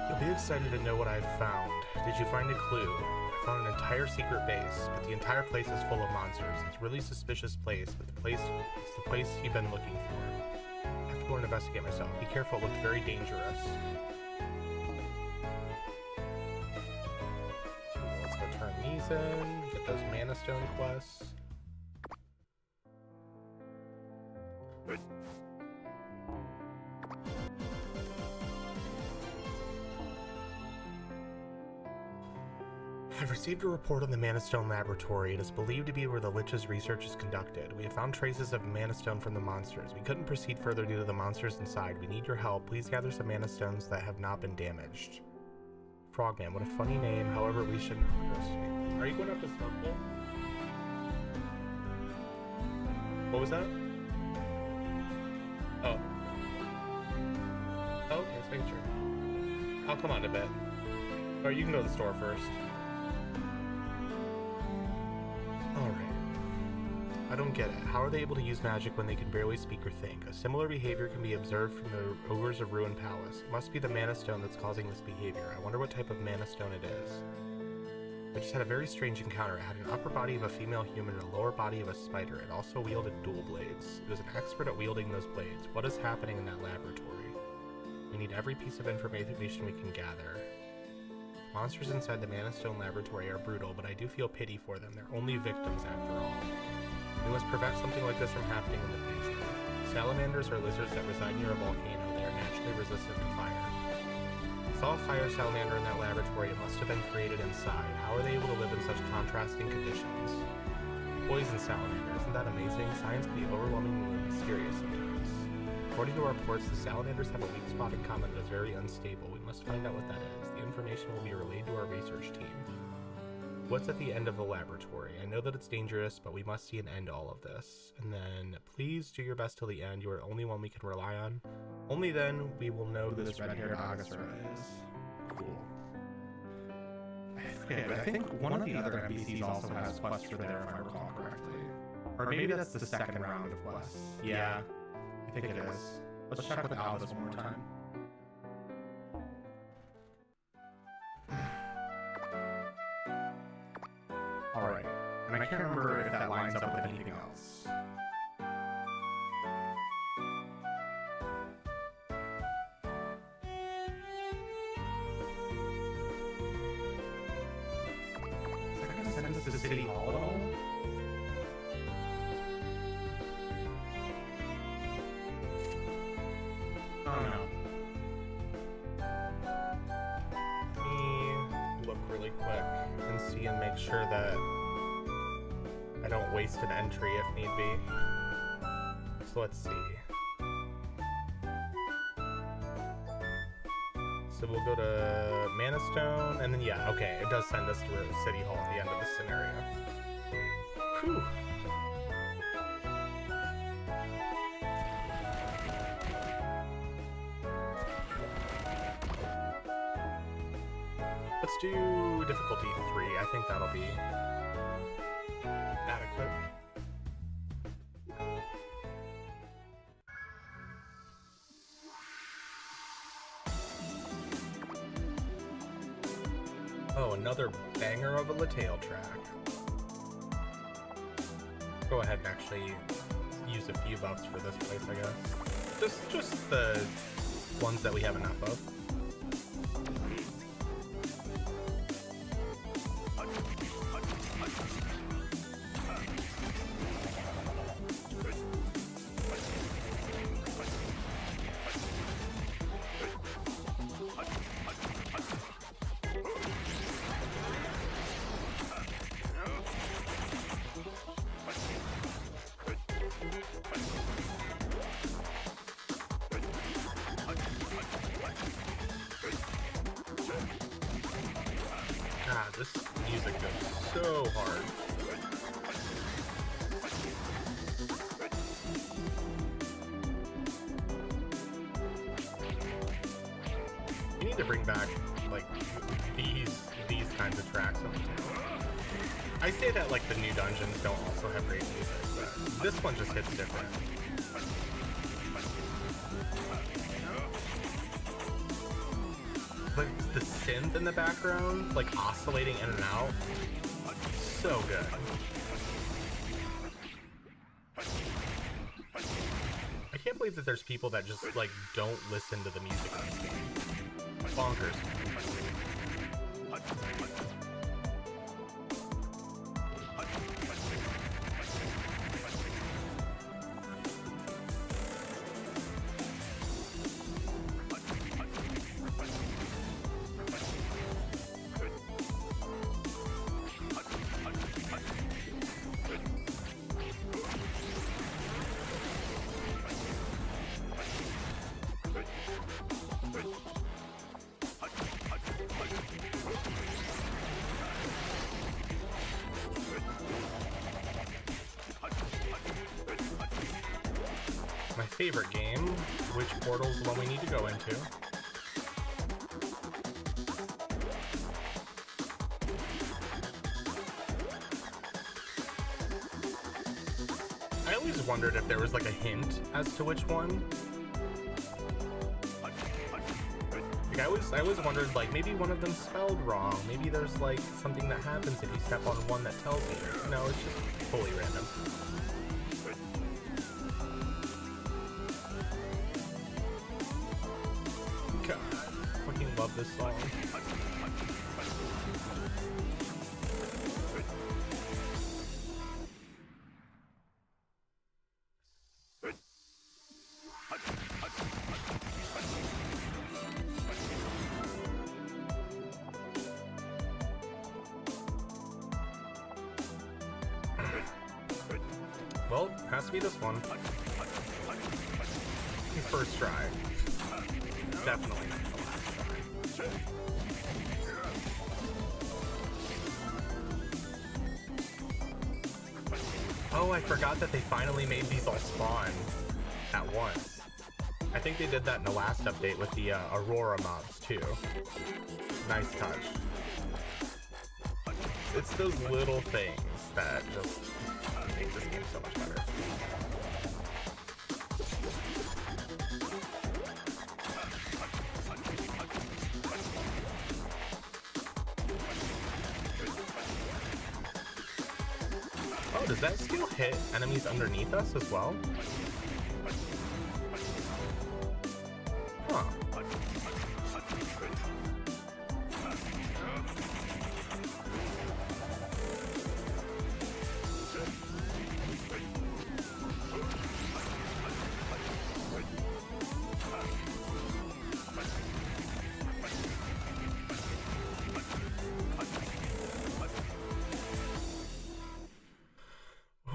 You'll be excited to know what I've found. Did you find a clue? I found an entire secret base, but the entire place is full of monsters. It's a really suspicious place, but it's the place you've been looking for. I have to go and investigate myself. Be careful, it looked very dangerous. Let's go turn these in, get those Mana Stone quests. I've received a report on the Mana Stone Laboratory. It is believed to be where the Lich's research is conducted. We have found traces of Mana Stone from the monsters. We couldn't proceed further due to the monsters inside. We need your help. Please gather some Mana Stones that have not been damaged. Frogman, what a funny name. However, we shouldn't underestimate. Are you going up to Summonable? What was that? Oh. Oh, okay, just making sure. I'll come on a bit. Or you can go to the store first. Alright. I don't get it. How are they able to use magic when they can barely speak or think? A similar behavior can be observed from the ogres of Ruin Palace. It must be the Mana Stone that's causing this behavior. I wonder what type of Mana Stone it is. I just had a very strange encounter. It had an upper body of a female human and a lower body of a spider. It also wielded dual blades. It was an expert at wielding those blades. What is happening in that laboratory? We need every piece of information we can gather. Monsters inside the Mana Stone Laboratory are brutal, but I do feel pity for them. They're only victims after all. We must prevent something like this from happening in the future. Salamanders are lizards that reside near a volcano. They are naturally resistant to fire. I saw a fire salamander in that laboratory. It must have been created inside. How are they able to live in such contrasting conditions? Poison salamander. Isn't that amazing? Science can be overwhelmingly mysterious sometimes. According to our reports, the salamanders have a weak spot in common that is very unstable. We must find out what that is. The information will be relayed to our research team. What's at the end of the laboratory? I know that it's dangerous, but we must see an end to all of this. And then, please do your best till the end. You are the only one we can rely on. Only then we will know who this red-haired Agasura is. Cool. Okay, but I think one of the other NPCs also has quests for there, if I recall correctly. Or maybe that's the second round of quests. Yeah, I think it is. Let's check with Albus one more time. Alright, I'm I can't remember if that lines up with anything else. Is that gonna send us to City Hall at all? Oh no. Let me look really quick and see and make sure that I don't waste an entry if need be. So let's see. So we'll go to Mana Stone, and then yeah, okay, it does send us to City Hall at the end of the scenario. Whew. Let's do difficulty 3. I think that'll be adequate. Oh, another banger of a LaTale track. Go ahead and actually use a few buffs for this place, I guess. Just the ones that we have enough of. God, this music goes so hard. You need to bring back like these kinds of tracks on the channel. I say that like the new dungeons don't also have great music, but this one just hits different. But the synth in the background, like oscillating in and out, so good. I can't believe that there's people that just like don't listen to the music in this game. Bonkers. My favorite game, which portal's the one we need to go into. I always wondered if there was like a hint as to which one. Like I always wondered like maybe one of them spelled wrong. Maybe there's like something that happens if you step on one that tells you. No, it's just fully random. God, I fucking love this song. Well, has to be this one. First try. Definitely not the last try. Oh, I forgot that they finally made these all spawn at once. I think they did that in the last update with the Aurora mobs too. Nice touch. It's those little things that just make this game so much better. does that still hit enemies underneath us as well? Huh.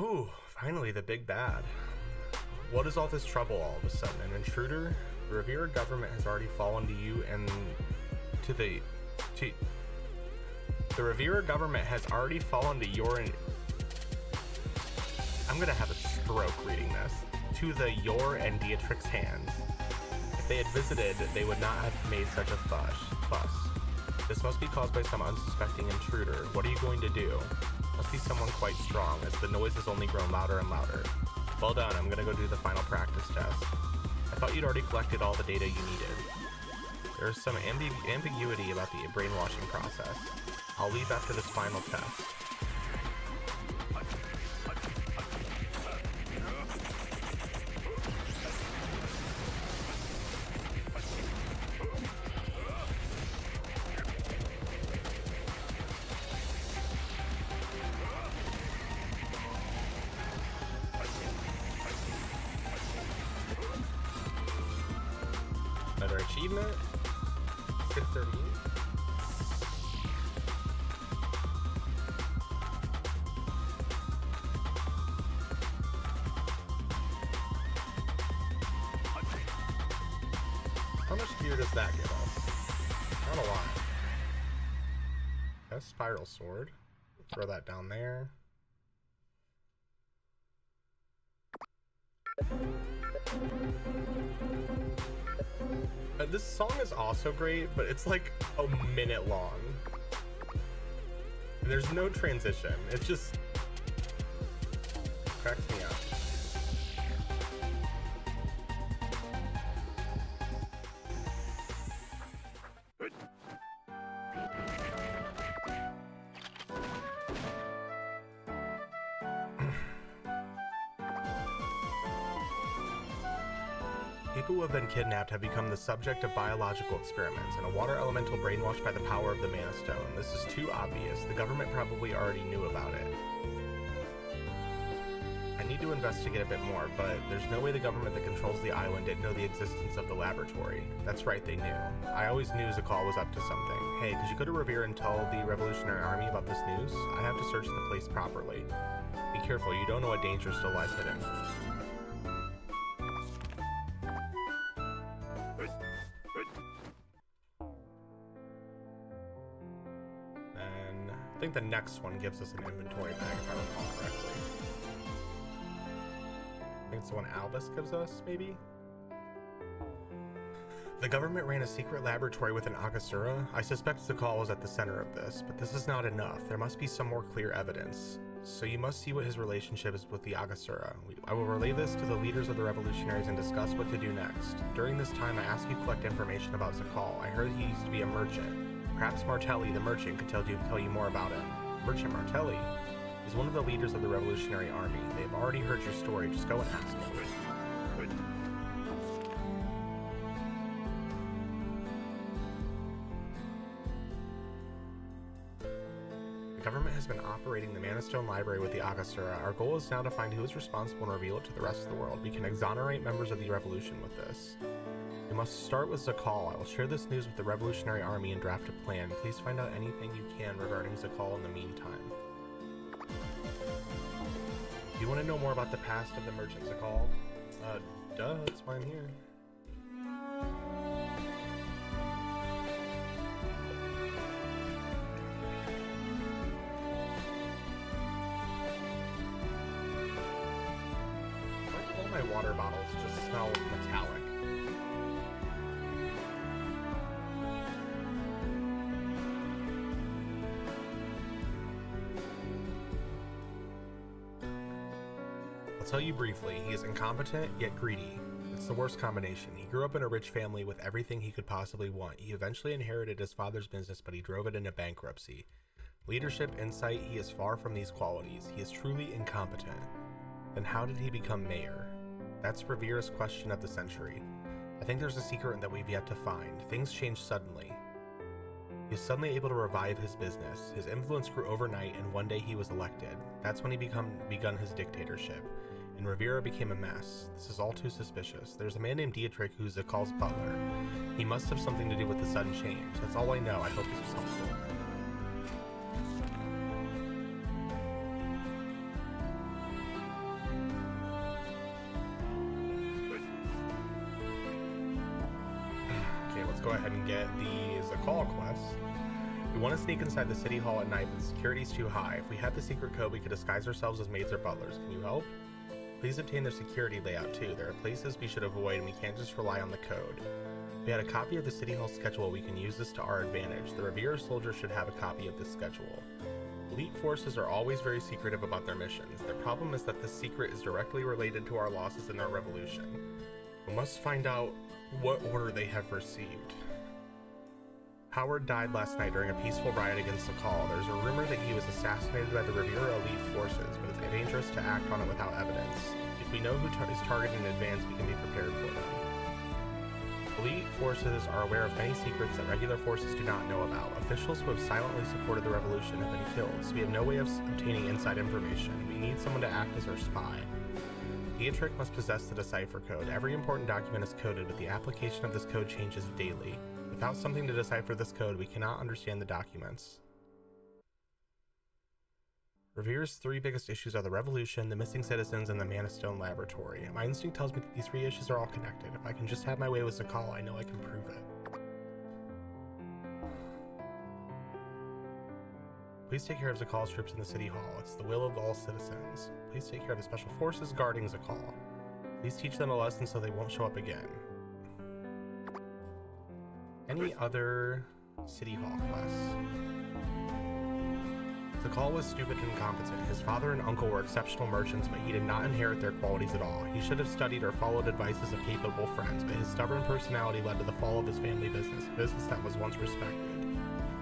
Ooh, finally the big bad. What is all this trouble all of a sudden? An intruder? The Rivera government has already fallen to you and to the Rivera government has already fallen to your I'm gonna have a stroke reading this. To your and Dietrich's hands. If they had visited, they would not have made such a fuss. This must be caused by some unsuspecting intruder. What are you going to do? Must be someone quite strong, as the noise has only grown louder and louder. Well done, I'm gonna go do the final practice test. I thought you'd already collected all the data you needed. There is some ambiguity about the brainwashing process. I'll leave after this final test. Another achievement. 638. How much gear does that give us? Not a lot. A spiral sword. Throw that down there. This song is also great, but it's like a minute long. And there's no transition. It just cracks me up. People who have been kidnapped have become the subject of biological experiments, and a water elemental brainwashed by the power of the Mana Stone. This is too obvious. The government probably already knew about it. I need to investigate a bit more, but there's no way the government that controls the island didn't know the existence of the laboratory. That's right, they knew. I always knew Zakal was up to something. Hey, could you go to Revere and tell the Revolutionary Army about this news? I have to search the place properly. Be careful, you don't know what danger still lies hidden. I think the next one gives us an inventory bag, if I recall correctly. I think it's the one Albus gives us, maybe? The government ran a secret laboratory with an Agasura. I suspect Zakal was at the center of this, but this is not enough. There must be some more clear evidence. So you must see what his relationship is with the Agasura. I will relay this to the leaders of the revolutionaries and discuss what to do next. During this time, I ask you to collect information about Zakal. I heard he used to be a merchant. Perhaps Martelli, the merchant, could tell you more about him. Merchant Martelli is one of the leaders of the Revolutionary Army. They've already heard your story. Just go and ask him. The government has been operating the Mana Stone Library with the Agasura. Our goal is now to find who is responsible and reveal it to the rest of the world. We can exonerate members of the revolution with this. We must start with Zakal. I will share this news with the Revolutionary Army and draft a plan. Please find out anything you can regarding Zakal in the meantime. Do you want to know more about the past of the merchant Zakal? Duh, that's why I'm here. Why do all my water bottles just smell metallic? I'll tell you briefly, he is incompetent, yet greedy. It's the worst combination. He grew up in a rich family with everything he could possibly want. He eventually inherited his father's business, but he drove it into bankruptcy. Leadership, insight, he is far from these qualities. He is truly incompetent. Then how did he become mayor? That's Revere's question of the century. I think there's a secret that we've yet to find. Things changed suddenly. He was suddenly able to revive his business. His influence grew overnight, and one day he was elected. That's when he begun his dictatorship, and Rivera became a mess. This is all too suspicious. There's a man named Dietrich who's Zakal's butler. He must have something to do with the sudden change. That's all I know. I hope this was helpful. Okay, let's go ahead and get the Zakal quest. We want to sneak inside the city hall at night, but the security's too high. If we had the secret code, we could disguise ourselves as maids or butlers. Can you help? Please obtain their security layout too. There are places we should avoid, and we can't just rely on the code. If we had a copy of the city hall schedule, we can use this to our advantage. The Revere soldiers should have a copy of this schedule. Elite forces are always very secretive about their missions. Their problem is that this secret is directly related to our losses in our revolution. We must find out what order they have received. Howard died last night during a peaceful riot against Zakal. There's a rumor that he was assassinated by the Revere elite forces, but it's dangerous to act on it without evidence. If we know who is targeted in advance, we can be prepared for them. Elite forces are aware of many secrets that regular forces do not know about. Officials who have silently supported the revolution have been killed, so we have no way of obtaining inside information. We need someone to act as our spy. Dietrich must possess the decipher code. Every important document is coded, but the application of this code changes daily. Without something to decipher this code, we cannot understand the documents. Revere's three biggest issues are the revolution, the missing citizens, and the Mana Stone laboratory. My instinct tells me that these three issues are all connected. If I can just have my way with Zakal, I know I can prove it. Please take care of Zakal's troops in the city hall. It's the will of all citizens. Please take care of the special forces guarding Zakal. Please teach them a lesson so they won't show up again. Any other city hall quests? Zakal was stupid and incompetent. His father and uncle were exceptional merchants, but he did not inherit their qualities at all. He should have studied or followed advices of capable friends, but his stubborn personality led to the fall of his family business, a business that was once respected.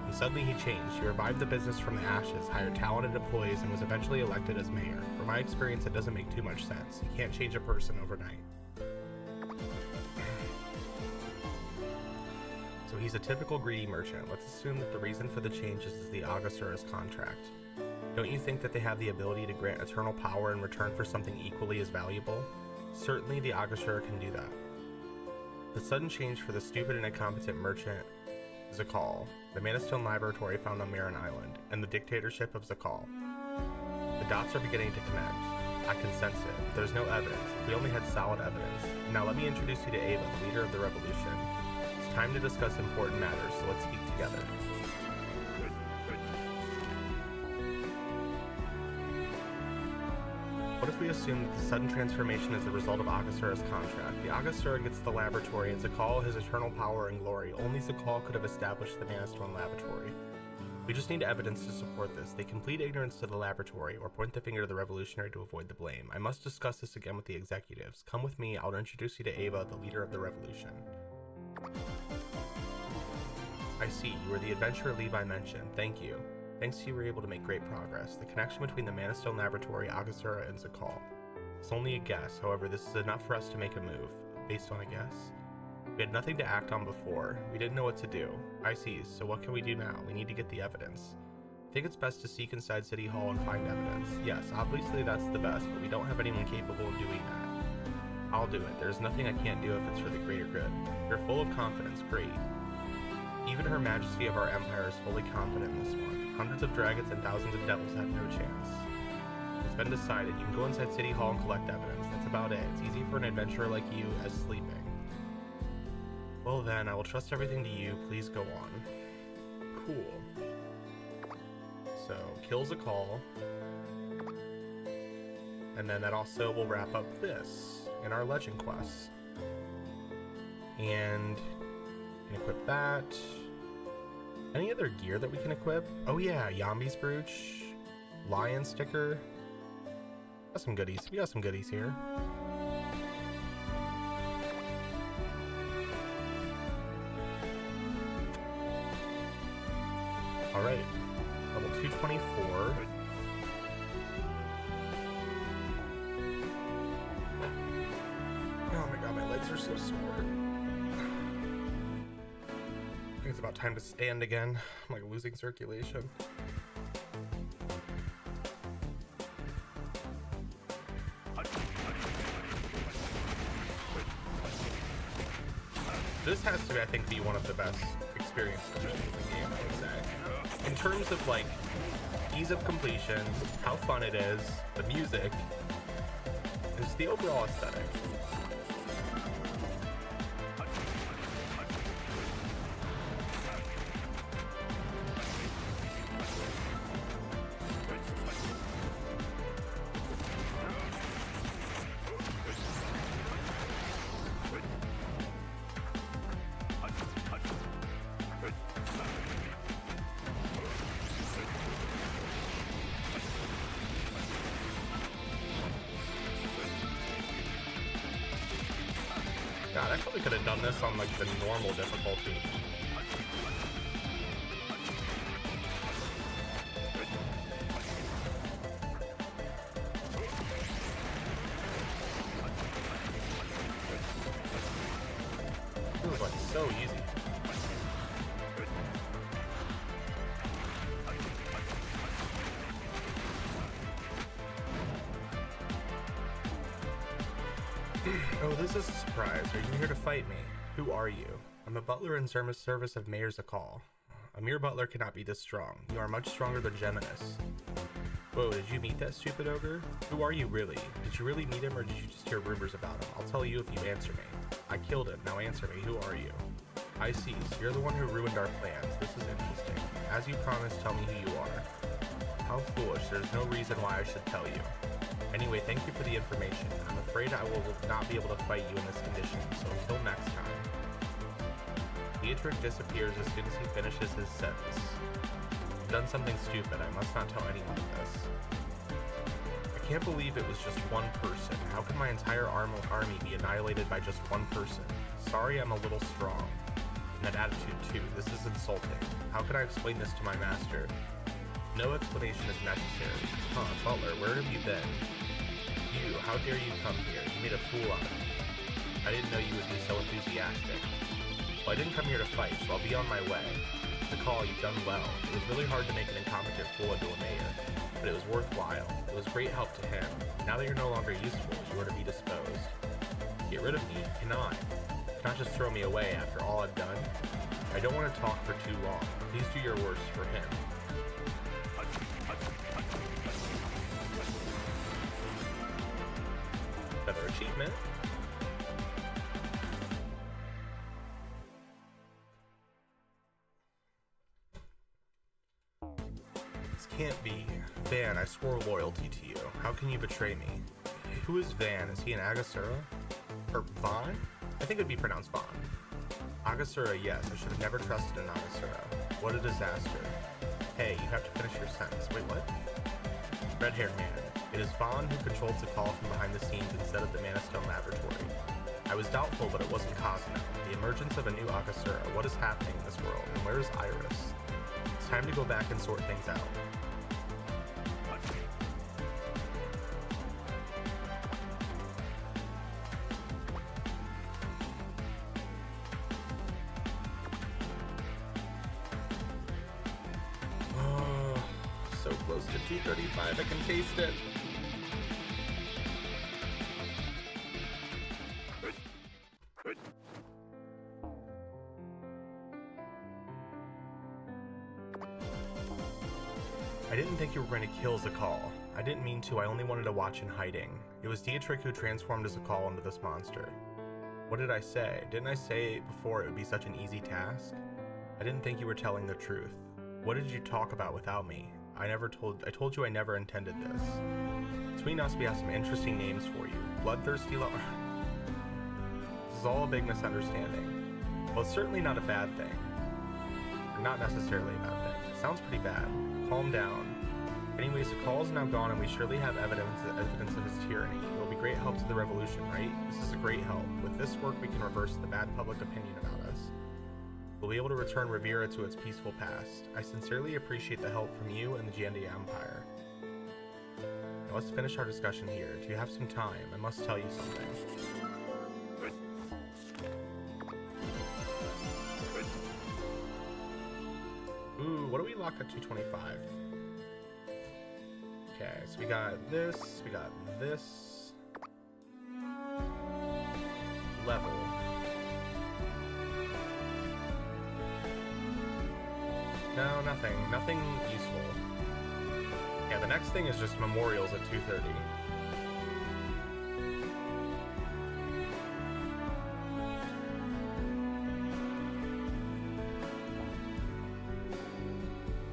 And suddenly he changed. He revived the business from the ashes, hired talented employees, and was eventually elected as mayor. From my experience, it doesn't make too much sense. You can't change a person overnight. So he's a typical greedy merchant. Let's assume that the reason for the changes is the Agasura's contract. Don't you think that they have the ability to grant eternal power in return for something equally as valuable? Certainly the Agasura can do that. The sudden change for the stupid and incompetent merchant Zakal, the Mana Stone laboratory found on Marin Island, and the dictatorship of Zakal. The dots are beginning to connect. I can sense it. There's no evidence. If we only had solid evidence. Now let me introduce you to Ava, the leader of the revolution. It's time to discuss important matters, so let's speak together. What if we assume that the sudden transformation is the result of Agasura's contract? The Agasura gets the laboratory and Zakal his eternal power and glory. Only Zakal could have established the Mana Stone laboratory. We just need evidence to support this. They complete ignorance to the laboratory or point the finger to the revolutionary to avoid the blame. I must discuss this again with the executives. Come with me, I'll introduce you to Ava, the leader of the revolution. I see, you were the adventurer Levi mentioned. Thank you. Thanks to you, we were able to make great progress. The connection between the Mana Stone laboratory, Agasura, and Zakal. It's only a guess, however, this is enough for us to make a move. Based on a guess? We had nothing to act on before. We didn't know what to do. I see, so what can we do now? We need to get the evidence. I think it's best to seek inside City Hall and find evidence. Yes, obviously that's the best, but we don't have anyone capable of doing that. I'll do it. There's nothing I can't do if it's for the greater good. You're full of confidence. Great. Even Her Majesty of our Empire is fully confident in this one. Hundreds of dragons and thousands of devils have no chance. It's been decided. You can go inside City Hall and collect evidence. That's about it. It's easy for an adventurer like you as sleeping. Well then, I will trust everything to you. Please go on. Cool. So, kill Zakal. And then that also will wrap up this in our legend quests. And equip that. Any other gear that we can equip? Oh yeah, Yambi's brooch, lion sticker. Got some goodies. We got some goodies here. All right, level 224. Oh my god, my legs are so sore. I think it's about time to stand again. I'm like losing circulation. This has to, I think, be one of the best experiences in the game, I would say. In terms of, like, ease of completion, how fun it is, the music, and just the overall aesthetic. God, I probably could have done this on like the normal difficulty. This was like so easy. Oh, this is a surprise. Are you here to fight me? Who are you? I'm a butler in service of Mayor Zakal. A mere butler cannot be this strong. You are much stronger than Geminus. Whoa, did you meet that stupid ogre? Who are you really? Did you really meet him or did you just hear rumors about him? I'll tell you if you answer me. I killed him. Now answer me. Who are you? I see. So you're the one who ruined our plans. This is interesting. As you promised, tell me who you are. How foolish. There's no reason why I should tell you. Anyway, thank you for the information. I'm afraid I will not be able to fight you in this condition, so until next time. Dietrich disappears as soon as he finishes his sentence. I've done something stupid. I must not tell anyone of this. I can't believe it was just one person. How can my entire army be annihilated by just one person? Sorry, I'm a little strong. And that attitude too. This is insulting. How can I explain this to my master? No explanation is necessary. Huh, Butler, where have you been? You, how dare you come here? You made a fool out of me. I didn't know you would be so enthusiastic. Well, I didn't come here to fight, so I'll be on my way. Zakal, you've done well. It was really hard to make an incompetent fool into a mayor, but it was worthwhile. It was great help to him. Now that you're no longer useful, you are to be disposed. Get rid of me? You cannot. You cannot just throw me away after all I've done. I don't want to talk for too long. Please do your worst for him. Another achievement. This can't be. Van, I swore loyalty to you. How can you betray me? Who is Van? Is he an Agasura? Or Vaughn? I think it'd be pronounced Vaughn. Agasura, yes. I should have never trusted an Agasura. What a disaster. Hey, you have to finish your sentence. Wait, what? Red-haired man. It is Vaughn who controls the call from behind the scenes instead of the Manistone laboratory. I was doubtful, but it wasn't Cosmo. The emergence of a new Agasura. What is happening in this world? And where is Iris? It's time to go back and sort things out. So close to 235, I can taste it. I didn't think you were going to kill Zakal. I didn't mean to, I only wanted to watch in hiding. It was Dietrich who transformed Zakal into this monster. What did I say? Didn't I say before it would be such an easy task? I didn't think you were telling the truth. What did you talk about without me? I told you I never intended this. Between us, we have some interesting names for you. Bloodthirsty This is all a big misunderstanding. Well, it's certainly not a bad thing. Or not necessarily a bad thing. It sounds pretty bad. Calm down. Anyways, Zakal is now gone and we surely have evidence of his tyranny. It will be great help to the revolution, right? This is a great help. With this work, we can reverse the bad public opinion about us. We'll be able to return Rivera to its peaceful past. I sincerely appreciate the help from you and the Giandia Empire. Now let's finish our discussion here. Do you have some time? I must tell you something. Ooh, what do we lock at 225? Okay, so we got this, level. No, nothing useful. Yeah, the next thing is just memorials at 230.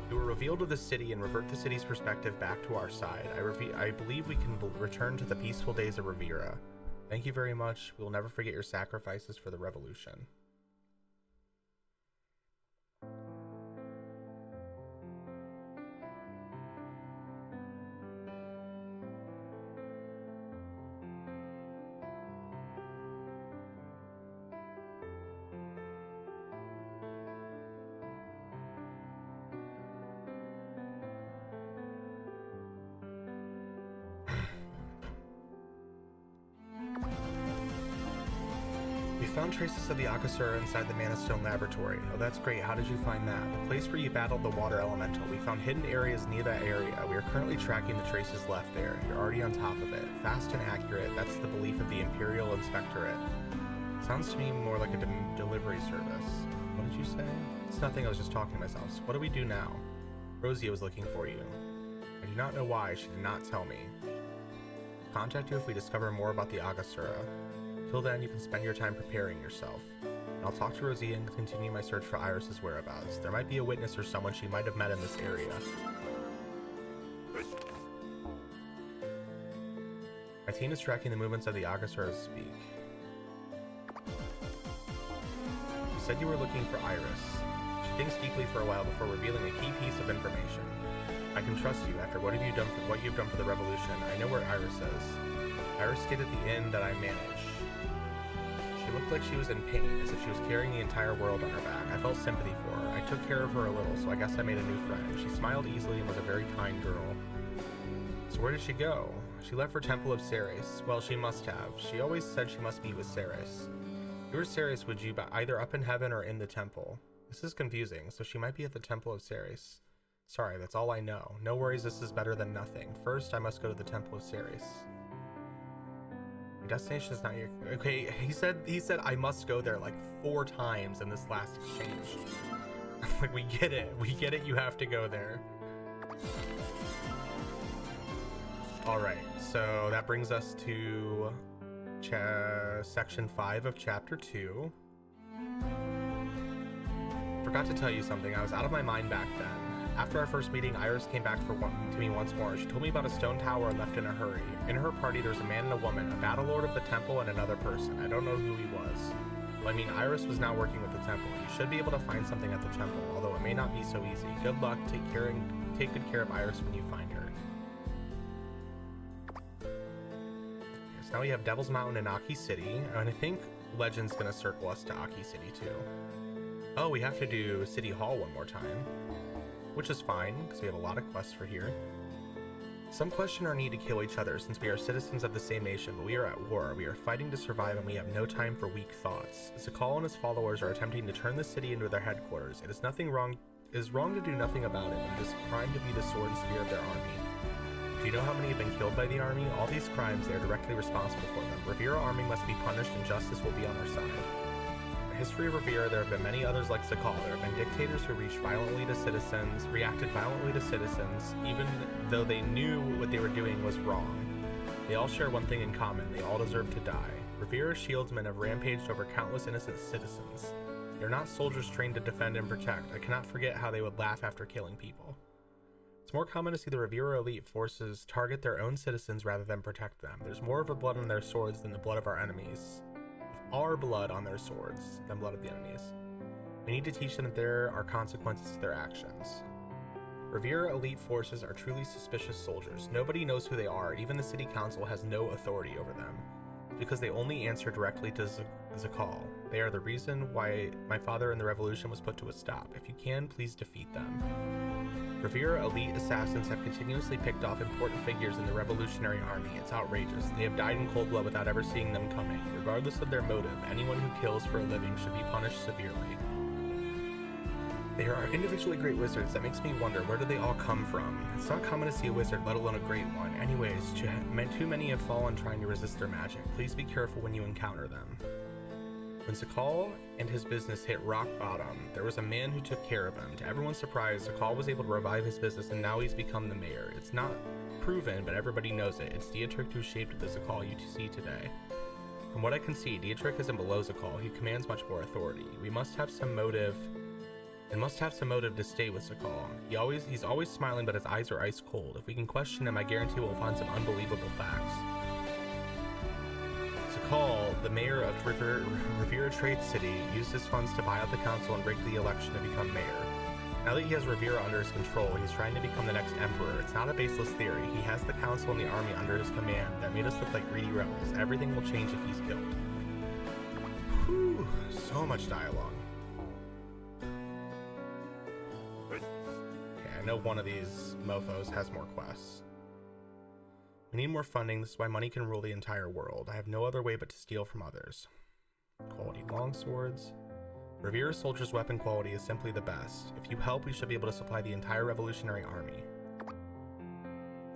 We were revealed to the city and revert the city's perspective back to our side. I believe we can return to the peaceful days of Rivera. Thank you very much. We will never forget your sacrifices for the revolution. Found traces of the Akasura inside the Mana Stone laboratory. Oh, that's great. How did you find that? The place where you battled the water elemental. We found hidden areas near that area. We are currently tracking the traces left there. You're already on top of it. Fast and accurate. That's the belief of the Imperial Inspectorate. Sounds to me more like a delivery service. What did you say? It's nothing. I was just talking to myself. So what do we do now? Rosia was looking for you. I do not know why. She did not tell me. Contact you if we discover more about the Akasura. Till then, you can spend your time preparing yourself. And I'll talk to Rosie and continue my search for Iris's whereabouts. There might be a witness or someone she might have met in this area. My team is tracking the movements of the Akasura as speak. You said you were looking for Iris. She thinks deeply for a while before revealing a key piece of information. I can trust you after what you've done for the revolution. I know where Iris is. Iris stayed at the inn that I manage. She looked like she was in pain, as if she was carrying the entire world on her back. I felt sympathy for her. I took care of her a little, so I guess I made a new friend. She smiled easily and was a very kind girl. So where did she go? She left for Temple of Ceres. Well, she must have. She always said she must be with Ceres. If you were Ceres, would you be either up in heaven or in the temple? This is confusing, so she might be at the Temple of Ceres. Sorry, that's all I know. No worries, this is better than nothing. First, I must go to the Temple of Ceres. Your destination is not your... Okay, he said I must go there like 4 times in this last exchange. Like, we get it, you have to go there. Alright, so that brings us to section 5 of chapter 2. Forgot to tell you something, I was out of my mind back then. After our first meeting, Iris came back to me once more. She told me about a stone tower and left in a hurry. In her party, there's a man and a woman, a battle lord of the temple and another person. I don't know who he was. Well, I mean, Iris was now working with the temple. You should be able to find something at the temple, although it may not be so easy. Good luck. Take good care of Iris when you find her. So now we have Devil's Mountain and Aki City, and I think Legend's gonna circle us to Aki City too. Oh, we have to do City Hall one more time. Which is fine, because we have a lot of quests for here. Some question our need to kill each other, since we are citizens of the same nation, but we are at war. We are fighting to survive, and we have no time for weak thoughts. Zakal and his followers are attempting to turn the city into their headquarters. It is wrong to do nothing about it, and it is a crime to be the sword and spear of their army. Do you know how many have been killed by the army? All these crimes, they are directly responsible for them. Rivera army must be punished, and justice will be on our side. In the history of Rivera, there have been many others like Zakal. There have been dictators who reacted violently to citizens, even though they knew what they were doing was wrong. They all share one thing in common: they all deserve to die. Rivera's shieldsmen have rampaged over countless innocent citizens. They're not soldiers trained to defend and protect. I cannot forget how they would laugh after killing people. It's more common to see the Rivera elite forces target their own citizens rather than protect them. There's more of a blood on their swords than the blood of our enemies. Our blood on their swords than blood of the enemies. We need to teach them that there are consequences to their actions. Rivera elite forces are truly suspicious soldiers. Nobody knows who they are. Even the city council has no authority over them. because they only answer directly to Zakal. They are the reason why my father and the revolution was put to a stop. If you can, please defeat them. Revere elite assassins have continuously picked off important figures in the revolutionary army. It's outrageous. They have died in cold blood without ever seeing them coming. Regardless of their motive, anyone who kills for a living should be punished severely. They are individually great wizards. That makes me wonder, where do they all come from? It's not common to see a wizard, let alone a great one. Anyways, too many have fallen trying to resist their magic. Please be careful when you encounter them. When Zakal and his business hit rock bottom, there was a man who took care of him. To everyone's surprise, Zakal was able to revive his business, and now he's become the mayor. It's not proven, but everybody knows it. It's Dietrich who shaped the Zakal you see today. From what I can see, Dietrich isn't below Zakal. He commands much more authority. We must have some motive... and must have some motive to stay with Zakal. He's always smiling, but his eyes are ice cold. If we can question him, I guarantee we'll find some unbelievable facts. Zakal, the mayor of Revere Trade City, used his funds to buy out the council and rig the election to become mayor. Now that he has Revere under his control, he's trying to become the next emperor. It's not a baseless theory. He has the council and the army under his command that made us look like greedy rebels. Everything will change if he's killed. Whew, so much dialogue. I know one of these mofos has more quests. We need more funding. This is why money can rule the entire world. I have no other way but to steal from others. Quality longswords. Revere soldiers' weapon quality is simply the best. If you help, we should be able to supply the entire revolutionary army.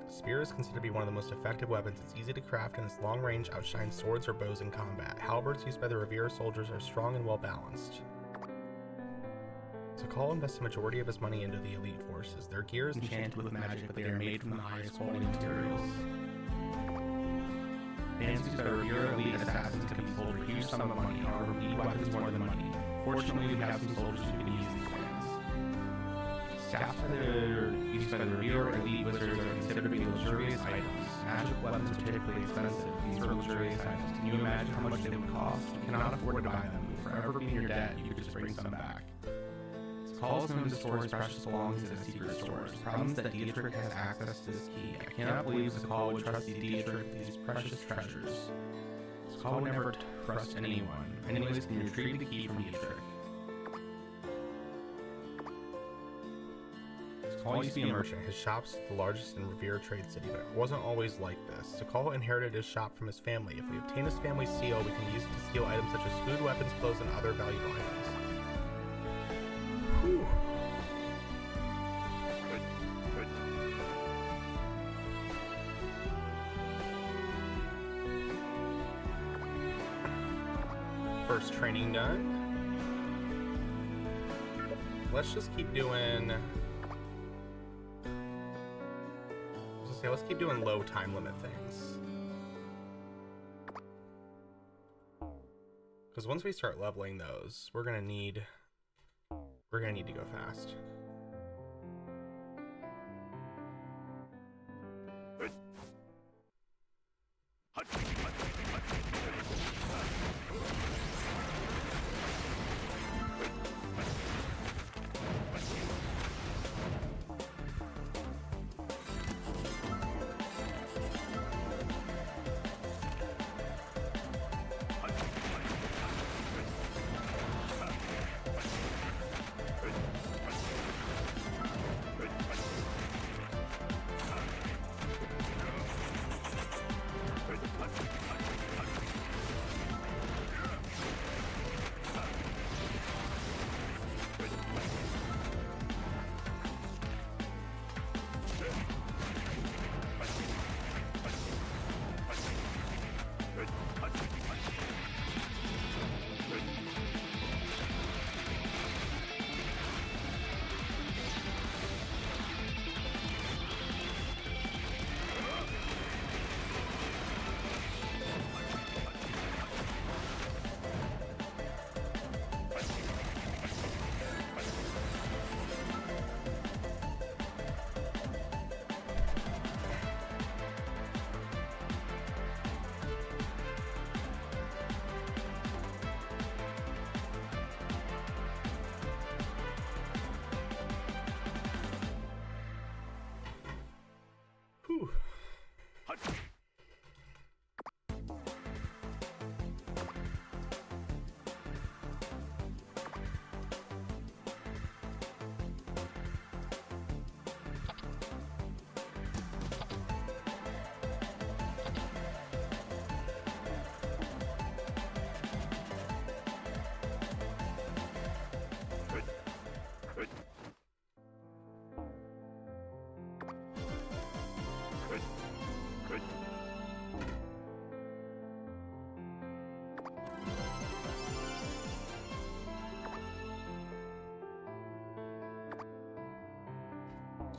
Spear is considered to be one of the most effective weapons. It's easy to craft and its long range outshines swords or bows in combat. Halberds used by the Revere soldiers are strong and well balanced. Zakal invests the majority of his money into the elite forces. Their gear is enchanted with magic, but they are made from the highest quality materials. Bands used by Revere elite assassins can be sold for a huge sum of money. However, we need weapons more than money. Fortunately, we have some soldiers who can use these bands. Staffs used by the Revere elite wizards are considered to be luxurious items. Magic weapons are typically expensive. These are luxurious items. Can you imagine how much they would cost? You cannot afford to buy them. You will forever be in your debt. You could just bring some back. Zakal is known to store his precious belongings in his secret stores. The problem is that Dietrich has access to this key. I cannot believe Zakal would trust Dietrich with these precious treasures. Zakal would never trust anyone. Anyways, can you retrieve the key from Dietrich? Zakal used to be a merchant. His shop's the largest in Revere Trade City, but it wasn't always like this. Zakal inherited his shop from his family. If we obtain his family's seal, we can use it to steal items such as food, weapons, clothes, and other valuable items. Whew. First training done. Let's just keep doing... let's keep doing low time limit things. Because once we start leveling those, we're gonna need to go fast.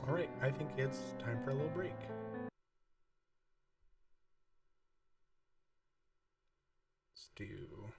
All right, I think it's time for a little break. Let's do...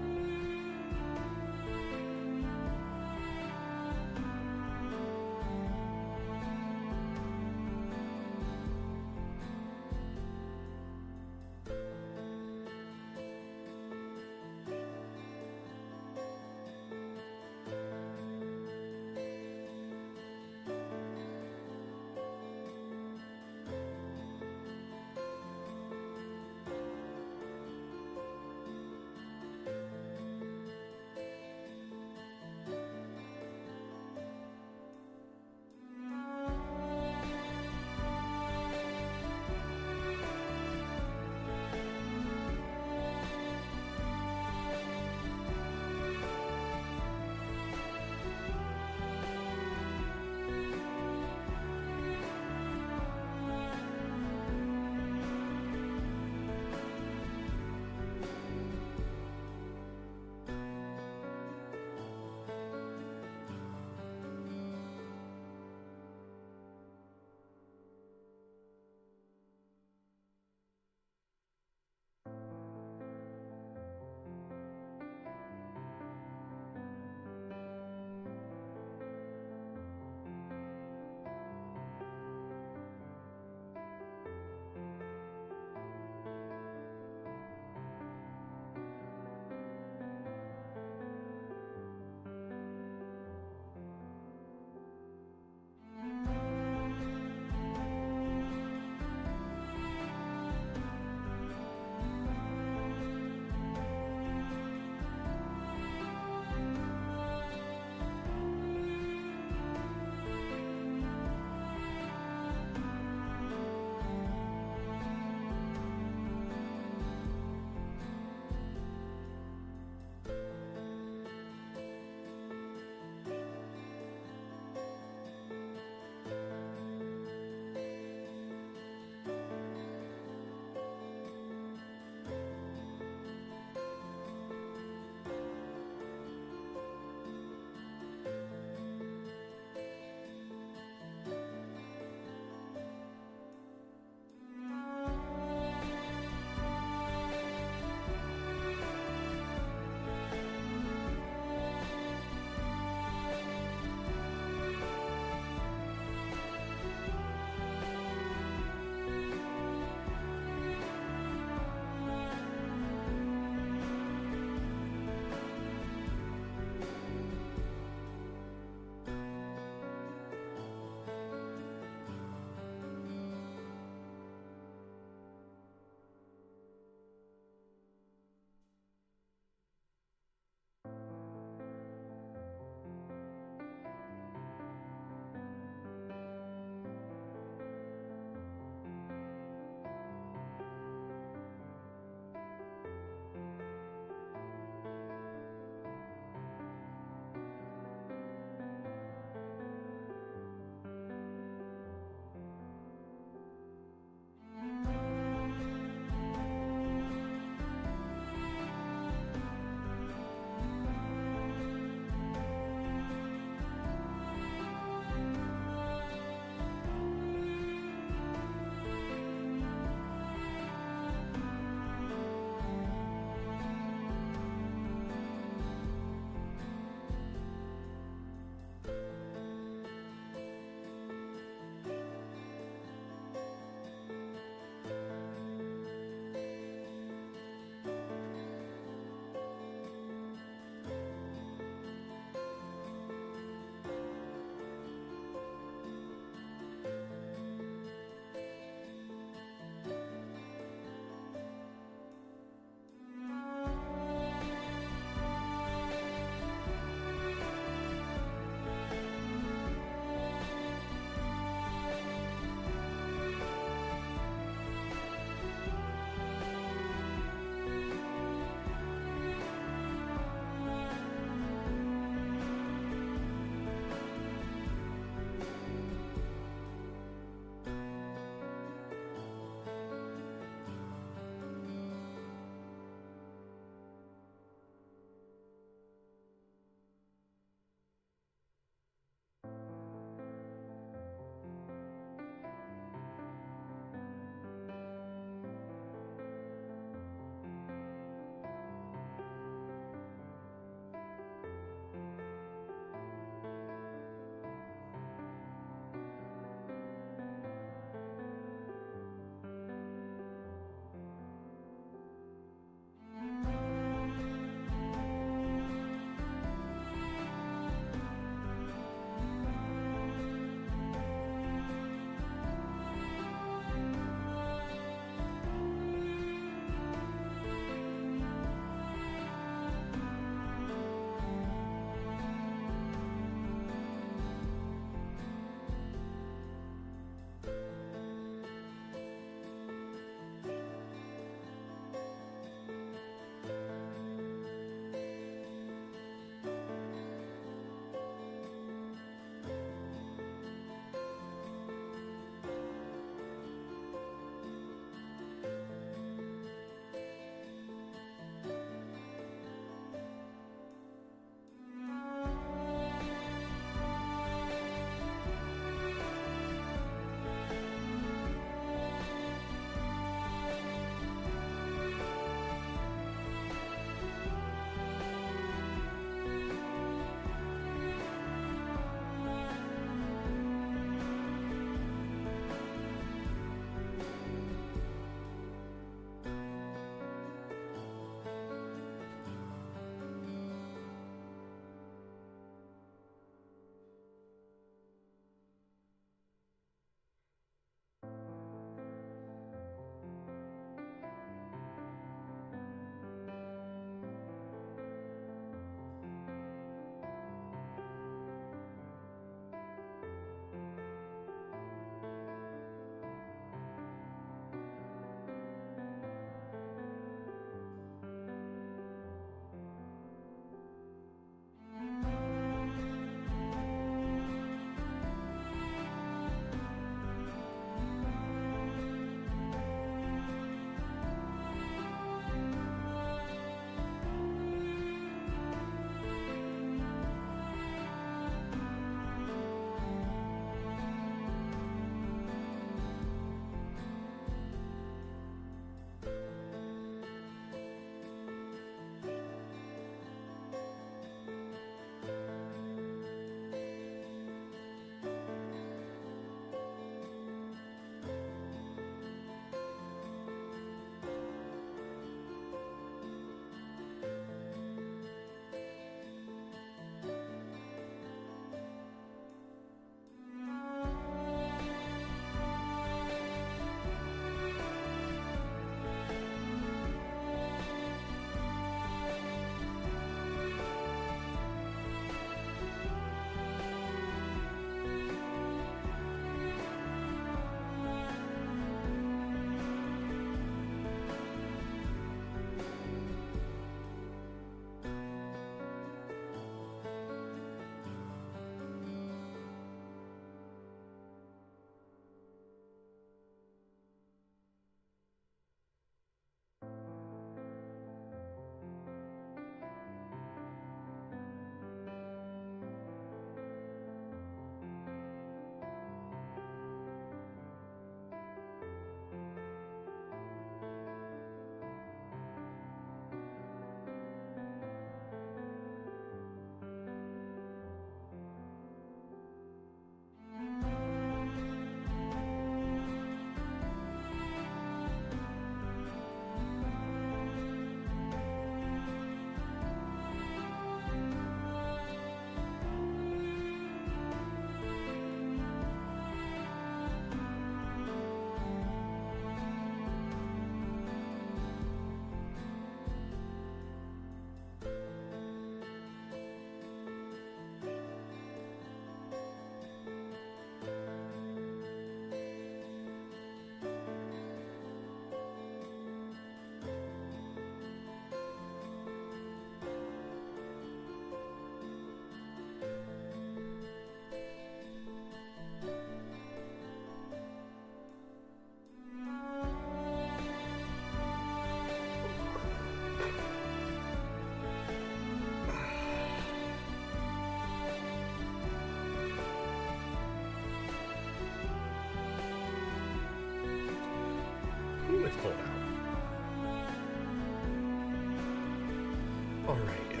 Alright.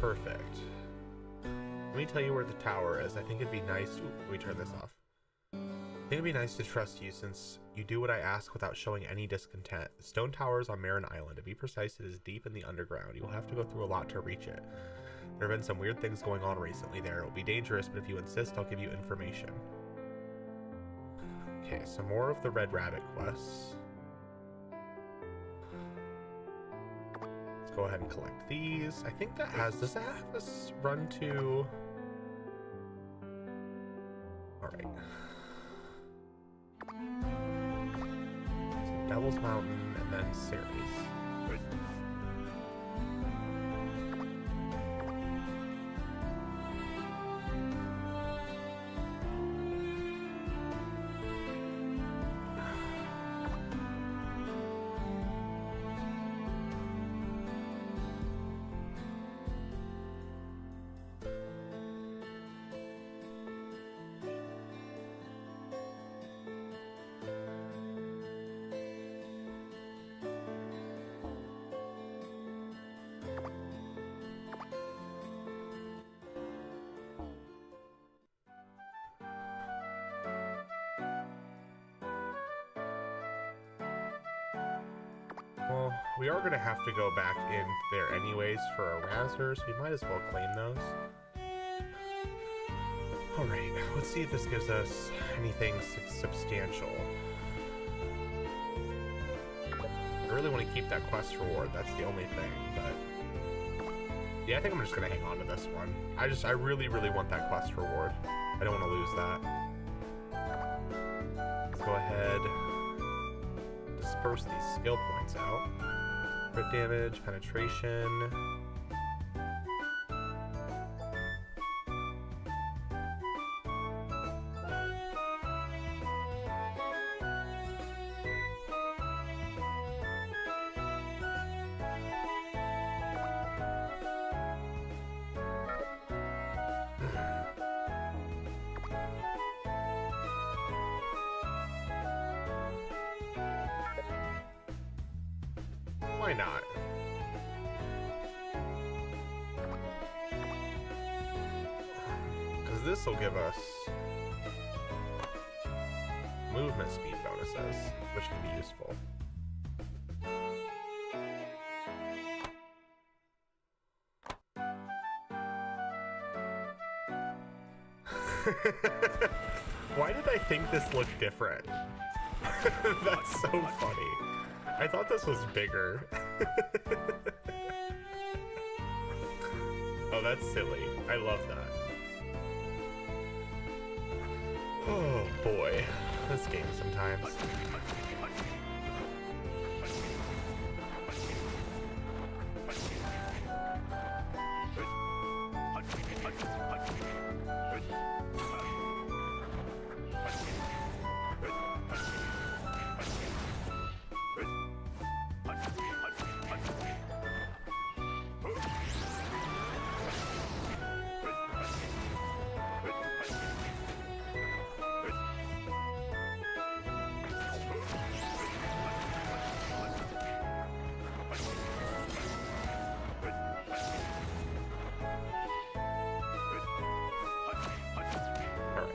Perfect. Let me tell you where the tower is. I think it'd be nice. Ooh, let me turn this off. I think it'd be nice to trust you since you do what I ask without showing any discontent. The stone tower is on Marin Island. To be precise, it is deep in the underground. You will have to go through a lot to reach it. There have been some weird things going on recently there. It will be dangerous, but if you insist, I'll give you information. Okay, some more of the Red Rabbit quests. Let's go ahead and collect these. I think that has... Does that have us run to... Alright. So Devil's Mountain and then Ceres. Well, we are going to have to go back in there anyways for a Razzer, so we might as well claim those. Alright, let's see if this gives us anything substantial. I really want to keep that quest reward, that's the only thing, but... Yeah, I think I'm just going to hang on to this one. I really, really want that quest reward. I don't want to lose that. Let's go ahead... disperse these skill points out. Crit damage, penetration. Why not? Because this will give us movement speed bonuses, which can be useful. Why did I think this looked different? That's so funny. I thought this was bigger. Oh, that's silly. I love that. Oh boy, this game sometimes.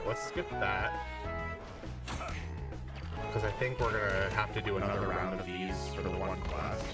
Let's skip that, because I think we're gonna have to do another round of these for the one quest.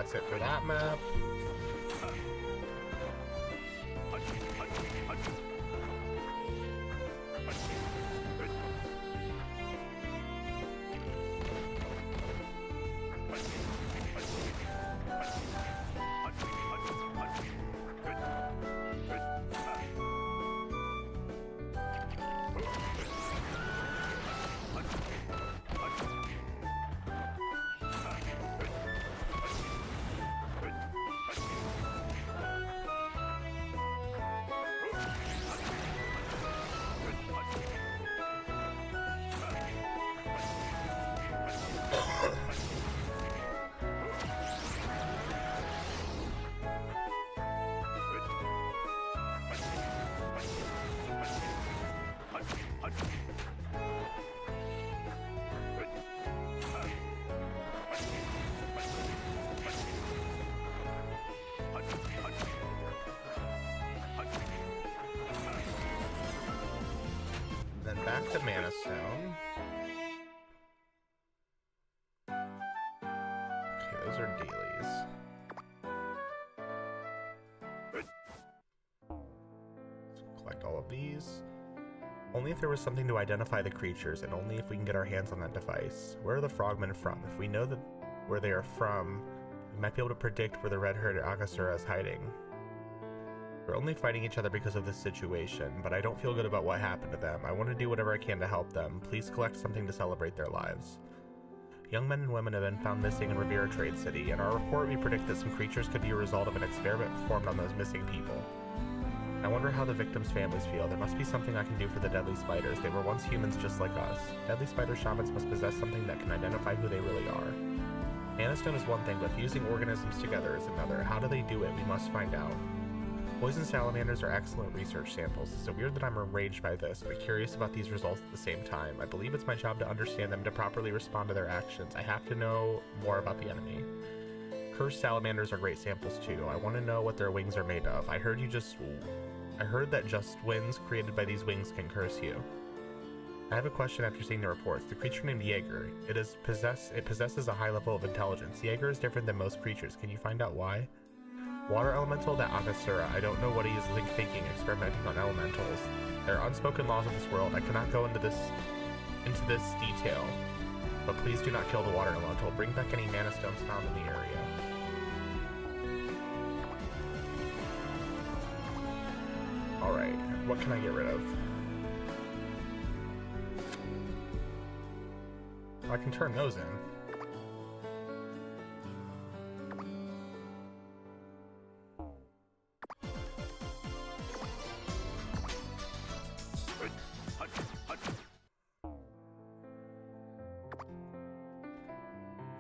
that's it for that map. Then back to Mana Stone. Okay, those are dailies. So collect all of these. Only if there was something to identify the creatures, and only if we can get our hands on that device. Where are the frogmen from? If we know where they are from, we might be able to predict where the red-haired Agasura is hiding. We're only fighting each other because of this situation, but I don't feel good about what happened to them. I want to do whatever I can to help them. Please collect something to celebrate their lives. Young men and women have been found missing in Rivera Trade City. In our report, we predict that some creatures could be a result of an experiment performed on those missing people. I wonder how the victims' families feel. There must be something I can do for the deadly spiders. They were once humans just like us. Deadly spider shamans must possess something that can identify who they really are. Mana Stone is one thing, but fusing organisms together is another. How do they do it? We must find out. Poison salamanders are excellent research samples. It's so weird that I'm enraged by this, but curious about these results at the same time. I believe it's my job to understand them to properly respond to their actions. I have to know more about the enemy. Cursed salamanders are great samples too. I want to know what their wings are made of. I heard that just winds created by these wings can curse you. I have a question after seeing the reports. The creature named Jaeger, it possesses a high level of intelligence. Jaeger is different than most creatures. Can you find out why? Water elemental, that Agasura. I don't know what he is thinking, experimenting on elementals. There are unspoken laws of this world. I cannot go into this detail, but please do not kill the water elemental. Bring back any mana stones found in the area. Alright, what can I get rid of? I can turn those in.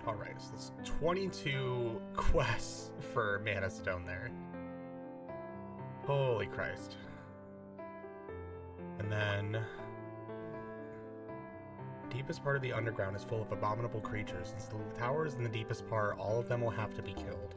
Alright, so that's 22 quests for Mana Stone there. Holy Christ. And then... deepest part of the underground is full of abominable creatures. Since the tower is in the deepest part, all of them will have to be killed.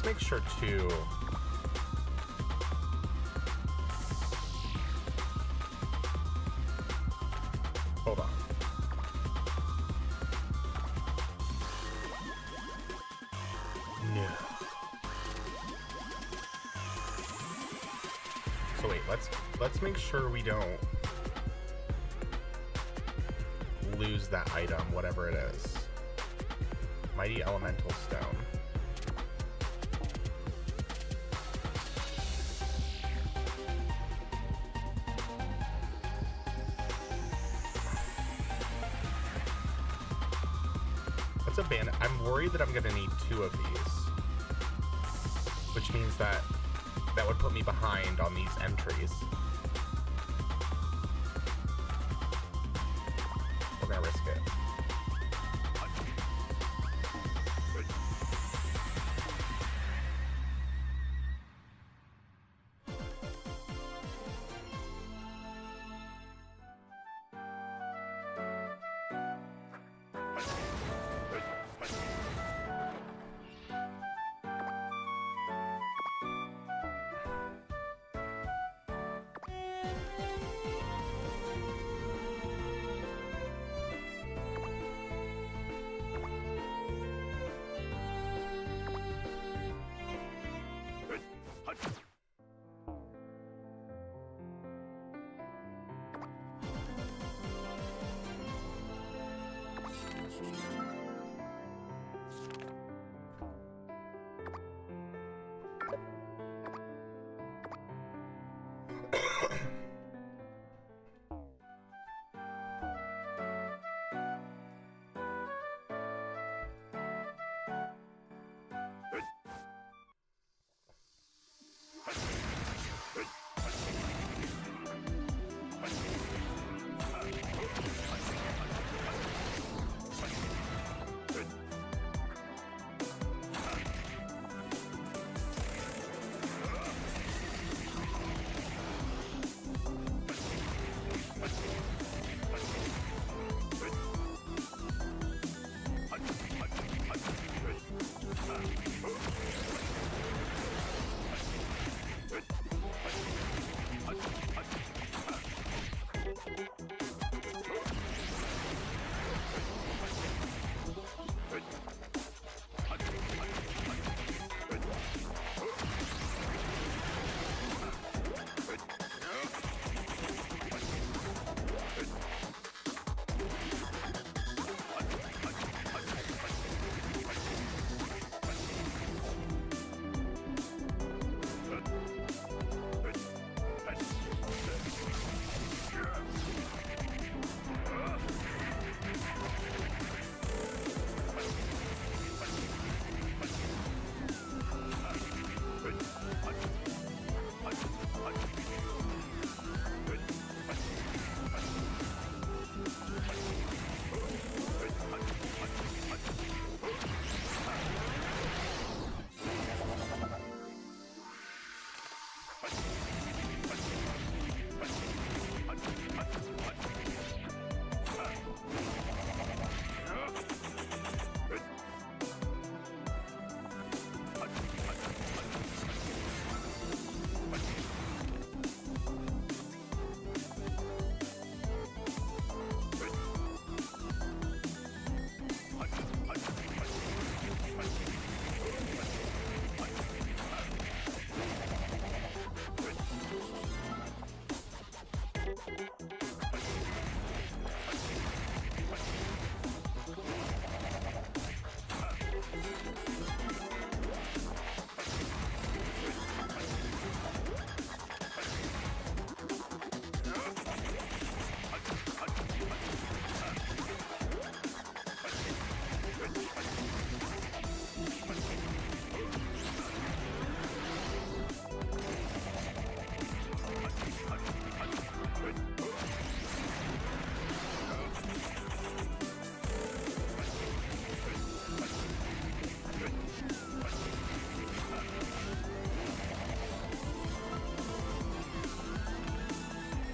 Let's make sure to... Hold on. No. So wait, let's make sure we don't lose that item, whatever it is. Mighty Elemental Stone. Let's abandon. I'm worried that I'm gonna need 2 of these, which means that would put me behind on these entries. We're gonna risk it.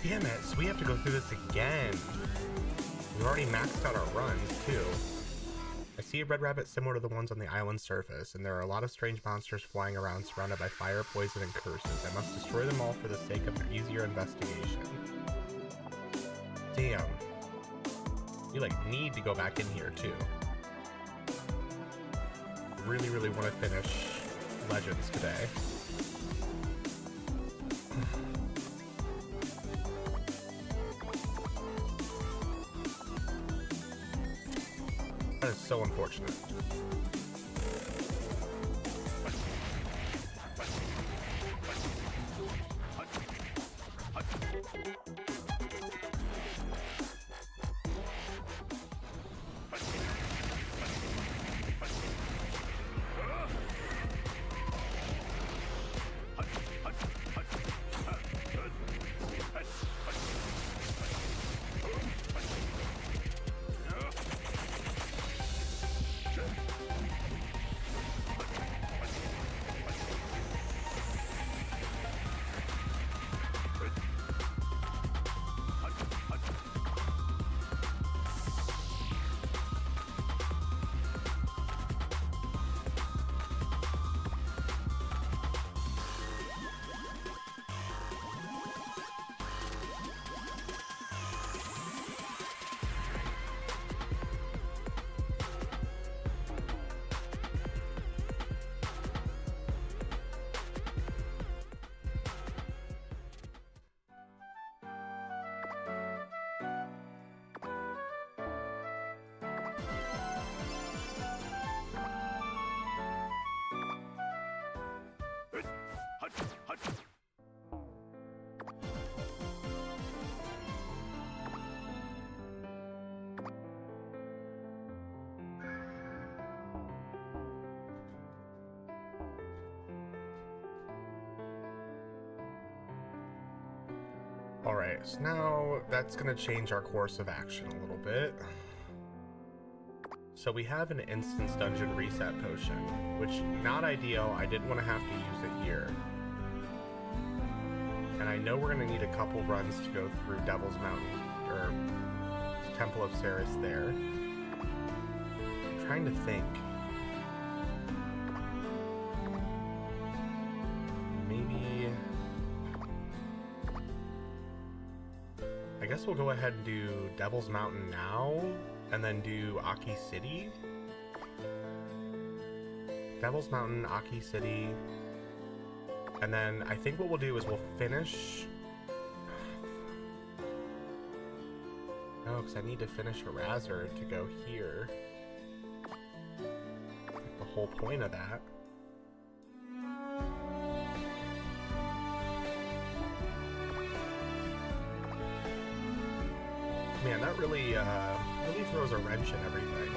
Damn it, so we have to go through this again. We've already maxed out our runs, too. I see a red rabbit similar to the ones on the island surface, and there are a lot of strange monsters flying around surrounded by fire, poison, and curses. I must destroy them all for the sake of an easier investigation. Damn. You, like, need to go back in here, too. Really, really want to finish Legends today. That is so unfortunate. Alright, so now that's going to change our course of action a little bit. So we have an instance dungeon reset potion, which, not ideal. I didn't want to have to use it here. And I know we're going to need a couple runs to go through Devil's Mountain, or Temple of Ceres there. I'm trying to think. Maybe... I guess we'll go ahead and do Devil's Mountain now, and then do Aki City. Devil's Mountain, Aki City. And then I think what we'll do is we'll finish... No, because I need to finish Harazer to go here. The whole point of that. Man, that really throws a wrench in everything.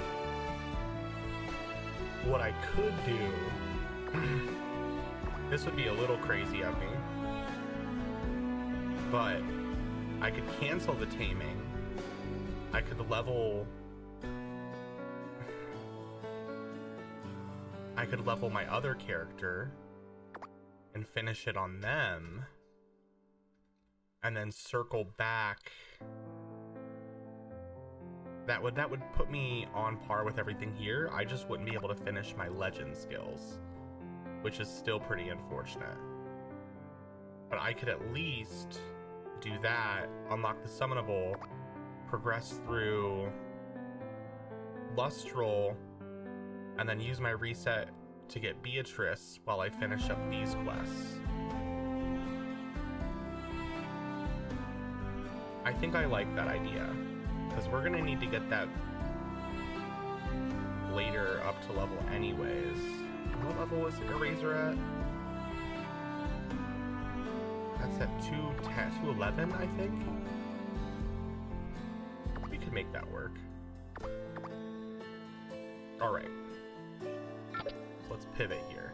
What I could do... This would be a little crazy of me. But I could cancel the taming. I could level... I could level my other character and finish it on them. And then circle back... That would put me on par with everything here. I just wouldn't be able to finish my legend skills, which is still pretty unfortunate. But I could at least do that, unlock the Summonable, progress through Lustral, and then use my reset to get Beatrice while I finish up these quests. I think I like that idea. Because we're going to need to get that later up to level anyways. What level is Eraser at? That's at 211, I think? We could make that work. Alright. So let's pivot here.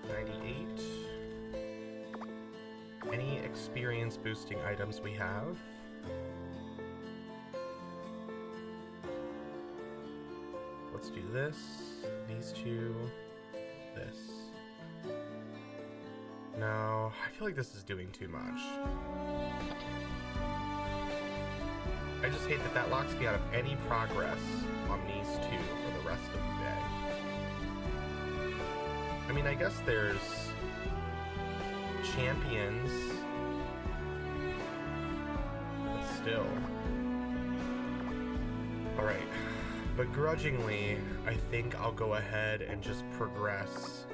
98. Any experience boosting items we have? Let's do this, these two, this. No, I feel like this is doing too much. I just hate that that locks me out of any progress on these two for the rest of the day. I mean, I guess there's champions, but still. Alright, begrudgingly, I think I'll go ahead and just progress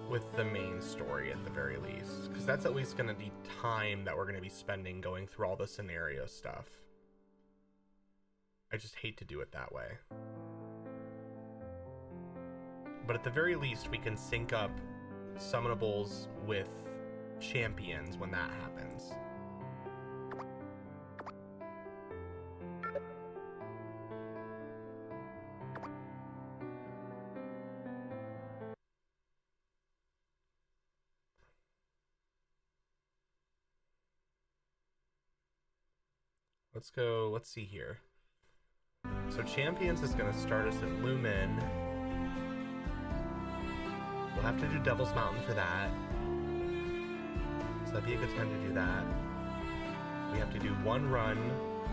with the main story at the very least, because that's at least going to be time that we're going to be spending going through all the scenario stuff. I just hate to do it that way. But at the very least, we can sync up summonables with champions when that happens. Let's see here. So Champions is going to start us at Lumen. We'll have to do Devil's Mountain for that. So that'd be a good time to do that. We have to do one run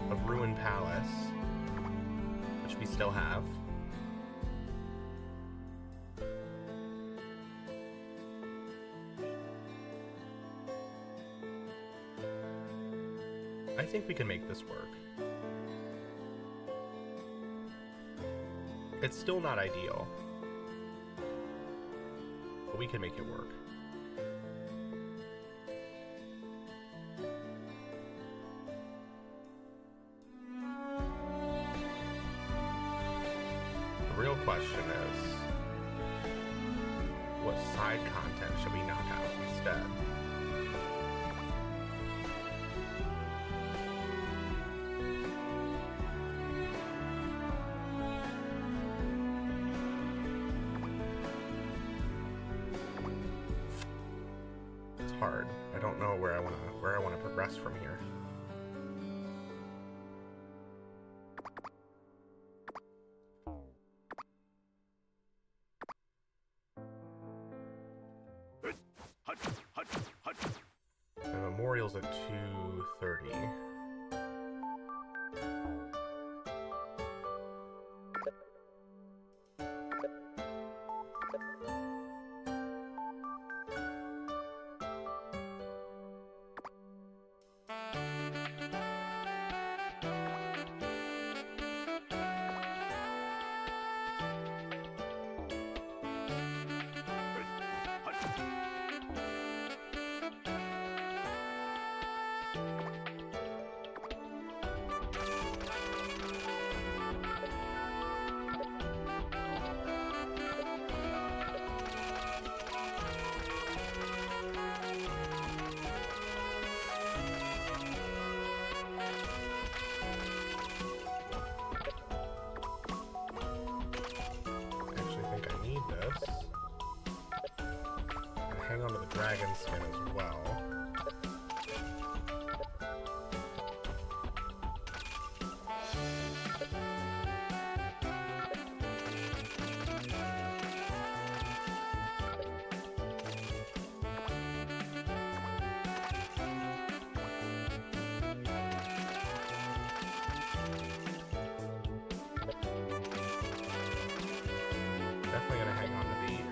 of Ruin Palace, which we still have. I think we can make this work. It's still not ideal, but we can make it work. The real question is, what side content should we knock out instead? Hard. I don't know where I want to progress from here. The memorial's at 2:30. Hang on to the dragon skin as well. Definitely gonna hang on to these.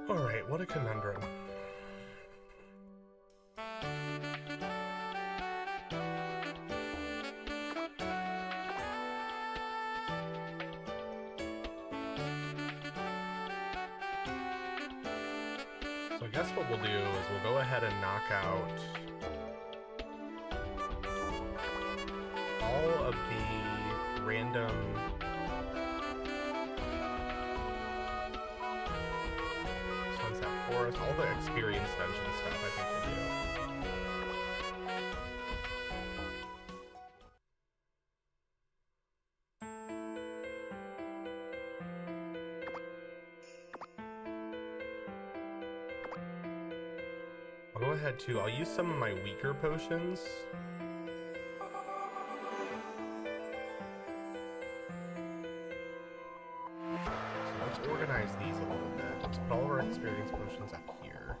Alright, what a conundrum. So I guess what we'll do is we'll go ahead and knock out all of the random re-immerse, all the experience dungeon stuff, I think we'll do. I'll go ahead too. I'll use some of my weaker potions. So let's organize these a little bit. Let's put all of our experience potions up here.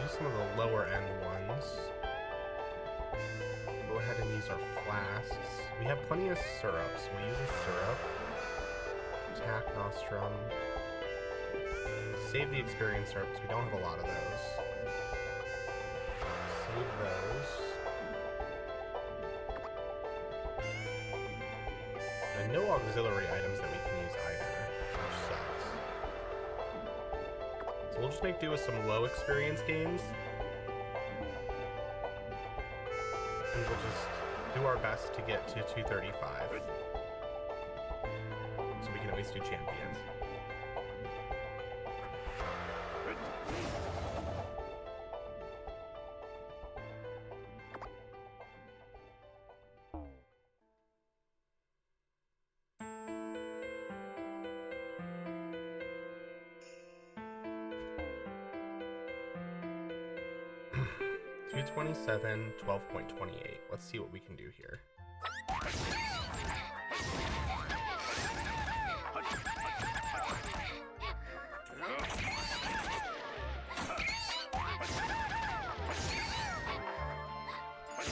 Use some of the lower end ones. Go ahead and use our flasks. We have plenty of syrups. We'll use a syrup. Attack Nostrum. Save the experience syrups. We don't have a lot of those. Save those. And no auxiliary items that we can use either, which sucks. So we'll just make do with some low experience gains. And we'll just do our best to get to 235. So we can at least do champions. $227, 12.28. Let's see what we can do here.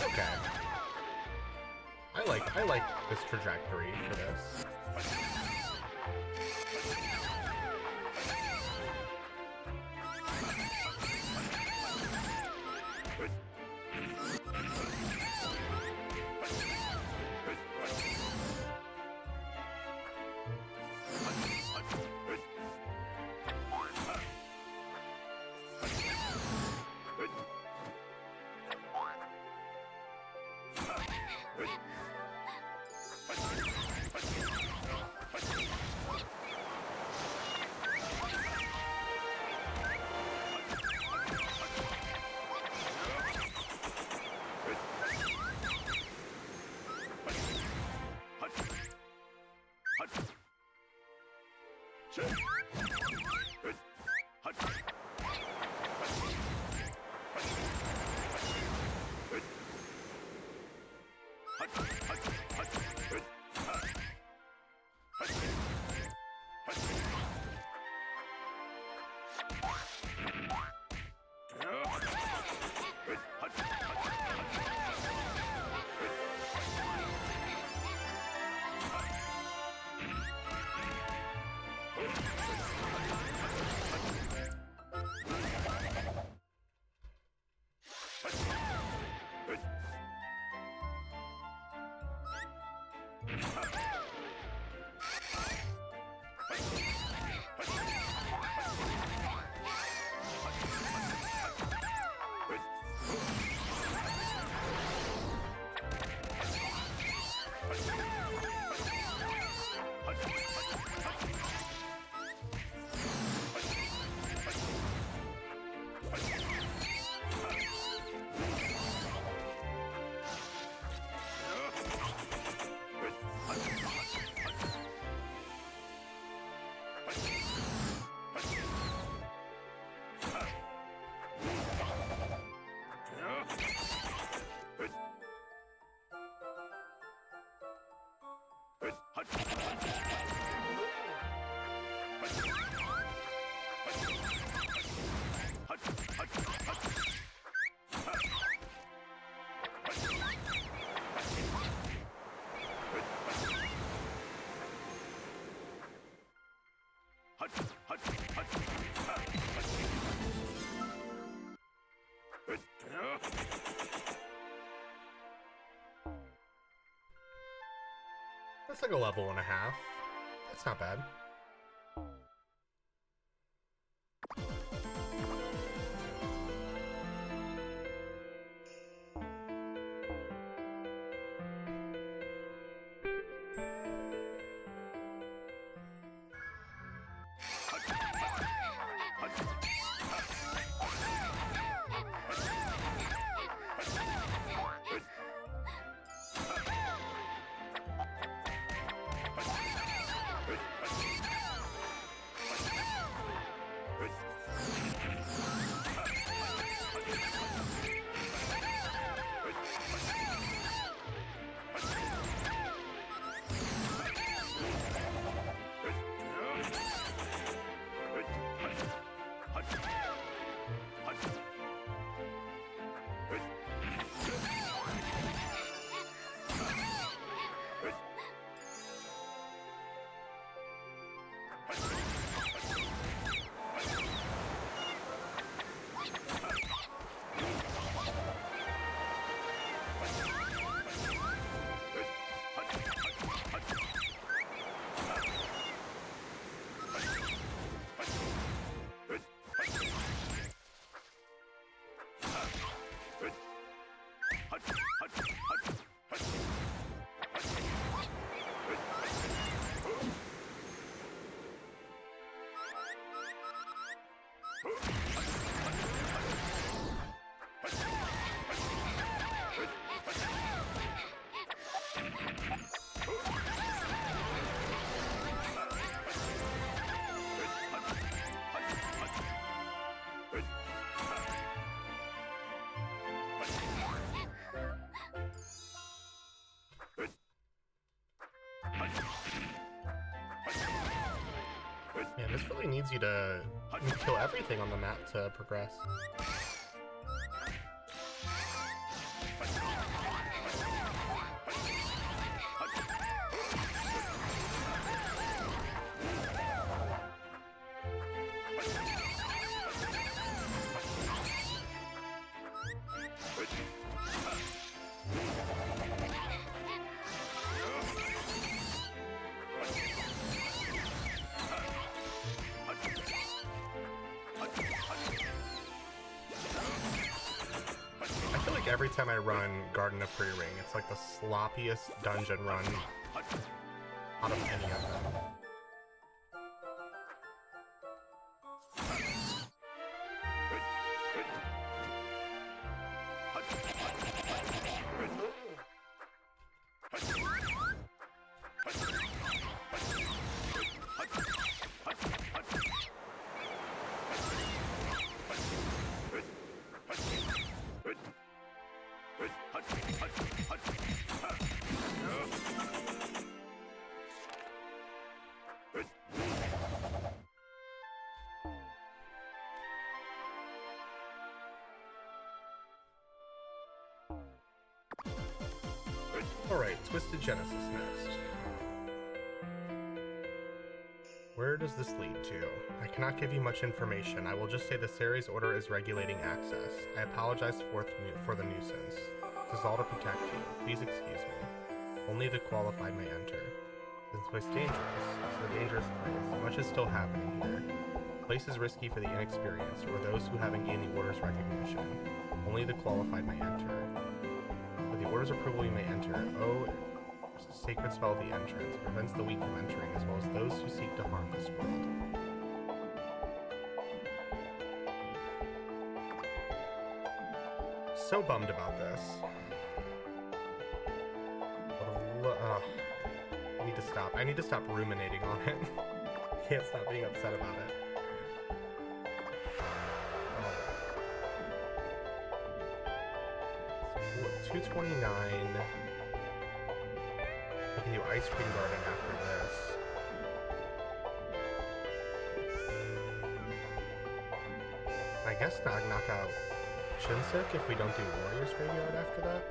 Okay. I like this trajectory for this. That's like a level and a half. That's not bad. Man, this really needs you to kill everything on the map to progress. Every time I run Garden of Free Ring, it's like the sloppiest dungeon run out of any of them. Alright, Twisted Genesis next. Where does this lead to? I cannot give you much information. I will just say the series order is regulating access. I apologize for the nuisance. This is all to protect you. Please excuse me. Only the qualified may enter. This place is dangerous. It's a dangerous place. Much is still happening here. The place is risky for the inexperienced or those who haven't gained the order's recognition. Only the qualified may enter. With the order's approval, you may enter. Oh, there's a sacred spell at the entrance. It prevents the weak from entering, as well as those who seek to harm this world. So bummed about this. I need to stop. I need to stop ruminating on it. Can't stop being upset about it. 229. We can do Ice Cream Garden after this. I guess knock out Shinsuk if we don't do Warrior's Graveyard after that.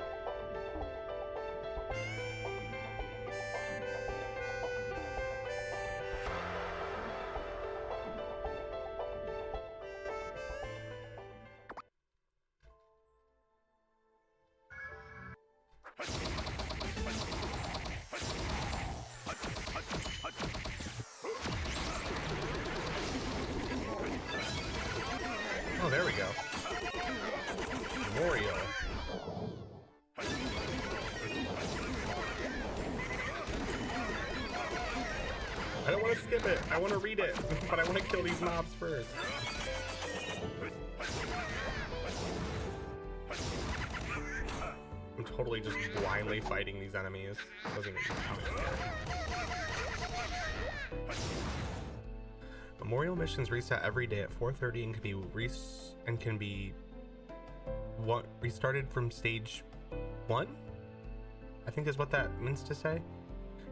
there we go. Memorial. I don't want to skip it. I want to read it, but I want to kill these mobs first. I'm totally just blindly fighting these enemies. Doesn't even count. Memorial missions reset every day at 4:30 and can be restarted from stage 1? I think is what that means to say.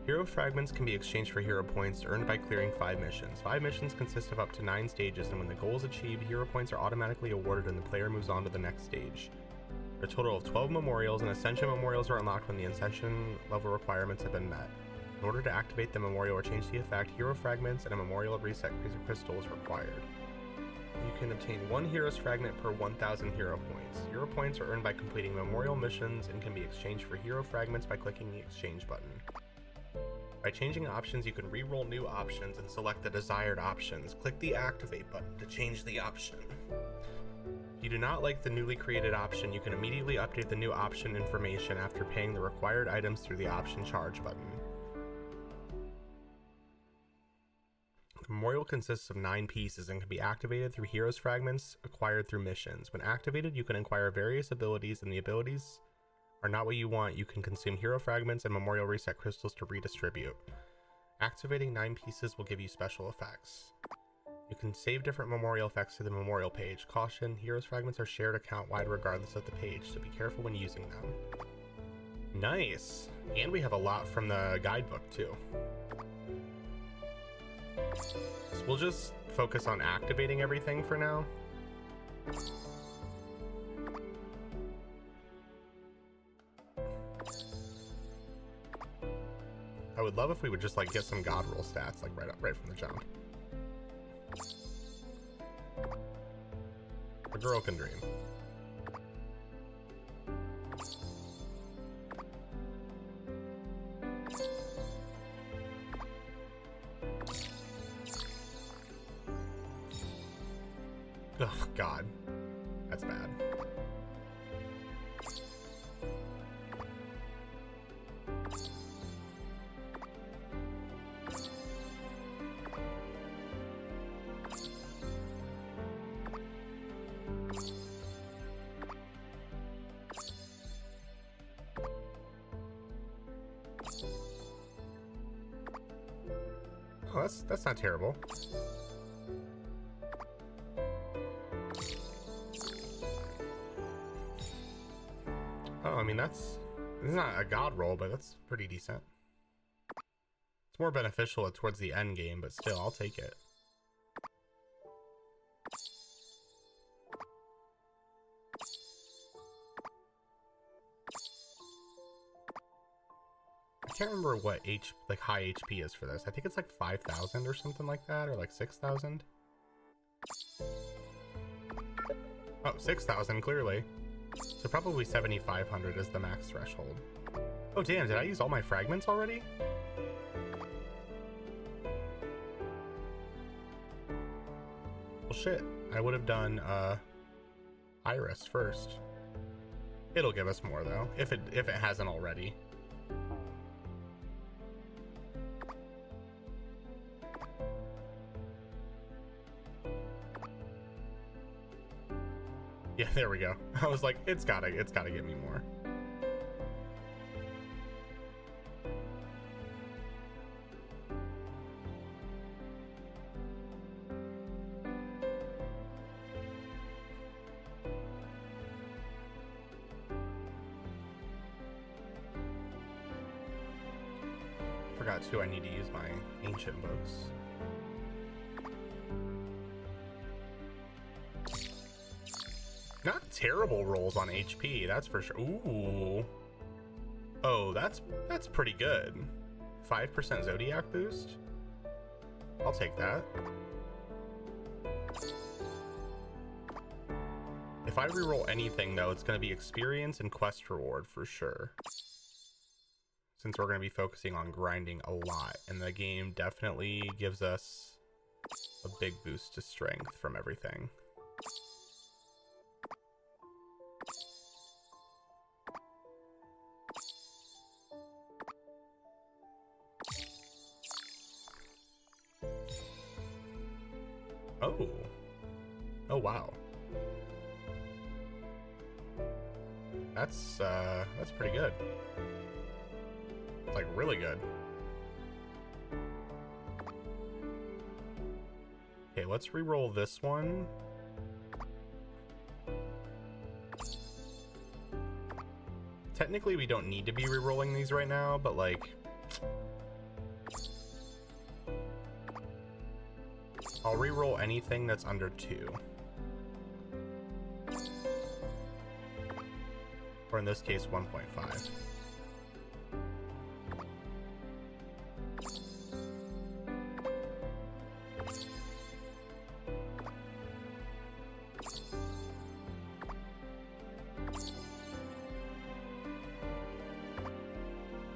Hero fragments can be exchanged for hero points earned by clearing 5 missions. 5 missions consist of up to 9 stages, and when the goal is achieved, hero points are automatically awarded and the player moves on to the next stage. A total of 12 memorials and Ascension memorials are unlocked when the Ascension level requirements have been met. In order to activate the memorial or change the effect, hero fragments and a memorial reset crystal is required. You can obtain 1 hero's fragment per 1,000 hero points. Hero points are earned by completing memorial missions and can be exchanged for hero fragments by clicking the exchange button. By changing options, you can re-roll new options and select the desired options. Click the activate button to change the option. If you do not like the newly created option, you can immediately update the new option information after paying the required items through the option charge button. The memorial consists of 9 pieces and can be activated through heroes fragments acquired through missions. When activated, you can acquire various abilities, and the abilities are not what you want. You can consume hero fragments and memorial reset crystals to redistribute. Activating 9 pieces will give you special effects. You can save different memorial effects to the memorial page. Caution, heroes fragments are shared account-wide regardless of the page, so be careful when using them. Nice! And we have a lot from the guidebook too. So we'll just focus on activating everything for now. I would love if we would just like get some god roll stats like right from the jump. A girl can dream. Oh god, that's bad. Oh, that's not terrible. Oh, I mean, it's not a god roll, but that's pretty decent. It's more beneficial towards the end game, but still, I'll take it. I can't remember what high HP is for this. I think it's like 5,000 or something like that, or like 6,000. Oh, 6,000 clearly. So probably 7,500 is the max threshold. Oh damn, did I use all my fragments already? Well shit, I would have done Iris first. It'll give us more though, if it hasn't already. Yeah, there we go. I was like, it's gotta get me more. Forgot too, I need to use my ancient books. Not terrible rolls on HP, that's for sure. Ooh. Oh, that's pretty good. 5% Zodiac boost? I'll take that. If I reroll anything though, it's gonna be experience and quest reward for sure. Since we're gonna be focusing on grinding a lot, and the game definitely gives us a big boost to strength from everything. Oh. Oh, wow. That's pretty good. It's like really good. Okay, let's re-roll this one. Technically, we don't need to be re-rolling these right now, but like... I'll re-roll anything that's under 2. Or in this case, 1.5.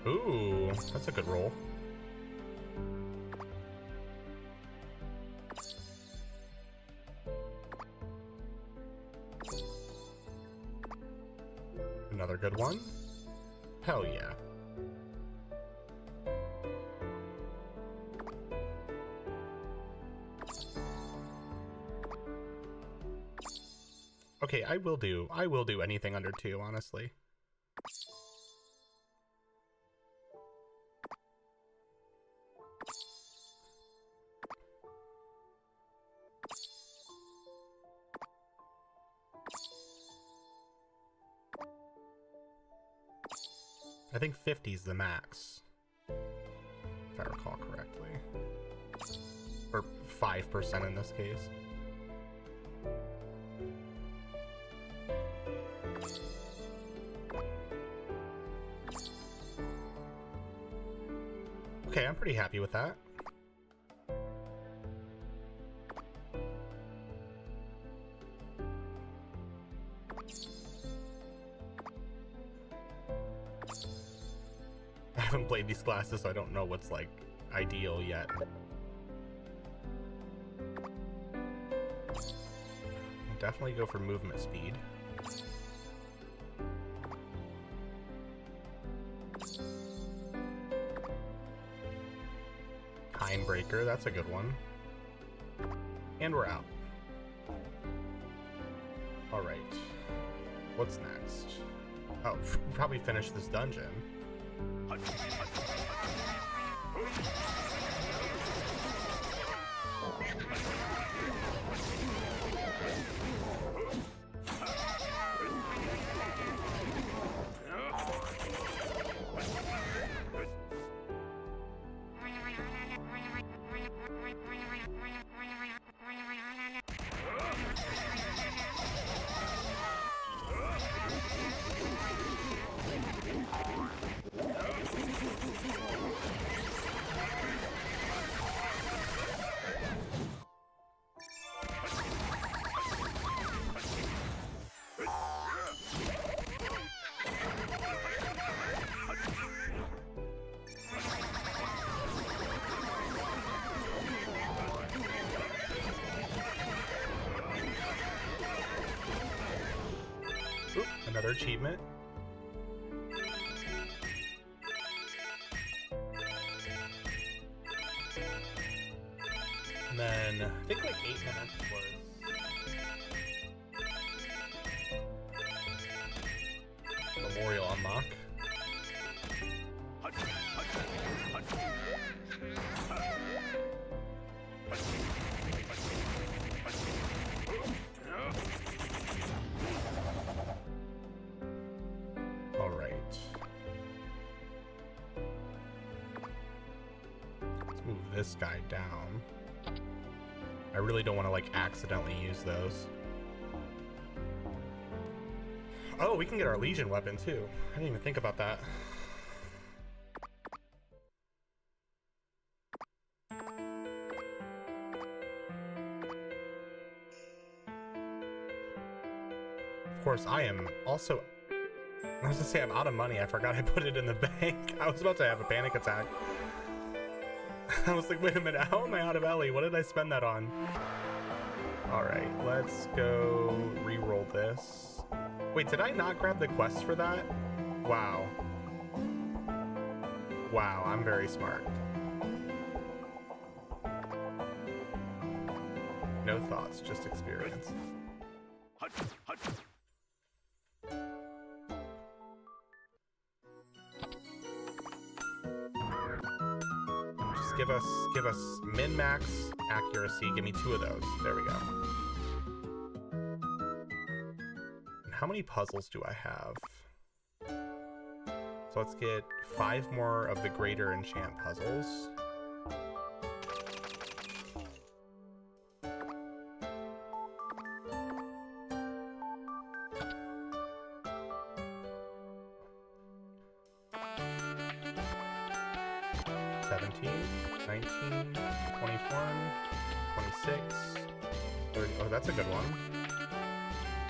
Ooh, that's a good roll. Another good one. Hell yeah. Okay, I will do anything under 2, honestly. I think 50 is the max, if I recall correctly. Or 5% in this case. Okay, I'm pretty happy with that. I haven't played these classes, so I don't know what's like ideal yet. Definitely go for movement speed. Time breaker, that's a good one. And we're out. Alright. What's next? Oh, probably finish this dungeon. Another achievement. And then I think like 8 minutes was Memorial unlock. This guy down. I really don't want to like accidentally use those. Oh, we can get our Legion weapon too. I didn't even think about that. Of course, I am also... I was gonna say I'm out of money. I forgot I put it in the bank. I was about to have a panic attack. I was like, wait a minute, how am I out of Ellie? What did I spend that on? Alright, let's go re-roll this. Wait, did I not grab the quest for that? Wow. Wow, I'm very smart. No thoughts, just experience. Just give us min-max accuracy. Give me 2 of those. There we go. And how many puzzles do I have? So let's get 5 more of the greater enchant puzzles. Oh, that's a good one.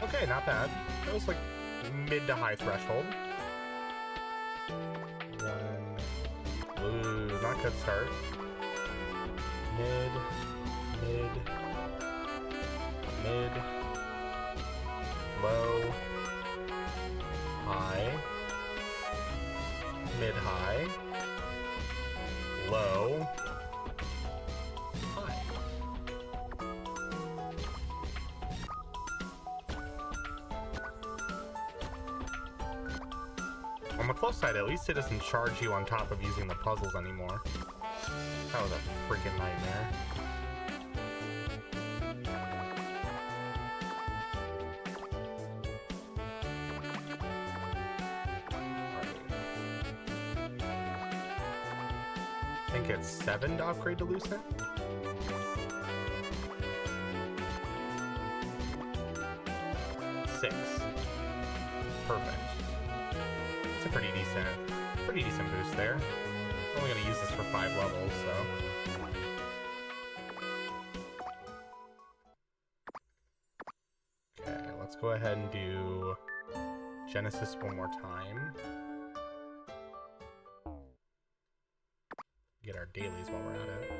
Okay, not bad. That was like mid to high threshold. 1. Ooh, not good start. Mid. Low. High. Mid-high. Low. On the plus side, at least it doesn't charge you on top of using the puzzles anymore. That was a freaking nightmare. I think it's 7 to upgrade to Lucent. Six. Perfect. It's a pretty decent boost there. I'm only gonna use this for 5 levels, so. Okay, let's go ahead and do Genesis one more time. Get our dailies while we're at it.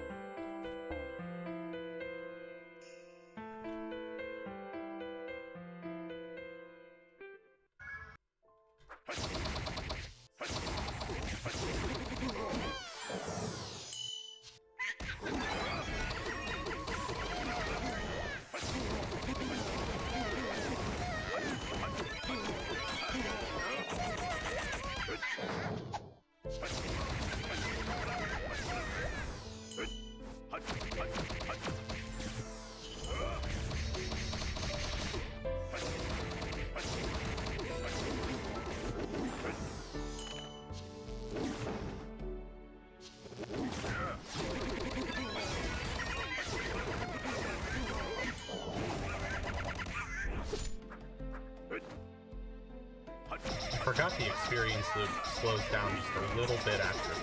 I forgot the experience loop slows down just a little bit after.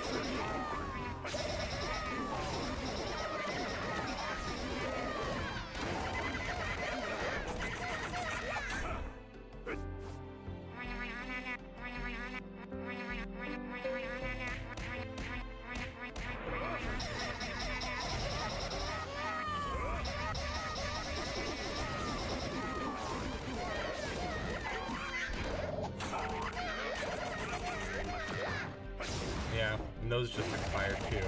Yeah, and those just expired too.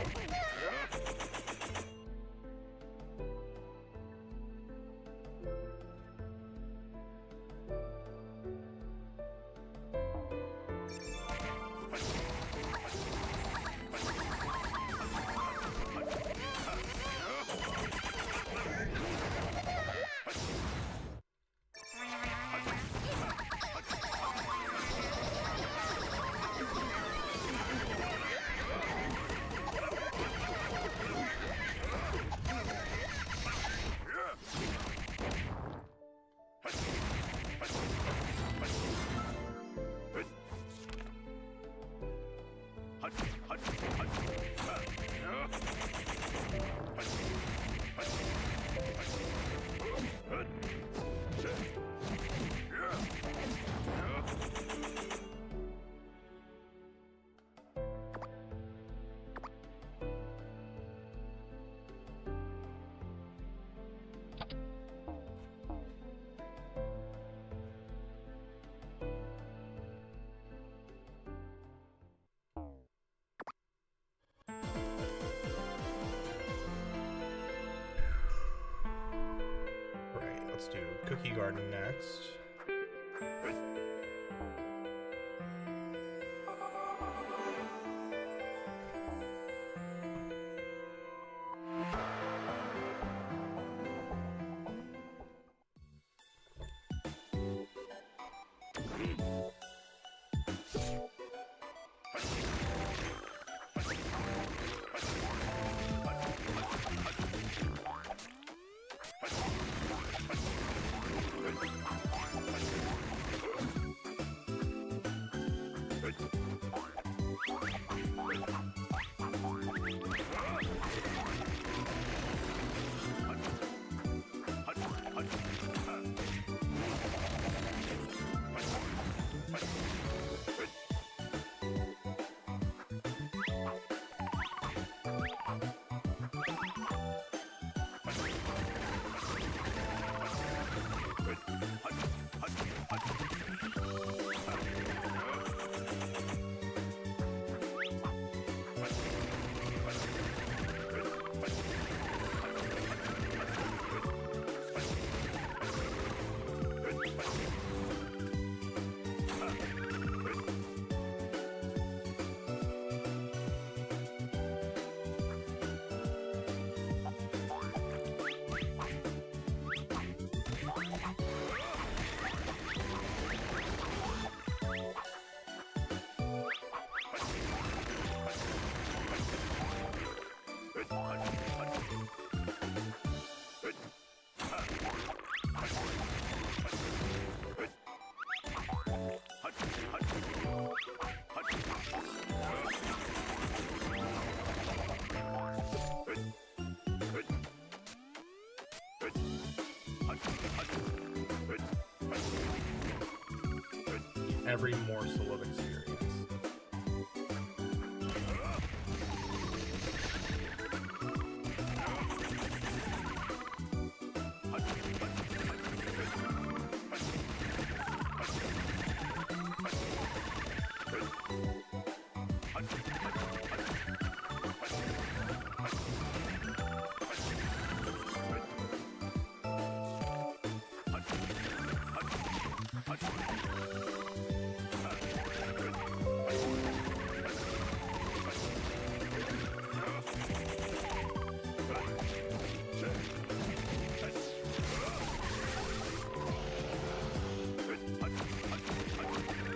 let's do Cookie Garden next. Every morsel of experience.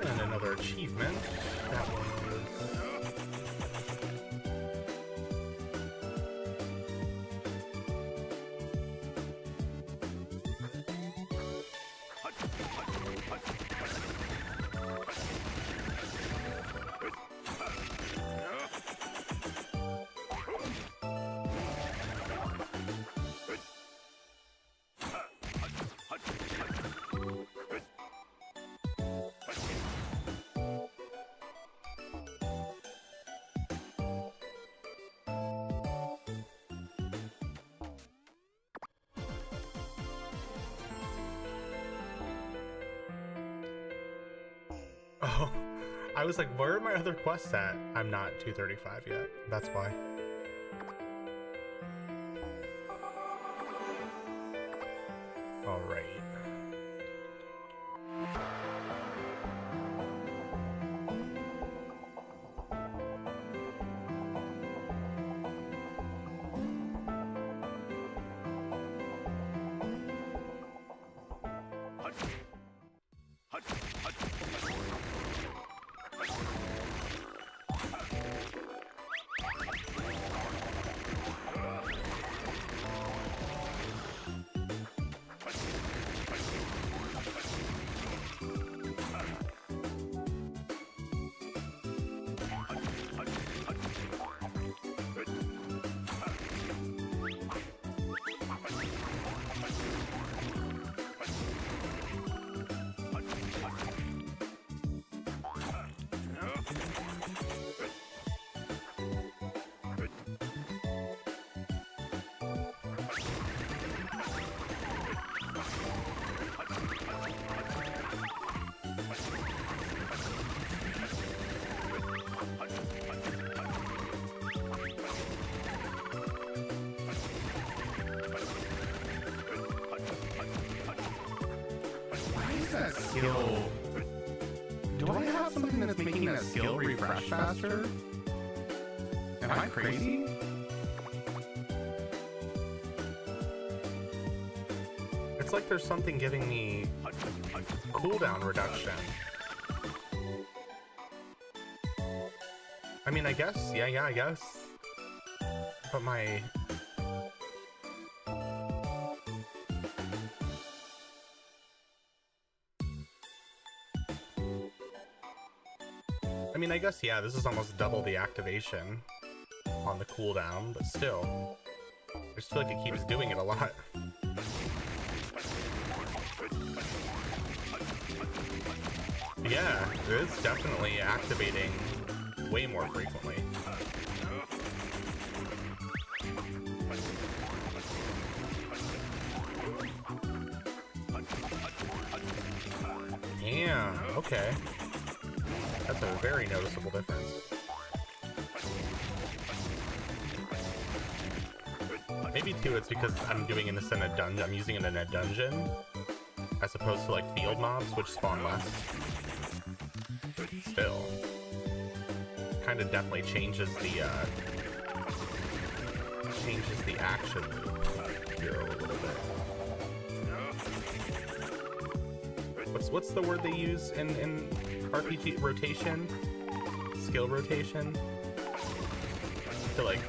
And another achievement. That was... Oh, I was like, where are my other quests at? I'm not 235 yet. That's why. All right. skill... Do I have something that's making that skill refresh faster? Am I crazy? It's like there's something giving me cooldown reduction. I mean, I guess, yeah, I guess. But my... I mean, I guess, yeah, this is almost double the activation on the cooldown, but still. I just feel like it keeps doing it a lot. Yeah, it's definitely activating way more frequently. Yeah, okay. That's a very noticeable difference. Maybe too, it's because I'm doing this in a dungeon. I'm using it in a dungeon, as opposed to like field mobs, which spawn less. Still, kind of definitely changes the action loop here a little bit. What's the word they use in RPG? Rotation? Skill rotation? I feel like,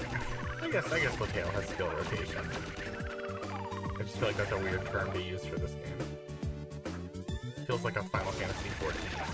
I guess LaTale has skill rotation. I just feel like that's a weird term to use for this game. Feels like a Final Fantasy XIV term.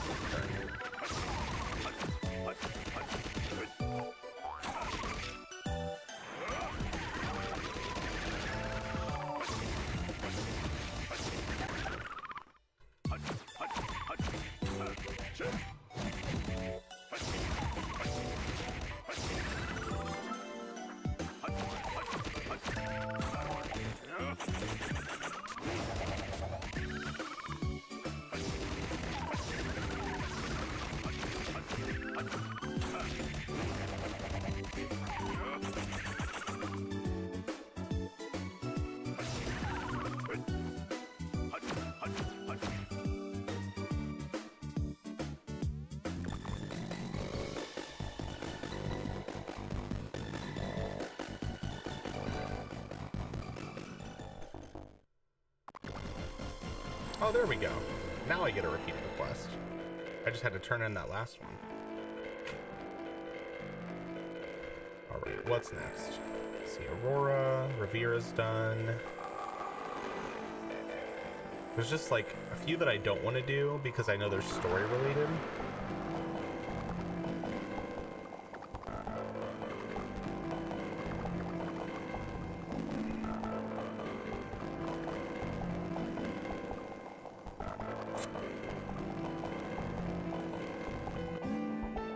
Oh, there we go. Now I get a repeat of the quest. I just had to turn in that last one. Alright, what's next? Let's see, Aurora, Revera's done. There's just like a few that I don't want to do because I know they're story related.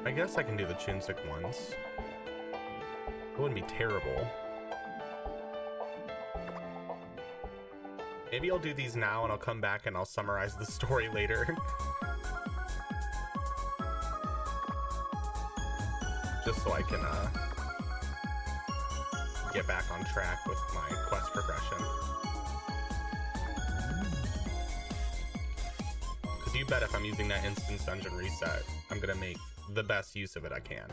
I guess I can do the Chinsik ones. It wouldn't be terrible. Maybe I'll do these now and I'll come back and I'll summarize the story later. Just so I can get back on track with my quest progression. Because you bet if I'm using that instance dungeon reset, I'm gonna make the best use of it I can.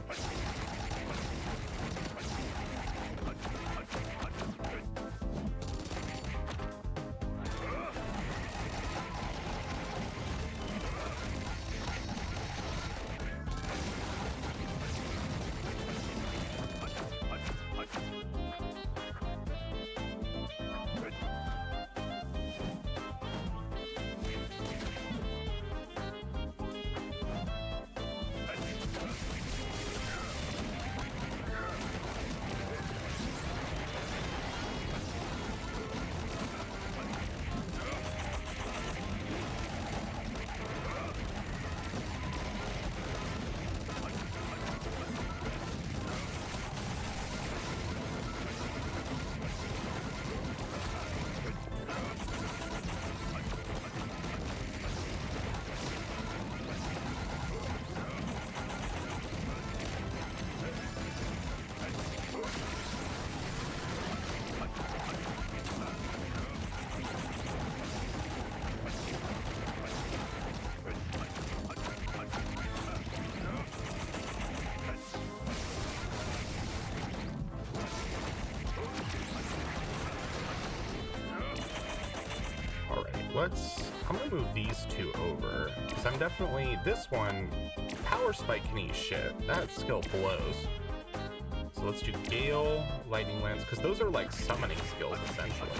I'm gonna move these two over, because I'm definitely, this one, Power Spike can eat shit. That skill blows. So let's do Gale, Lightning Lance, because those are like summoning skills, essentially.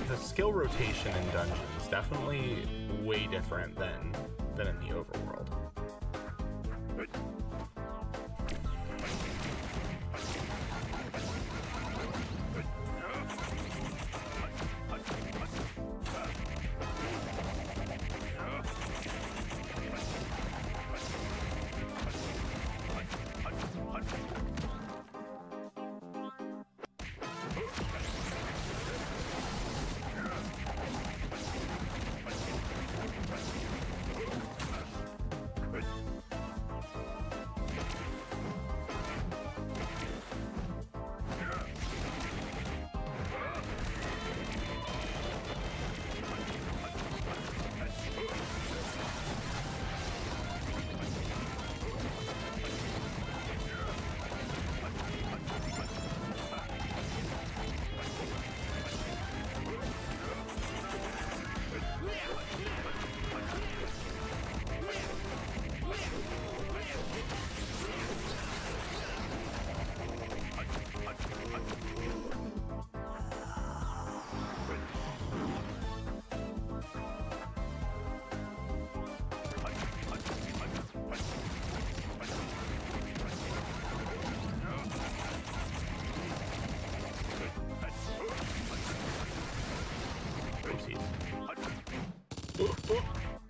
The skill rotation in dungeons definitely way different than in the overworld.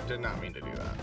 Did not mean to do that.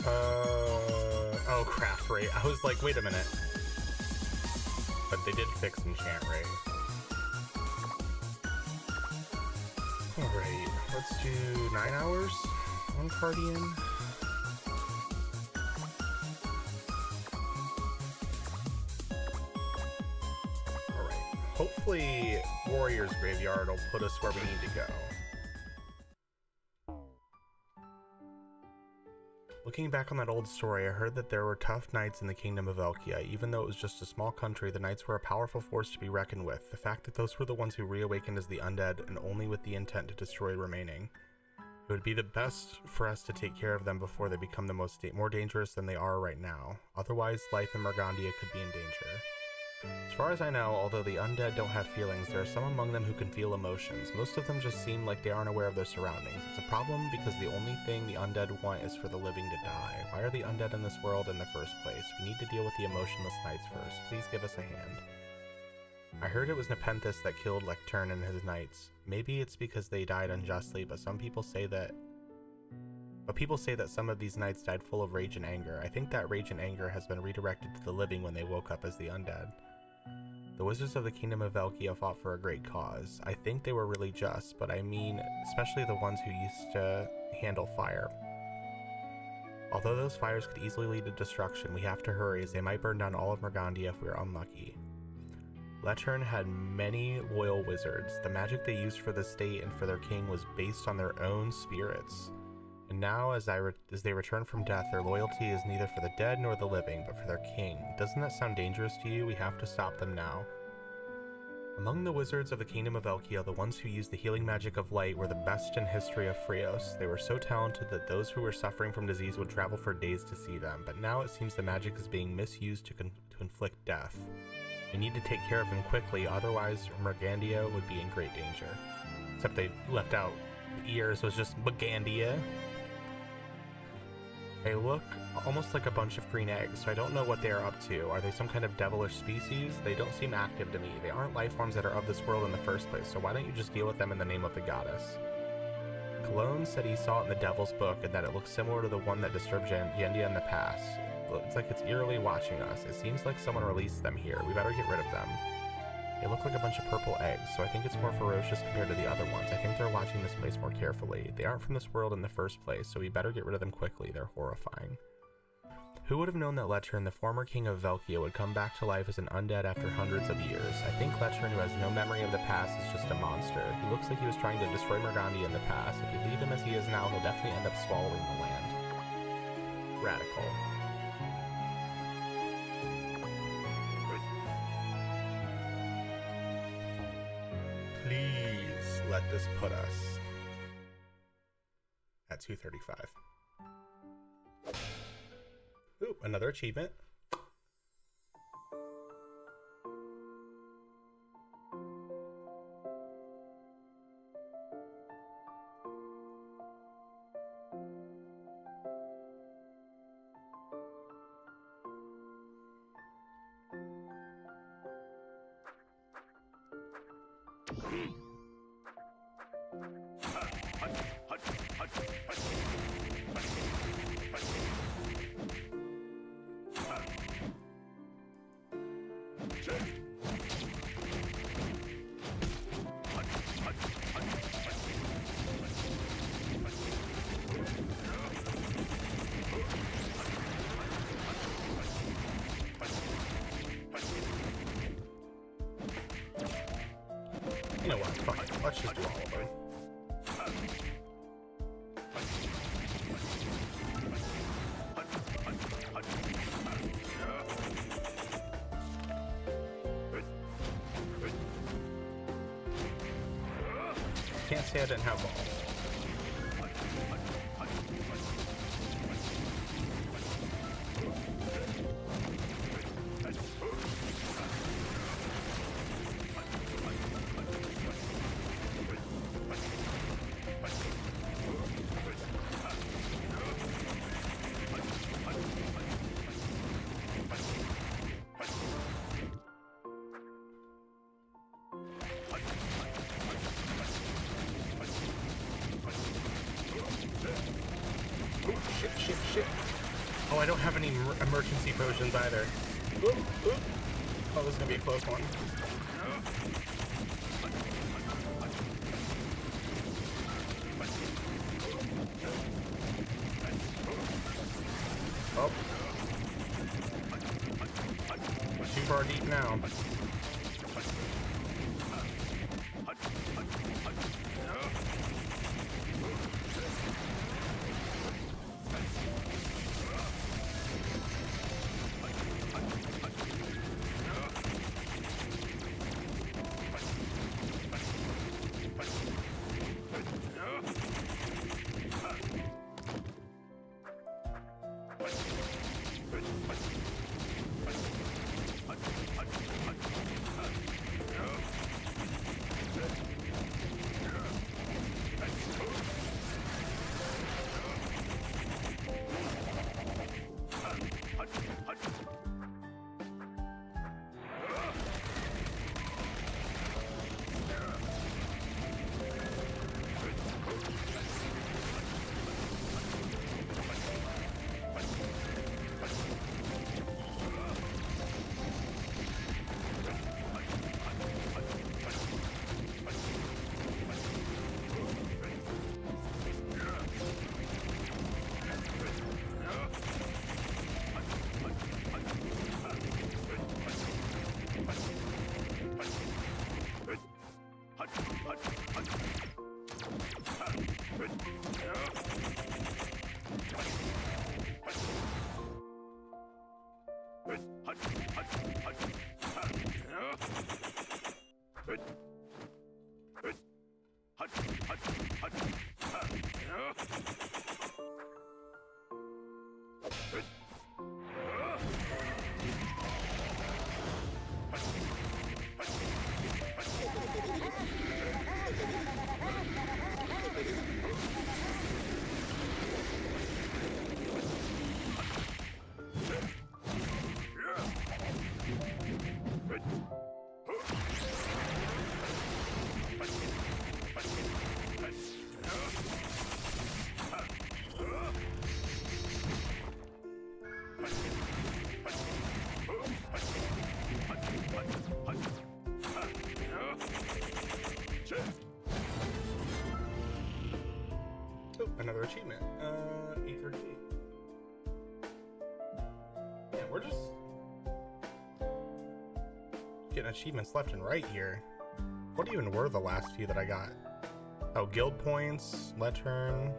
Oh, craft rate. I was like, wait a minute. But they did fix enchant rate. Alright, let's do 9 hours. One party in. Alright, hopefully Warrior's Graveyard will put us where we need to go. Looking back on that old story, I heard that there were tough knights in the kingdom of Elkia. Even though it was just a small country, the knights were a powerful force to be reckoned with. The fact that those were the ones who reawakened as the undead, and only with the intent to destroy remaining. It would be the best for us to take care of them before they become the more dangerous than they are right now. Otherwise, life in Mergandia could be in danger. As far as I know, although the undead don't have feelings, there are some among them who can feel emotions. Most of them just seem like they aren't aware of their surroundings. It's a problem because the only thing the undead want is for the living to die. Why are the undead in this world in the first place? We need to deal with the emotionless knights first. Please give us a hand. I heard it was Nepenthes that killed Lectern and his knights. Maybe it's because they died unjustly, but people say that some of these knights died full of rage and anger. I think that rage and anger has been redirected to the living when they woke up as the undead. The wizards of the kingdom of Elkia fought for a great cause. I think they were really just, but I mean, especially the ones who used to handle fire. Although those fires could easily lead to destruction, we have to hurry as they might burn down all of Mergandia if we are unlucky. Lectern had many loyal wizards. The magic they used for the state and for their king was based on their own spirits. And now, as they return from death, their loyalty is neither for the dead nor the living, but for their king. Doesn't that sound dangerous to you? We have to stop them now. Among the wizards of the kingdom of Elkia, the ones who used the healing magic of light were the best in history of Frios. They were so talented that those who were suffering from disease would travel for days to see them, but now it seems the magic is being misused to inflict death. We need to take care of them quickly, otherwise Mergandia would be in great danger. Except they left out the ears, was just Mergandia. They look almost like a bunch of green eggs, so I don't know what they are up to. Are they some kind of devilish species? They don't seem active to me. They aren't life forms that are of this world in the first place, so why don't you just deal with them in the name of the goddess? Cologne said he saw it in the Devil's Book and that it looks similar to the one that disturbed Yendia in the past. It's like it's eerily watching us. It seems like someone released them here. We better get rid of them. They look like a bunch of purple eggs, so I think it's more ferocious compared to the other ones. I think they're watching this place more carefully. They aren't from this world in the first place, so we better get rid of them quickly. They're horrifying. Who would have known that Lectern, the former king of Velkia, would come back to life as an undead after hundreds of years? I think Lectern, who has no memory of the past, is just a monster. He looks like he was trying to destroy Mergandia in the past. If we leave him as he is now, he'll definitely end up swallowing the land. Radical. Please let this put us at 235. Ooh, another achievement. You know what, fine, let's just do all of them. Can't say I didn't have balls. Oh, I don't have any emergency potions either. Oop, oop. Oh, this is gonna be a close one. Oh. Too far deep now. Oh, another achievement. 838. Yeah, we're just getting achievements left and right here. What even were the last few that I got? Oh, guild points, Leturn.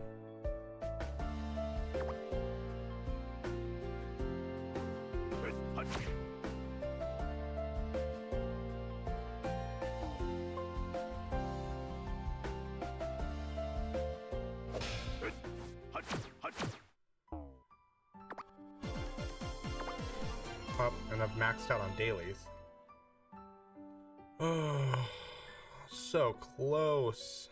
Oh, and I've maxed out on dailies. Oh, so close.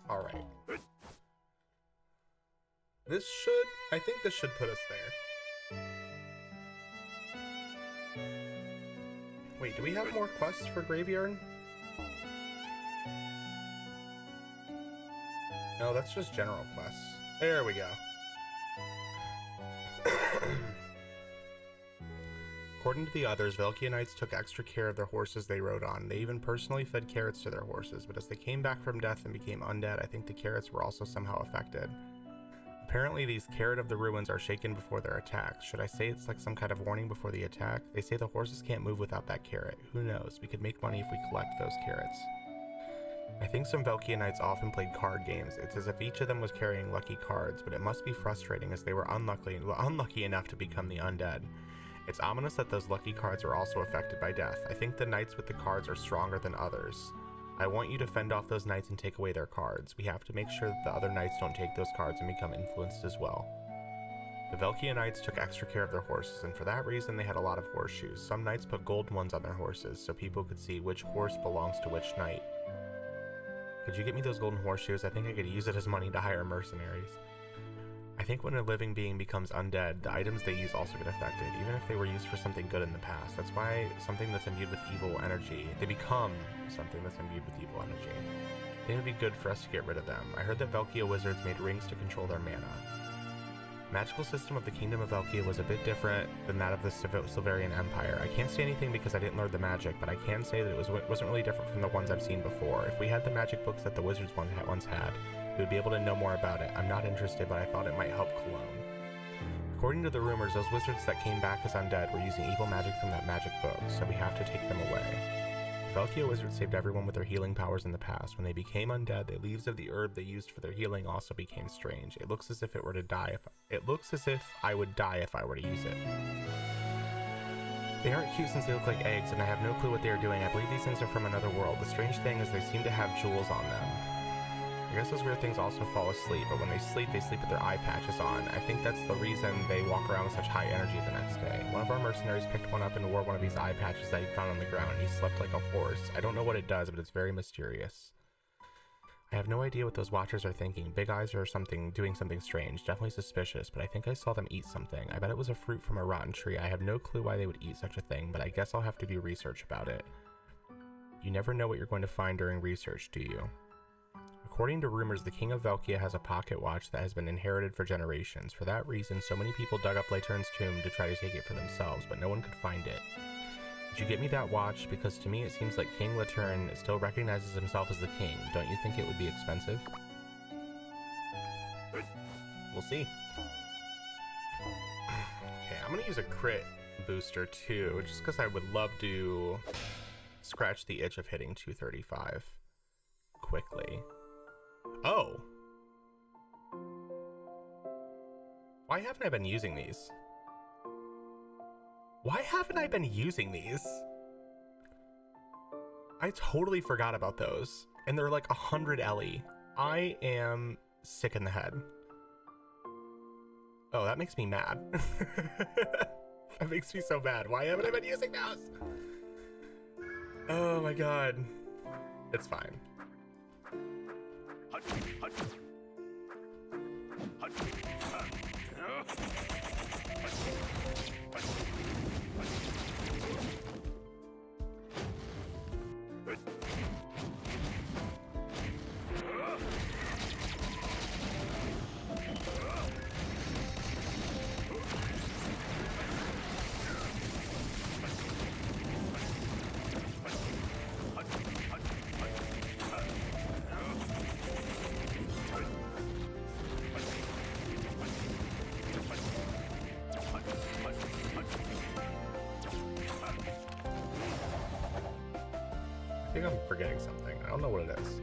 All right. I think this should put us there. Wait, do we have more quests for Graveyard? No, that's just general quests. There we go. According to the others, Velkia Knights took extra care of their horses they rode on. They even personally fed carrots to their horses, but as they came back from death and became undead, I think the carrots were also somehow affected. Apparently, these carrot of the ruins are shaken before their attacks. Should I say it's like some kind of warning before the attack? They say the horses can't move without that carrot. Who knows? We could make money if we collect those carrots. I think some Velkia Knights often played card games. It's as if each of them was carrying lucky cards, but it must be frustrating as they were unlucky enough to become the undead. It's ominous that those lucky cards are also affected by death. I think the knights with the cards are stronger than others. I want you to fend off those knights and take away their cards. We have to make sure that the other knights don't take those cards and become influenced as well. The Velkia Knights took extra care of their horses, and for that reason they had a lot of horseshoes. Some knights put golden ones on their horses, so people could see which horse belongs to which knight. Could you get me those golden horseshoes? I think I could use it as money to hire mercenaries. I think when a living being becomes undead, the items they use also get affected, even if they were used for something good in the past. That's why something that's imbued with evil energy, they become something that's imbued with evil energy. I think it would be good for us to get rid of them. I heard that Velkia wizards made rings to control their mana. The magical system of the Kingdom of Velkia was a bit different than that of the Silverian Empire. I can't say anything because I didn't learn the magic, but I can say that it wasn't really different from the ones I've seen before. If we had the magic books that the wizards once had, we would be able to know more about it. I'm not interested, but I thought it might help Cologne. According to the rumors, those wizards that came back as undead were using evil magic from that magic book, so we have to take them away. Velkia wizards saved everyone with their healing powers in the past. When they became undead, the leaves of the herb they used for their healing also became strange. It looks as if I would die if I were to use it. They aren't cute since they look like eggs, and I have no clue what they are doing. I believe these things are from another world. The strange thing is they seem to have jewels on them. I guess those weird things also fall asleep, but when they sleep with their eye patches on. I think that's the reason they walk around with such high energy the next day. One of our mercenaries picked one up and wore one of these eye patches that he found on the ground, and he slept like a horse. I don't know what it does, but it's very mysterious. I have no idea what those watchers are thinking. Big eyes or something, doing something strange. Definitely suspicious, but I think I saw them eat something. I bet it was a fruit from a rotten tree. I have no clue why they would eat such a thing, but I guess I'll have to do research about it. You never know what you're going to find during research, do you? According to rumors, the King of Velkia has a pocket watch that has been inherited for generations. For that reason, so many people dug up LaTurn's tomb to try to take it for themselves, but no one could find it. Did you get me that watch? Because to me it seems like King LaTurn still recognizes himself as the king. Don't you think it would be expensive? We'll see. Okay, I'm gonna use a crit booster too, just because I would love to scratch the itch of hitting 235 quickly. Oh! Why haven't I been using these? Why haven't I been using these? I totally forgot about those. And they're like 100 LE. I am sick in the head. Oh, that makes me mad. That makes me so mad. Why haven't I been using those? Oh my god. It's fine. I think I'm forgetting something. I don't know what it is.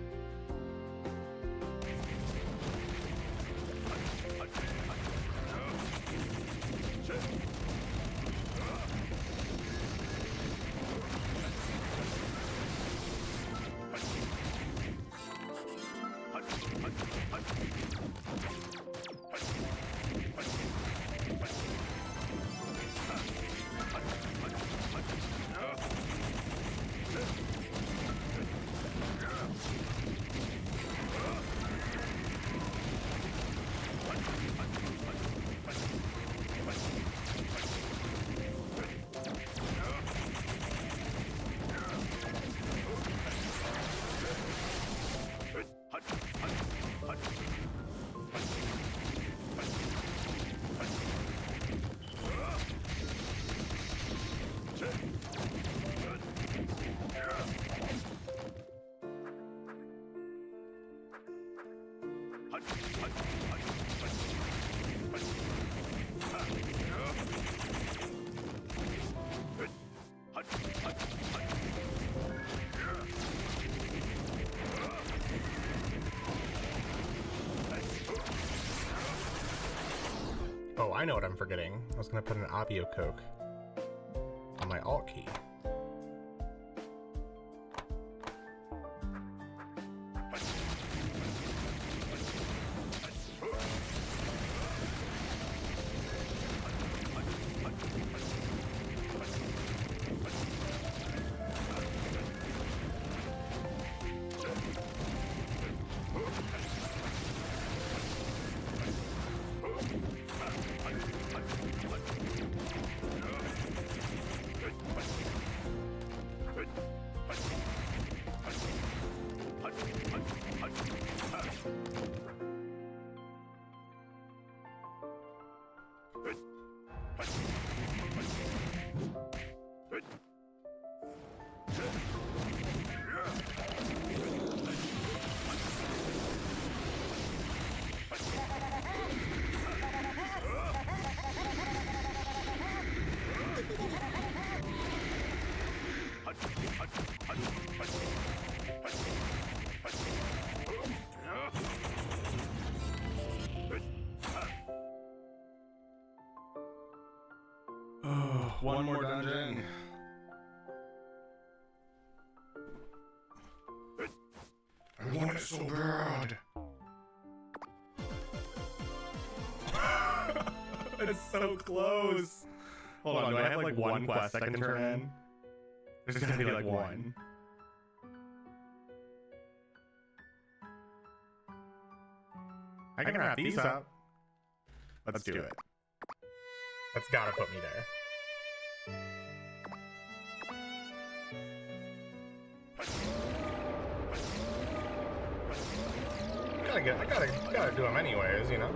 Oh, I know what I'm forgetting. I was gonna put an Abio Coke on my Alt key. one more dungeon. I want it so bad. It's so close. Hold on, do I have like one quest I can turn in? There's gonna be like one. I can wrap these up. Let's do it. That's gotta put me there. I gotta do them anyways, you know?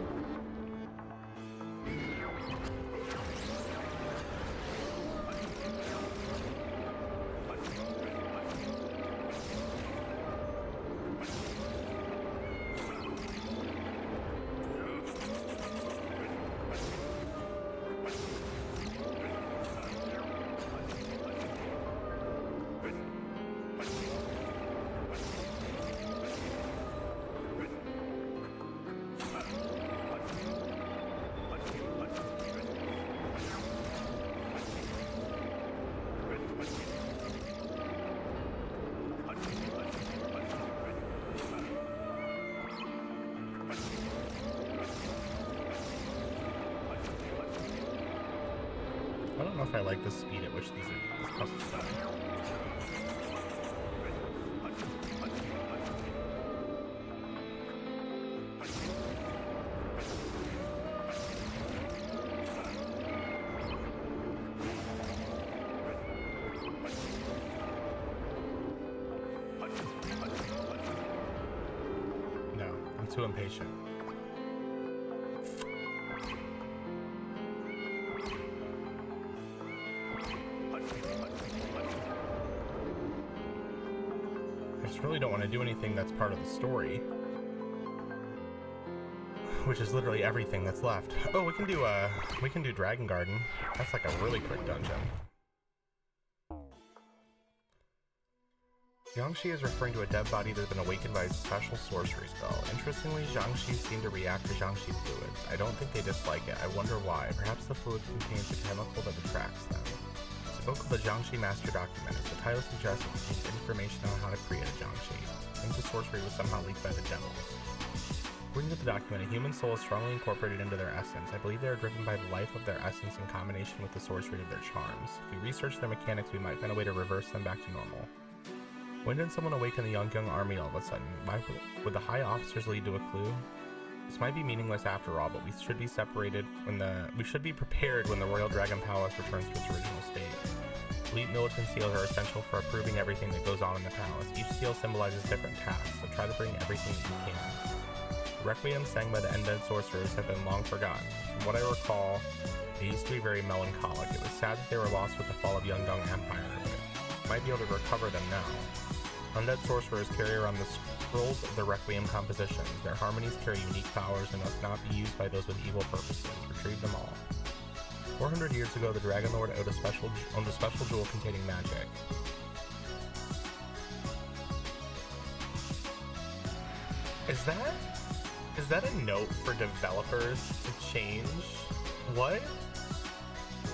I don't know if I like the speed at which these puzzles die. No, I'm too impatient. I really don't want to do anything that's part of the story, which is literally everything that's left. Oh, we can do Dragon Garden. That's like a really quick dungeon. Jiangshi is referring to a dead body that has been awakened by a special sorcery spell. Interestingly, Jiangshi seem to react to Jiangshi fluids. I don't think they dislike it. I wonder why. Perhaps the fluid contains a chemical that attracts them. Spoke of the Jiangshi Master Document, as the title suggests, it contains information on how to create a Jiangshi. Since the sorcery was somehow leaked by the devils. According to the document, a human soul is strongly incorporated into their essence. I believe they are driven by the life of their essence in combination with the sorcery of their charms. If we research their mechanics, we might find a way to reverse them back to normal. When did someone awaken the Yongyang army all of a sudden? Why would the high officers lead to a clue? This might be meaningless after all, but we should be prepared when the Royal Dragon Palace returns to its original state. Elite militant seals are essential for approving everything that goes on in the palace. Each seal symbolizes different tasks, so try to bring everything that you can. The requiems sang by the undead sorcerers have been long forgotten. From what I recall, they used to be very melancholic. It was sad that they were lost with the fall of Yongyang Empire, but we might be able to recover them now. Undead sorcerers carry around the scrolls of the Requiem compositions. Their harmonies carry unique powers and must not be used by those with evil purposes. Retrieve them all. 400 years ago, the Dragon Lord owned a special jewel containing magic. Is that a note for developers to change? What?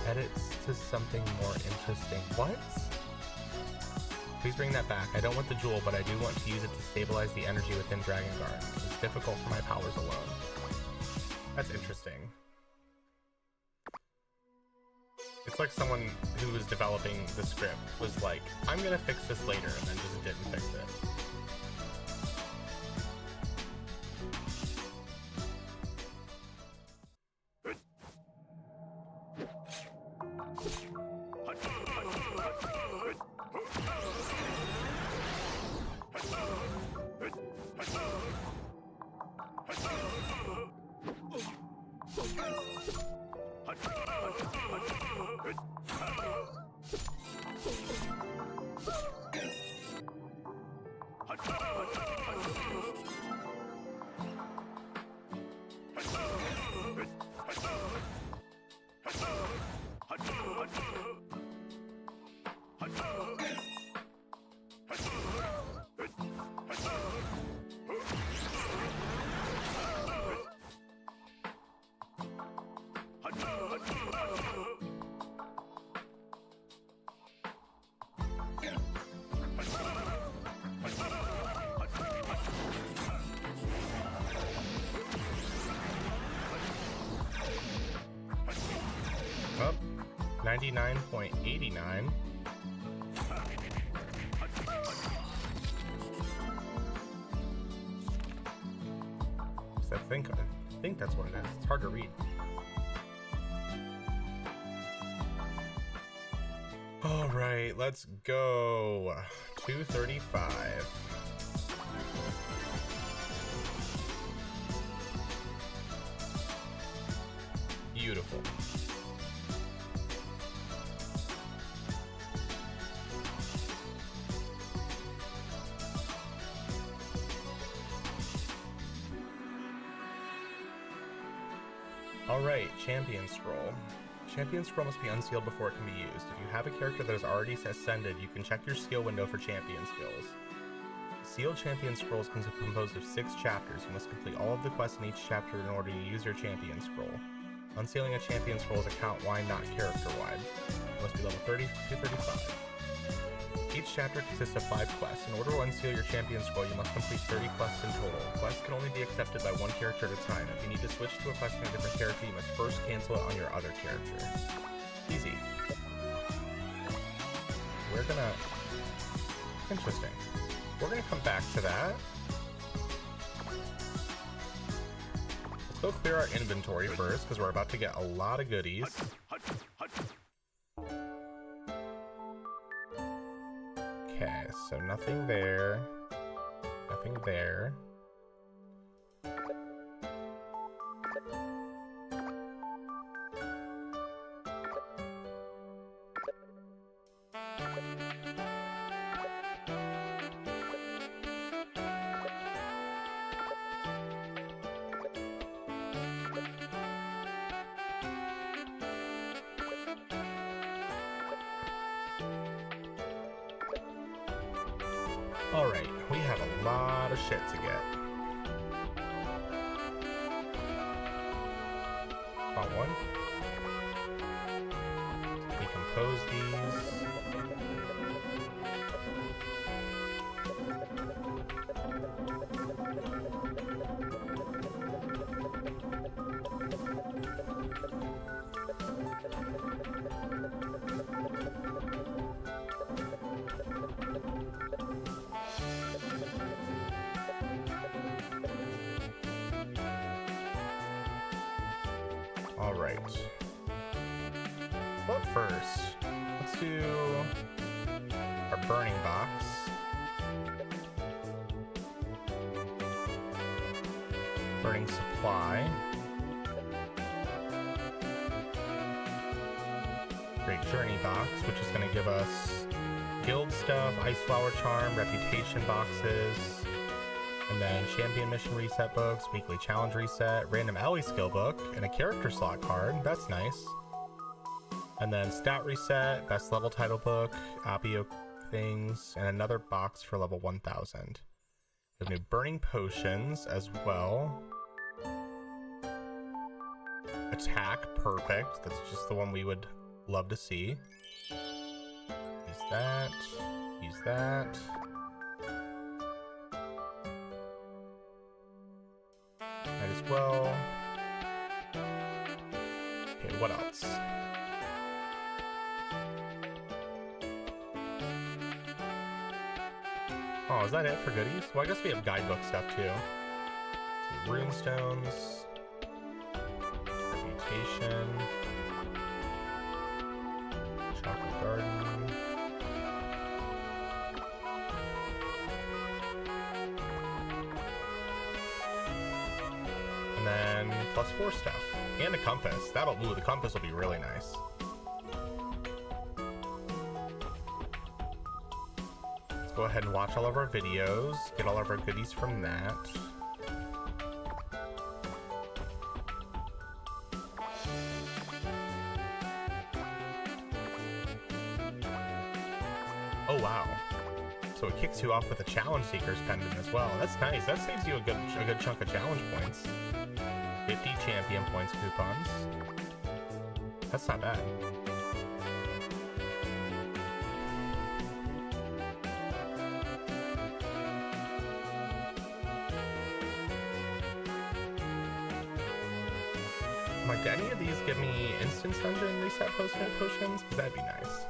Edits to something more interesting. What? Please bring that back. I don't want the jewel, but I do want to use it to stabilize the energy within Dragon Guard. It's difficult for my powers alone. That's interesting. It's like someone who was developing the script was like, I'm gonna fix this later, and then just didn't fix it. 99.89. I think that's what it is. It's hard to read. All right, let's go. 235. Beautiful. Alright, Champion Scroll. Champion Scroll must be unsealed before it can be used. If you have a character that is already ascended, you can check your skill window for champion skills. Sealed Champion Scrolls is composed of 6 chapters. You must complete all of the quests in each chapter in order to use your Champion Scroll. Unsealing a Champion Scroll is account-wide, not character-wide. You must be level 30 to 35. Each chapter consists of 5 quests. In order to unseal your Champion Scroll, you must complete 30 quests in total. Quests can only be accepted by one character at a time. If you need to switch to a quest from a different character, you must first cancel it on your other character. Easy. We're gonna... Interesting. We're gonna come back to that. Let's go clear our inventory first, because we're about to get a lot of goodies. Okay, so nothing there. Nothing there. Alright, we have a lot of shit to get. Got one. Decompose these. Alright. But first, let's do our burning box. Burning supply. Great journey box, which is going to give us guild stuff, ice flower charm, reputation boxes, and then champion mission reset books, weekly challenge reset, random alley skill book, and a character slot card. That's nice. And then stat reset, best level title book, Appio things, and another box for level 1000. We have new burning potions as well. Attack, perfect. That's just the one we would love to see. Use that. Use that. Might as well. Okay, what else? Oh, is that it for goodies? Well, I guess we have guidebook stuff too. So, runestones. Reputation. Chocolate garden. And then +4 stuff. And a compass. The compass will be really nice. Let's go ahead and watch all of our videos, get all of our goodies from that. Oh wow. So it kicks you off with a challenge seeker's pendant as well. That's nice. That saves you a good chunk of challenge points. 50 champion points coupons. That's not bad. I'm like, do any of these give me instant dungeon reset potions? Because that'd be nice.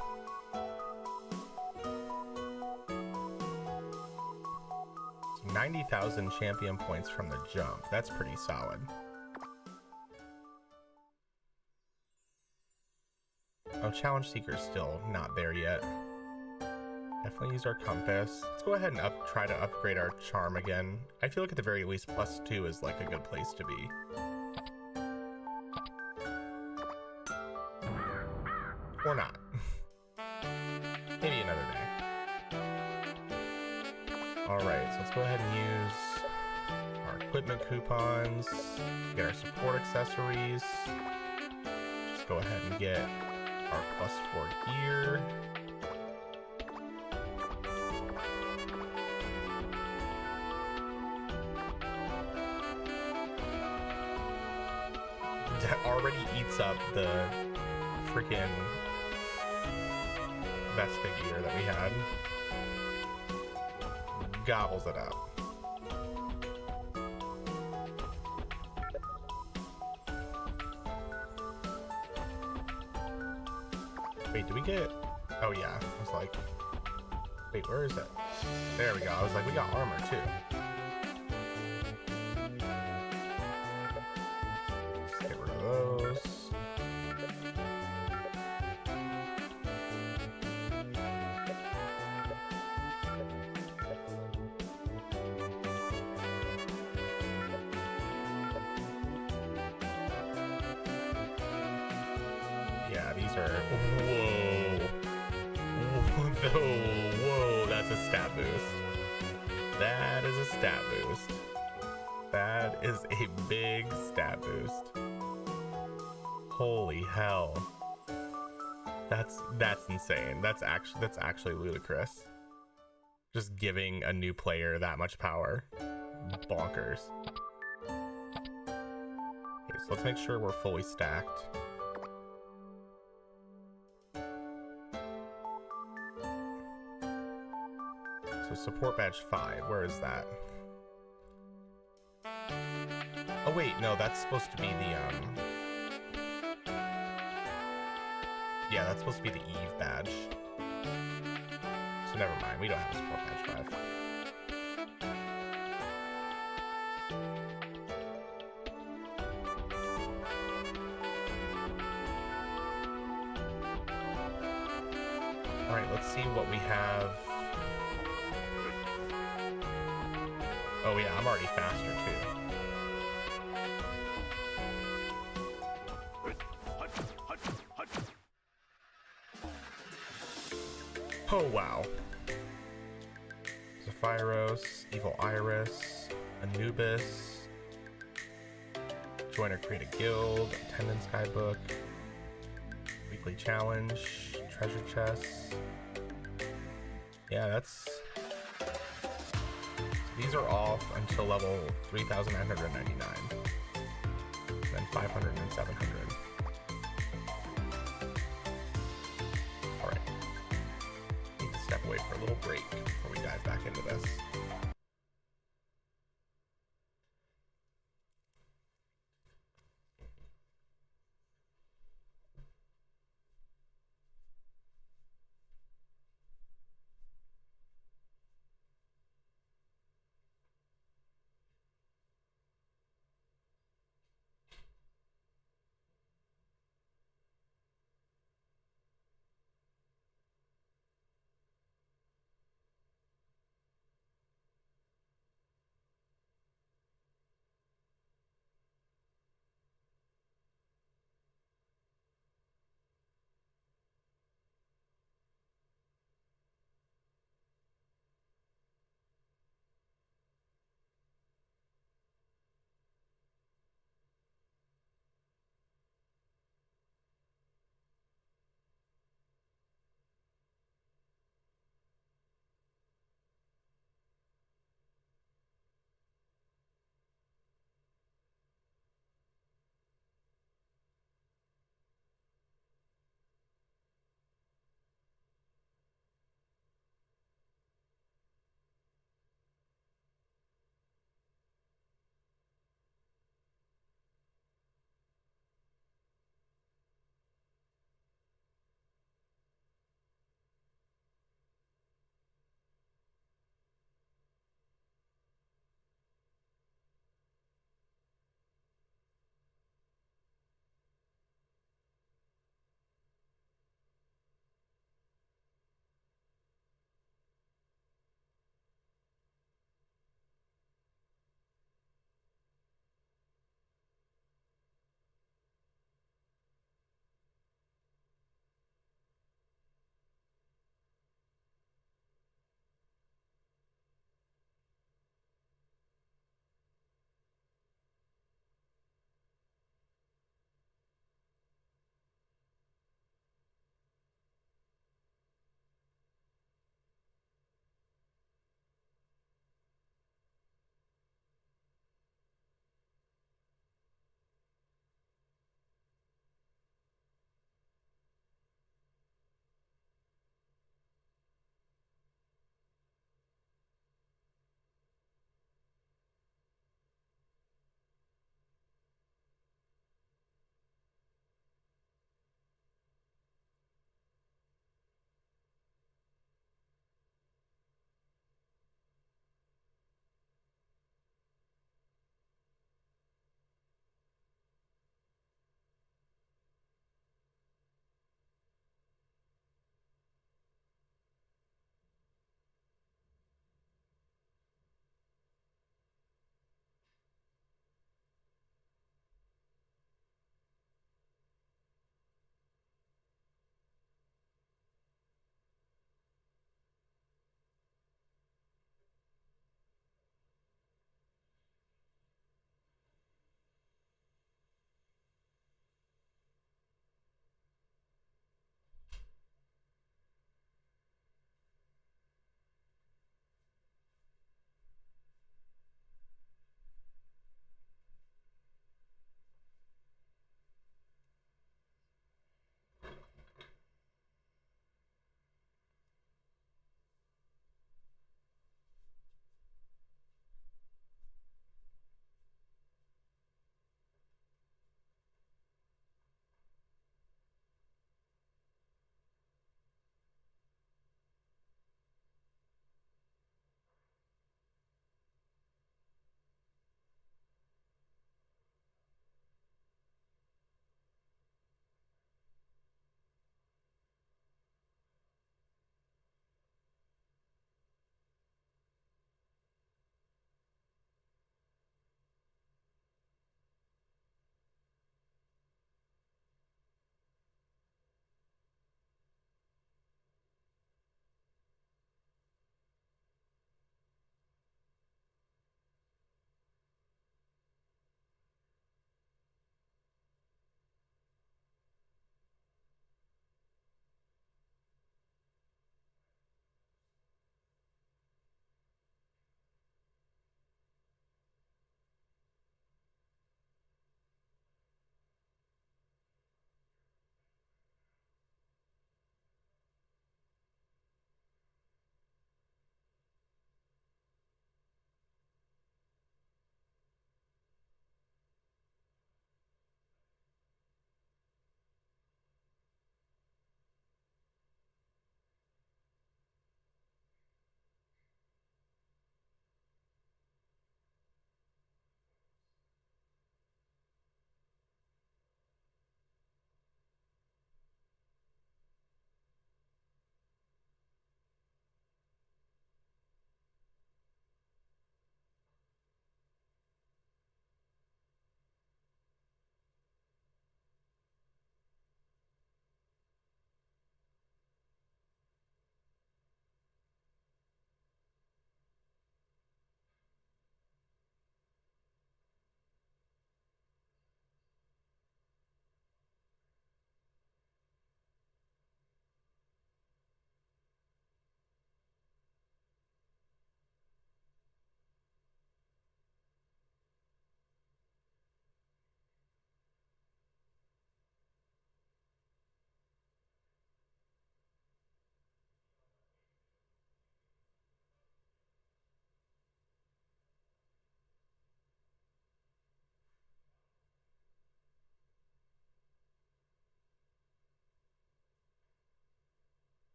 So 90,000 champion points from the jump. That's pretty solid. Oh, Challenge Seeker's still not there yet. Definitely use our compass. Let's go ahead and try to upgrade our charm again. I feel like at the very least +2 is like a good place to be. Or not. Maybe another day. Alright, so let's go ahead and use our equipment coupons, get our support accessories. Just go ahead and get our +4 gear. That already eats up the freaking Vesta gear that we had. Gobbles it up. Wait, do we get... Oh yeah, I was like... Wait, where is it? There we go. I was like, we got armor too. Let's get rid of those. Yeah, these are... Whoa. Whoa, that's a stat boost. That is a stat boost. That is a big stat boost. Holy hell. That's insane. That's actually ludicrous. Just giving a new player that much power. Bonkers. Okay, so let's make sure we're fully stacked. So support badge 5, where is that? Oh wait, no, that's supposed to be the yeah, that's supposed to be the Eve badge. So never mind, we don't have a support badge 5. Alright, let's see what we have. Oh yeah, I'm already faster too. Oh wow. Zephyros, Evil Iris, Anubis, join or create a guild, attendance guidebook, weekly challenge, treasure chests. Yeah, that's... These are off until level 3,999, then 500 and 700. Alright. Need to step away for a little break before we dive back into this.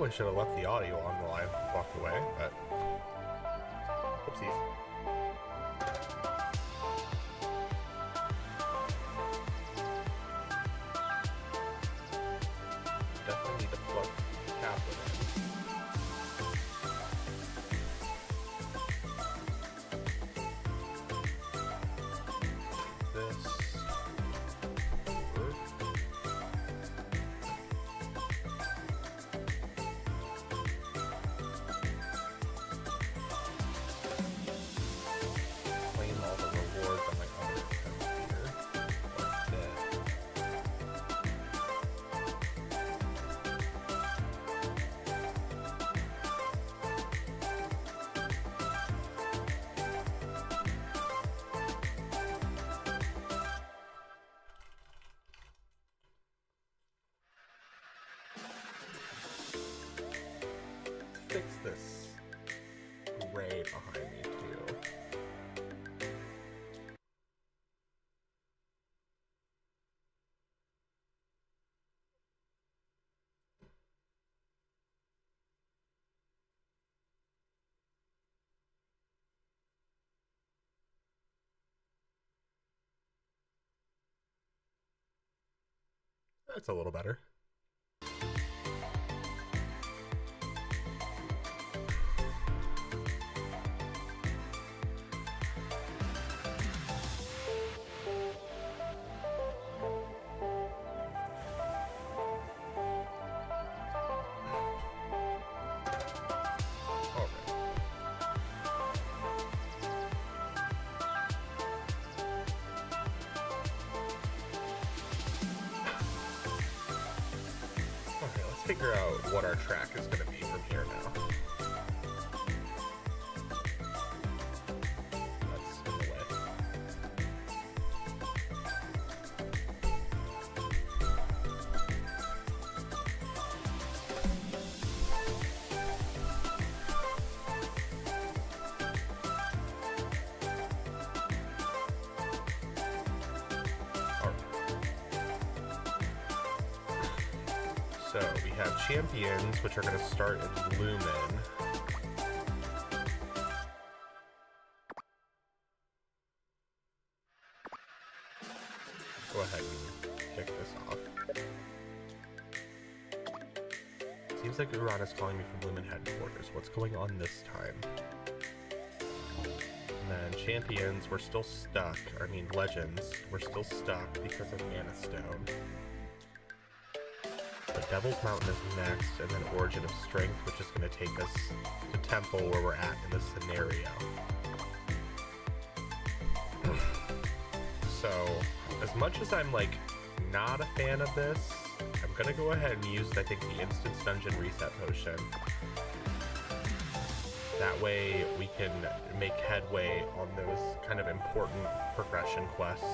Probably should have left the audio on while I walked away, but oopsies. Definitely need to plug the tablet in. This work. Claim all the rewards on my other account here. That's it. Fix this gray behind me too. That's a little better. Okay, let's figure out what our track is going to be from here now. That's in the way. So we have champions, which are going to start in Lumen. Go ahead and kick this off. Seems like Uran is calling me from Lumen headquarters. What's going on this time? And then champions, we're still stuck. I mean, legends, we're still stuck because of Mana Stone. But Devil's Mountain is next, and then Origin of Strength, which is going to take us to Temple, where we're at in this scenario. So, as much as I'm, like, not a fan of this, I'm going to go ahead and use, I think, the Instance Dungeon Reset Potion. That way, we can make headway on those kind of important progression quests.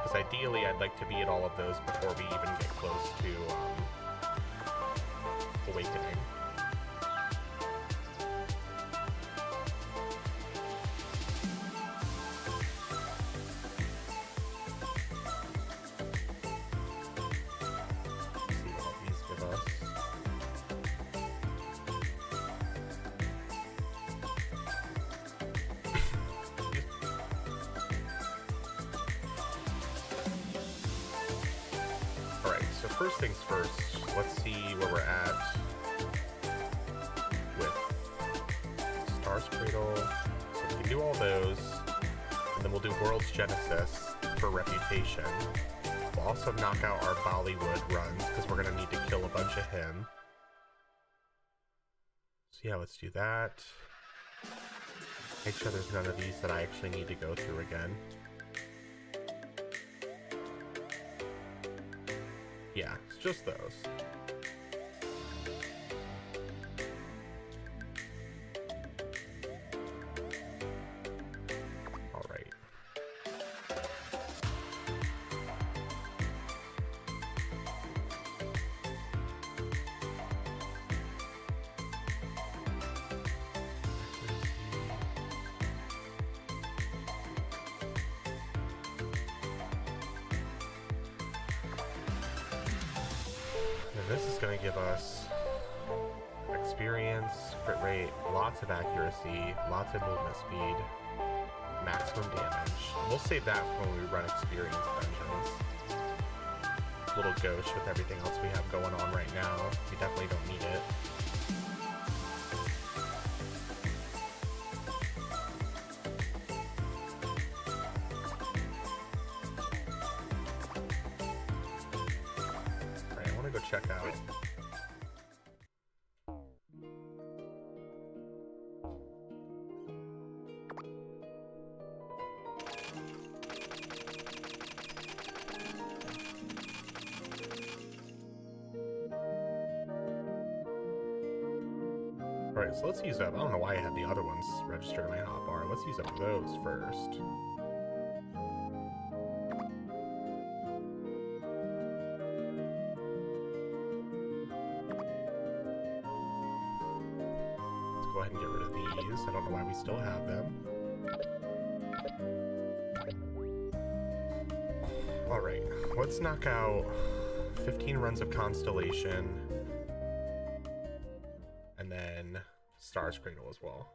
Because ideally, I'd like to be at all of those before we even get close to Awakening. Let's see what these give us. So first things first, let's see where we're at with Star's Cradle. So we can do all those, and then we'll do World's Genesis for reputation. We'll also knock out our Bollywood runs, because we're going to need to kill a bunch of him. So yeah, let's do that. Make sure there's none of these that I actually need to go through again. Yeah, it's just those. All right. This is going to give us experience, crit rate, lots of accuracy, lots of movement speed, maximum damage. We'll save that for when we run experience dungeons. Little gauche with everything else we have going on right now. We definitely don't need it. Alright, I want to go check out. Alright, so let's use up, I don't know why I had the other ones registered in my hotbar. Let's use up those first. Let's go ahead and get rid of these. I don't know why we still have them. Alright, let's knock out 15 runs of Constellation. And then Star's Cradle as well.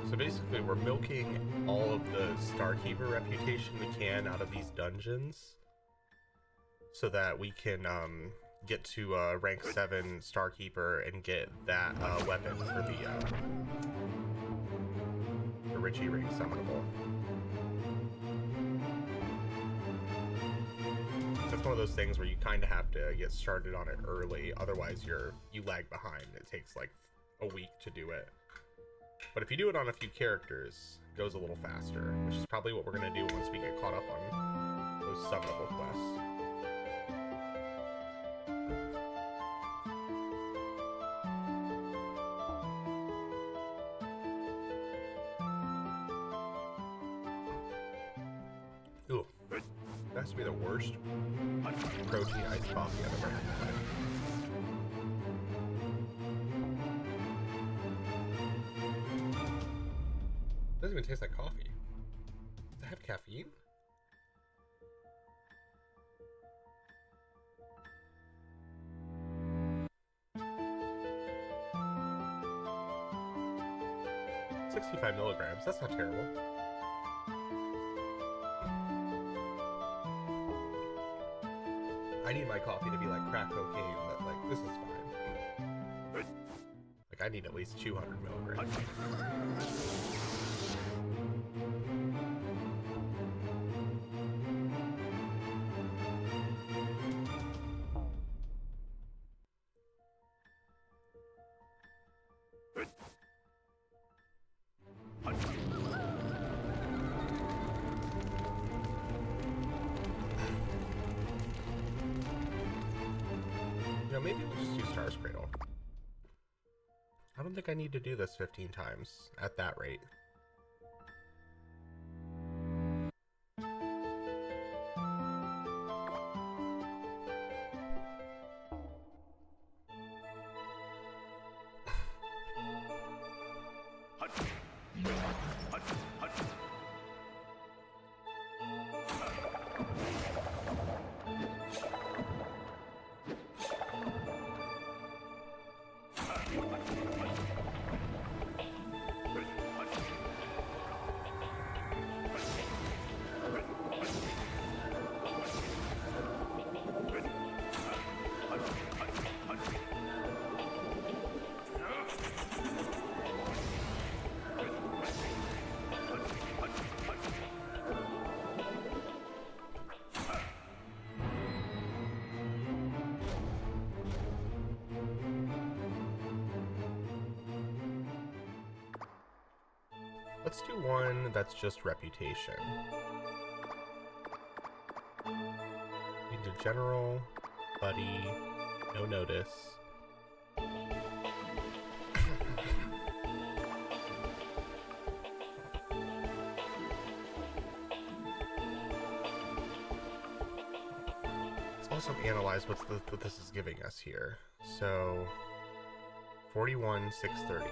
So basically we're milking all of the Starkeeper reputation we can out of these dungeons so that we can get to rank 7 Starkeeper and get that weapon for the Richie Ring Summonable. That's one of those things where you kind of have to get started on it early, otherwise you lag behind. It takes like a week to do it. But if you do it on a few characters, it goes a little faster, which is probably what we're going to do once we get caught up on those Summonable quests. Ooh, that has to be the worst protein iced coffee I've ever had in my life. It doesn't even taste like coffee. Does it have caffeine? $65 milligrams. That's not terrible. I need my coffee to be like crack cocaine, but like this is fine. Like I need at least 200 milligrams. Maybe we'll just use Star's Cradle. I don't think I need to do this 15 times at that rate. Let's do one that's just reputation. We do general, buddy, no notice. Let's also analyze what this is giving us here. So, 41, 630.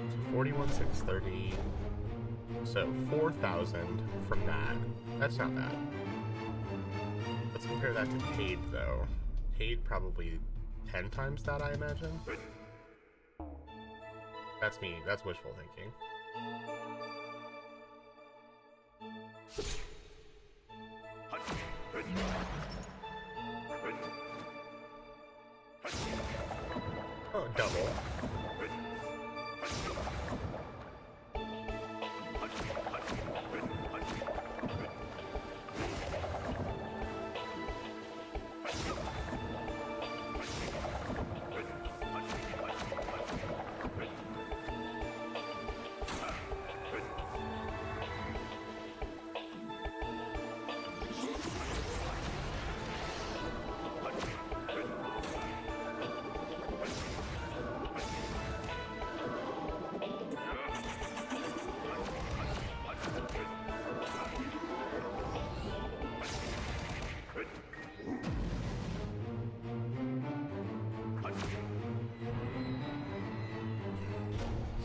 So 41, 630. So 4,000 from that. That's not bad. Let's compare that to paid, though. Paid probably 10 times that, I imagine. That's me. That's wishful thinking. Oh, double.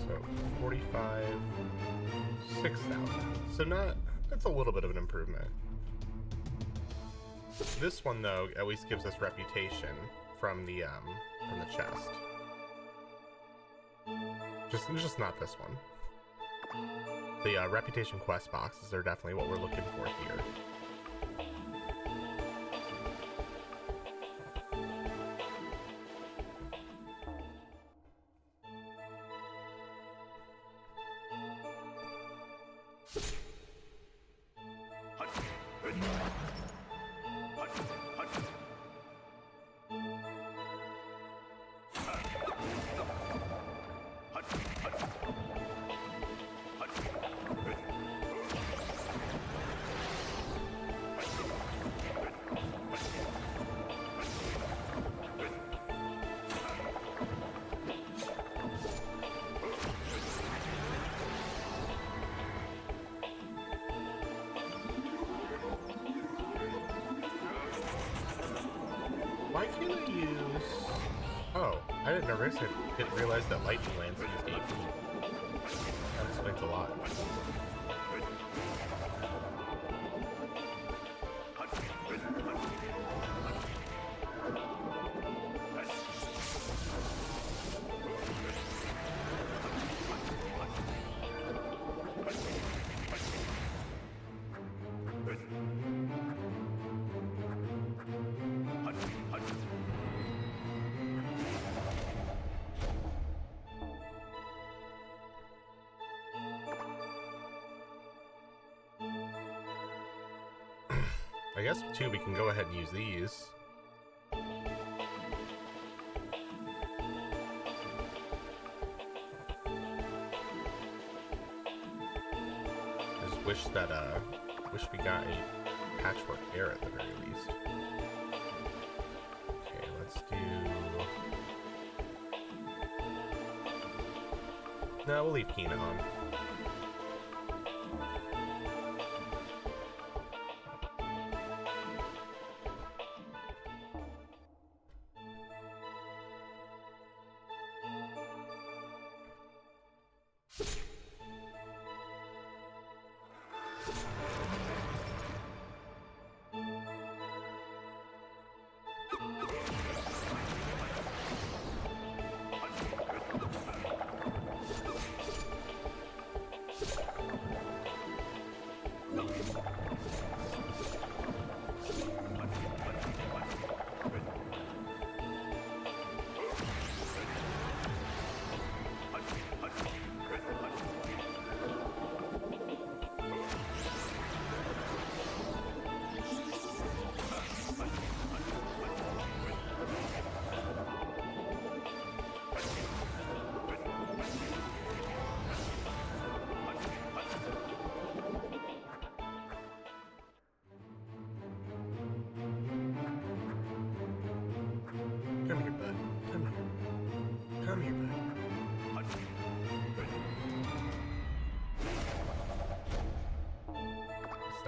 So 45, 6,000. So that's a little bit of an improvement. This one, though, at least gives us reputation from the chest. Just not this one. The reputation quest boxes are definitely what we're looking for here. Why can't I use... Oh, I didn't realize that lightning lands used AP. That explains a lot. I guess, too, we can go ahead and use these. I just wish we got a patchwork air at the very least. Okay, let's do... No, we'll leave Kina on.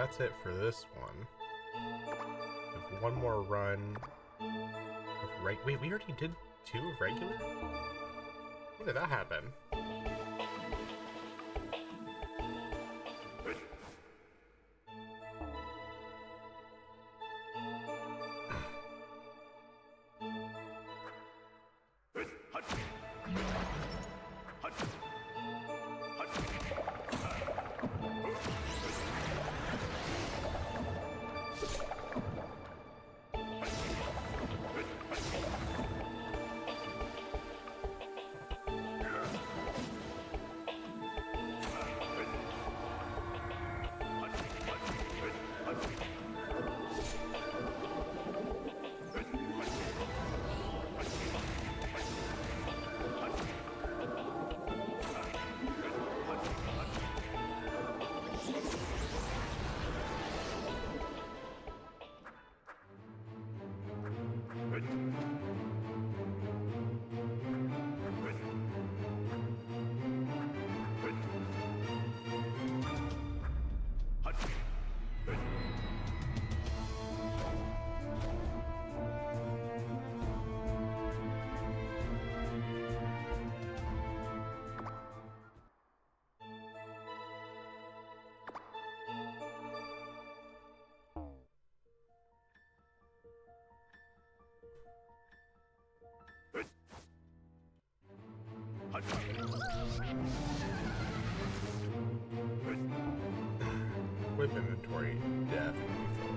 that's it for this one. We have one more run of wait, we already did 2 of regular? When did that happen? Equip inventory, definitely full.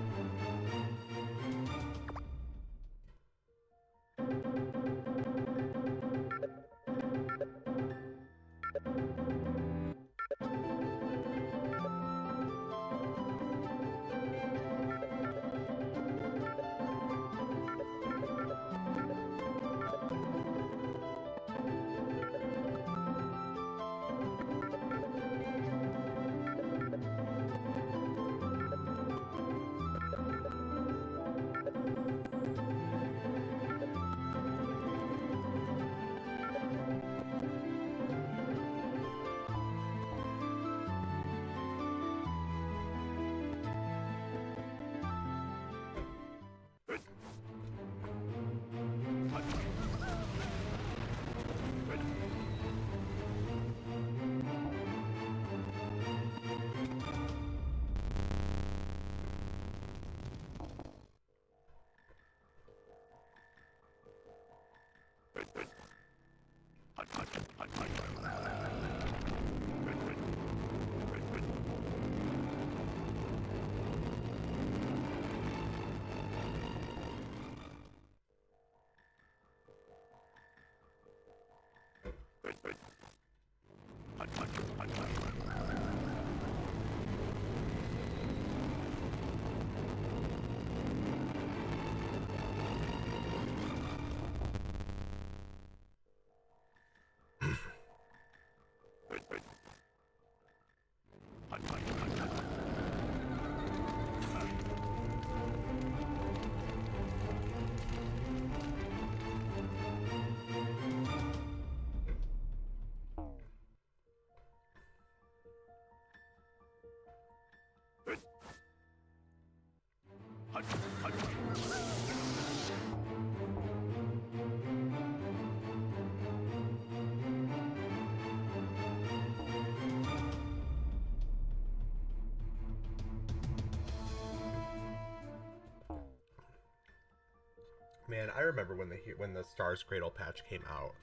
Man, I remember when the Stars Cradle patch came out.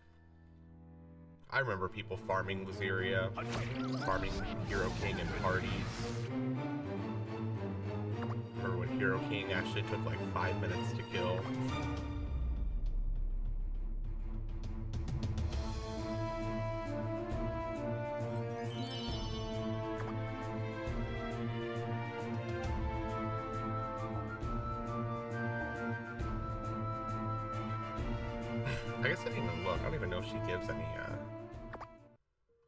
I remember people farming Lazeria, farming Hero King in parties. Remember when Hero King actually took like 5 minutes to kill. I guess I didn't even look. I don't even know if she gives any,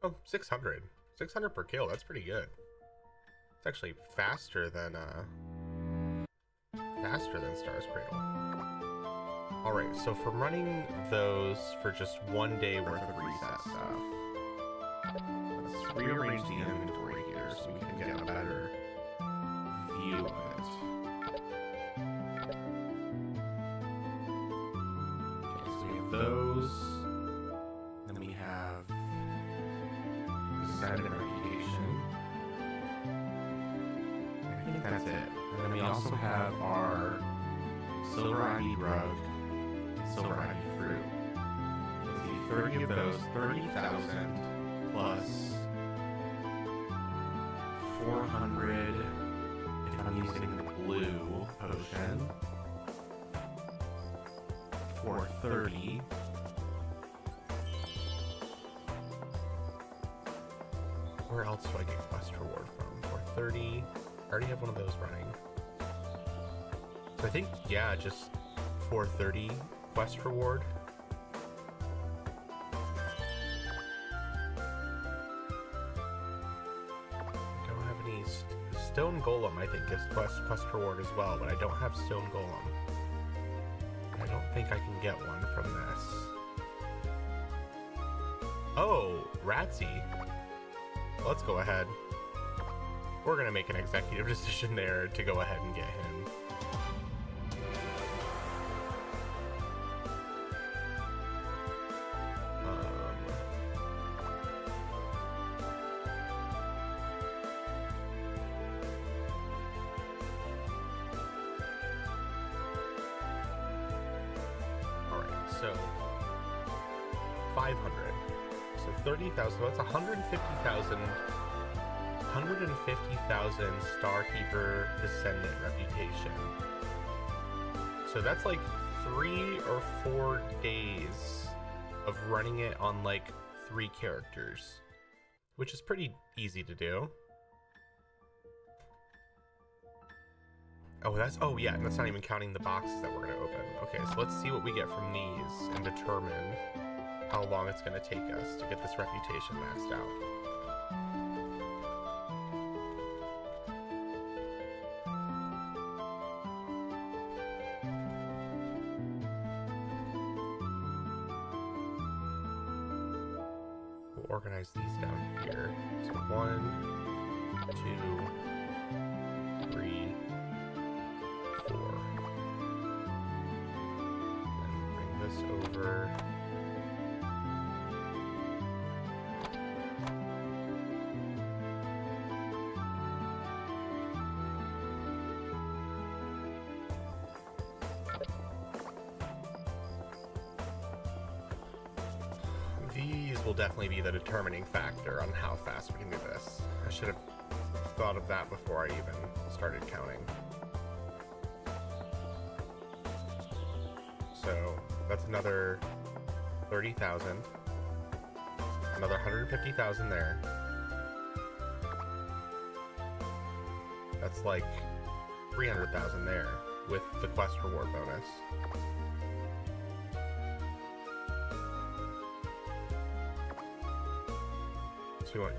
Oh, 600. 600 per kill, that's pretty good. It's actually faster than Stars Cradle. Alright, so for running those for just 1 day worth of reset stuff, let's rearrange the inventory here so we can get a better think that's it. And then we also have our Silver Ivy Rug, Silver Ivy Fruit. Let's see, 30 of those, 30,000 plus 400 if I'm using the blue potion. 430. Where else do I get quest reward from? 430. I already have one of those running. So I think, yeah, just 430 quest reward. I don't have any Stone Golem, I think, gives quest reward as well, but I don't have Stone Golem. I don't think I can get one from this. Oh, Ratsy. Let's go ahead. We're gonna make an executive decision there to go ahead and get him. Alright, so 500. So 30,000, so that's 150,000 Starkeeper Descendant reputation. So that's like 3 or 4 days of running it on like 3 characters, which is pretty easy to do. Oh, oh yeah, and that's not even counting the boxes that we're gonna open. Okay, so let's see what we get from these and determine how long it's gonna take us to get this reputation maxed out. Organize these down here. So 1, 2, 3, 4. Then bring this over. These will definitely be the determining factor on how fast we can do this. I should have thought of that before I even started counting. So that's another 30,000. Another 150,000 there. That's like 300,000 there with the quest reward bonus.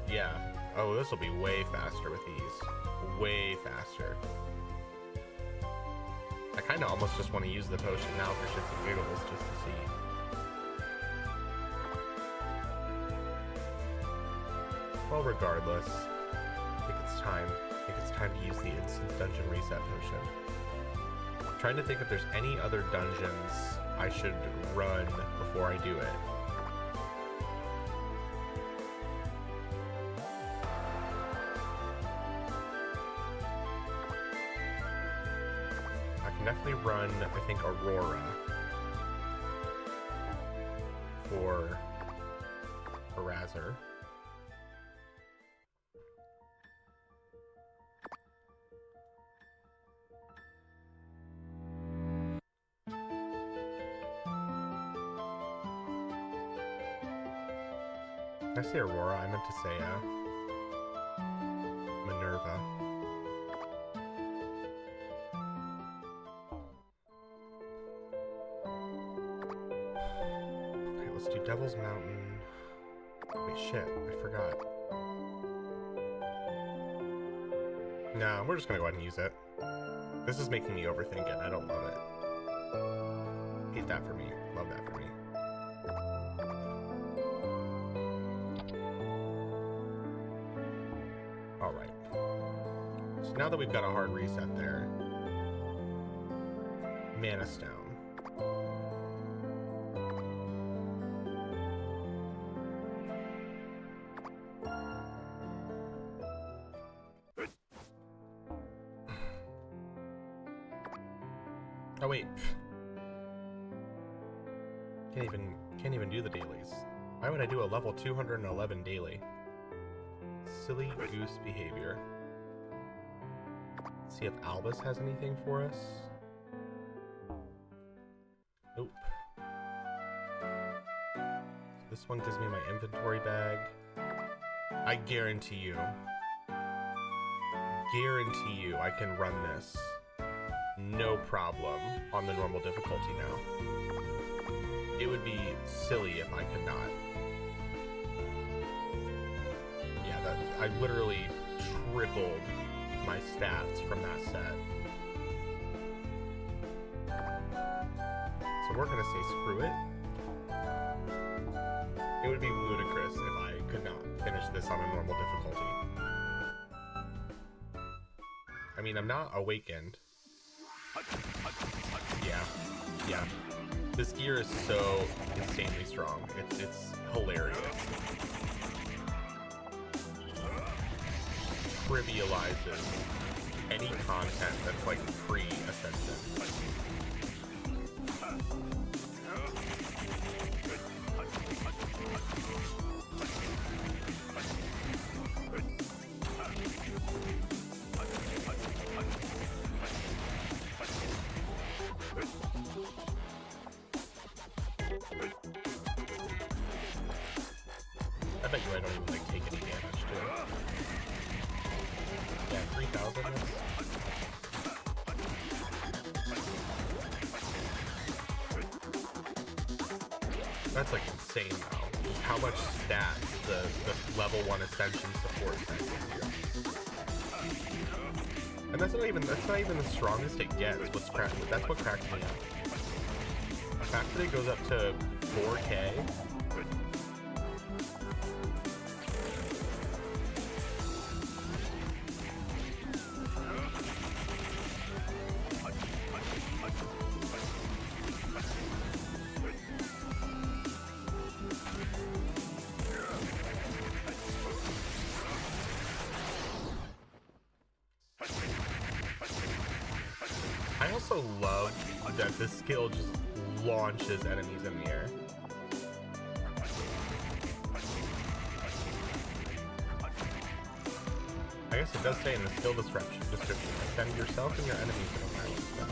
Yeah. Oh, this will be way faster with these. Way faster. I kind of almost just want to use the potion now for shits and giggles just to see. Well, regardless, I think it's time. I think it's time to use the instant dungeon reset potion. I'm trying to think if there's any other dungeons I should run before I do it. Definitely run, I think, Aurora for Harasser. Did I say Aurora? I meant to say Minerva. Let's do Devil's Mountain. Wait, shit, I forgot. Nah, we're just gonna go ahead and use it. This is making me overthink it. I don't love it. Hate that for me. Love that for me. Alright. So now that we've got a hard reset there, Mana Stone. Oh wait. Can't even do the dailies. Why would I do a level 211 daily? Silly goose behavior. Let's see if Albus has anything for us. Nope. This one gives me my inventory bag. I guarantee you I can run this no problem on the normal difficulty now. It would be silly if I could not. Yeah, that I literally tripled my stats from that set. So we're gonna say screw it. It would be ludicrous if I could not finish this on a normal difficulty. I mean, I'm not awakened. Yeah. This gear is so insanely strong. It's hilarious. Trivializes any content that's like pre-ascension. I bet you I don't even like take any damage to it. Yeah, 3,000. That's like insane though. How much stats the level 1 ascension support that gives you. And that's not even the strongest it gets. That's what cracks me up. The fact that it goes up to 4K. I also love that this skill just launches enemies in the air. I guess it does say in the skill description, send yourself and your enemies in a violent spell.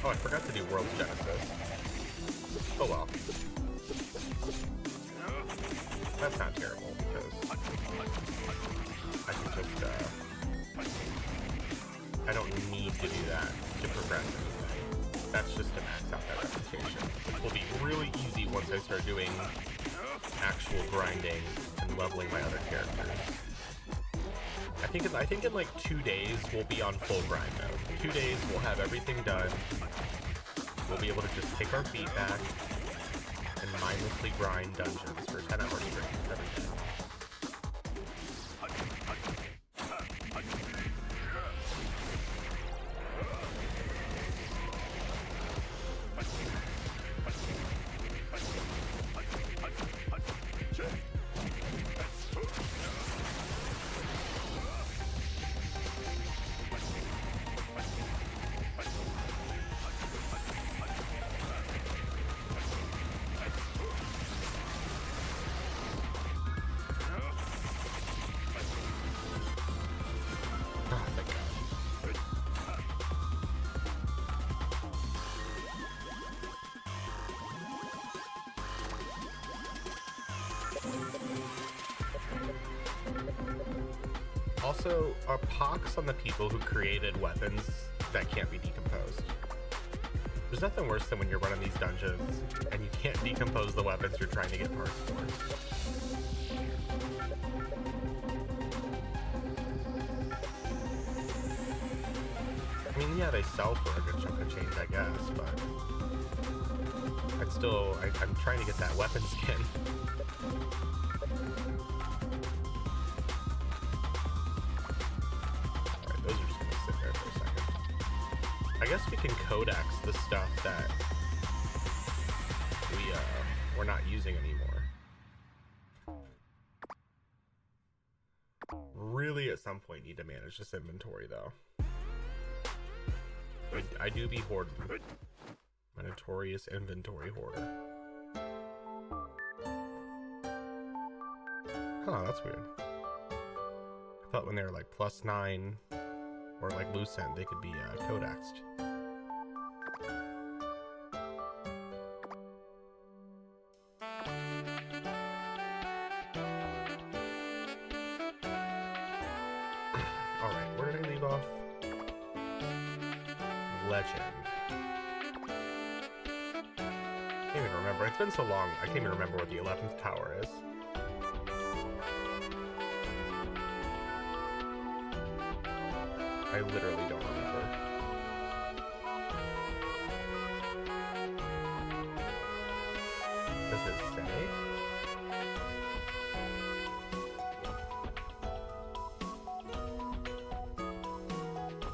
Oh, I forgot to do World's Genesis. Oh well. That's not terrible, because I can just, I don't need to do that to progress anything. That's just to max out that reputation, which will be really easy once I start doing actual grinding and leveling my other characters. I think in like 2 days we'll be on full grind mode. 2 days we'll have everything done. We'll be able to just take our feet back and mindlessly grind dungeons for 10 hours straight every day. Also, a pox on the people who created weapons that can't be decomposed. There's nothing worse than when you're running these dungeons and you can't decompose the weapons you're trying to get parts for. I mean, yeah, they sell for a good chunk of change, I guess, but I'm trying to get that weapon skin. Alright, those are just gonna sit there for a second. I guess we can codex the stuff that we're not using anymore. Really, at some point, need to manage this inventory, though. I do be hoarding. My notorious inventory hoarder. Huh, that's weird. I thought when they were like +9 or like Lucent, they could be codexed. Alright, where did I leave off? Legend. I can't even remember. It's been so long, I can't even remember what the 11th tower is. I literally don't remember. Does it say?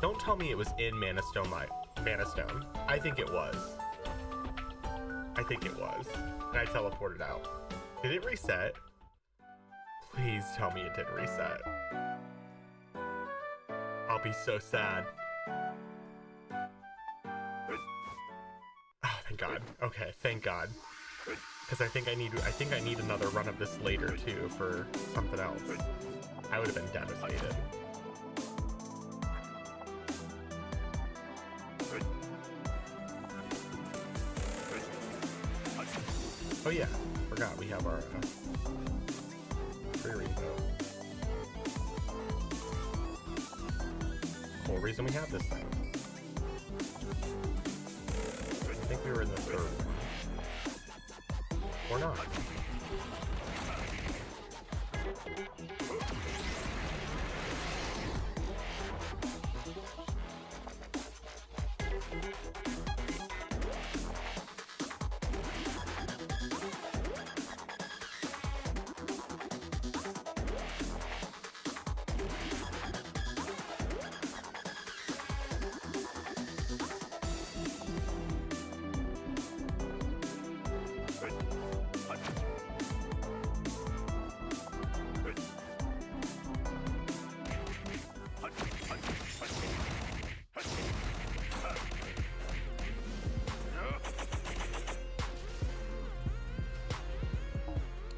Don't tell me it was in Manastone. I think it was. I think it was. And I teleported out. Did it reset? Please tell me it didn't reset. I'll be so sad. Oh, thank God. Okay, thank God. Because I think I need another run of this later too for something else. I would have been devastated. Oh yeah, forgot we have our free rainbow. Whole reason we have this thing. I think we were in the third one. Or not.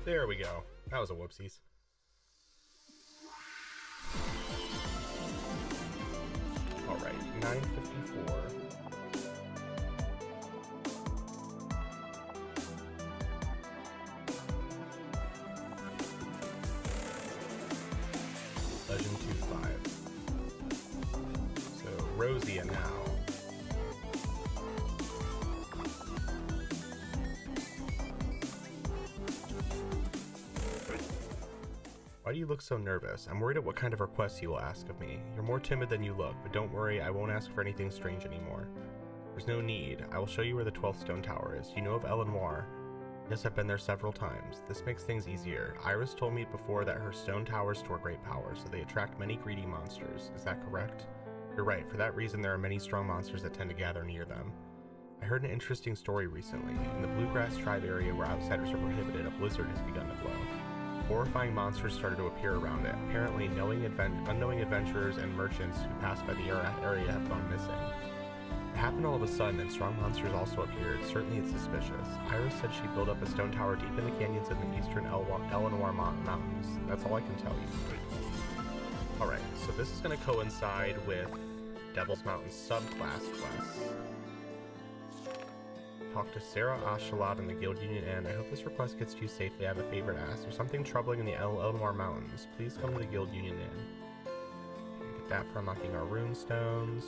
There we go. That was a whoopsies. Alright, 954. Legend 2-5. So, Rosia now. Why do you look so nervous? I'm worried at what kind of requests you will ask of me. You're more timid than you look, but don't worry, I won't ask for anything strange anymore. There's no need. I will show you where the 12th stone tower is. You know of El Noir? Yes, I've been there several times. This makes things easier. Iris told me before that her stone towers store great power, so they attract many greedy monsters. Is that correct? You're right. For that reason, there are many strong monsters that tend to gather near them. I heard an interesting story recently. In the Bluegrass tribe area where outsiders are prohibited, a blizzard has begun to blow. Horrifying monsters started to appear around it. Apparently, unknowing adventurers and merchants who passed by the area have gone missing. It happened all of a sudden, and strong monsters also appeared. Certainly it's suspicious. Iris said she built up a stone tower deep in the canyons in the eastern El Noir Mountains. That's all I can tell you. Alright, so this is going to coincide with Devil's Mountain subclass quests. Talk to Sarah Ashalot in the Guild Union Inn. I hope this request gets to you safely. I have a favor to ask. There's something troubling in the El Noir Mountains. Please come to the Guild Union Inn. stat for unlocking our rune stones.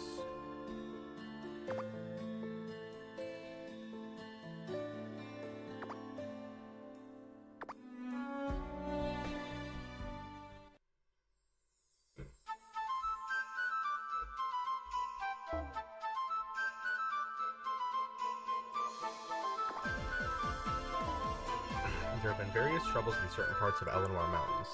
There have been various troubles in certain parts of Eleanor Mountains.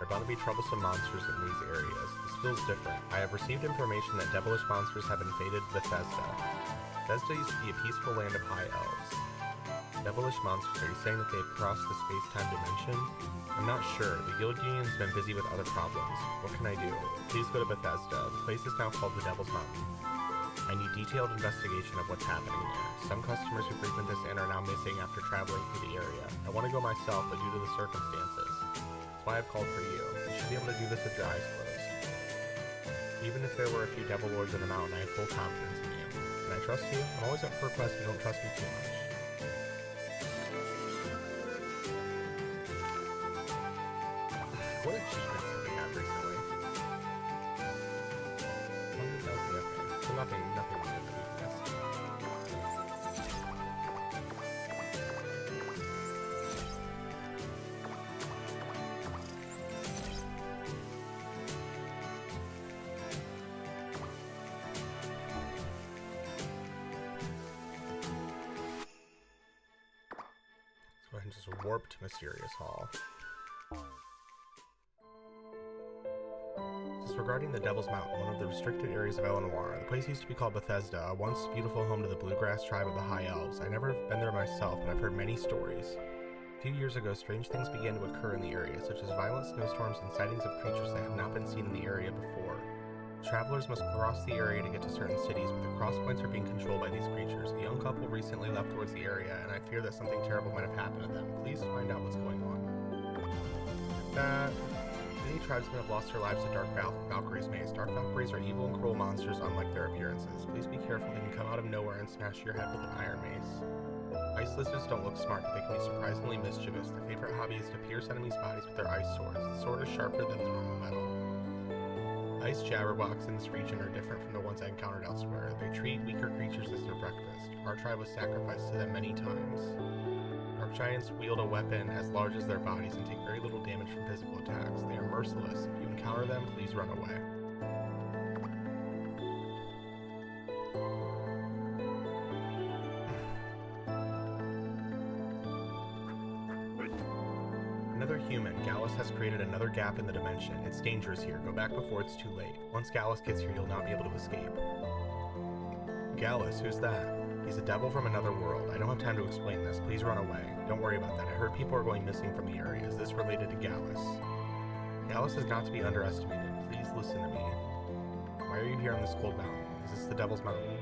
There are bound to be troublesome monsters in these areas. This feels different. I have received information that devilish monsters have invaded Bethesda. Bethesda used to be a peaceful land of high elves. Devilish monsters, are you saying that they've crossed the space-time dimension? I'm not sure. The Guild Union's been busy with other problems. What can I do? Please go to Bethesda. The place is now called the Devil's Mountain. I need detailed investigation of what's happening there. Some customers who frequent this inn are now missing after traveling through the area. I want to go myself, but due to the circumstances. That's why I've called for you. You should be able to do this with your eyes closed. Even if there were a few devil lords in the mountain, I have full confidence in you. Can I trust you? I'm always up for requests, but you don't trust me too much. What achievements have we had recently? 100,000, okay. So nothing good that we've missed. Let's go ahead and just warp to Mysterious Hall. Regarding the Devil's Mountain, one of the restricted areas of Eleanor. The place used to be called Bethesda, a once beautiful home to the Bluegrass tribe of the High Elves. I've never been there myself, but I've heard many stories. A few years ago, strange things began to occur in the area, such as violent snowstorms and sightings of creatures that have not been seen in the area before. Travelers must cross the area to get to certain cities, but the cross points are being controlled by these creatures. A young couple recently left towards the area, and I fear that something terrible might have happened to them. Please find out what's going on. Many tribesmen have lost their lives to Dark Valkyrie's maze. Dark Valkyries are evil and cruel monsters unlike their appearances. Please be careful, they can come out of nowhere and smash your head with an iron mace. Ice lizards don't look smart, but they can be surprisingly mischievous. Their favorite hobby is to pierce enemies' bodies with their ice swords. The sword is sharper than the normal metal. Ice jabberwocks in this region are different from the ones I encountered elsewhere. They treat weaker creatures as their breakfast. Our tribe was sacrificed to them many times. Dark giants wield a weapon as large as their bodies and take very little damage from physical attacks. They are merciless. If you encounter them, please run away. Another human. Gallus has created another gap in the dimension. It's dangerous here. Go back before it's too late. Once Gallus gets here, you'll not be able to escape. Gallus? Who's that? He's a devil from another world. I don't have time to explain this. Please run away. Don't worry about that. I heard people are going missing from the area. Is this related to Gallus? Gallus is not to be underestimated. Please listen to me. Why are you here on this cold mountain? Is this the Devil's Mountain?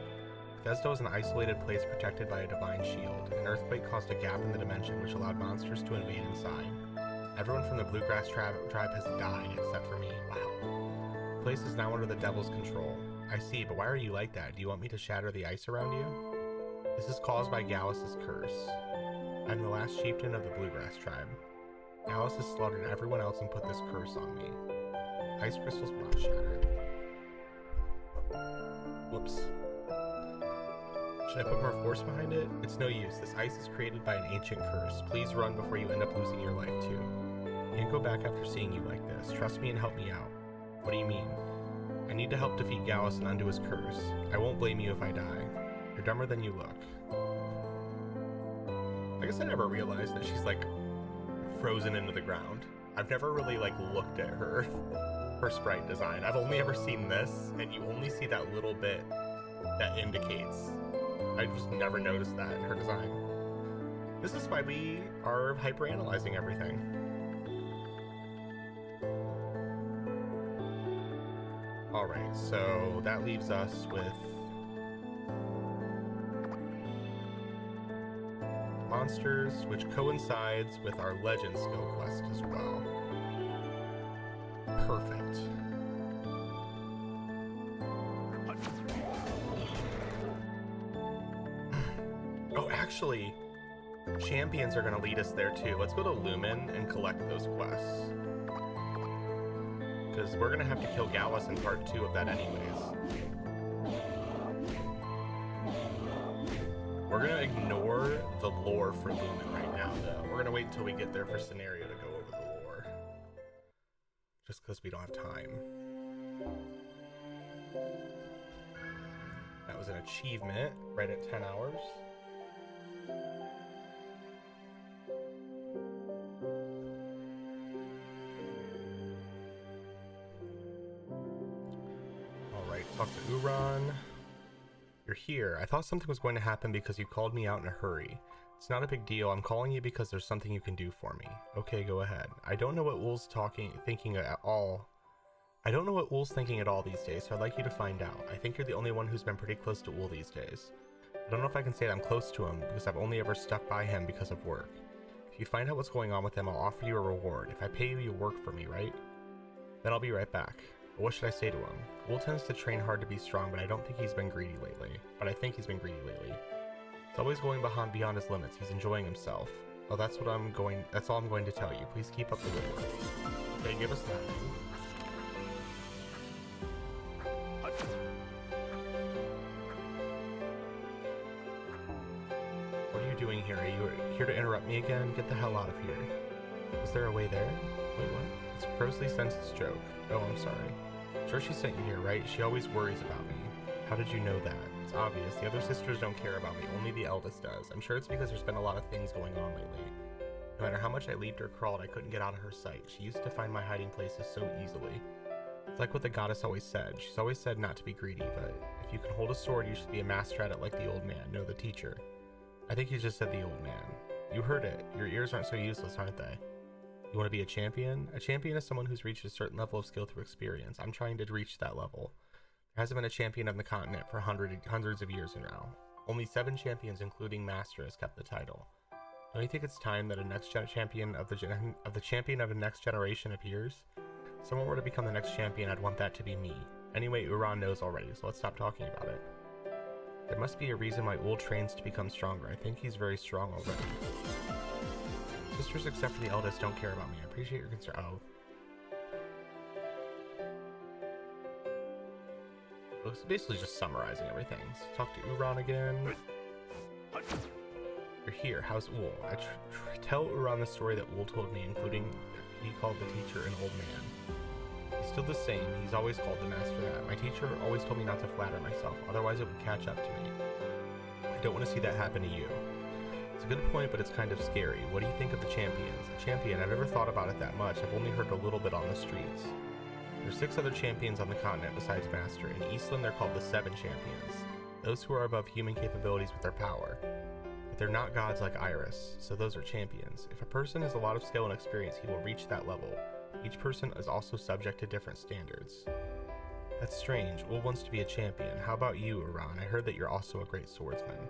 Bethesda is an isolated place protected by a divine shield. An earthquake caused a gap in the dimension which allowed monsters to invade inside. Everyone from the Bluegrass tribe has died except for me. Wow. The place is now under the Devil's control. I see, but why are you like that? Do you want me to shatter the ice around you? This is caused by Gallus's curse. I'm the last chieftain of the Bluegrass tribe. Gallus has slaughtered everyone else and put this curse on me. Ice crystals will not shatter. Whoops. Should I put more force behind it? It's no use. This ice is created by an ancient curse. Please run before you end up losing your life too. Can't go back after seeing you like this. Trust me and help me out. What do you mean? I need to help defeat Gallus and undo his curse. I won't blame you if I die. You're dumber than you look. I guess I never realized that she's like frozen into the ground. I've never really like looked at her sprite design. I've only ever seen this, and you only see that little bit that indicates. I just never noticed that in her design. This is why we are hyper-analyzing everything. Alright, so that leaves us with monsters, which coincides with our legend skill quest as well. Perfect. Oh, actually, champions are going to lead us there too. Let's go to Lumen and collect those quests. because we're gonna have to kill Gallus in part 2 of that anyways. We're gonna ignore the lore for Lumen right now, though. We're gonna wait until we get there for scenario to go over the lore. Just because we don't have time. That was an achievement, right at 10 hours. Alright, talk to Uran. You're here. I thought something was going to happen because you called me out in a hurry. It's not a big deal. I'm calling you because there's something you can do for me. Okay, go ahead. I don't know what Wool's thinking at all. I don't know what Wool's thinking at all these days, so I'd like you to find out. I think you're the only one who's been pretty close to Wool these days. I don't know if I can say that I'm close to him, because I've only ever stuck by him because of work. If you find out what's going on with him, I'll offer you a reward. If I pay you, you'll work for me, right? Then I'll be right back. But what should I say to him? Wool tends to train hard to be strong, but I don't think he's been greedy lately. He's always going beyond his limits. He's enjoying himself. Oh, that's all I'm going to tell you. Please keep up the good work. Okay, give us that. What are you doing here? Are you here to interrupt me again? Get the hell out of here. Is there a way there? Wait, what? It's a grossly senseless joke. Oh, I'm sorry. Sure she sent you here, right? She always worries about me. How did you know that? It's obvious. The other sisters don't care about me. Only the eldest does. I'm sure it's because there's been a lot of things going on lately. No matter how much I leaped or crawled, I couldn't get out of her sight. She used to find my hiding places so easily. It's like what the goddess always said. She's always said not to be greedy, but if you can hold a sword, you should be a master at it like the old man. No, the teacher. I think you just said the old man. You heard it. Your ears aren't so useless, aren't they? You want to be a champion? A champion is someone who's reached a certain level of skill through experience. I'm trying to reach that level. There hasn't been a champion on the continent for hundreds of years now. Only 7 champions, including Master, has kept the title. Don't you think it's time that a champion of the next generation appears? If someone were to become the next champion, I'd want that to be me. Anyway, Uran knows already, so let's stop talking about it. There must be a reason why Wool trains to become stronger. I think he's very strong already. Sisters, except for the eldest, don't care about me. I appreciate your concern. Oh. It's basically just summarizing everything. So talk to Uran again. You're here. How's Wool? Tell Uran the story that Wool told me, including he called the teacher an old man. He's still the same. He's always called the master that. My teacher always told me not to flatter myself, otherwise it would catch up to me. I don't want to see that happen to you. It's a good point, but it's kind of scary. What do you think of the champions? A champion? I've never thought about it that much. I've only heard a little bit on the streets. There's 6 other champions on the continent besides Master. In Eastland, they're called the 7 champions. Those who are above human capabilities with their power. But they're not gods like Iris, so those are champions. If a person has a lot of skill and experience, he will reach that level. Each person is also subject to different standards. That's strange. Wool wants to be a champion. How about you, Uran? I heard that you're also a great swordsman.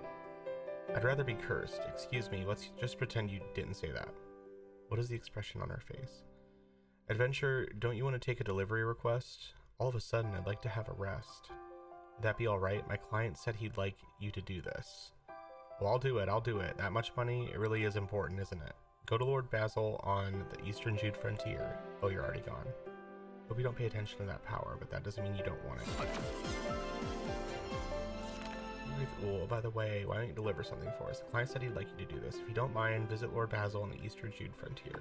I'd rather be cursed. Excuse me, let's just pretend you didn't say that. What is the expression on her face? Adventure, don't you want to take a delivery request? All of a sudden, I'd like to have a rest. Would that be alright? My client said he'd like you to do this. Well, I'll do it. That much money, it really is important, isn't it? Go to Lord Basil on the Eastern Jude frontier. Oh, you're already gone. Hope you don't pay attention to that power, but that doesn't mean you don't want it. Oh, by the way, why don't you deliver something for us? The client said he'd like you to do this. If you don't mind, visit Lord Basil on the Eastern Jude frontier.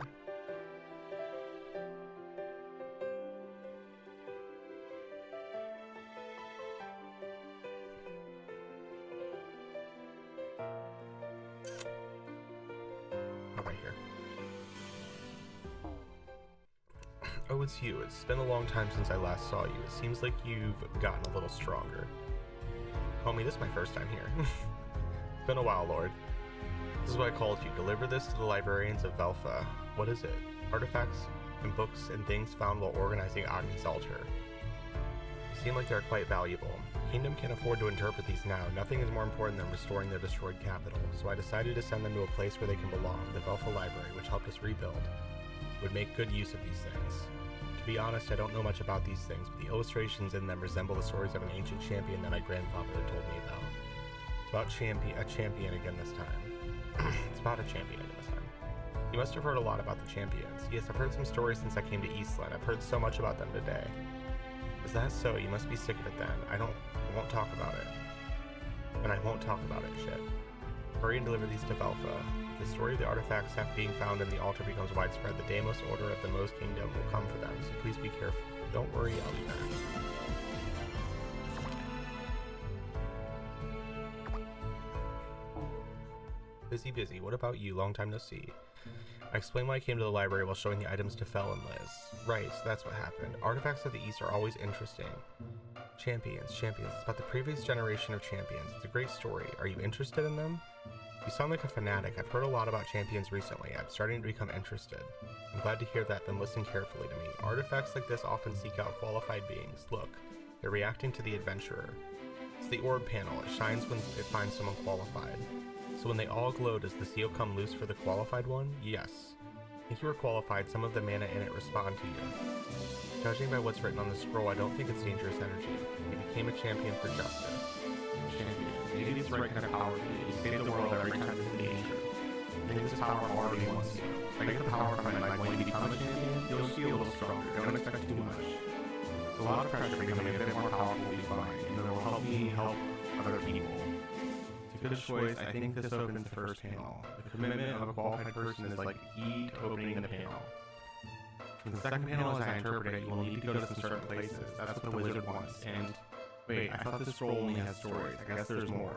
Oh, right here. Oh, it's you. It's been a long time since I last saw you. It seems like you've gotten a little stronger. Homie, this is my first time here. It's been a while, Lord. This is why I called you. Deliver this to the librarians of Velfa. What is it? Artifacts and books and things found while organizing Agni's altar. They seem like they're quite valuable. The kingdom can't afford to interpret these now. Nothing is more important than restoring their destroyed capital. So I decided to send them to a place where they can belong, the Velfa Library, which helped us rebuild. Would make good use of these things. To be honest, I don't know much about these things, but the illustrations in them resemble the stories of an ancient champion that my grandfather had told me about. It's about a champion again this time. It's about a champion again this time. You must have heard a lot about the champions. Yes, I've heard some stories since I came to Eastland. I've heard so much about them today. Is that so? You must be sick of it then. I won't talk about it. And I won't talk about it, shit. Hurry and deliver these to Velfa. If the story of the artifacts being found in the altar becomes widespread, the Deimos Order of the Most Kingdom will come for them, so please be careful. Don't worry, I'll be back. Busy. What about you? Long time no see. I explained why I came to the library while showing the items to Fel and Liz. Right, so that's what happened. Artifacts of the East are always interesting. Champions. It's about the previous generation of champions. It's a great story. Are you interested in them? You sound like a fanatic. I've heard a lot about champions recently. I'm starting to become interested. I'm glad to hear that, then listen carefully to me. Artifacts like this often seek out qualified beings. Look, they're reacting to the adventurer. It's the orb panel. It shines when it finds someone qualified. So when they all glow, does the seal come loose for the qualified one? Yes. If you are qualified, some of the mana in it respond to you. Judging by what's written on the scroll, I don't think it's dangerous energy. You became a champion for justice. Champion. Maybe it's the right kind of power for you. You save the world every time it's in danger. I think this power already wants you. I get the power from it, like when you become a champion, you'll feel a little stronger. Don't expect too much. It's a lot of pressure becoming a bit more powerful will be fine, and it will help me help other people. It's a good choice. I think this opens the first panel. The commitment of a qualified person is like the key to opening the panel. From the second panel, as I interpret it, you will need to go to some certain places. That's what the wizard wants. And wait, I thought this scroll only has stories. I guess there's more.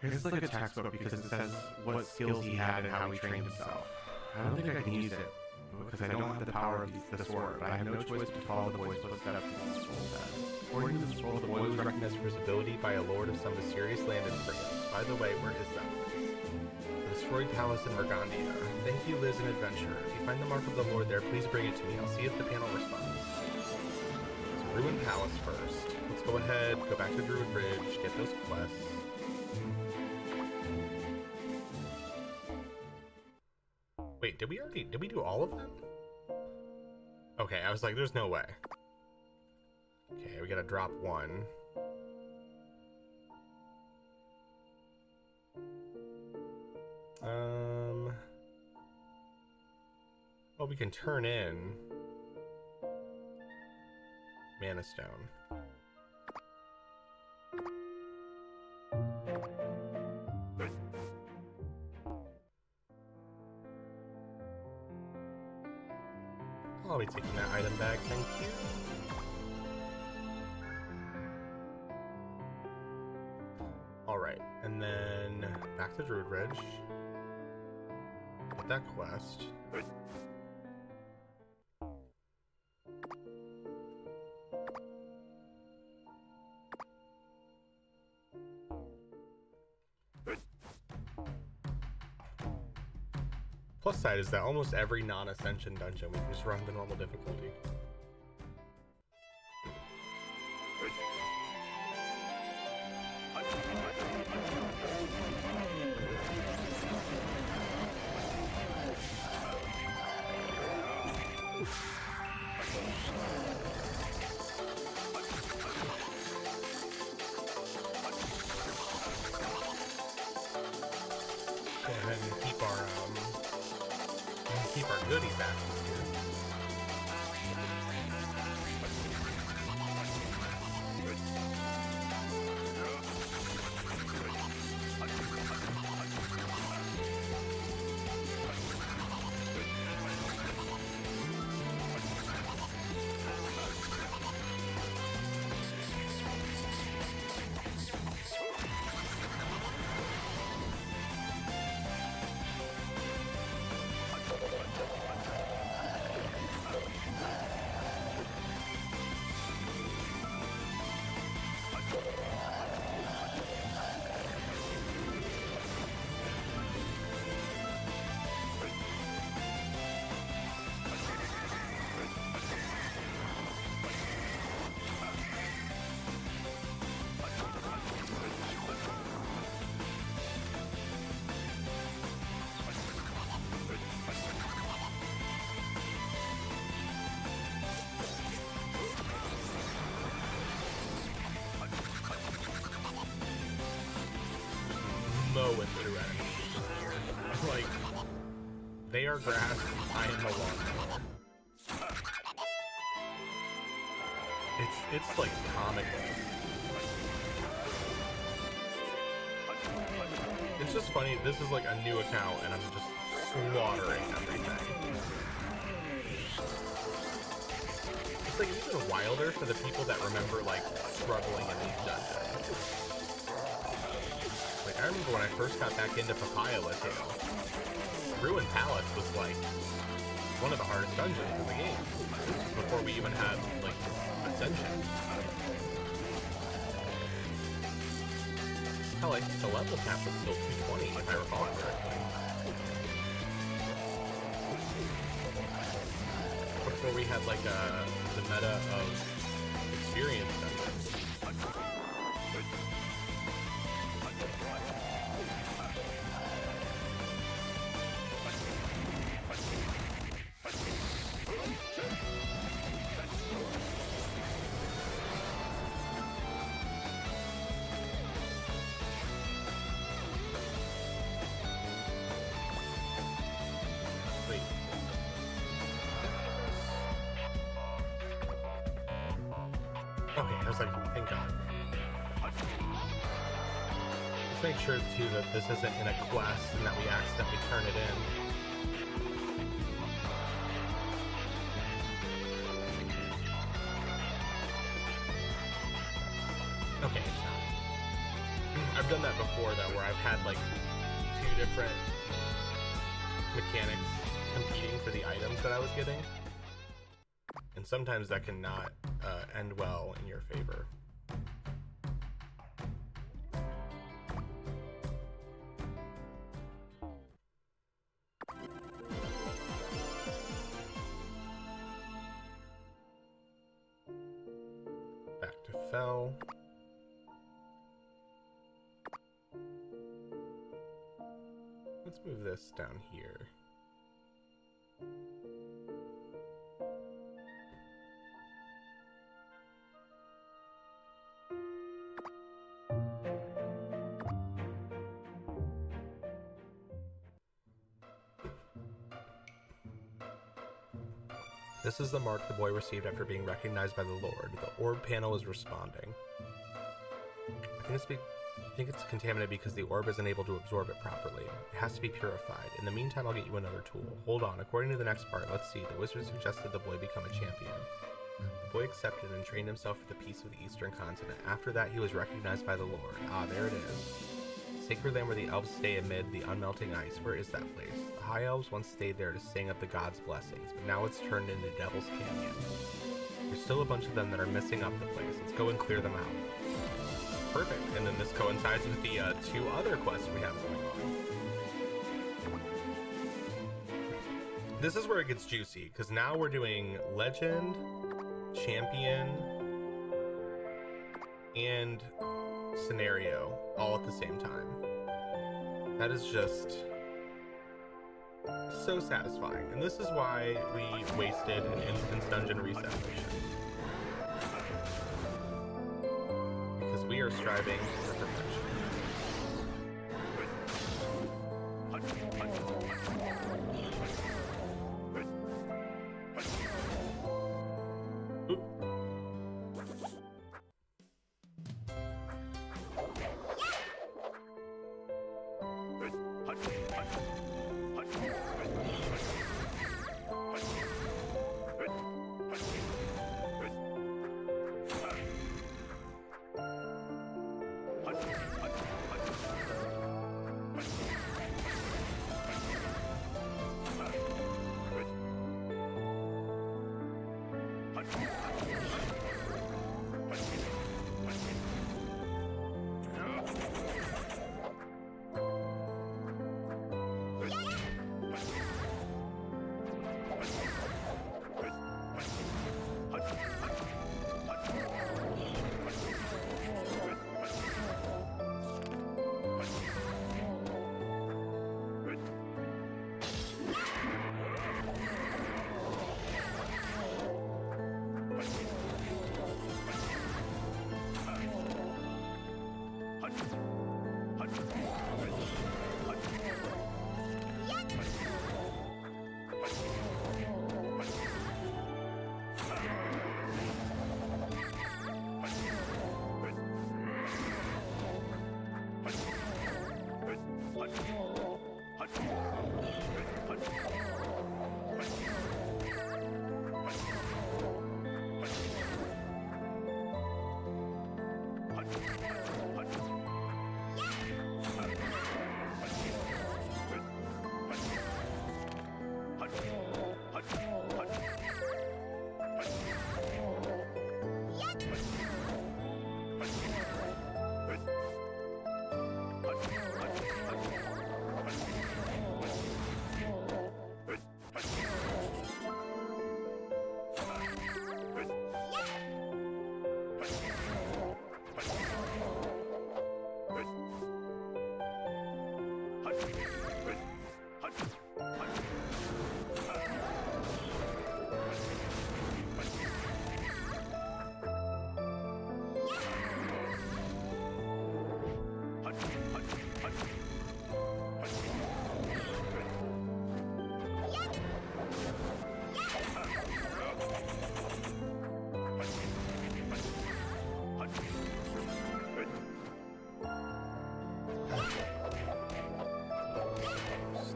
I guess it's like a textbook because it says what skills he had and how he trained himself. I don't think I can use it because I don't have the power of the sword, but I have no choice but to follow the boy's footsteps as the scroll says. According to the scroll, the boy was recognized for his ability by a lord of some mysterious land in Prios. By the way, where is that place? The destroyed palace in Argandia. Thank you, Liz and Adventure. If you find the mark of the lord there, please bring it to me. I'll see if the panel responds. So Ruined Palace first. Let's go ahead, go back to Druid Ridge, get those quests. Wait, did we do all of them? Okay, I was like, there's no way. Okay, we gotta drop one. Well, we can turn in Mana Stone. I'll be taking that item back, thank you. Alright, and then back to Druid Ridge. Get that quest. Plus side is that almost every non-ascension dungeon we can just run the normal difficulty. Go ahead and keep our goodies active here. Mowing through enemies. Like, They are grass. I am the lawnmower. It's like comical. It's just funny. This is like a new account, and I'm just slaughtering everything. It's like even wilder for the people that remember like struggling in these dungeons. Like I remember when I first got back into Papaya LaTale, Ruin Palace was like one of the hardest dungeons in the game. This was before we even had like Ascension. Hell, I think the level cap was still 220 if I recall correctly. Before we had like the meta of experience dungeons. Okay, I was like, thank God. Let's make sure too that this isn't in a quest and that we accidentally turn it in. Okay, it's not. I've done that before though, where I've had like 2 different mechanics competing for the items that I was getting. And sometimes that can not end well in your favor. Back to Fell. Let's move this down here. This is the mark the boy received after being recognized by the Lord. The orb panel is responding. I think it's contaminated because the orb isn't able to absorb it properly. It has to be purified. In the meantime, I'll get you another tool. Hold on. According to the next part, let's see. The wizard suggested the boy become a champion. The boy accepted and trained himself for the peace of the Eastern continent. After that, he was recognized by the Lord. Ah, there it is. Sacred land where the elves stay amid the unmelting ice. Where is that place? The high elves once stayed there to sing of the gods' blessings, but now it's turned into Devil's Canyon. There's still a bunch of them that are messing up the place. Let's go and clear them out. Perfect. And then this coincides with the 2 other quests we have going on. This is where it gets juicy, because now we're doing Legend, Champion, and Scenario all at the same time. That is just so satisfying. And this is why we wasted an instance dungeon reset mission. Because we are striving for perfection. Oop.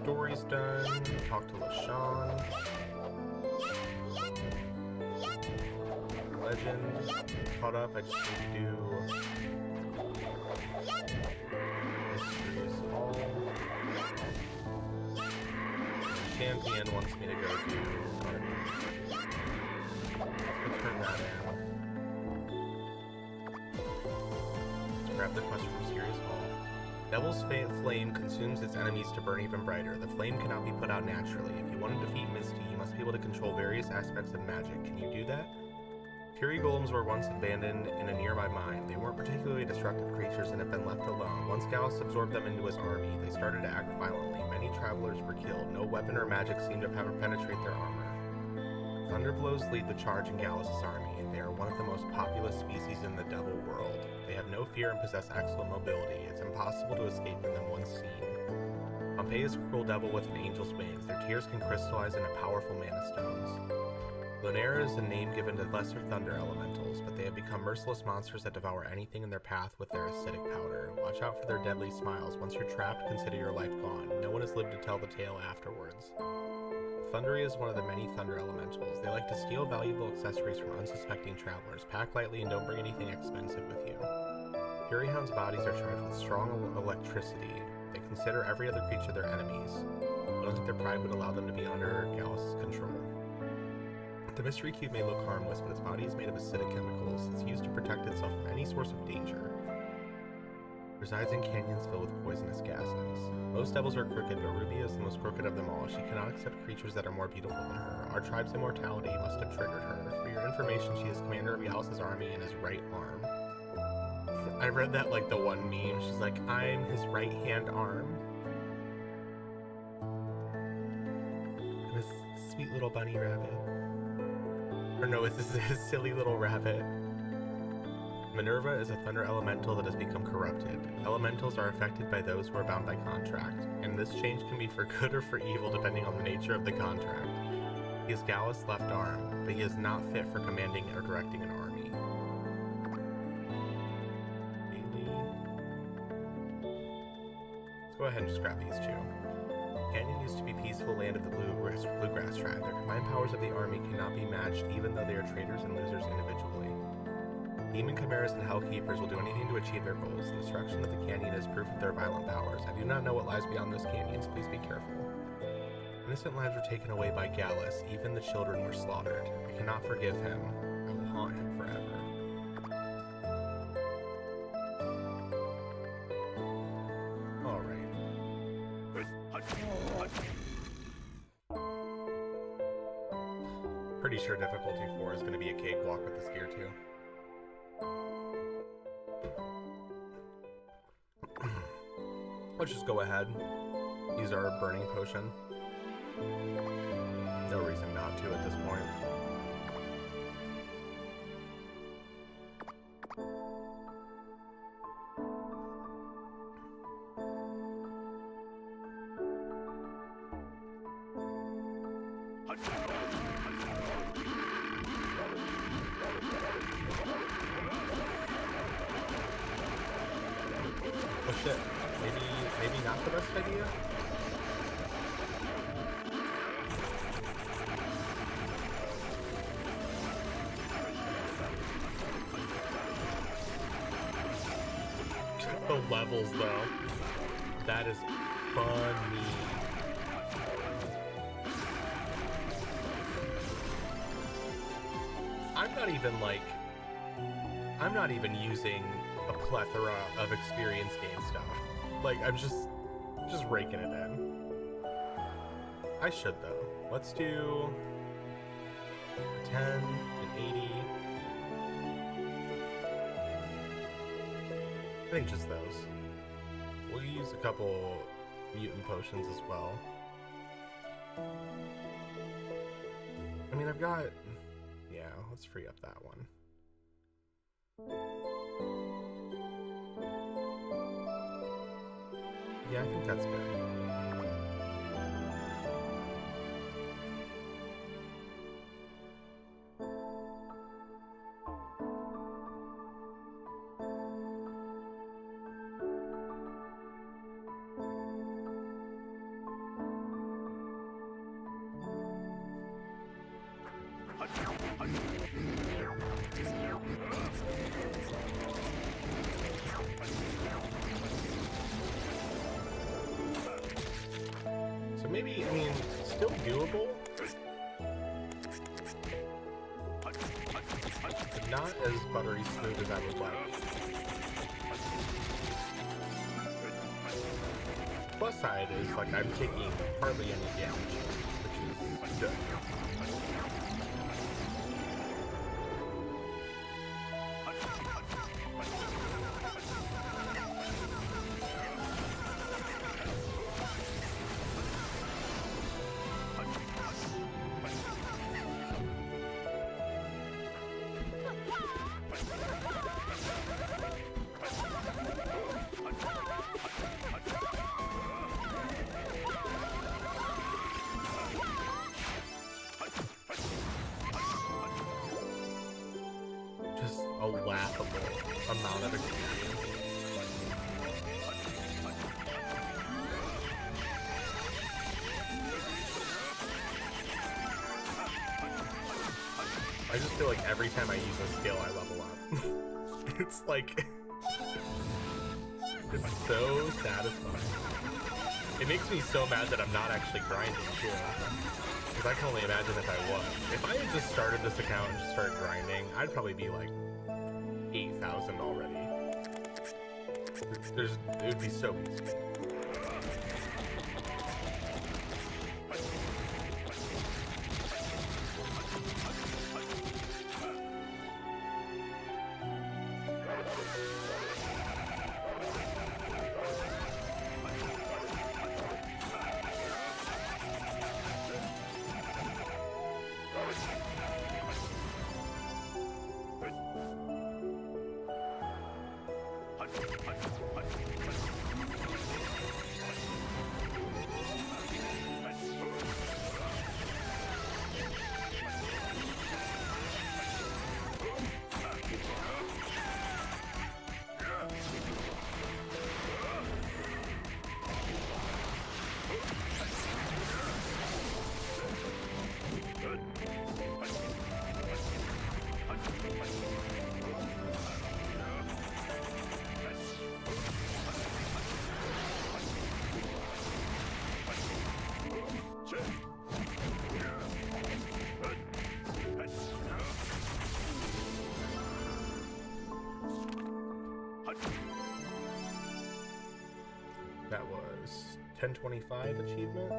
Story's done. Talk to LaShawn. Legend. Caught up. I just need to do Mysteries All. Champion wants me to go do Guardian. Let's turn that in. Let's grab the quest from Mysterious Hall. Devil's Flame consumes its enemies to burn even brighter. The flame cannot be put out naturally. If you want to defeat Misty, you must be able to control various aspects of magic. Can you do that? Fury Golems were once abandoned in a nearby mine. They weren't particularly destructive creatures and have been left alone. Once Gallus absorbed them into his army, they started to act violently. Many travelers were killed. No weapon or magic seemed to ever penetrate their armor. Thunderblows lead the charge in Gallus's army, and they are one of the most populous species in the Devil world. They have no fear and possess excellent mobility. It's impossible to escape from them once seen. Pompeii is a cruel devil with an angel's wings. Their tears can crystallize into powerful mana stones. Lunera is a name given to lesser thunder elementals, but they have become merciless monsters that devour anything in their path with their acidic powder. Watch out for their deadly smiles. Once you're trapped, consider your life gone. No one has lived to tell the tale afterwards. Thundery is one of the many thunder elementals. They like to steal valuable accessories from unsuspecting travelers. Pack lightly and don't bring anything expensive with you. Fury Hound's bodies are charged with strong electricity. They consider every other creature their enemies. I don't think their pride would allow them to be under Gallus' control. The Mystery Cube may look harmless, but its body is made of acidic chemicals. It's used to protect itself from any source of danger. Resides in canyons filled with poisonous gases. Most devils are crooked, but Ruby is the most crooked of them all. She cannot accept creatures that are more beautiful than her. Our tribe's immortality must have triggered her. For your information, she is commander of Gallus' army and his right arm. I read that like the one meme. She's like, I'm his right-hand arm. This sweet little bunny rabbit. Or no, this is his silly little rabbit. Minerva is a thunder elemental that has become corrupted. Elementals are affected by those who are bound by contract, and this change can be for good or for evil depending on the nature of the contract. He is Gallus' left arm, but he is not fit for commanding or directing an army. Let's go ahead and just grab these two. Canyon used to be peaceful land of the Bluegrass tribe. Their combined powers of the army cannot be matched even though they are traitors and losers individually. Demon Chimeras and Hellkeepers will do anything to achieve their goals. The destruction of the canyon is proof of their violent powers. I do not know what lies beyond those canyons. Please be careful. Innocent lives were taken away by Gallus. Even the children were slaughtered. I cannot forgive him. I will haunt him forever. Pretty sure difficulty 4 is going to be a cakewalk with this gear too. Let's just go ahead. Use our burning potion. No reason not to at this point. Maybe not the best idea. The levels though, that is funny. I'm not even using a plethora of experience gain stuff. Like, I'm just raking it in. I should though. Let's do a 10, an 80. I think just those. We'll use a couple mutant potions as well. I mean, I've got... Yeah, let's free up that one. Yeah, I think that's good. So maybe, I mean, still doable, but not as buttery smooth as I would like. Plus side is, like, I'm taking hardly any damage, which is good. A laughable amount of experience. I just feel like every time I use a skill, I level up. It's like... it's so satisfying. It makes me so mad that I'm not actually grinding, too. Because I can only imagine if I was. If I had just started this account and just started grinding, I'd probably be like 8,000 already. It would be so easy. That was 1025 achievement.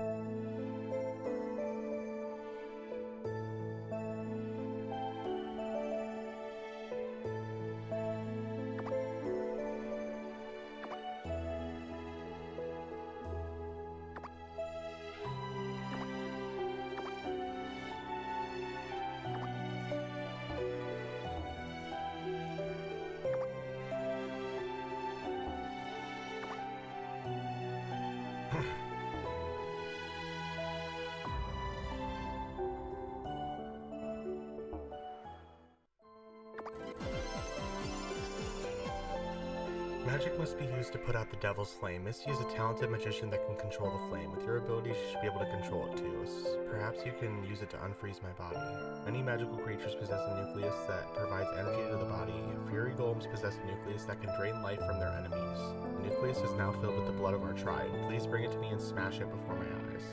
Magic must be used to put out the devil's flame. Misty is a talented magician that can control the flame. With your abilities, you should be able to control it too. Perhaps you can use it to unfreeze my body. Many magical creatures possess a nucleus that provides energy to the body. Fury golems possess a nucleus that can drain life from their enemies. The nucleus is now filled with the blood of our tribe. Please bring it to me and smash it before my eyes.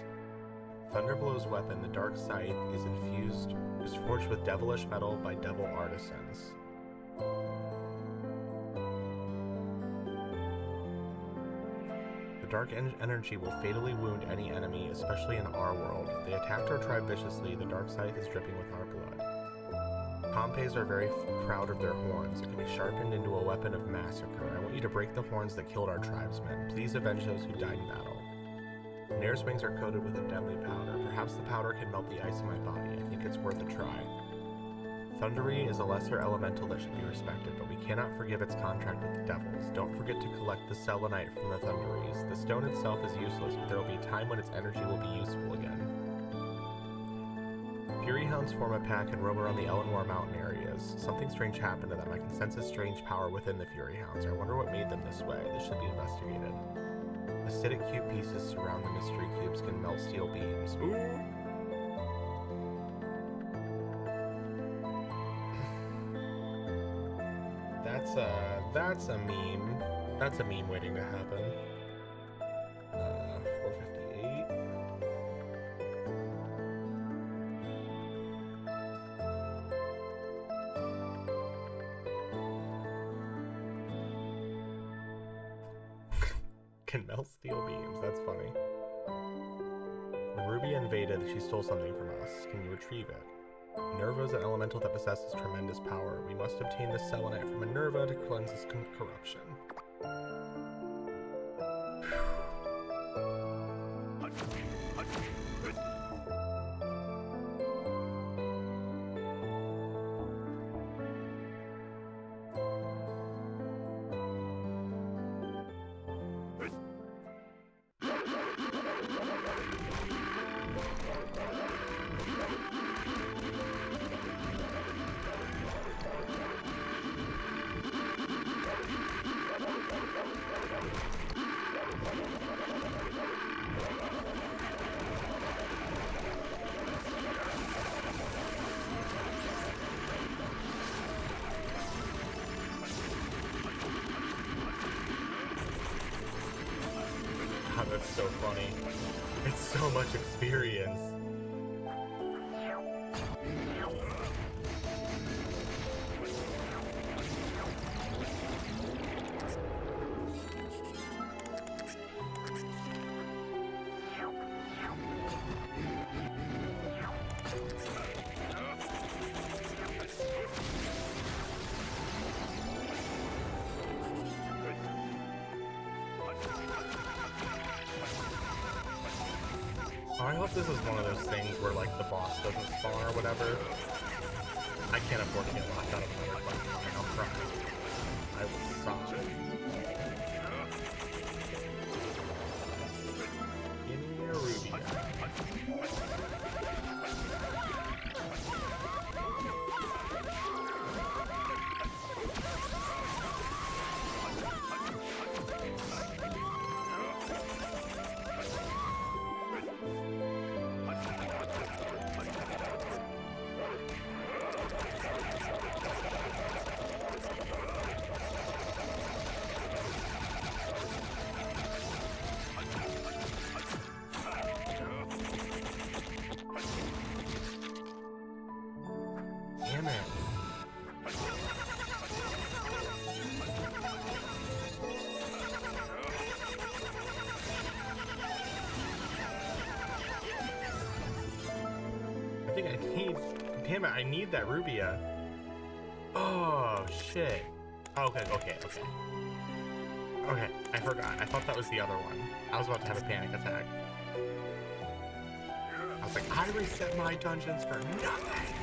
Thunderblow's weapon, the Dark Scythe, is forged with devilish metal by devil artisans. Dark energy will fatally wound any enemy, especially in our world. They attacked our tribe viciously. The Dark Scythe is dripping with our blood. Pompeys are very proud of their horns. It can be sharpened into a weapon of massacre. I want you to break the horns that killed our tribesmen. Please avenge those who died in battle. Nair's wings are coated with a deadly powder. Perhaps the powder can melt the ice in my body. I think it's worth a try. Thundery is a lesser elemental that should be respected, but we cannot forgive its contract with the devils. Don't forget to collect the selenite from the Thunderies. The stone itself is useless, but there will be a time when its energy will be useful again. Fury Hounds form a pack and roam around the Eleanor mountain areas. Something strange happened to them. I can sense a strange power within the Fury Hounds. I wonder what made them this way. This should be investigated. Acidic cube pieces surround the mystery cubes, can melt steel beams. Ooh! That's a meme. That's a meme waiting to happen. 458. Can melt steel beams. That's funny. When Ruby invaded, she stole something from us. Can you retrieve it? Minerva is an elemental that possesses tremendous power. We must obtain the selenite from Minerva to cleanse its corruption. God, that's so funny. It's so much experience. I hope this is one of those things where, like, the boss doesn't spawn or whatever. I can't afford to get locked out of another question. I'm trying. I will stop it. Give me a ruby. Damn it. I think I need... Damn it, I need that Rubia. Oh, shit. Okay. Okay, I forgot. I thought that was the other one. I was about to have a panic attack. I was like, I reset my dungeons for nothing.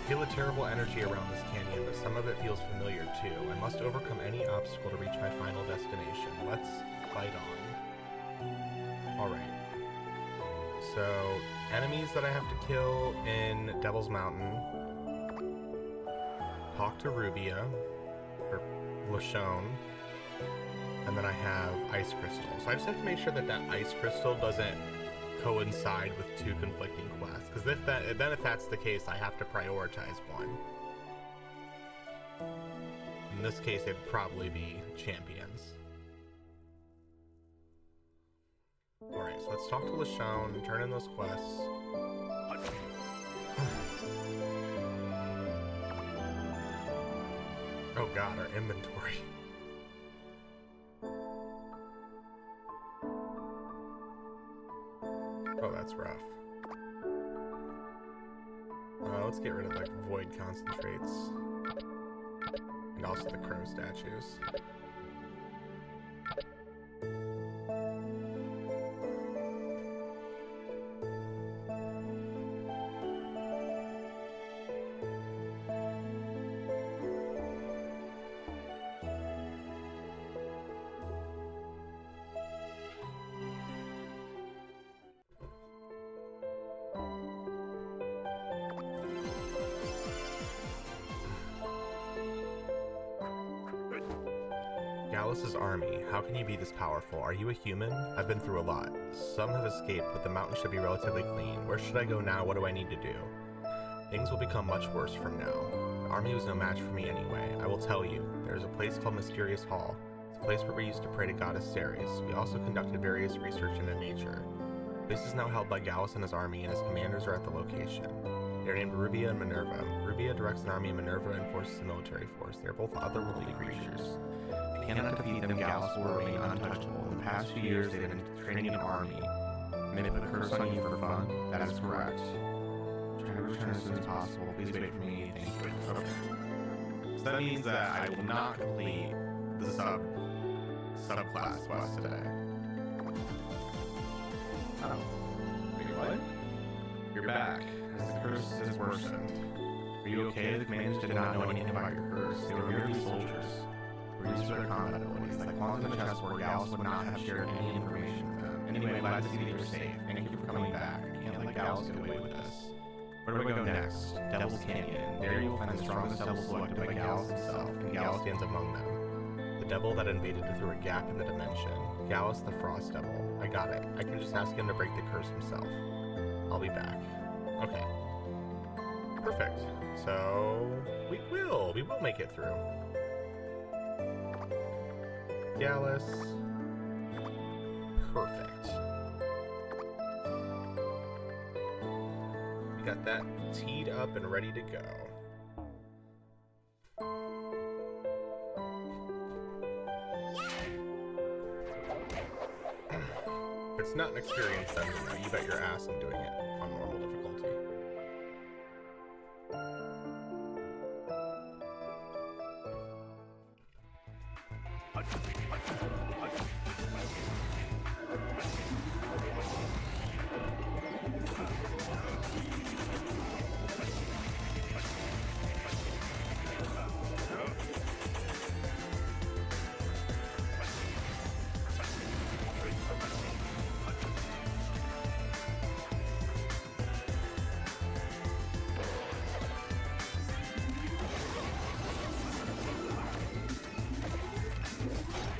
feel a terrible energy around this canyon, but some of it feels familiar too. I must overcome any obstacle to reach my final destination. Let's fight on. Alright. So, enemies that I have to kill in Devil's Mountain. Talk to Rubia, or Lashone. And then I have Ice Crystal. So I just have to make sure that that Ice Crystal doesn't coincide with two conflicting quests. Because if that's the case, I have to prioritize one. In this case, it'd probably be Champions. Alright, so let's talk to Lashone, turn in those quests. Oh god, our inventory. Oh, that's rough. Let's get rid of the void concentrates. And also the crow statues. Gallus' army. How can you be this powerful? Are you a human? I've been through a lot. Some have escaped, but the mountain should be relatively clean. Where should I go now? What do I need to do? Things will become much worse from now. The army was no match for me anyway. I will tell you. There is a place called Mysterious Hall. It's a place where we used to pray to goddess Ceres. We also conducted various research into nature. This is now held by Gallus and his army, and his commanders are at the location. They are named Rubia and Minerva. Rubia directs an army, and Minerva enforces a military force. They are both otherworldly creatures. If you cannot defeat them, Gallus will remain untouchable. In the past few years, they've been training an army. And they put a curse on you for fun. That is correct. Try to return as soon as possible. Please wait for me. Thank you. Okay. So that means that I will not complete the subclass quest today. Oh. Wait, what? You're back. As the curse has worsened. Are you okay? The commanders did not know anything about your curse. They were merely soldiers. Were used for their combat abilities. Like pawns in a chessboard, Gallus would not have shared any information with them. Anyway, glad to see that you're safe. Thank you for coming back. I can't let Gallus get away with this. Where do I go next? Devil's Canyon. There you will find the strongest devil selected by Gallus himself, and Gallus stands among them. The devil that invaded through a gap in the dimension. Gallus the Frost Devil. I got it. I can just ask him to break the curse himself. I'll be back. Okay. Perfect. So we will make it through. Gallus. Perfect. We got that teed up and ready to go. If it's not an experience dungeon though, you bet your ass I'm doing it on normal difficulty.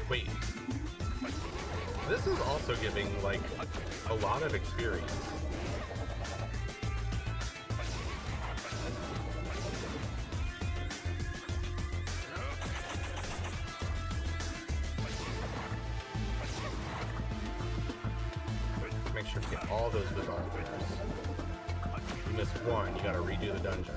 Wait, this is also giving, like, a lot of experience. Make sure to get all those bizarre things. If you miss one, you gotta redo the dungeon.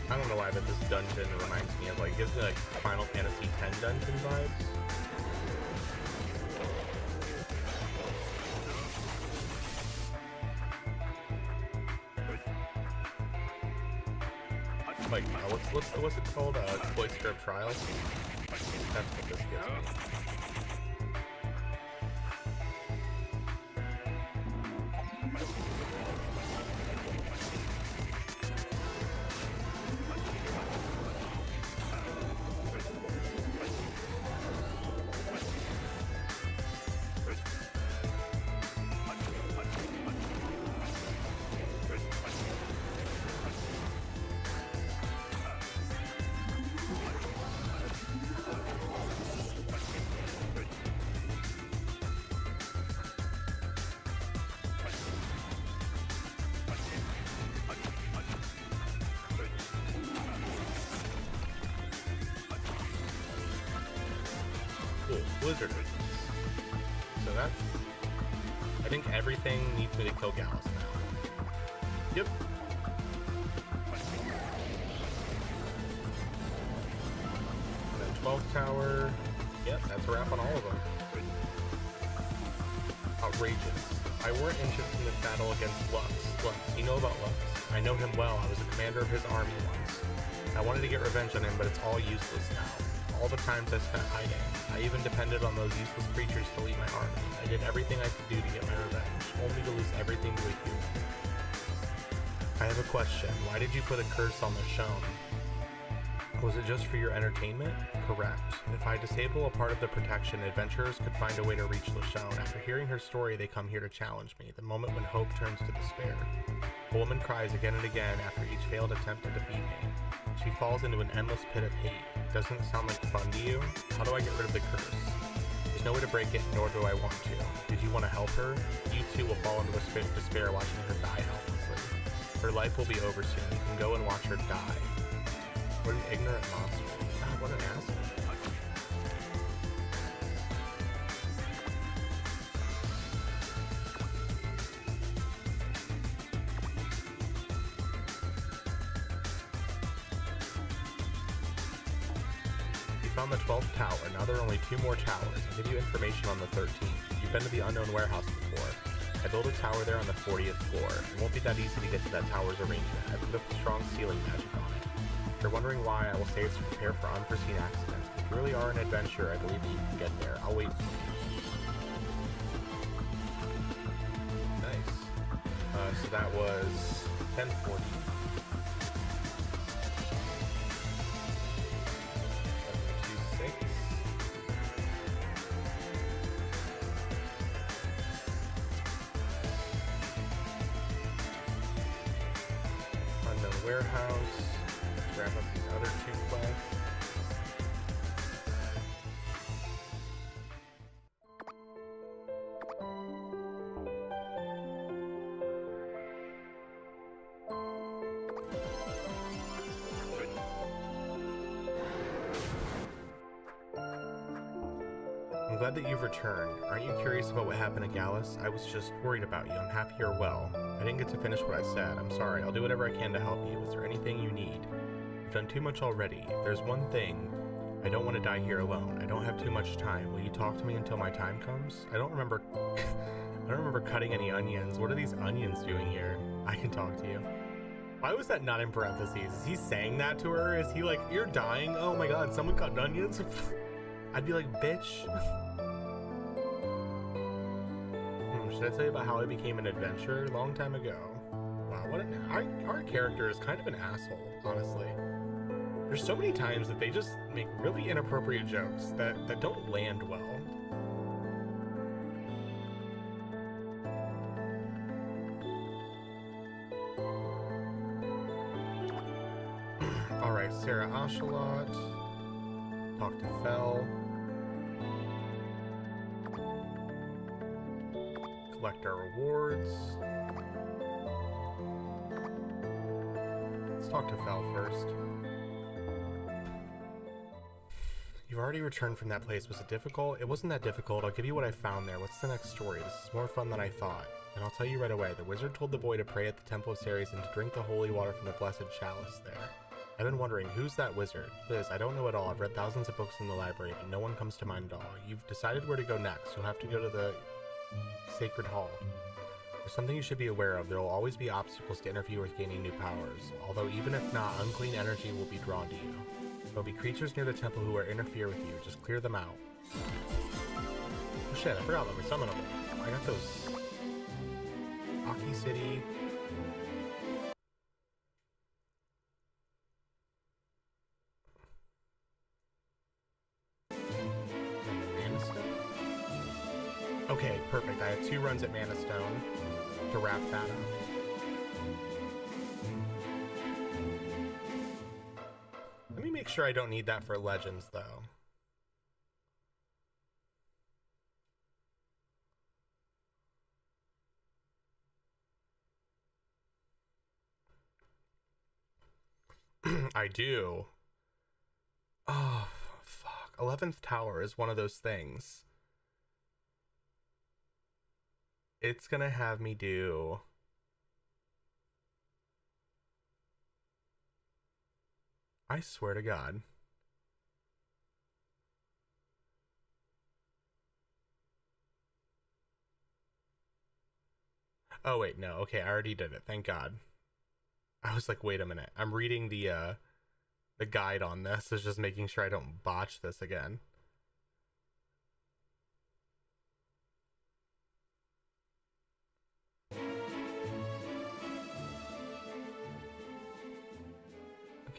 I don't know why, but this dungeon reminds me of, like, gives me, like, Final Fantasy X dungeon vibes. Like, what's it called? Cloister of Trials? That's what this gives me. Blizzard. So that's... I think everything needs me to kill Gallus now. Yep. And then 12th tower. Yep, that's a wrap on all of them. Outrageous. I weren't interested in this battle against Lux. Lux, you know about Lux? I know him well. I was a commander of his army once. I wanted to get revenge on him, but it's all useless now. All the times I spent hiding. I even depended on those useless creatures to lead my army. I did everything I could do to get my revenge, only to lose everything to a human. I have a question. Why did you put a curse on the Shown? Was it just for your entertainment? Correct. If I disable a part of the protection, adventurers could find a way to reach LaTale. After hearing her story, they come here to challenge me, the moment when hope turns to despair. A woman cries again and again after each failed attempt to defeat me. She falls into an endless pit of hate. Doesn't it sound like fun to you? How do I get rid of the curse? There's no way to break it, nor do I want to. Did you want to help her? You too will fall into a spit of despair watching her die helplessly. Her life will be over soon. You can go and watch her die. What an ignorant monster. God, what an asshole. Found the 12th tower. Now there are only 2 more towers. I'll give you information on the 13th. You've been to the unknown warehouse before. I built a tower there on the 40th floor. It won't be that easy to get to that tower's arrangement. I put a strong sealing magic on it. If you're wondering why, I will say it's to prepare for unforeseen accidents. If you really are an adventurer, I believe that you can get there. I'll wait for you. Nice. So that was 1040. Warehouse, wrap up these other 2 quests. I'm glad that you've returned. Aren't you curious about what happened to Gallus? I was just worried about you. I'm happy you're well. I didn't get to finish what I said. I'm sorry. I'll do whatever I can to help you. Is there anything you need? You've done too much already. If there's one thing, I don't want to die here alone. I don't have too much time. Will you talk to me until my time comes? I don't remember cutting any onions. What are these onions doing here? I can talk to you. Why was that not in parentheses? Is he saying that to her? Is he like, you're dying? Oh my god, someone cut onions? I'd be like, bitch. Should I tell you about how I became an adventurer a long time ago? Wow, what our character is kind of an asshole, honestly. There's so many times that they just make really inappropriate jokes that don't land well. Alright, Sarah Ashalot. Talk to Fel. Collect our rewards. Let's talk to Fel first. You've already returned from that place. Was it difficult? It wasn't that difficult. I'll give you what I found there. What's the next story? This is more fun than I thought. And I'll tell you right away. The wizard told the boy to pray at the Temple of Ceres and to drink the holy water from the blessed chalice there. I've been wondering, who's that wizard? Liz, I don't know at all. I've read thousands of books in the library, but no one comes to mind at all. You've decided where to go next. You'll have to go to the Sacred Hall. There's something you should be aware of. There will always be obstacles to interfere with gaining new powers. Although even if not, unclean energy will be drawn to you. There will be creatures near the temple who will interfere with you. Just clear them out. Oh shit, I forgot about my Summonable. I got those... Aki City... Okay, perfect. I have 2 runs at Mana Stone to wrap that up. Let me make sure I don't need that for Legends, though. I do. Oh, fuck. 11th Tower is one of those things. It's gonna have me do... I swear to God. Oh wait, no. Okay, I already did it. Thank God. I was like, wait a minute. I'm reading the guide on this. It's just making sure I don't botch this again.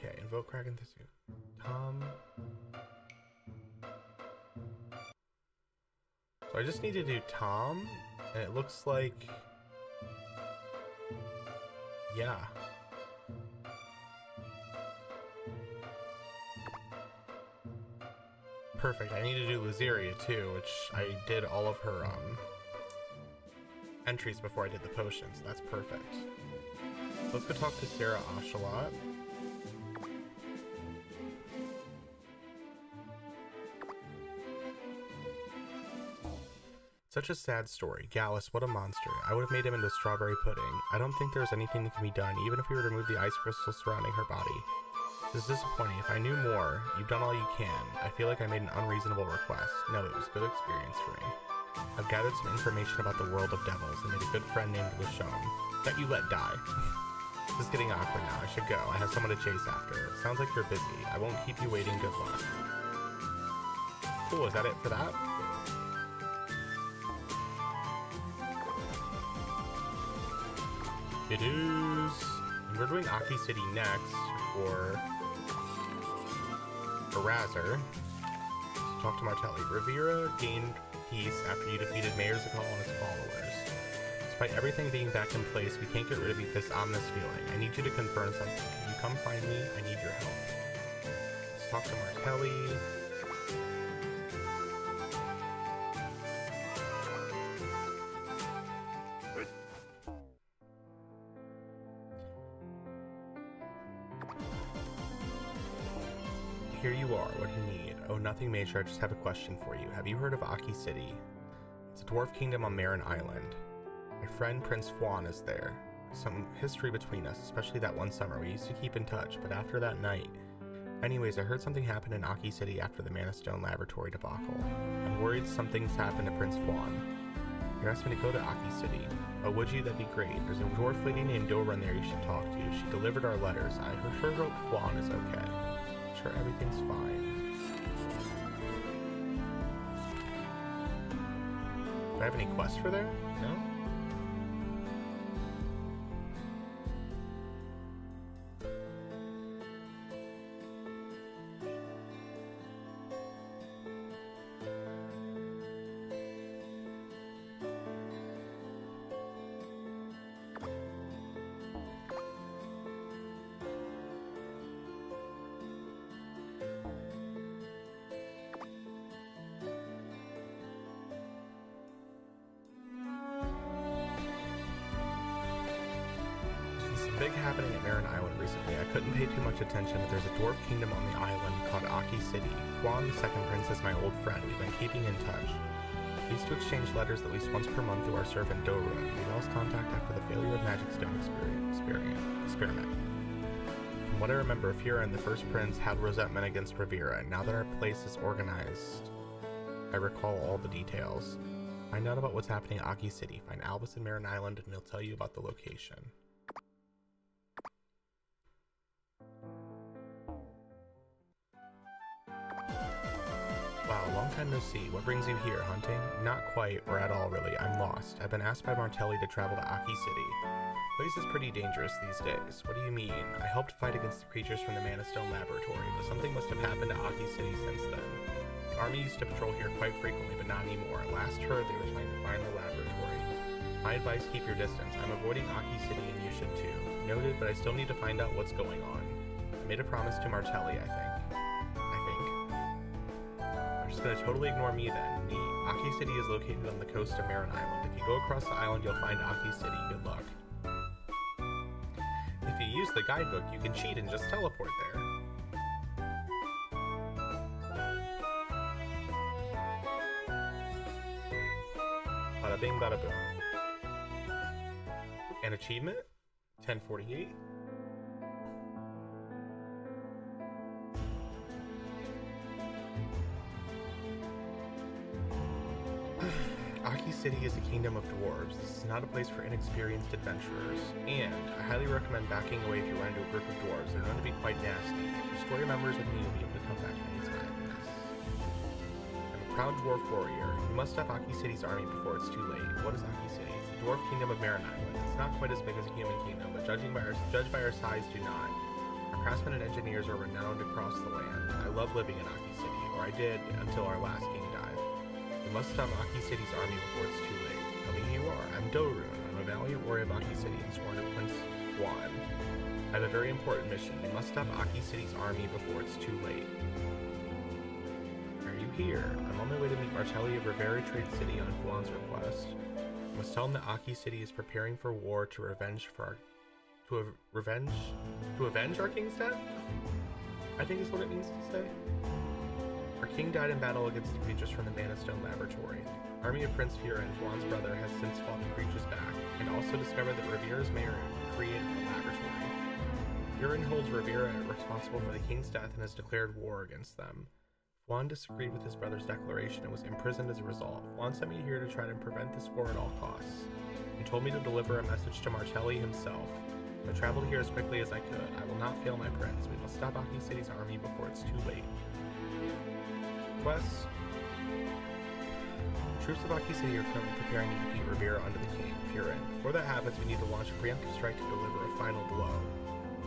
Okay, invoke Kraken this Tom. So I just need to do Tom, and it looks like... Yeah. Perfect. I need to do Luzeria too, which I did all of her entries before I did the potions. That's perfect. So let's go talk to Sarah Ocelot. Such a sad story. Gallus, what a monster. I would have made him into strawberry pudding. I don't think there's anything that can be done, even if we were to remove the ice crystals surrounding her body. This is disappointing. If I knew more, you've done all you can. I feel like I made an unreasonable request. No, it was a good experience for me. I've gathered some information about the world of devils and made a good friend named Lashone. That you let die. This is getting awkward now. I should go. I have someone to chase after. Sounds like you're busy. I won't keep you waiting. Good luck. Cool, is that it for that? It is. And we're doing Aki City next for Razor. So talk to Martelli. Rivera gained peace after you defeated Mayor Zakal and his followers. Despite everything being back in place, we can't get rid of this ominous feeling. I need you to confirm something. Can you come find me? I need your help. Let's talk to Martelli. Here you are. What do you need? Oh, nothing major. I just have a question for you. Have you heard of Aki City? It's a dwarf kingdom on Marin Island. My friend Prince Fwan is there. Some history between us, especially that one summer. We used to keep in touch, but after that night... Anyways, I heard something happened in Aki City after the Mana Stone laboratory debacle. I'm worried something's happened to Prince Fwan. You asked me to go to Aki City. Oh, would you? That'd be great. There's a dwarf lady named Dora in there you should talk to. She delivered our letters. I sure hope Fwan is okay. Sure, everything's fine. Do I have any quests for there? No? Big happening at Marin Island recently. I couldn't pay too much attention, but there's a dwarf kingdom on the island called Aki City. Juan, the second prince, is my old friend. We've been keeping in touch. We used to exchange letters at least once per month through our servant Dora. We lost contact after the failure of Magic Stone experiment. From what I remember, Fira and the first prince had resentment against Rivera, and now that our place is organized, I recall all the details. Find out about what's happening at Aki City. Find Albus in Marin Island and he'll tell you about the location. Wow, long time no see. What brings you here, hunting? Not quite, or at all really. I'm lost. I've been asked by Martelli to travel to Aki City. The place is pretty dangerous these days. What do you mean? I helped fight against the creatures from the Mana Stone Laboratory, but something must have happened to Aki City since then. The army used to patrol here quite frequently, but not anymore. Last heard they were trying to find the laboratory. My advice, keep your distance. I'm avoiding Aki City and you should too. Noted, but I still need to find out what's going on. I made a promise to Martelli, I think. I'm just gonna totally ignore me then. Me. Aki City is located on the coast of Marin Island. If you go across the island, you'll find Aki City. Good luck. If you use the guidebook, you can cheat and just teleport there. Bada bing, bada boom. An achievement? 1048? Aki City is a kingdom of dwarves. This is not a place for inexperienced adventurers. And I highly recommend backing away if you run into a group of dwarves. They're known to be quite nasty. If you store your members with me, you'll be able to come back anytime. I'm a proud dwarf warrior. You must stop Aki City's army before it's too late. What is Aki City? It's the dwarf kingdom of Marin Island. It's not quite as big as a human kingdom, but judged by our size, do not. Our craftsmen and engineers are renowned across the land. I love living in Aki City, or I did until our last king died. You must stop Aki City's army before it's too late. Tell me who you are. I'm Dorun. I'm a valiant warrior of Aki City and sworn to Prince Juan. I have a very important mission. You must stop Aki City's army before it's too late. Are you here? I'm on my way to meet Martelli of Rivera Trade City on Juan's request. I must tell him that Aki City is preparing for war to avenge our king's death? I think is what it means to say. Our king died in battle against the creatures from the Mana Stone Laboratory. The army of Prince Fira and Juan's brother has since fought the creatures back, and also discovered that Rivera's mayor created the laboratory. Fira holds Rivera responsible for the king's death and has declared war against them. Juan disagreed with his brother's declaration and was imprisoned as a result. Juan sent me here to try to prevent this war at all costs, and told me to deliver a message to Martelli himself. I traveled here as quickly as I could. I will not fail my prince. We must stop Aki City's army before it's too late. Quests. Troops of Aki City are currently preparing to defeat Rivera under the king, Furin. Before that happens, we need to launch a preemptive strike to deliver a final blow.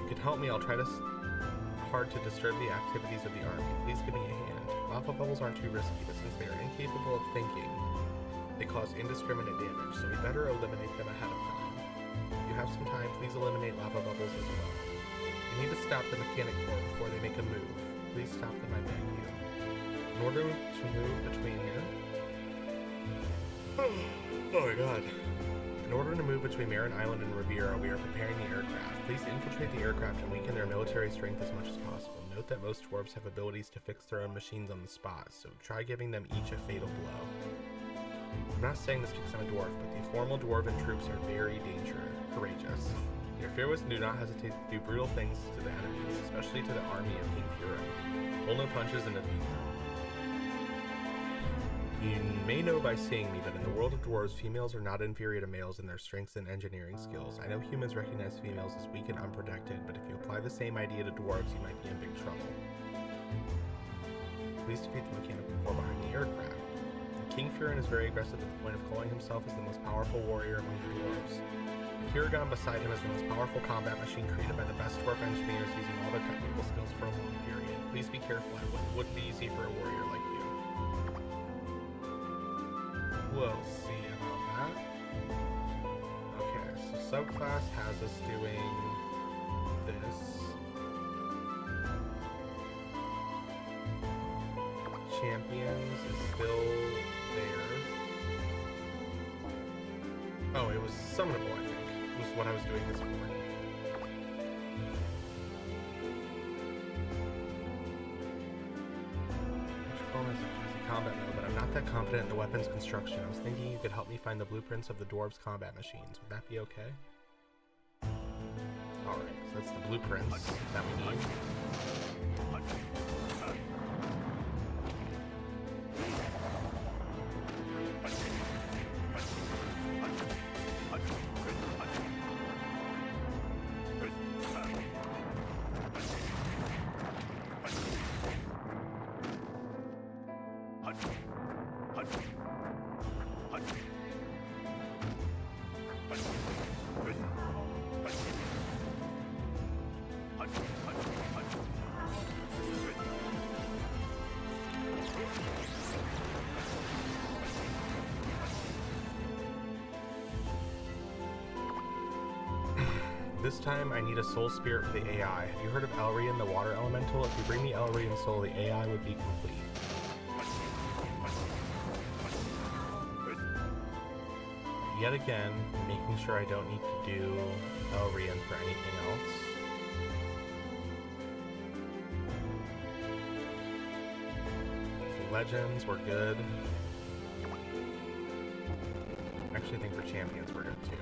If you can help me, I'll try hard to disturb the activities of the army. Please give me a hand. Lava bubbles aren't too risky, but since they are incapable of thinking, they cause indiscriminate damage, so we better eliminate them ahead of time. If you have some time, please eliminate lava bubbles as well. You need to stop the mechanic core before they make a move. Please stop them, I beg you. In order to move between oh my god. In order to move between Marin Island and Riviera, we are preparing the aircraft. Please infiltrate the aircraft and weaken their military strength as much as possible. Note that most dwarves have abilities to fix their own machines on the spot, so try giving them each a fatal blow. I'm not saying this because I'm a dwarf, but the formal dwarven troops are very courageous. You're fearless and do not hesitate to do brutal things to the enemies, especially to the army of King Furo. Pull no punches and defeat them. You may know by seeing me that in the world of dwarves, females are not inferior to males in their strengths and engineering skills. I know humans recognize females as weak and unprotected, but if you apply the same idea to dwarves, you might be in big trouble. Please defeat the mechanical core behind the aircraft. King Furin is very aggressive to the point of calling himself as the most powerful warrior among the dwarves. The Kiragon beside him is the most powerful combat machine created by the best dwarf engineers using all their technical skills for a long period. Please be careful, it wouldn't be easy for a warrior like you. We'll see about that. Okay, so subclass has us doing this. Champions is still there. Oh, it was Summonable, I think, was what I was doing this for. Combat mode, but I'm not that confident in the weapons construction. I was thinking you could help me find the blueprints of the dwarves' combat machines. Would that be okay? Alright, so that's the blueprints that we need. This time I need a soul spirit for the AI. Have you heard of Elrian, the water elemental? If you bring me Elrian's soul, the AI would be complete. Yet again, making sure I don't need to do Elrian for anything else. So legends, we're good. I actually think for champions we're good too.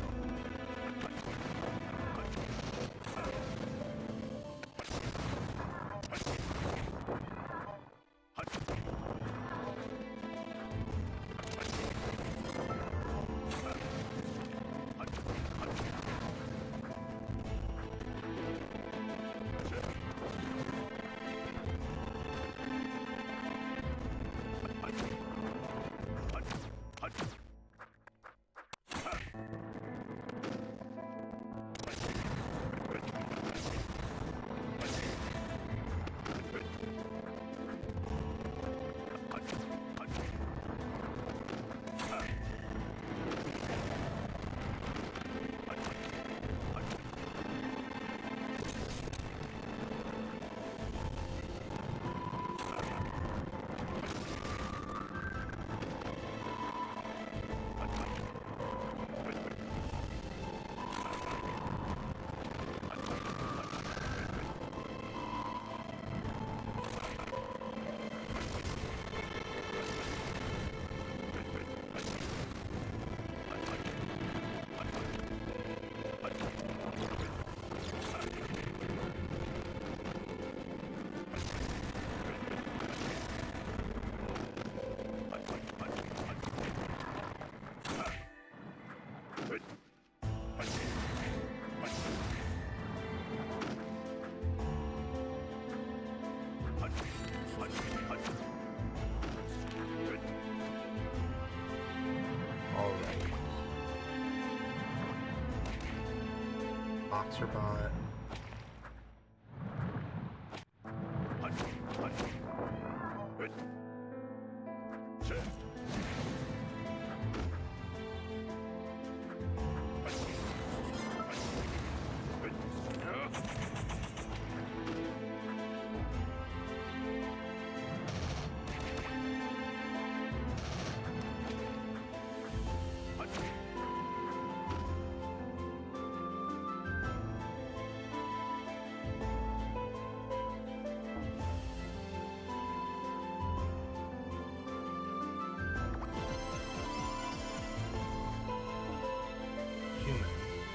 Boxerbot.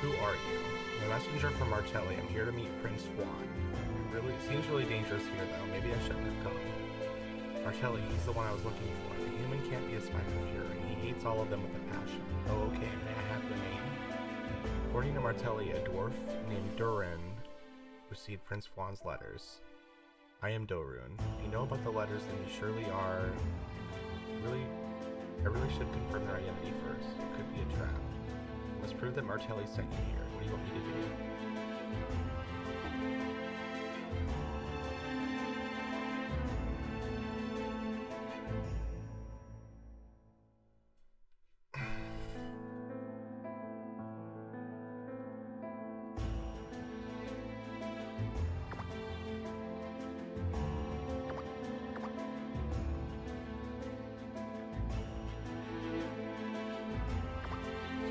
Who are you? I'm a messenger from Martelli. I'm here to meet Prince Juan. It seems really dangerous here, though. Maybe I shouldn't have come. Martelli, he's the one I was looking for. A human can't be a spy for fury. He hates all of them with a passion. Oh, okay. May I have your name? According to Martelli, a dwarf named Durin received Prince Juan's letters. I am Dorun. If you know about the letters, then you surely are... I really should confirm their identity first. It could be a trap. Must prove that Martelli sent you here. What do you want me to do?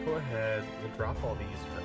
Go ahead, we'll drop all these for now.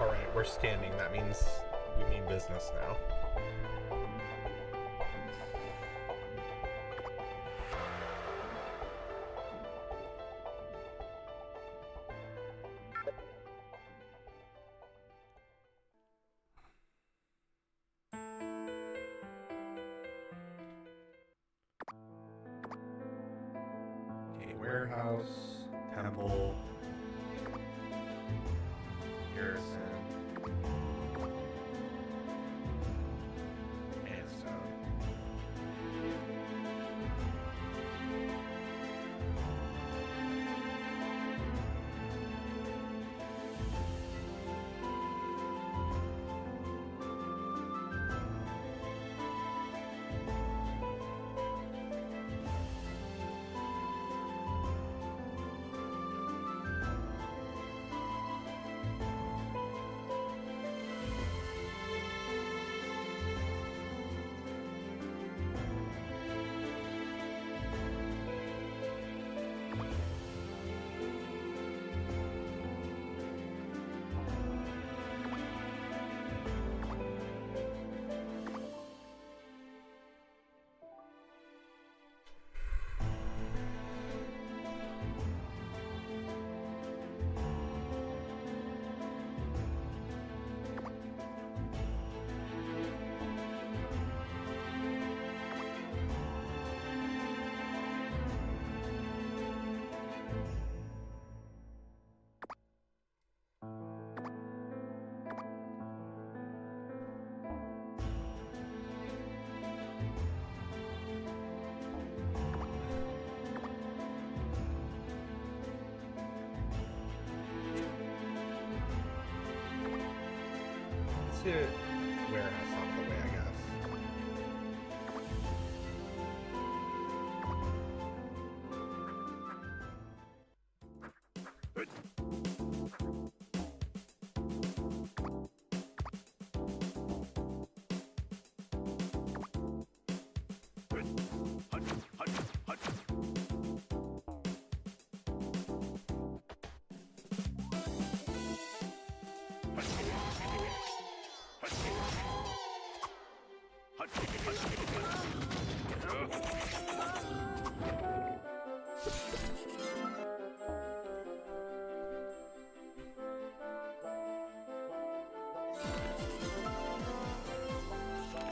Alright, we're standing. That means we mean business now. Okay, warehouse, temple, garrison, and stone. To warehouse out of the way, I guess.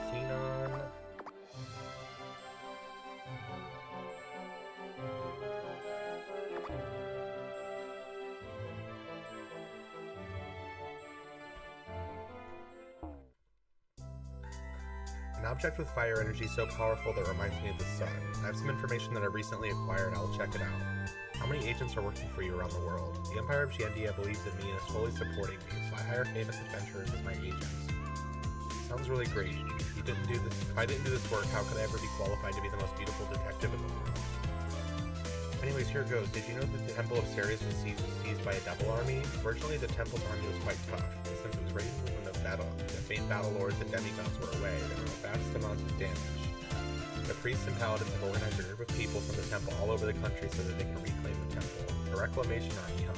Xenon. An object with fire energy so powerful that reminds me of the sun. I have some information that I recently acquired. I will check it out. How many agents are working for you around the world? The Empire of Giandia believes in me and is fully supporting me, so I hire famous adventurers as my agents. Sounds really great. If I didn't do this work, how could I ever be qualified to be the most beautiful detective in the world? Anyways, here goes. Did you know that the Temple of Ceres was seized by a devil army? Originally, the Temple's army was quite tough, and since it was raised when the faint battle lords and demigods were away, there were vast amounts of damage. The priests and paladins have organized a group of people from the temple all over the country so that they can reclaim the temple. A reclamation army, huh?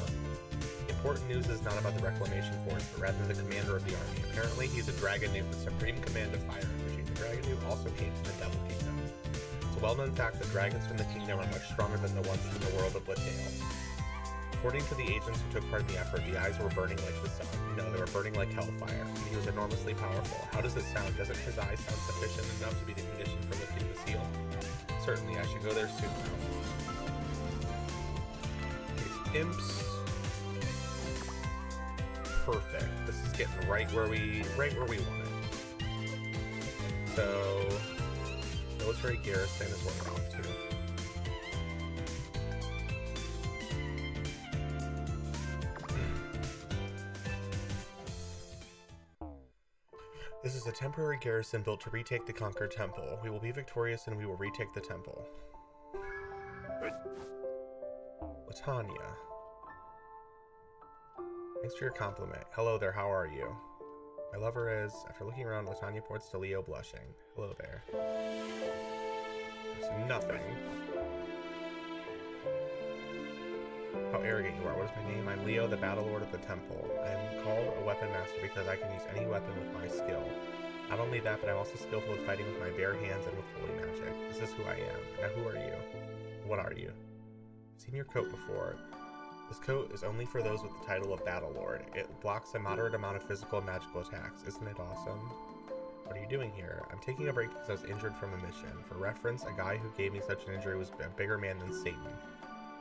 Important news is not about the reclamation force, but rather the commander of the army. Apparently, he's a dragon with supreme command of fire energy. The dragon also came from the Devil Kingdom. It's a well-known fact that dragons from the kingdom are much stronger than the ones from the world of LaTale. According to the agents who took part in the effort, the eyes were burning like the sun. No, they were burning like hellfire. And he was enormously powerful. How does it sound? Doesn't his eyes sound sufficient enough to be the condition for lifting the seal? Certainly, I should go there soon now. These imps. Perfect. This is getting right where we want it. So, military garrison is what we're off to. This is a temporary garrison built to retake the conquered temple. We will be victorious and we will retake the temple. Latanya. Thanks for your compliment. Hello there, how are you? My lover is, after looking around, Latanya ports to Leo blushing. Hello there. There's nothing. How arrogant you are. What is my name? I'm Leo, the Battle Lord of the Temple. I am called a weapon weapon master because I can use any weapon with my skill. Not only that, but I'm also skillful with fighting with my bare hands and with holy magic. This is who I am. Now who are you? What are you? I've seen your coat before. This coat is only for those with the title of Battle Lord. It blocks a moderate amount of physical and magical attacks. Isn't it awesome? What are you doing here? I'm taking a break because I was injured from a mission. For reference, a guy who gave me such an injury was a bigger man than Satan.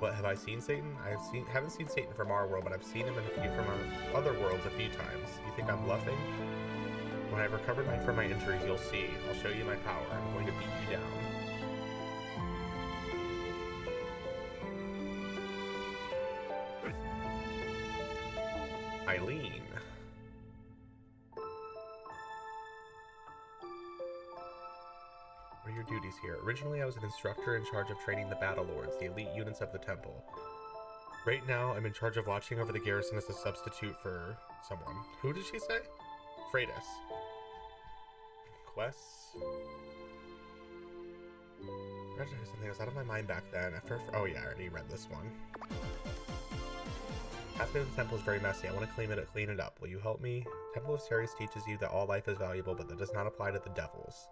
What, have I seen Satan? Haven't seen Satan from our world, but I've seen him in a few from our other worlds a few times. You think I'm bluffing? When I've recovered from my injuries, you'll see. I'll show you my power. I'm going to beat you down. Eileen. What are your duties here? Originally, I was an instructor in charge of training the Battle Lords, the elite units of the temple. Right now, I'm in charge of watching over the garrison as a substitute for someone. Who did she say? Freitas. Quests. I read something that was out of my mind back then. Oh yeah, I already read this one. Halfway to the temple is very messy. I want to clean it up. Will you help me? Temple of Ceres teaches you that all life is valuable, but that does not apply to the devils.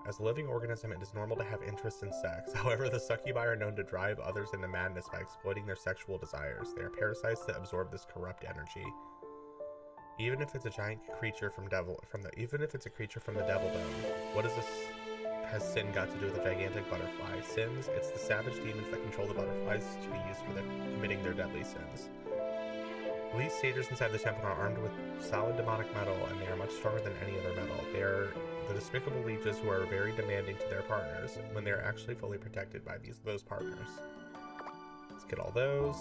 As a living organism, it is normal to have interest in sex. However, the succubi are known to drive others into madness by exploiting their sexual desires. They are parasites that absorb this corrupt energy. Even if it's a giant creature from the Devilдom, what has sin got to do with a gigantic butterfly? Sins? It's the savage demons that control the butterflies to be used for committing their deadly sins. These satyrs inside the temple are armed with solid demonic metal, and they are much stronger than any other metal. They are the despicable leeches who are very demanding to their partners when they are actually fully protected by those partners. Let's get all those.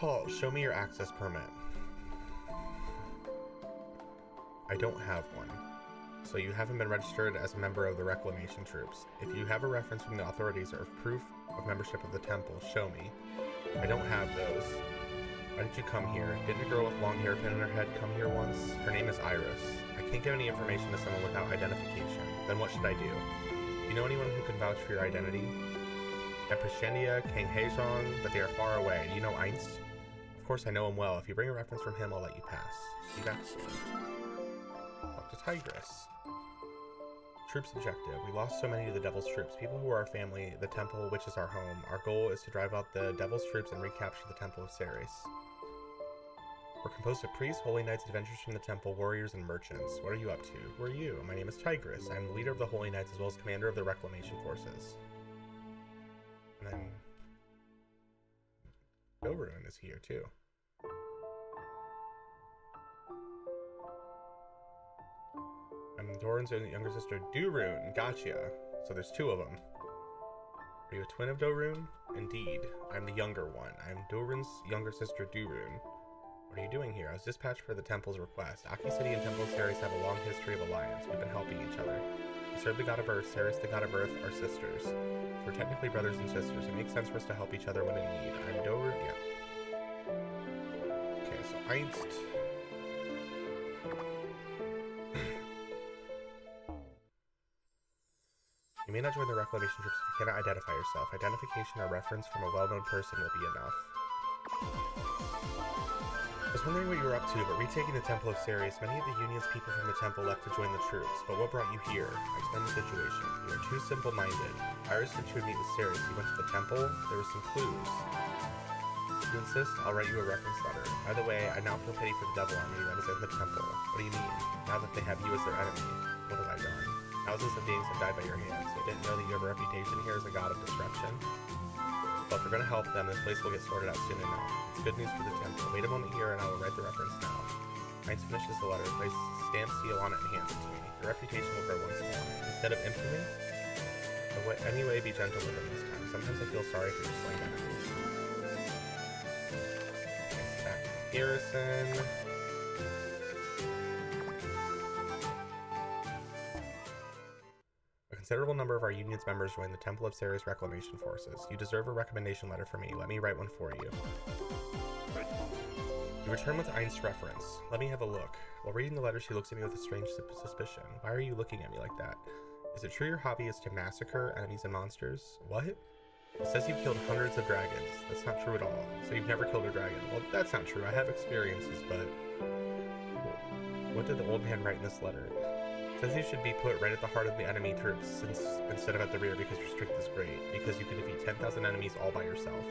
Oh, show me your access permit. I don't have one. So you haven't been registered as a member of the reclamation troops. If you have a reference from the authorities or proof of membership of the temple, show me. I don't have those. Why did you come here? Didn't a girl with long hair pin in her head come here once? Her name is Iris. I can't give any information to someone without identification. Then what should I do? Do you know anyone who can vouch for your identity? Epichendia, King Heijong, but they are far away. Do you know Einst? Of course I know him well. If you bring a reference from him, I'll let you pass. You've excellent. Talk to Tigress. Troops objective. We lost so many of the Devil's troops. People who are our family, the temple, which is our home. Our goal is to drive out the Devil's troops and recapture the Temple of Ceres. We're composed of priests, holy knights, adventurers from the temple, warriors, and merchants. What are you up to? Who are you? My name is Tigress. I'm the leader of the holy knights as well as commander of the reclamation forces. And then Dorun is here too. I'm Dorun's younger sister, Dorun. Gotcha. So there's two of them. Are you a twin of Dorun? Indeed. I'm the younger one. I'm Dorun's younger sister, Dorun. What are you doing here? I was dispatched for the temple's request. Aki City and Temple of Ceres have a long history of alliance. We've been helping each other. We serve the god of Earth. Ceres, the god of Earth, are sisters. So we're technically brothers and sisters. It makes sense for us to help each other when in need. I'm Dorun. Yeah. Okay, so Einst. You may not join the reclamation troops if you cannot identify yourself. Identification or reference from a well-known person will be enough. I was wondering what you were up to, but retaking the Temple of Ceres, many of the Union's people from the temple left to join the troops. But what brought you here? I explained the situation. You are too simple-minded. Iris said she would meet with Ceres. You went to the temple. There were some clues. If you insist, I'll write you a reference letter. By the way, I now feel pity for the devil army that is in the temple. What do you mean? Now that they have you as their enemy, what have I done? Thousands of beings have died by your hands. I didn't know that you have a reputation here as a god of destruction. Well, if we're going to help them, this place will get sorted out soon enough. It's good news for the temple. Wait a moment here and I will write the reference now. Heinz finishes the letter, places a stamp seal on it and hands it to me. Your reputation will grow once more. Instead of infamy, anyway, be gentle with them this time. Sometimes I feel sorry for your slain enemies. Thanks back to the garrison. A considerable number of our union's members joined the Temple of Ceres reclamation forces. You deserve a recommendation letter from me. Let me write one for you. You return with Einst's reference. Let me have a look. While reading the letter, she looks at me with a strange suspicion. Why are you looking at me like that? Is it true your hobby is to massacre enemies and monsters? What? It says you've killed hundreds of dragons. That's not true at all. So you've never killed a dragon. Well, that's not true. I have experiences, but... What did the old man write in this letter? It says you should be put right at the heart of the enemy troops instead of at the rear because your strength is great. Because you can defeat 10,000 enemies all by yourself.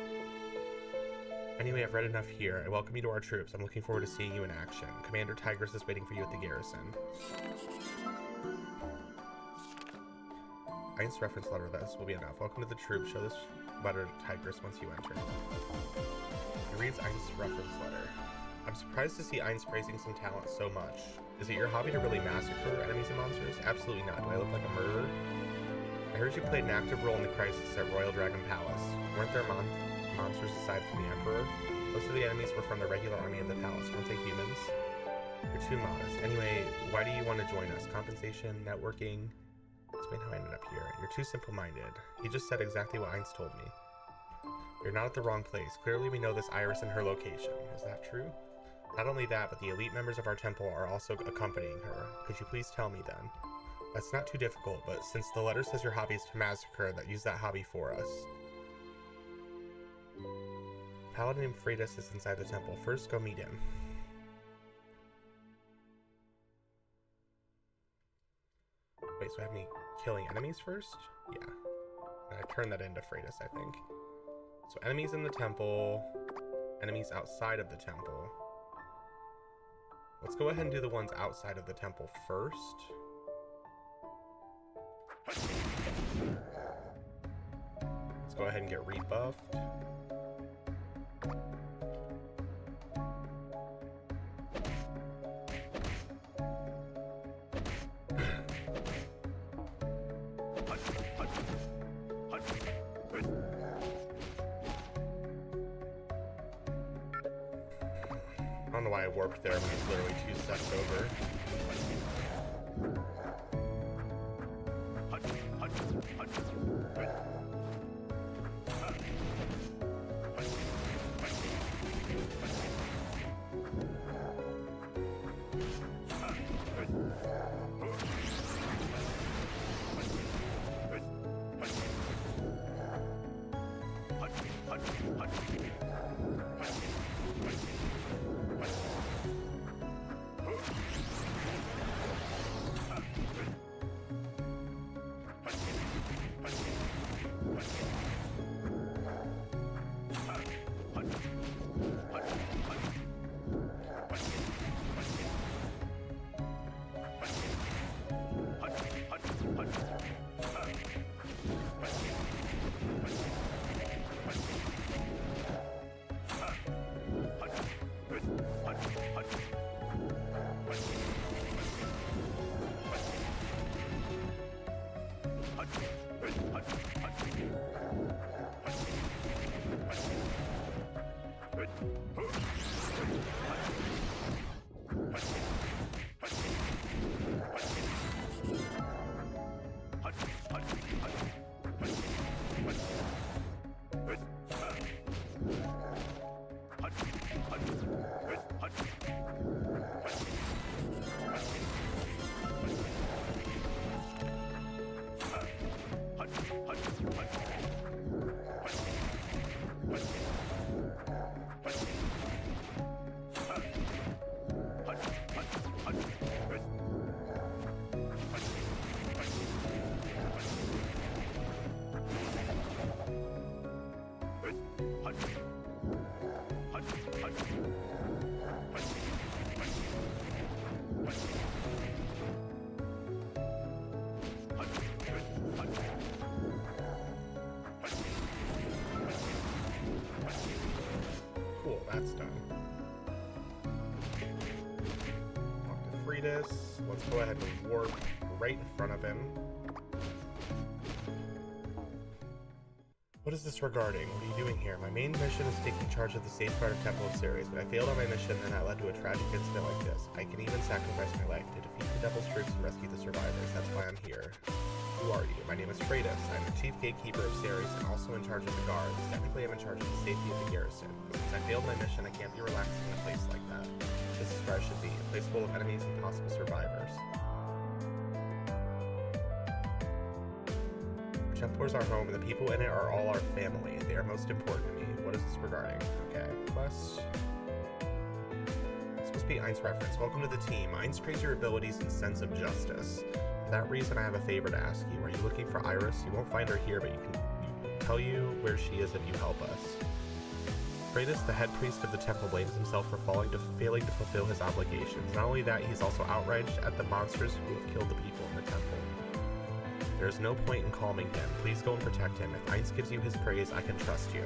Anyway, I've read enough here. I welcome you to our troops. I'm looking forward to seeing you in action. Commander Tigress is waiting for you at the garrison. Ein's reference letter, this will be enough. Welcome to the troops. Show this letter to Tigress once you enter. He reads Ein's reference letter. I'm surprised to see Ein's praising some talent so much. Is it your hobby to really massacre enemies and monsters? Absolutely not. Do I look like a murderer? I heard you played an active role in the crisis at Royal Dragon Palace. Weren't there monsters aside from the Emperor? Most of the enemies were from the regular army of the palace. Weren't they humans? You're too modest. Anyway, why do you want to join us? Compensation? Networking? Explain how I ended up here. You're too simple-minded. He just said exactly what Ein's told me. You're not at the wrong place. Clearly we know this Iris and her location. Is that true? Not only that, but the elite members of our temple are also accompanying her. Could you please tell me then? That's not too difficult, but since the letter says your hobby is to massacre, use that hobby for us. Paladin named Freitas is inside the temple. First, go meet him. Wait, so I have me killing enemies first? Yeah. And I turn that into Freitas, I think. So enemies in the temple, enemies outside of the temple. Let's go ahead and do the ones outside of the temple first. Let's go ahead and get rebuffed. I don't know why I warped there when it's literally 2 steps over. Cool, that's done. Talk to Freitas. Let's go ahead and warp right in front of him. What is this regarding? What are you doing here? My main mission is taking charge of the safeguard of Temple of Ceres, but I failed on my mission and that led to a tragic incident like this. I can even sacrifice my life to defeat the Devil's troops and rescue the survivors. That's why I'm here. Who are you? My name is Freitas. I'm the chief gatekeeper of Ceres and also in charge of the guards. Technically, I'm in charge of the safety of the garrison. But since I failed my mission, I can't be relaxed in a place like that. This is where I should be, a place full of enemies and possible survivors. Our Southport's our home, and the people in it are all our family. They are most important to me. What is this regarding? Okay, quest. This must be Ein's reference. Welcome to the team. Ein's praise your abilities and sense of justice. For that reason, I have a favor to ask you. Are you looking for Iris? You won't find her here, but you can tell you where she is if you help us. Freitas, the head priest of the temple, blames himself for failing to fulfill his obligations. Not only that, he's also outraged at the monsters who have killed the people in the temple. There is no point in calming him. Please go and protect him. If Ainz gives you his praise, I can trust you.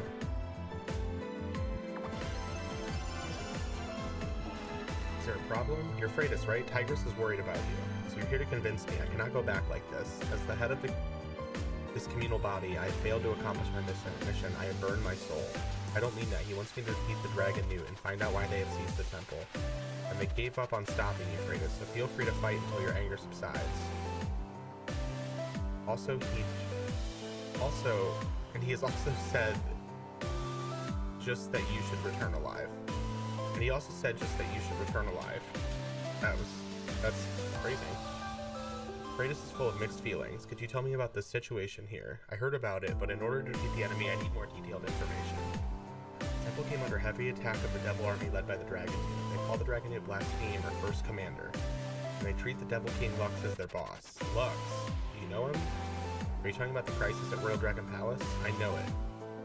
Is there a problem? You're Freitas, right? Tigress is worried about you. So you're here to convince me. I cannot go back like this. As the head of this communal body, I have failed to accomplish my mission. I have burned my soul. I don't mean that. He wants me to defeat the Dragon Newt and find out why they have seized the temple. And they gave up on stopping you, Freitas, so feel free to fight until your anger subsides. He has also said just that you should return alive. And he also said just that you should return alive. That's crazy. Freitas is full of mixed feelings. Could you tell me about this situation here? I heard about it, but in order to defeat the enemy, I need more detailed information. The temple came under heavy attack of the Devil Army led by the Dragon Newt. They call the Dragon Newt Blaspheme, or First Commander. And they treat the Devil King Lux as their boss. Lux, do you know him? Are you talking about the crisis at Royal Dragon Palace? I know it.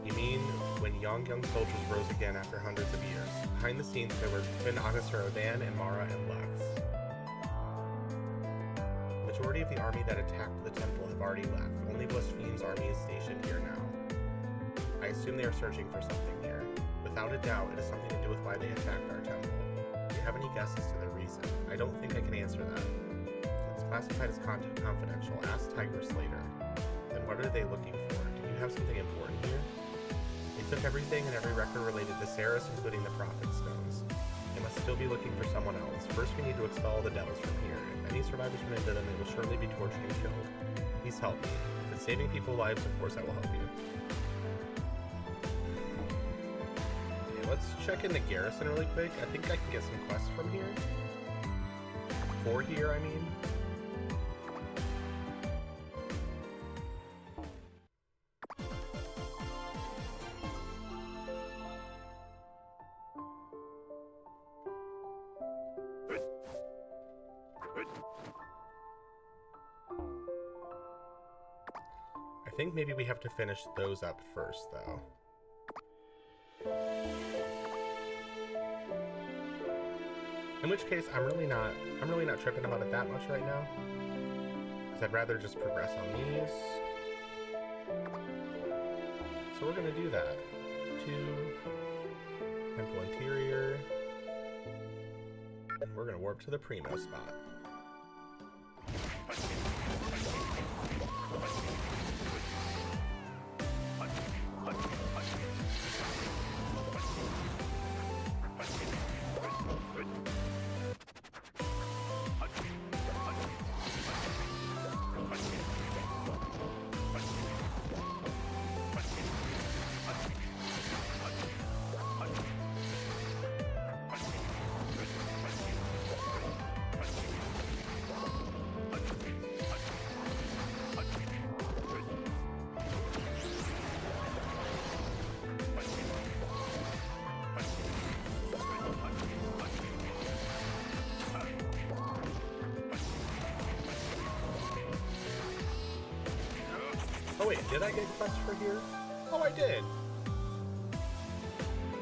You mean when young soldiers rose again after hundreds of years? Behind the scenes, there were Finn, Agasura, Van, and Mara, and Lux. The majority of the army that attacked the temple have already left. Only Blaspheme's army is stationed here now. I assume they are searching for something here. Without a doubt, it has something to do with why they attacked our temple. Do you have any guesses to the reason? I don't think I can answer that. It's classified as confidential. Ask Tigress later. Then what are they looking for? Do you have something important here? They took everything and every record related to Ceres, including the Prophet Stones. They must still be looking for someone else. First, we need to expel all the devils from here. If any survivors run into them, they will surely be tortured and killed. Please help me. If it's saving people's lives, of course I will help you. Okay, let's check in the garrison really quick. I think I can get some quests from here. For here, I mean. I think maybe we have to finish those up first, though. In which case, I'm really not tripping about it that much right now, because I'd rather just progress on these. So we're gonna do that. 2 Temple Interior, and we're gonna warp to the Primo spot. Oh wait, did I get quests for here? Oh, I did!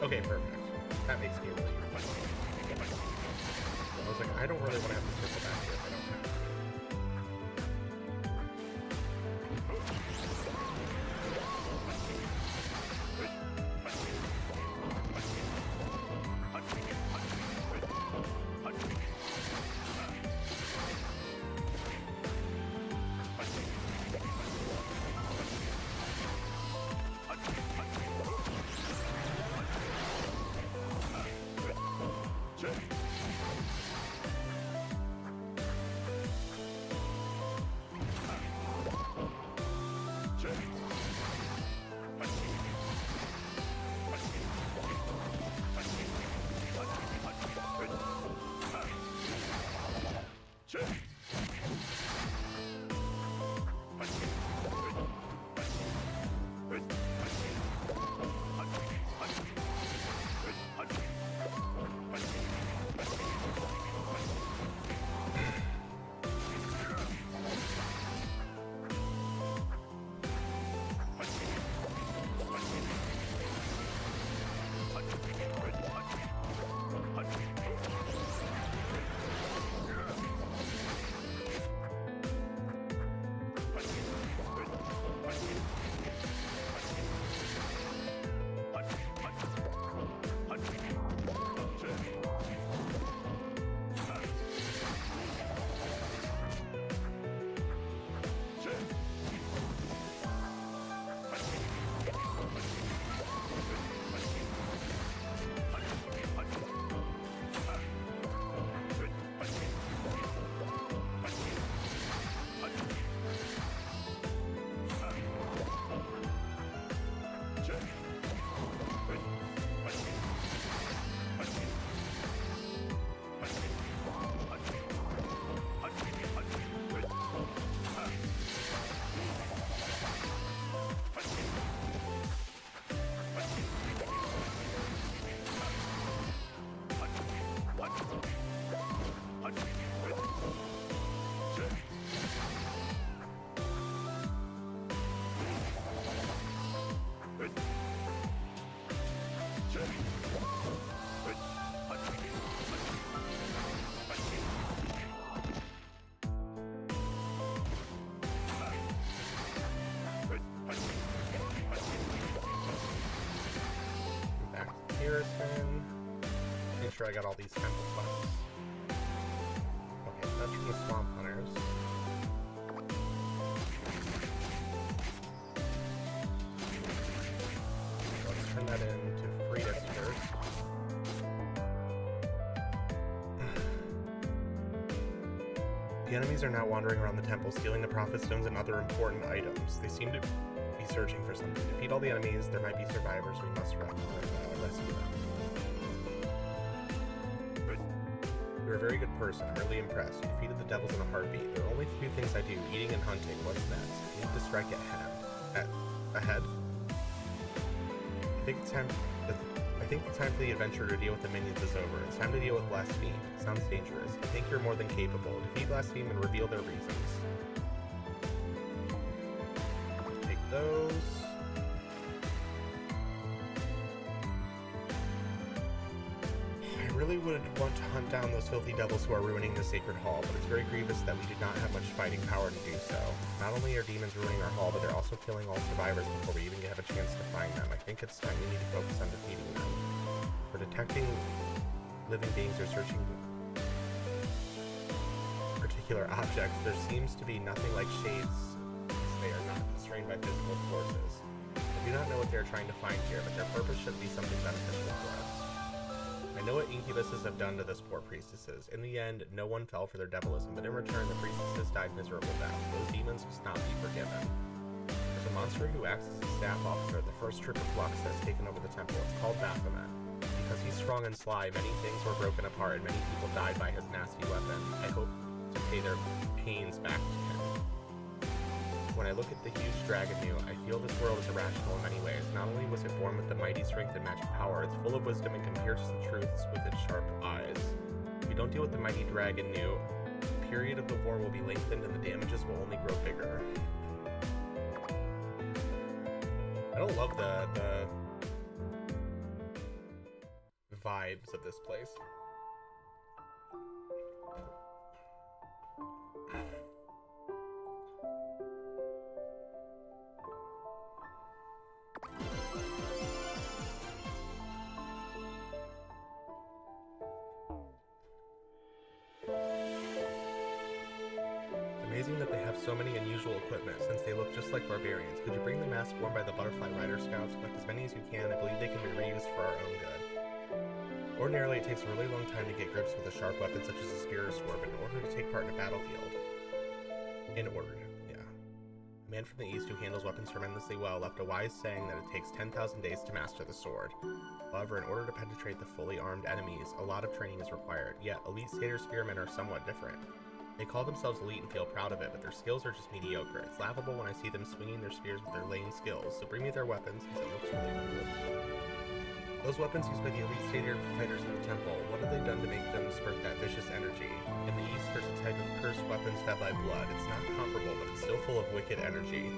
Okay, perfect. That makes me really happy. I was like, I don't really want to have to circle back here if I don't have to. sure I got all these temple quests. Okay, so that's from the Swamp Hunters. Let's turn that into REDUX first. The enemies are now wandering around the temple, stealing the Prophet Stones and other important items. They seem to be searching for something. Defeat all the enemies. There might be survivors. We must rescue them. You're a very good person. I'm really impressed. You defeated the devils in a heartbeat. There are only two things I do: eating and hunting. What's next? You need to strike ahead. I think the time for the adventure to deal with the minions is over. It's time to deal with Blaspheme. Sounds dangerous. I think you're more than capable. Defeat Blaspheme and reveal their reasons. Take those. I really would want to hunt down those filthy devils who are ruining the Sacred Hall, but it's very grievous that we did not have much fighting power to do so. Not only are demons ruining our hall, but they're also killing all survivors before we even have a chance to find them. I think it's time we need to focus on defeating them. For detecting living beings or searching particular objects, there seems to be nothing like shades, as they are not constrained by physical forces. I do not know what they are trying to find here, but their purpose should be something beneficial for us. I know what incubuses have done to this poor priestesses. In the end, no one fell for their devilism, but in return, the priestesses died miserable deaths. Those demons must not be forgiven. There's a monster who acts as a staff officer at the first troop of Flux that has taken over the temple. It's called Baphomet. Because he's strong and sly, many things were broken apart and many people died by his nasty weapon. I hope to pay their pains back to him. When I look at the huge dragon new, I feel this world is irrational in many ways. Not only was it born with the mighty strength and magic power, it's full of wisdom and can pierce the truths with its sharp eyes. If we don't deal with the mighty dragon new, the period of the war will be lengthened and the damages will only grow bigger. I don't love the vibes of this place. Amazing that they have so many unusual equipment, since they look just like barbarians. Could you bring the mask worn by the Butterfly Rider Scouts? Collect as many as you can. I believe they can be reused for our own good. Ordinarily, it takes a really long time to get grips with a sharp weapon such as a spear or sword, but in order to take part in a battlefield... A man from the East who handles weapons tremendously well left a wise saying that it takes 10,000 days to master the sword. However, in order to penetrate the fully armed enemies, a lot of training is required, yet elite Satyr Spearmen are somewhat different. They call themselves elite and feel proud of it, but their skills are just mediocre. It's laughable when I see them swinging their spears with their lame skills, so bring me their weapons, because it looks really cool. Those weapons used by the elite Satyr fighters in the temple, what have they done to make them spurt that vicious energy? In the East, there's a type of cursed weapons fed by blood. It's not comparable, but it's still full of wicked energy.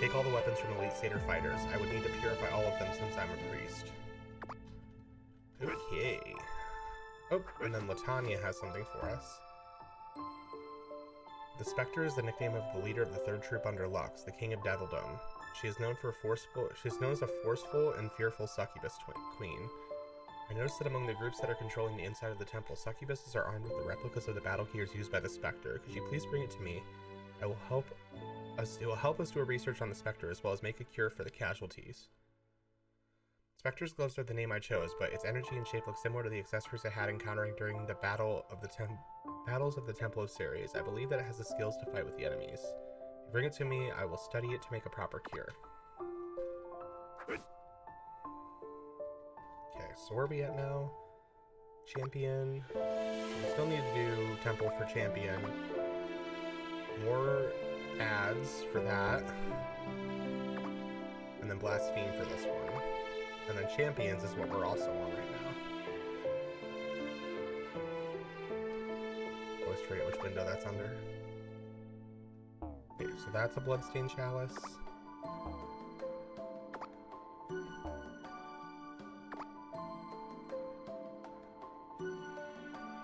Take all the weapons from elite Satyr fighters. I would need to purify all of them since I'm a priest. Okay. Oh, and then Latanya has something for us. The Spectre is the nickname of the leader of the 3rd troop under Lux, the King of Devildom. She is known as a forceful and fearful succubus queen. I noticed that among the groups that are controlling the inside of the temple, succubuses are armed with the replicas of the battle gears used by the Spectre. Could you please bring it to me? It will help us do a research on the Spectre as well as make a cure for the casualties. Spectre's gloves are the name I chose, but its energy and shape look similar to the accessories I had encountering during the battles of the Temple of Ceres. I believe that it has the skills to fight with the enemies. If you bring it to me, I will study it to make a proper cure. Okay, so where are we at now? Champion. We still need to do Temple for Champion. More ads for that. And then Blaspheme for this one. And then Champions is what we're also on right now. Always forget which window that's under. Okay, so that's a Bloodstained Chalice.